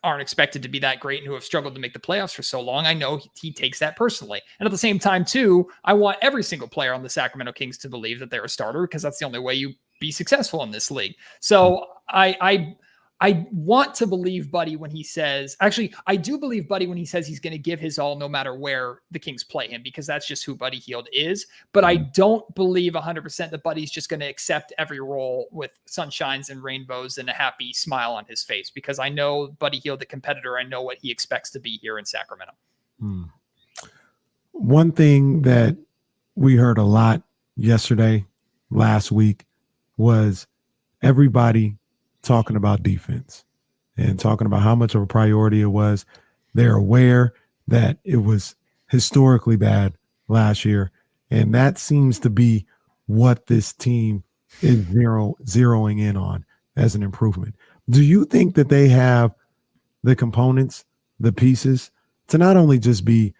K: aren't expected to be that great and who have struggled to make the playoffs for so long, I know he takes that personally. And at the same time, too, I want every single player on the Sacramento Kings to believe that they're a starter because that's the only way you be successful in this league. So I I want to believe Buddy when he says, actually, I do believe Buddy when he says he's going to give his all no matter where the Kings play him, because that's just who Buddy Hield is. But I don't believe 100% that Buddy's just going to accept every role with sunshines and rainbows and a happy smile on his face, because I know Buddy Hield, the competitor, I know what he expects to be here in Sacramento.
B: One thing that we heard a lot yesterday, last week, was everybody talking about defense and talking about how much of a priority it was. They're aware that it was historically bad last year, and that seems to be what this team is zeroing in on as an improvement. Do you think that they have the components, the pieces to not only just be,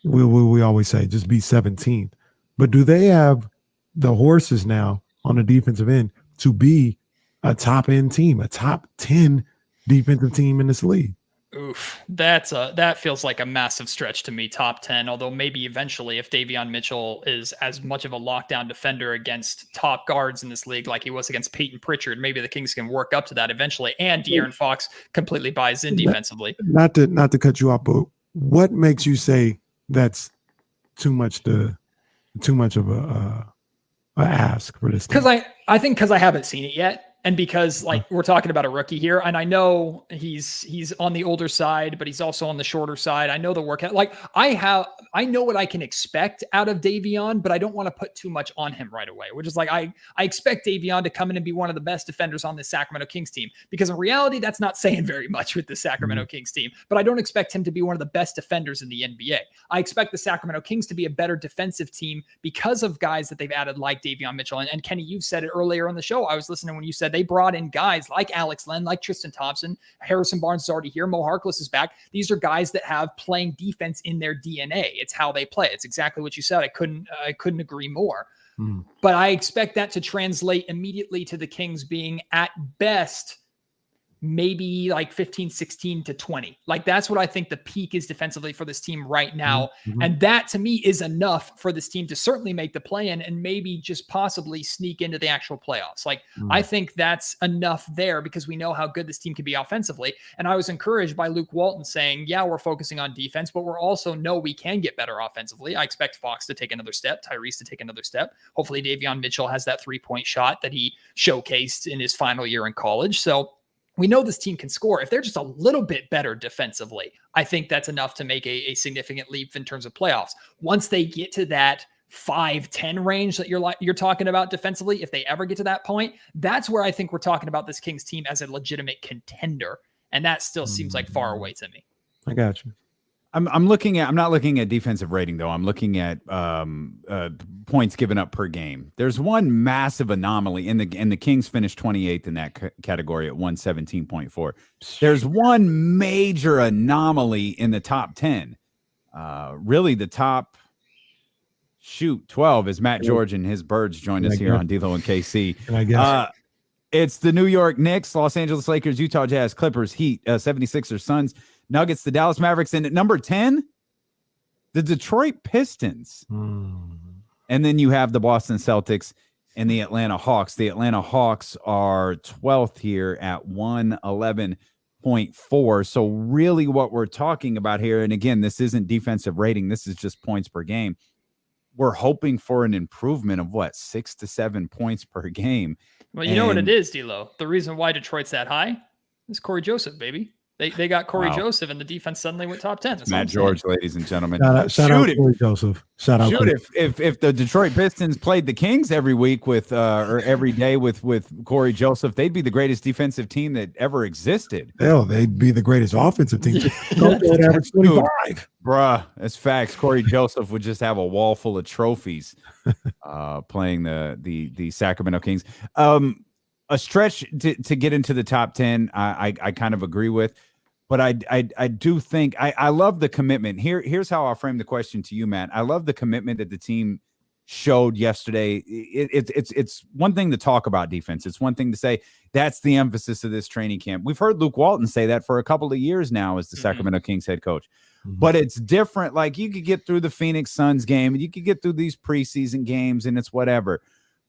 B: we always say, just be 17th, but do they have the horses now on the defensive end to be a top end team, a top 10 defensive team in this league?
K: Oof, that feels like a massive stretch to me, top 10, although maybe eventually if Davion Mitchell is as much of a lockdown defender against top guards in this league like he was against Peyton Pritchard, maybe the Kings can work up to that eventually, and De'Aaron Fox completely buys in defensively.
B: Not to cut you off, but what makes you say that's too much of a ask for this team?
K: Because I think I haven't seen it yet. And because like we're talking about a rookie here, and I know he's on the older side, but he's also on the shorter side. I know the workout. Like I know what I can expect out of Davion, but I don't want to put too much on him right away. Which is like I expect Davion to come in and be one of the best defenders on the Sacramento Kings team, because in reality that's not saying very much with the Sacramento Kings team. But I don't expect him to be one of the best defenders in the NBA. I expect the Sacramento Kings to be a better defensive team because of guys that they've added like Davion Mitchell. And Kenny, you've said it earlier on the show. I was listening when you said they brought in guys like Alex Len, like Triston Thompson. Harrison Barnes is already here. Mo Harkless is back. These are guys that have playing defense in their DNA. It's how they play. It's exactly what you said. I couldn't agree more. But I expect that to translate immediately to the Kings being at best maybe like 15, 16 to 20. Like that's what I think the peak is defensively for this team right now. And that to me is enough for this team to certainly make the play-in and maybe just possibly sneak into the actual playoffs. Like I think that's enough there because we know how good this team can be offensively. And I was encouraged by Luke Walton saying, yeah, we're focusing on defense, but we're also know we can get better offensively. I expect Fox to take another step, Tyrese to take another step. Hopefully Davion Mitchell has that 3-point shot that he showcased in his final year in college. So we know this team can score. If they're just a little bit better defensively, I think that's enough to make a significant leap in terms of playoffs. Once they get to that 5-10 range that you're talking about defensively, if they ever get to that point, that's where I think we're talking about this Kings team as a legitimate contender. And that still seems like far away to me.
B: I got you.
A: I'm not looking at defensive rating though. I'm looking at points given up per game. There's one massive anomaly and the Kings finished 28th in that category at 117.4. There's one major anomaly in the top 10. Really the top 12 is Matt George and his Birds joined us here on D-Lo and KC.
B: And I guess
A: it's the New York Knicks, Los Angeles Lakers, Utah Jazz, Clippers, Heat, 76ers, Suns, Nuggets, the Dallas Mavericks, and at number 10, the Detroit Pistons. And then you have the Boston Celtics and the Atlanta Hawks. The Atlanta Hawks are 12th here at 111.4. So really what we're talking about here, and again, this isn't defensive rating. This is just points per game. We're hoping for an improvement of 6 to 7 points per game.
K: Well, you know what it is, D-Lo. The reason why Detroit's that high is Corey Joseph, baby. They got Corey Joseph, and the defense suddenly went top 10. That's
A: Matt George, ladies and gentlemen.
B: Shout out Corey Joseph. Shout out.
A: If the Detroit Pistons played the Kings every week with or every day with Corey Joseph, they'd be the greatest defensive team that ever existed.
B: Hell, they'd be the greatest offensive team. They'd average 25.
A: Bruh, that's facts. Corey Joseph would just have a wall full of trophies playing the Sacramento Kings. A stretch to get into the top 10, I kind of agree with. But I do think I love the commitment. Here's how I'll frame the question to you, Matt. I love the commitment that the team showed yesterday. It's one thing to talk about defense. It's one thing to say that's the emphasis of this training camp. We've heard Luke Walton say that for a couple of years now as the Sacramento Kings head coach. But it's different. Like you could get through the Phoenix Suns game and you could get through these preseason games and it's whatever.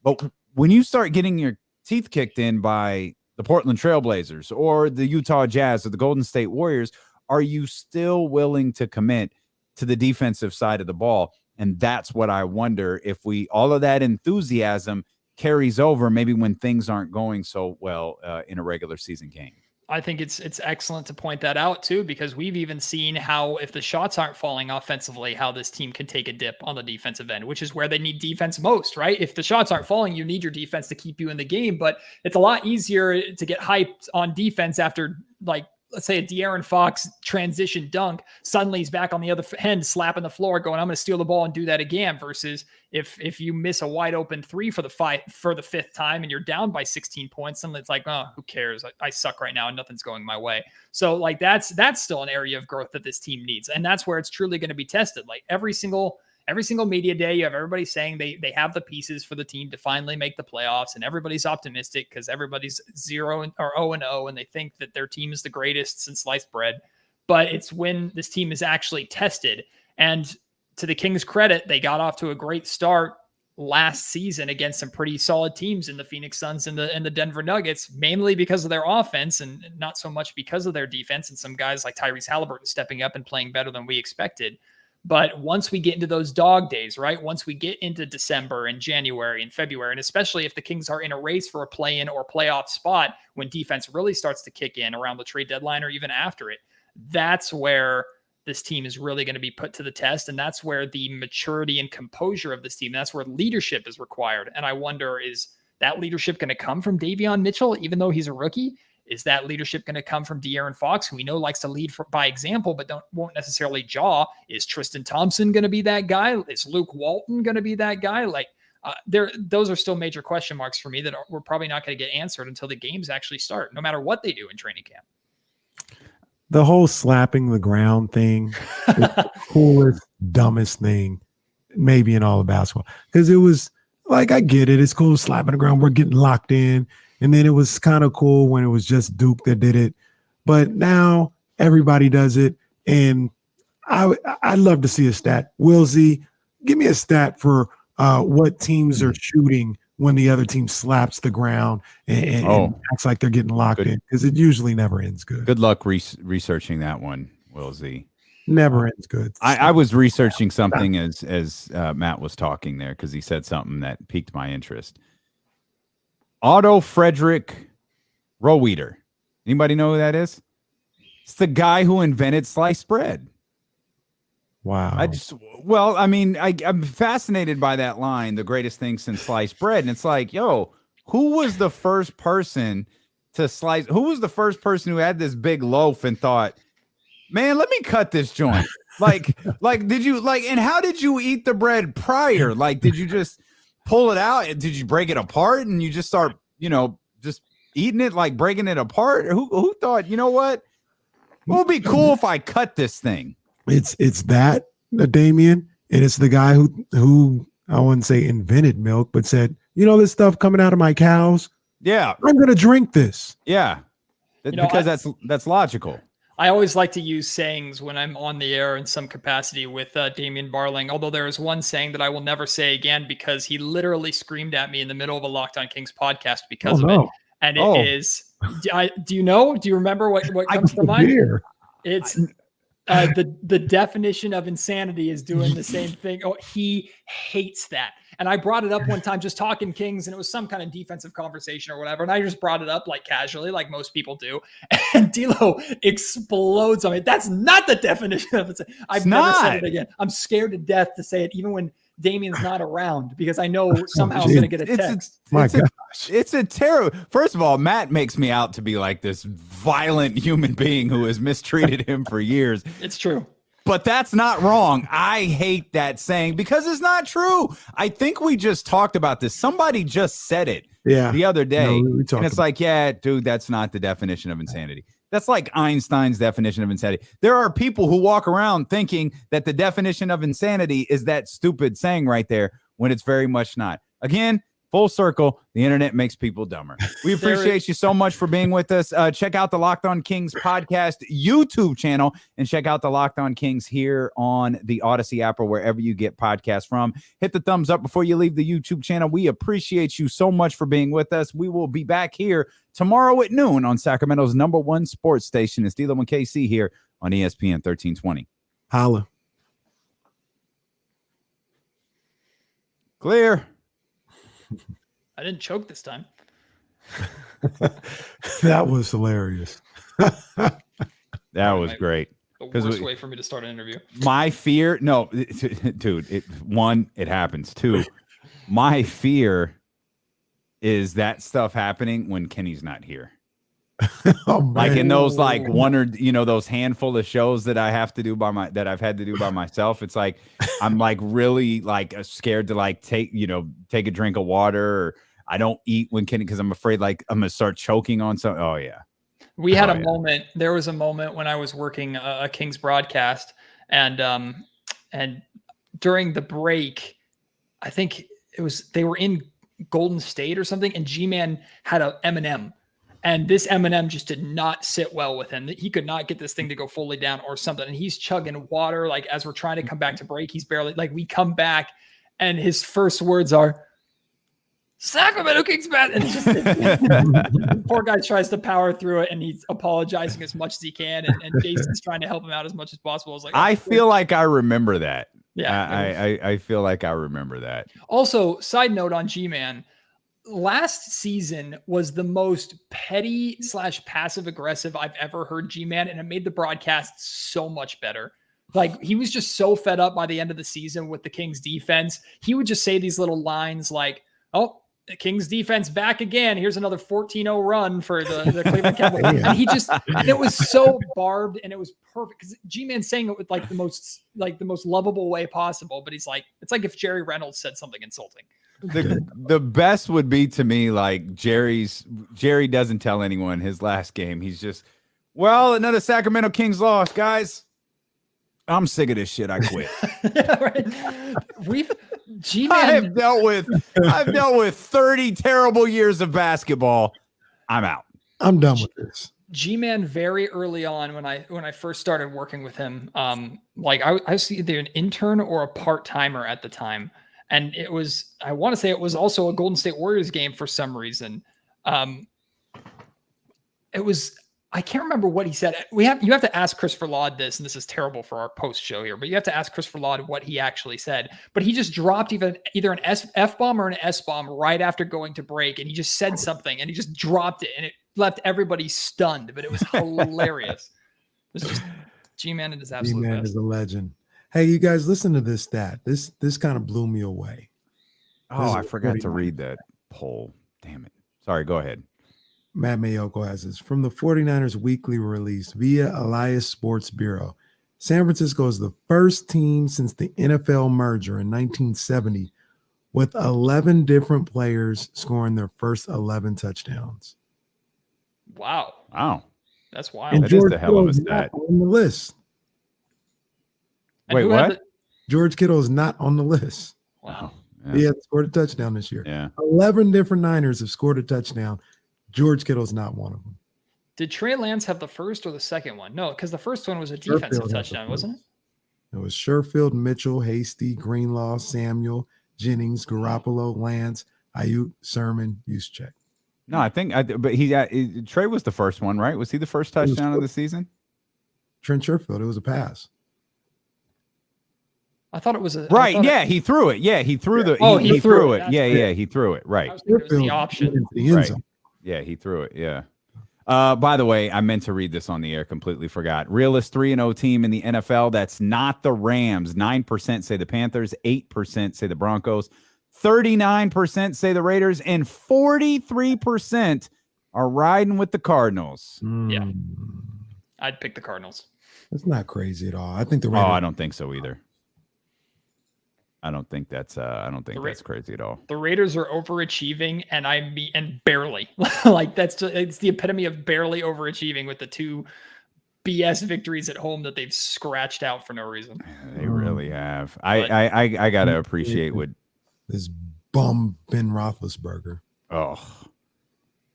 A: But when you start getting your teeth kicked in by the Portland Trailblazers or the Utah Jazz or the Golden State Warriors, are you still willing to commit to the defensive side of the ball? And that's what I wonder if all of that enthusiasm carries over maybe when things aren't going so well in a regular season game.
K: I think it's excellent to point that out too, because we've even seen how if the shots aren't falling offensively, how this team can take a dip on the defensive end, which is where they need defense most, right? If the shots aren't falling, you need your defense to keep you in the game, but it's a lot easier to get hyped on defense after, like, let's say a De'Aaron Fox transition dunk, suddenly he's back on the other end, slapping the floor going, I'm going to steal the ball and do that again. Versus if you miss a wide open three for the fifth time and you're down by 16 points, suddenly it's like, oh, who cares? I suck right now and nothing's going my way. So like, that's still an area of growth that this team needs. And that's where it's truly going to be tested. Like every single media day, you have everybody saying they have the pieces for the team to finally make the playoffs, and everybody's optimistic because everybody's 0 or 0-0, and they think that their team is the greatest since sliced bread. But it's when this team is actually tested. And to the Kings' credit, they got off to a great start last season against some pretty solid teams in the Phoenix Suns and the Denver Nuggets, mainly because of their offense and not so much because of their defense, and some guys like Tyrese Halliburton stepping up and playing better than we expected. But once we get into those dog days, right? Once we get into December and January and February, and especially if the Kings are in a race for a play-in or playoff spot, when defense really starts to kick in around the trade deadline or even after it, that's where this team is really going to be put to the test. And that's where the maturity and composure of this team, that's where leadership is required. And I wonder, is that leadership going to come from Davion Mitchell, even though he's a rookie? Is that leadership going to come from De'Aaron Fox, who we know likes to lead by example, but won't necessarily jaw? Is Triston Thompson going to be that guy? Is Luke Walton going to be that guy? Like, those are still major question marks for me that we're probably not going to get answered until the games actually start, no matter what they do in training camp.
B: The whole slapping the ground thing is the coolest, dumbest thing maybe in all of basketball. Because it was like, I get it. It's cool slapping the ground. We're getting locked in. And then it was kind of cool when it was just Duke that did it. But now everybody does it. And I'd love to see a stat. Will Z, give me a stat for what teams are shooting when the other team slaps the ground and acts like they're getting locked in, because it usually never ends good.
A: Good luck researching that one, Will Z.
B: Never ends good.
A: I was researching something as Matt was talking there, because he said something that piqued my interest. Otto Frederick Roweeder. Anybody know who that is? It's the guy who invented sliced bread.
B: Wow.
A: I'm fascinated by that line, the greatest thing since sliced bread. And it's like, yo, who was the first person to slice? Who was the first person who had this big loaf and thought, man, let me cut this joint? Did you and how did you eat the bread prior? Like, did you just pull it out? Did you break it apart and you just start, just eating it, like breaking it apart? Who thought, you know what? It would be cool if I cut this thing.
B: It's that, Damien, and it's the guy who I wouldn't say invented milk, but said, this stuff coming out of my cows.
A: Yeah,
B: I'm gonna drink this.
A: Yeah, because that's logical.
K: I always like to use sayings when I'm on the air in some capacity with Damian Barling, although there is one saying that I will never say again because he literally screamed at me in the middle of a Locked On Kings podcast because of it. And it is, do you remember what comes to mind? It's the definition of insanity is doing the same thing. Oh, he hates that. And I brought it up one time just talking Kings, and it was some kind of defensive conversation or whatever. And I just brought it up like casually, like most people do. And D'Lo explodes on me. That's not the definition of it. I've never said it again. I'm scared to death to say it, even when Damien's not around, because I know somehow I'm going to get a text.
A: It's a terror. First of all, Matt makes me out to be like this violent human being who has mistreated him for years.
K: It's true.
A: But that's not wrong. I hate that saying because it's not true. I think we just talked about this. Somebody just said it the other day. And it's like, yeah, dude, that's not the definition of insanity. That's like Einstein's definition of insanity. There are people who walk around thinking that the definition of insanity is that stupid saying right there when it's very much not. Again, Full circle, the internet makes people dumber. We appreciate you so much for being with us. Check out the Locked On Kings podcast YouTube channel and check out the Locked On Kings here on the Odyssey app or wherever you get podcasts from. Hit the thumbs up before you leave the YouTube channel. We appreciate you so much for being with us. We will be back here tomorrow at noon on Sacramento's #1 sports station. It's D'Lo and KC here on ESPN 1320.
B: Holla.
A: Clear.
K: I didn't choke this time.
B: That was hilarious.
A: That was great.
K: The worst way for me to start an interview.
A: My fear, no, dude, one, it happens. Two, my fear is that stuff happening when Kenny's not here.
B: Oh, man.
A: Like in those like one or those handful of shows that I have to do that I've had to do by myself. It's like I'm like really like scared to like take a drink of water, or I don't eat when Kenny because I'm afraid like I'm gonna start choking on something. Oh yeah.
K: We had a moment. There was a moment when I was working a Kings broadcast, and during the break, I think they were in Golden State or something, and G-Man had a M&M. And this M&M just did not sit well with him. He could not get this thing to go fully down or something. And he's chugging water. Like as we're trying to come back to break, he's barely like we come back and his first words are Sacramento Kings bad. And it's just poor guy tries to power through it and he's apologizing as much as he can. And Jason's trying to help him out as much as possible. I was like,
A: I feel like I remember that.
K: Yeah.
A: I feel like I remember that.
K: Also, side note on G-Man. Last season was the most petty / passive aggressive I've ever heard G-Man, and it made the broadcast so much better. Like he was just so fed up by the end of the season with the Kings defense. He would just say these little lines like, "Oh, the Kings defense back again. Here's another 14-0 run for the Cleveland Cowboys." And it was so barbed and it was perfect because G-Man saying it with like the most lovable way possible. But he's like, it's like if Jerry Reynolds said something insulting.
A: The best would be to me like Jerry doesn't tell anyone his last game. He's just, well, another Sacramento Kings loss, guys. I'm sick of this shit. I quit.
K: Yeah, right.
A: I've dealt with 30 terrible years of basketball. I'm out.
B: I'm done with this.
K: G-Man very early on when I first started working with him, like I was either an intern or a part-timer at the time. And I want to say it was also a Golden State Warriors game for some reason. I can't remember what he said. You have to ask Christopher Laud this, and this is terrible for our post show here, but you have to ask Christopher Laud what he actually said. But he just dropped either an F-bomb or an S-bomb right after going to break, and he just said something, and he just dropped it, and it left everybody stunned, but it was hilarious. It was just G-Man at his absolute
B: G-Man
K: best.
B: is a legend. Hey, you guys, listen to this stat. This kind of blew me away.
A: Oh, I forgot to read that poll. Damn it. Sorry, go ahead.
B: Matt Mayoko has this. From the 49ers weekly release via Elias Sports Bureau, San Francisco is the first team since the NFL merger in 1970 with 11 different players scoring their first 11 touchdowns.
K: Wow. That's wild.
B: And
A: That
B: George
A: is the hell of a
B: Kittle is not
A: stat.
B: on the list.
K: And
A: Wait,
K: who had
A: what?
B: George Kittle is not on the list.
K: Wow.
A: Yeah.
B: He hasn't scored a touchdown this year.
A: Yeah.
B: 11 different Niners have scored a touchdown. George Kittle's not one of them.
K: Did Trey Lance have the first or the second one? No, because the first one was a defensive
B: Sherfield had
K: touchdown,
B: the
K: wasn't it?
B: It was Sherfield, Mitchell, Hasty, Greenlaw, Samuel, Jennings, Garoppolo, Lance, Ayuk, Sermon, Juszczyk.
A: No, I think, but Trey was the first one, right? Was he the first touchdown of the season?
B: Trent Sherfield, it was a pass.
K: I thought it was a
A: Right. Yeah, he threw it. Yeah, he threw the.
K: Oh,
A: he threw it.
K: That's
A: Yeah,
K: right.
A: yeah, he threw it.
K: I
A: Right.
K: was thinking it was the option.
B: Into the end
A: Right.
B: zone.
A: Yeah, he threw it. Yeah. By the way, I meant to read this on the air. Completely forgot. Realest 3-0 team in the NFL. That's not the Rams. 9% say the Panthers. 8% say the Broncos. 39% say the Raiders, and 43% are riding with the Cardinals.
K: Yeah. I'd pick the Cardinals.
B: That's not crazy at all. I think the
A: Oh,
B: Raiders.
A: I don't think so either. I don't think that's crazy at all.
K: The Raiders are overachieving, and barely. Like it's the epitome of barely overachieving with the two BS victories at home that they've scratched out for no reason.
A: They really have. I gotta appreciate what
B: This bum Ben Roethlisberger.
A: Oh,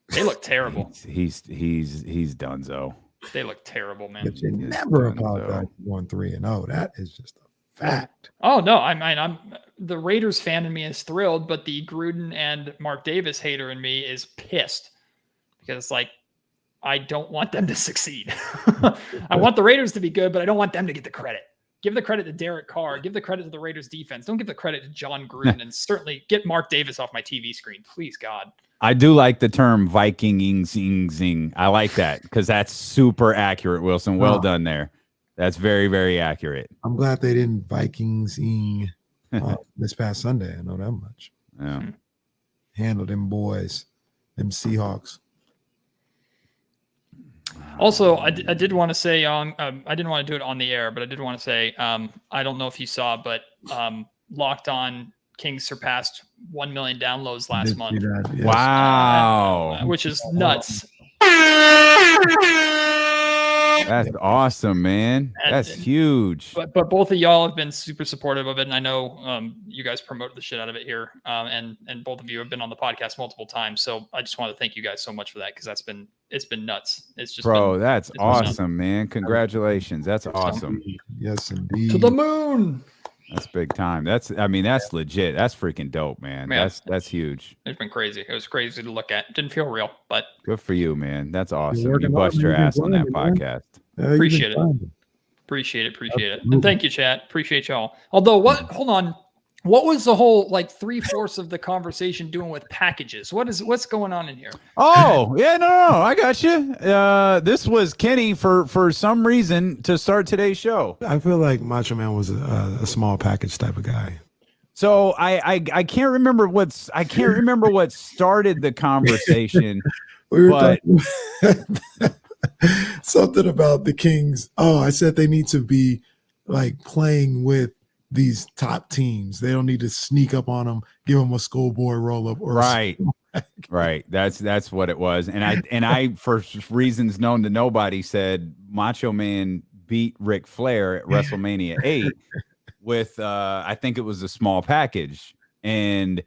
K: They look terrible.
A: he's donezo.
K: They look terrible, man.
B: But you
A: He is
B: never
A: donezo.
B: apologize for going 3-0. That is just a fact.
K: Oh no, I'm the Raiders fan in me is thrilled, but the Gruden and Mark Davis hater in me is pissed because like I don't want them to succeed. I want the Raiders to be good, but I don't want them to get the credit. Give the credit to Derek Carr. Give the credit to the Raiders defense. Don't give the credit to John Gruden, and certainly get Mark Davis off my TV screen, please, God.
A: I do like the term Vikinging. I like that because that's super accurate, Wilson. Well done there. That's very, very accurate.
B: I'm glad they didn't Vikingsing this past Sunday. I know that much.
A: Yeah.
B: Handle them boys, them Seahawks.
K: Also, I did want to say on I didn't want to do it on the air, but I did want to say I don't know if you saw, but Locked On Kings surpassed 1 million downloads last month.
B: Yes.
A: Wow.
K: Which is nuts.
A: That's awesome, man. That's huge.
K: But both of y'all have been super supportive of it, and I know you guys promoted the shit out of it here, and both of you have been on the podcast multiple times. So I just want to thank you guys so much for that because it's been nuts. It's just
A: That's awesome, man. Congratulations. That's awesome.
B: Yes, indeed.
K: To the moon.
A: That's big time. That's legit. That's freaking dope, man.
K: Yeah.
A: That's huge.
K: It's been crazy. It was crazy to look at. It didn't feel real, but
A: Good for you, man. That's awesome.
B: working
A: You bust
B: hard,
A: your
B: man.
A: ass on that
B: You've been
A: podcast.
K: appreciate it. Appreciate it. And thank you, chat. Appreciate y'all. Although hold on. What was the whole like 3/4 of the conversation doing with packages? What's going on in here?
A: Oh, yeah, no, I got you. This was Kenny for some reason to start today's show.
B: I feel like Macho Man was a small package type of guy.
A: So I can't remember what started the conversation.
B: We were
A: but
B: talking something about the Kings. Oh, I said they need to be like playing with these top teams. They don't need to sneak up on them, give them a schoolboy roll up. Or
A: right. That's what it was. And I for reasons known to nobody said Macho Man beat Ric Flair at WrestleMania 8 with I think it was a small package, and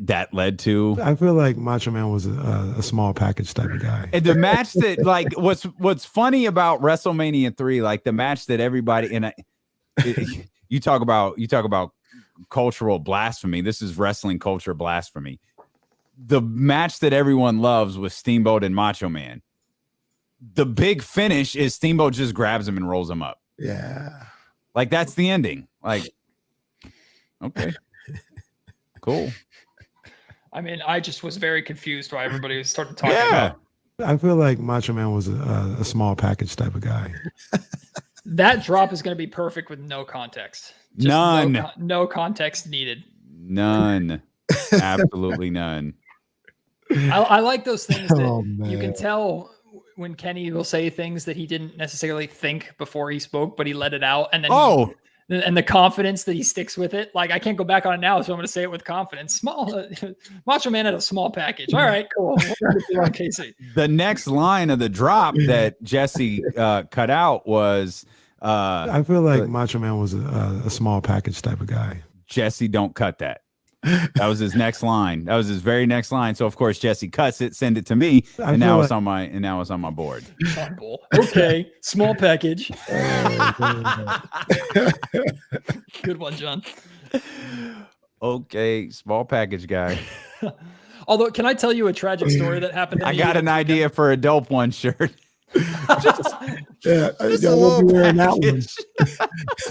A: that led to.
B: I feel like Macho Man was a small package type of guy.
A: And the match that like what's funny about WrestleMania 3, like the match that everybody you talk about cultural blasphemy. This is wrestling culture blasphemy. The match that everyone loves was Steamboat and Macho Man. The big finish is Steamboat just grabs him and rolls him up.
B: Yeah.
A: Like that's the ending. Like, okay, cool.
K: I mean, I just was very confused why everybody started talking about.
B: I feel like Macho Man was a small package type of guy.
K: That drop is going to be perfect with no context. Just
A: None.
K: No context needed.
A: None. Absolutely none.
K: I like those things that
B: Oh,
K: you
B: man.
K: can tell when Kenny will say things that he didn't necessarily think before he spoke, but he let it out. And then and the confidence that he sticks with it. Like, I can't go back on it now, so I'm going to say it with confidence. Macho Man had a small package. All right, cool. Casey.
A: The next line of the drop that Jesse cut out was
B: I feel like Macho Man was a small package type of guy.
A: Jesse, don't cut that. That was his next line. That was his very next line. So of course Jesse cuts it, send it to me, and now it's on my board.
K: Okay, small package. Good one, John.
A: Okay, small package guy.
K: Although, can I tell you a tragic story that happened?
A: I got an idea for a dope one shirt.
B: Yeah, won't be wearing that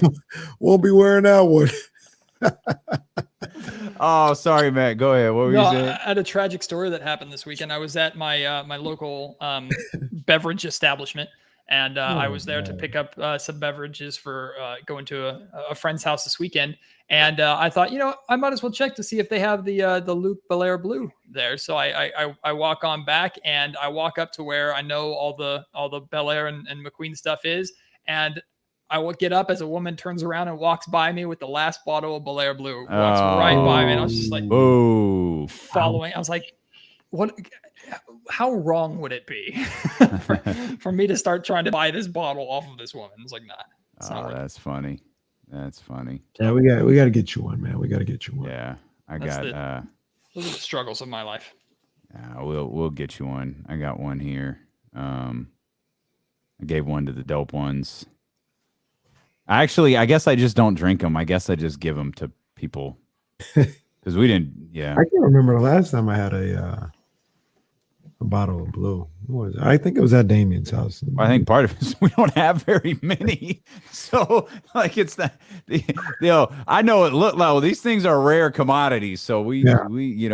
B: one. Won't be wearing that one.
A: Oh, sorry, Matt. Go ahead. What were you saying?
K: I had a tragic story that happened this weekend. I was at my my local beverage establishment, and I was there to pick up some beverages for going to a friend's house this weekend. And I thought, I might as well check to see if they have the Luke Belair Blue there. So I walk on back, and I walk up to where I know all the Belair and McQueen stuff is, and I will get up as a woman turns around and walks by me with the last bottle of Belair Blue. Walks right by me, and I was just like, following. I was like, what? How wrong would it be for me to start trying to buy this bottle off of this woman? It's like, nah. It's not right.
A: That's funny. That's funny.
B: Yeah, we got to get you one, man. We got to get you one.
A: Yeah. I
K: That's
A: got
K: those are the struggles of my life.
A: we'll get you one. I got one here. I gave one to the dope ones. I guess I just don't drink them. I guess I just give them to people because we didn't. Yeah,
B: I can't remember the last time I had a bottle of blue. What was it? I think it was at Damien's house.
A: I think part of it is we don't have very many, so like it's that. I know it looked like these things are rare commodities, so we
B: I got three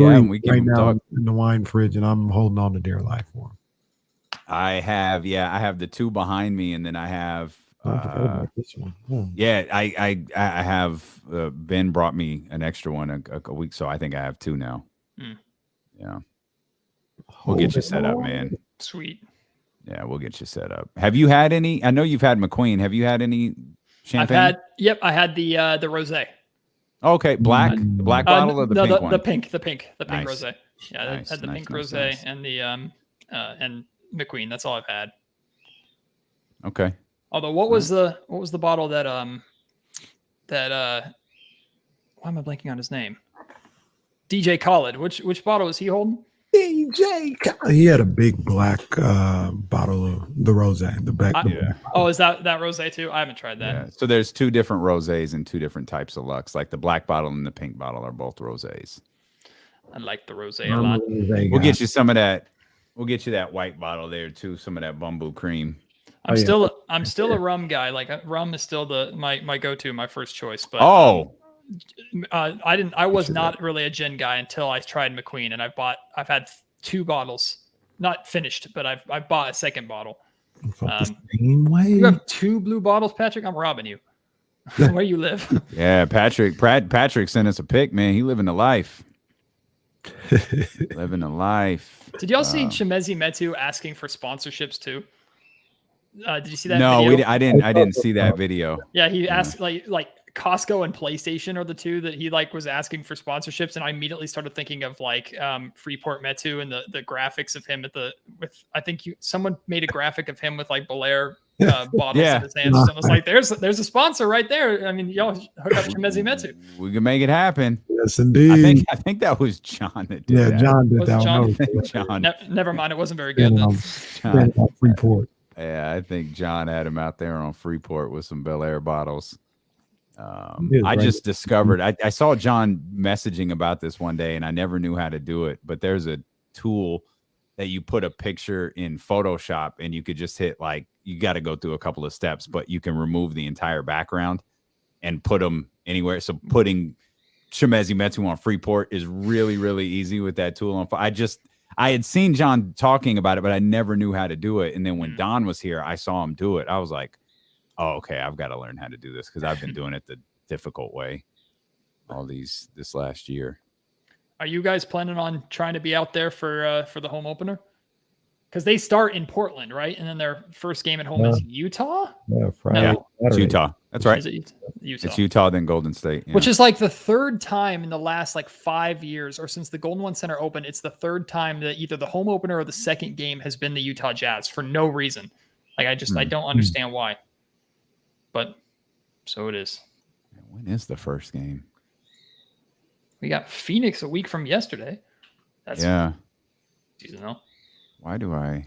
B: right now in the wine fridge, and I'm holding on to dear life for them.
A: I have the two behind me, and then I have.
B: This one.
A: Yeah, I have. Ben brought me an extra one a week, so I think I have two now. Yeah. We'll get you set up, man.
K: Sweet.
A: Yeah, we'll get you set up. Have you had any? I know you've had McQueen. Have you had any champagne?
K: I had the rosé.
A: Okay, the black bottle or the pink one?
K: The pink
A: Nice.
K: rosé. Yeah, I had the pink rosé and the and McQueen. That's all I've had.
A: Okay.
K: Although what was the bottle that why am I blanking on his name? DJ Khaled. Which bottle was he holding?
B: DJ. He had a big black bottle of the rosé. The back.
K: Oh, is that rosé too? I haven't tried that.
A: Yeah. So there's two different rosés and two different types of Lux. Like the black bottle and the pink bottle are both rosés.
K: I like the rosé a lot.
A: We'll get you some of that. We'll get you that white bottle there too. Some of that bamboo cream.
K: I'm still a rum guy. Like rum is still my go-to, my first choice. But I was not really a gin guy until I tried McQueen, and I've had 2 bottles, not finished, but I've bought a second bottle.
B: Same way.
K: You have 2 blue bottles, Patrick. I'm robbing you. Where you live?
A: Yeah, Patrick sent us a pic, man. He living the life. Living the life.
K: Did y'all see Chimezi Metu asking for sponsorships too? Did you see that?
A: No,
K: video?
A: I didn't see that video.
K: Yeah, he asked like Costco and PlayStation are the 2 that he was asking for sponsorships, and I immediately started thinking of Freeport Metu and the graphics of him I think someone made a graphic of him with Belair bottles in his hands. So I was like, there's a sponsor right there. I mean, y'all hook up Chimezi Metu.
A: We can make it happen.
B: Yes, indeed.
A: I think that was John that did that.
B: John did that.
K: John? Never mind, it wasn't very good.
B: John, Freeport.
A: Yeah, I think John had him out there on Freeport with some Bel Air bottles. I just discovered, I saw John messaging about this one day, and I never knew how to do it, but there's a tool that you put a picture in Photoshop, and you could just hit you got to go through a couple of steps, but you can remove the entire background and put them anywhere. So putting Chimezi Metu on Freeport is really, really easy with that tool. I had seen John talking about it, but I never knew how to do it. And then when Don was here, I saw him do it. I was like, oh, okay, I've got to learn how to do this because I've been doing it the difficult way this last year.
K: Are you guys planning on trying to be out there for the home opener? Because they start in Portland, right? And then their first game at home is Utah?
B: Yeah, Friday.
A: Yeah, it's Utah. That's right.
K: Is it Utah?
A: It's Utah, then Golden State. Yeah.
K: Which is the 3rd time in the last 5 years, or since the Golden One Center opened, it's the 3rd time that either the home opener or the second game has been the Utah Jazz for no reason. I don't understand why. But so it is.
A: When is the first game?
K: We got Phoenix a week from yesterday. That's seasonal.
A: Why do where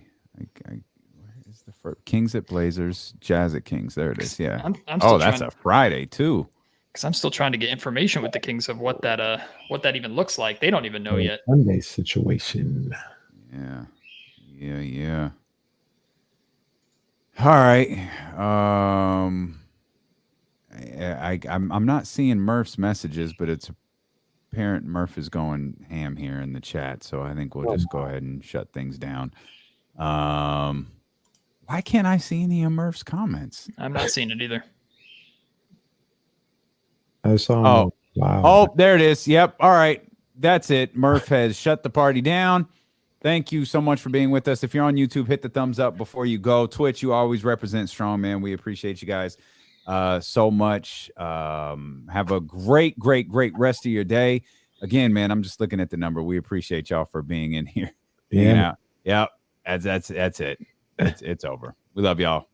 A: is the first? Kings at Blazers, Jazz at Kings. There it is. Yeah.
K: I'm still
A: that's a Friday too.
K: Because I'm still trying to get information with the Kings of what that even looks like. They don't even know yet.
B: Sunday situation.
A: Yeah. All right. I'm not seeing Murph's messages, but it's apparent Murph is going ham here in the chat, so I think we'll just go ahead and shut things down. Why can't I see any of Murph's comments?
K: I'm not seeing it either.
B: I saw him. Wow.
A: Oh, there it is. Yep. All right. That's it. Murph has shut the party down. Thank you so much for being with us. If you're on YouTube, hit the thumbs up before you go. Twitch, you always represent strong, man. We appreciate you guys so much. Have a great rest of your day. Again, man, I'm just looking at the number. We appreciate y'all for being in here. Yeah. That's it. It's over. We love y'all.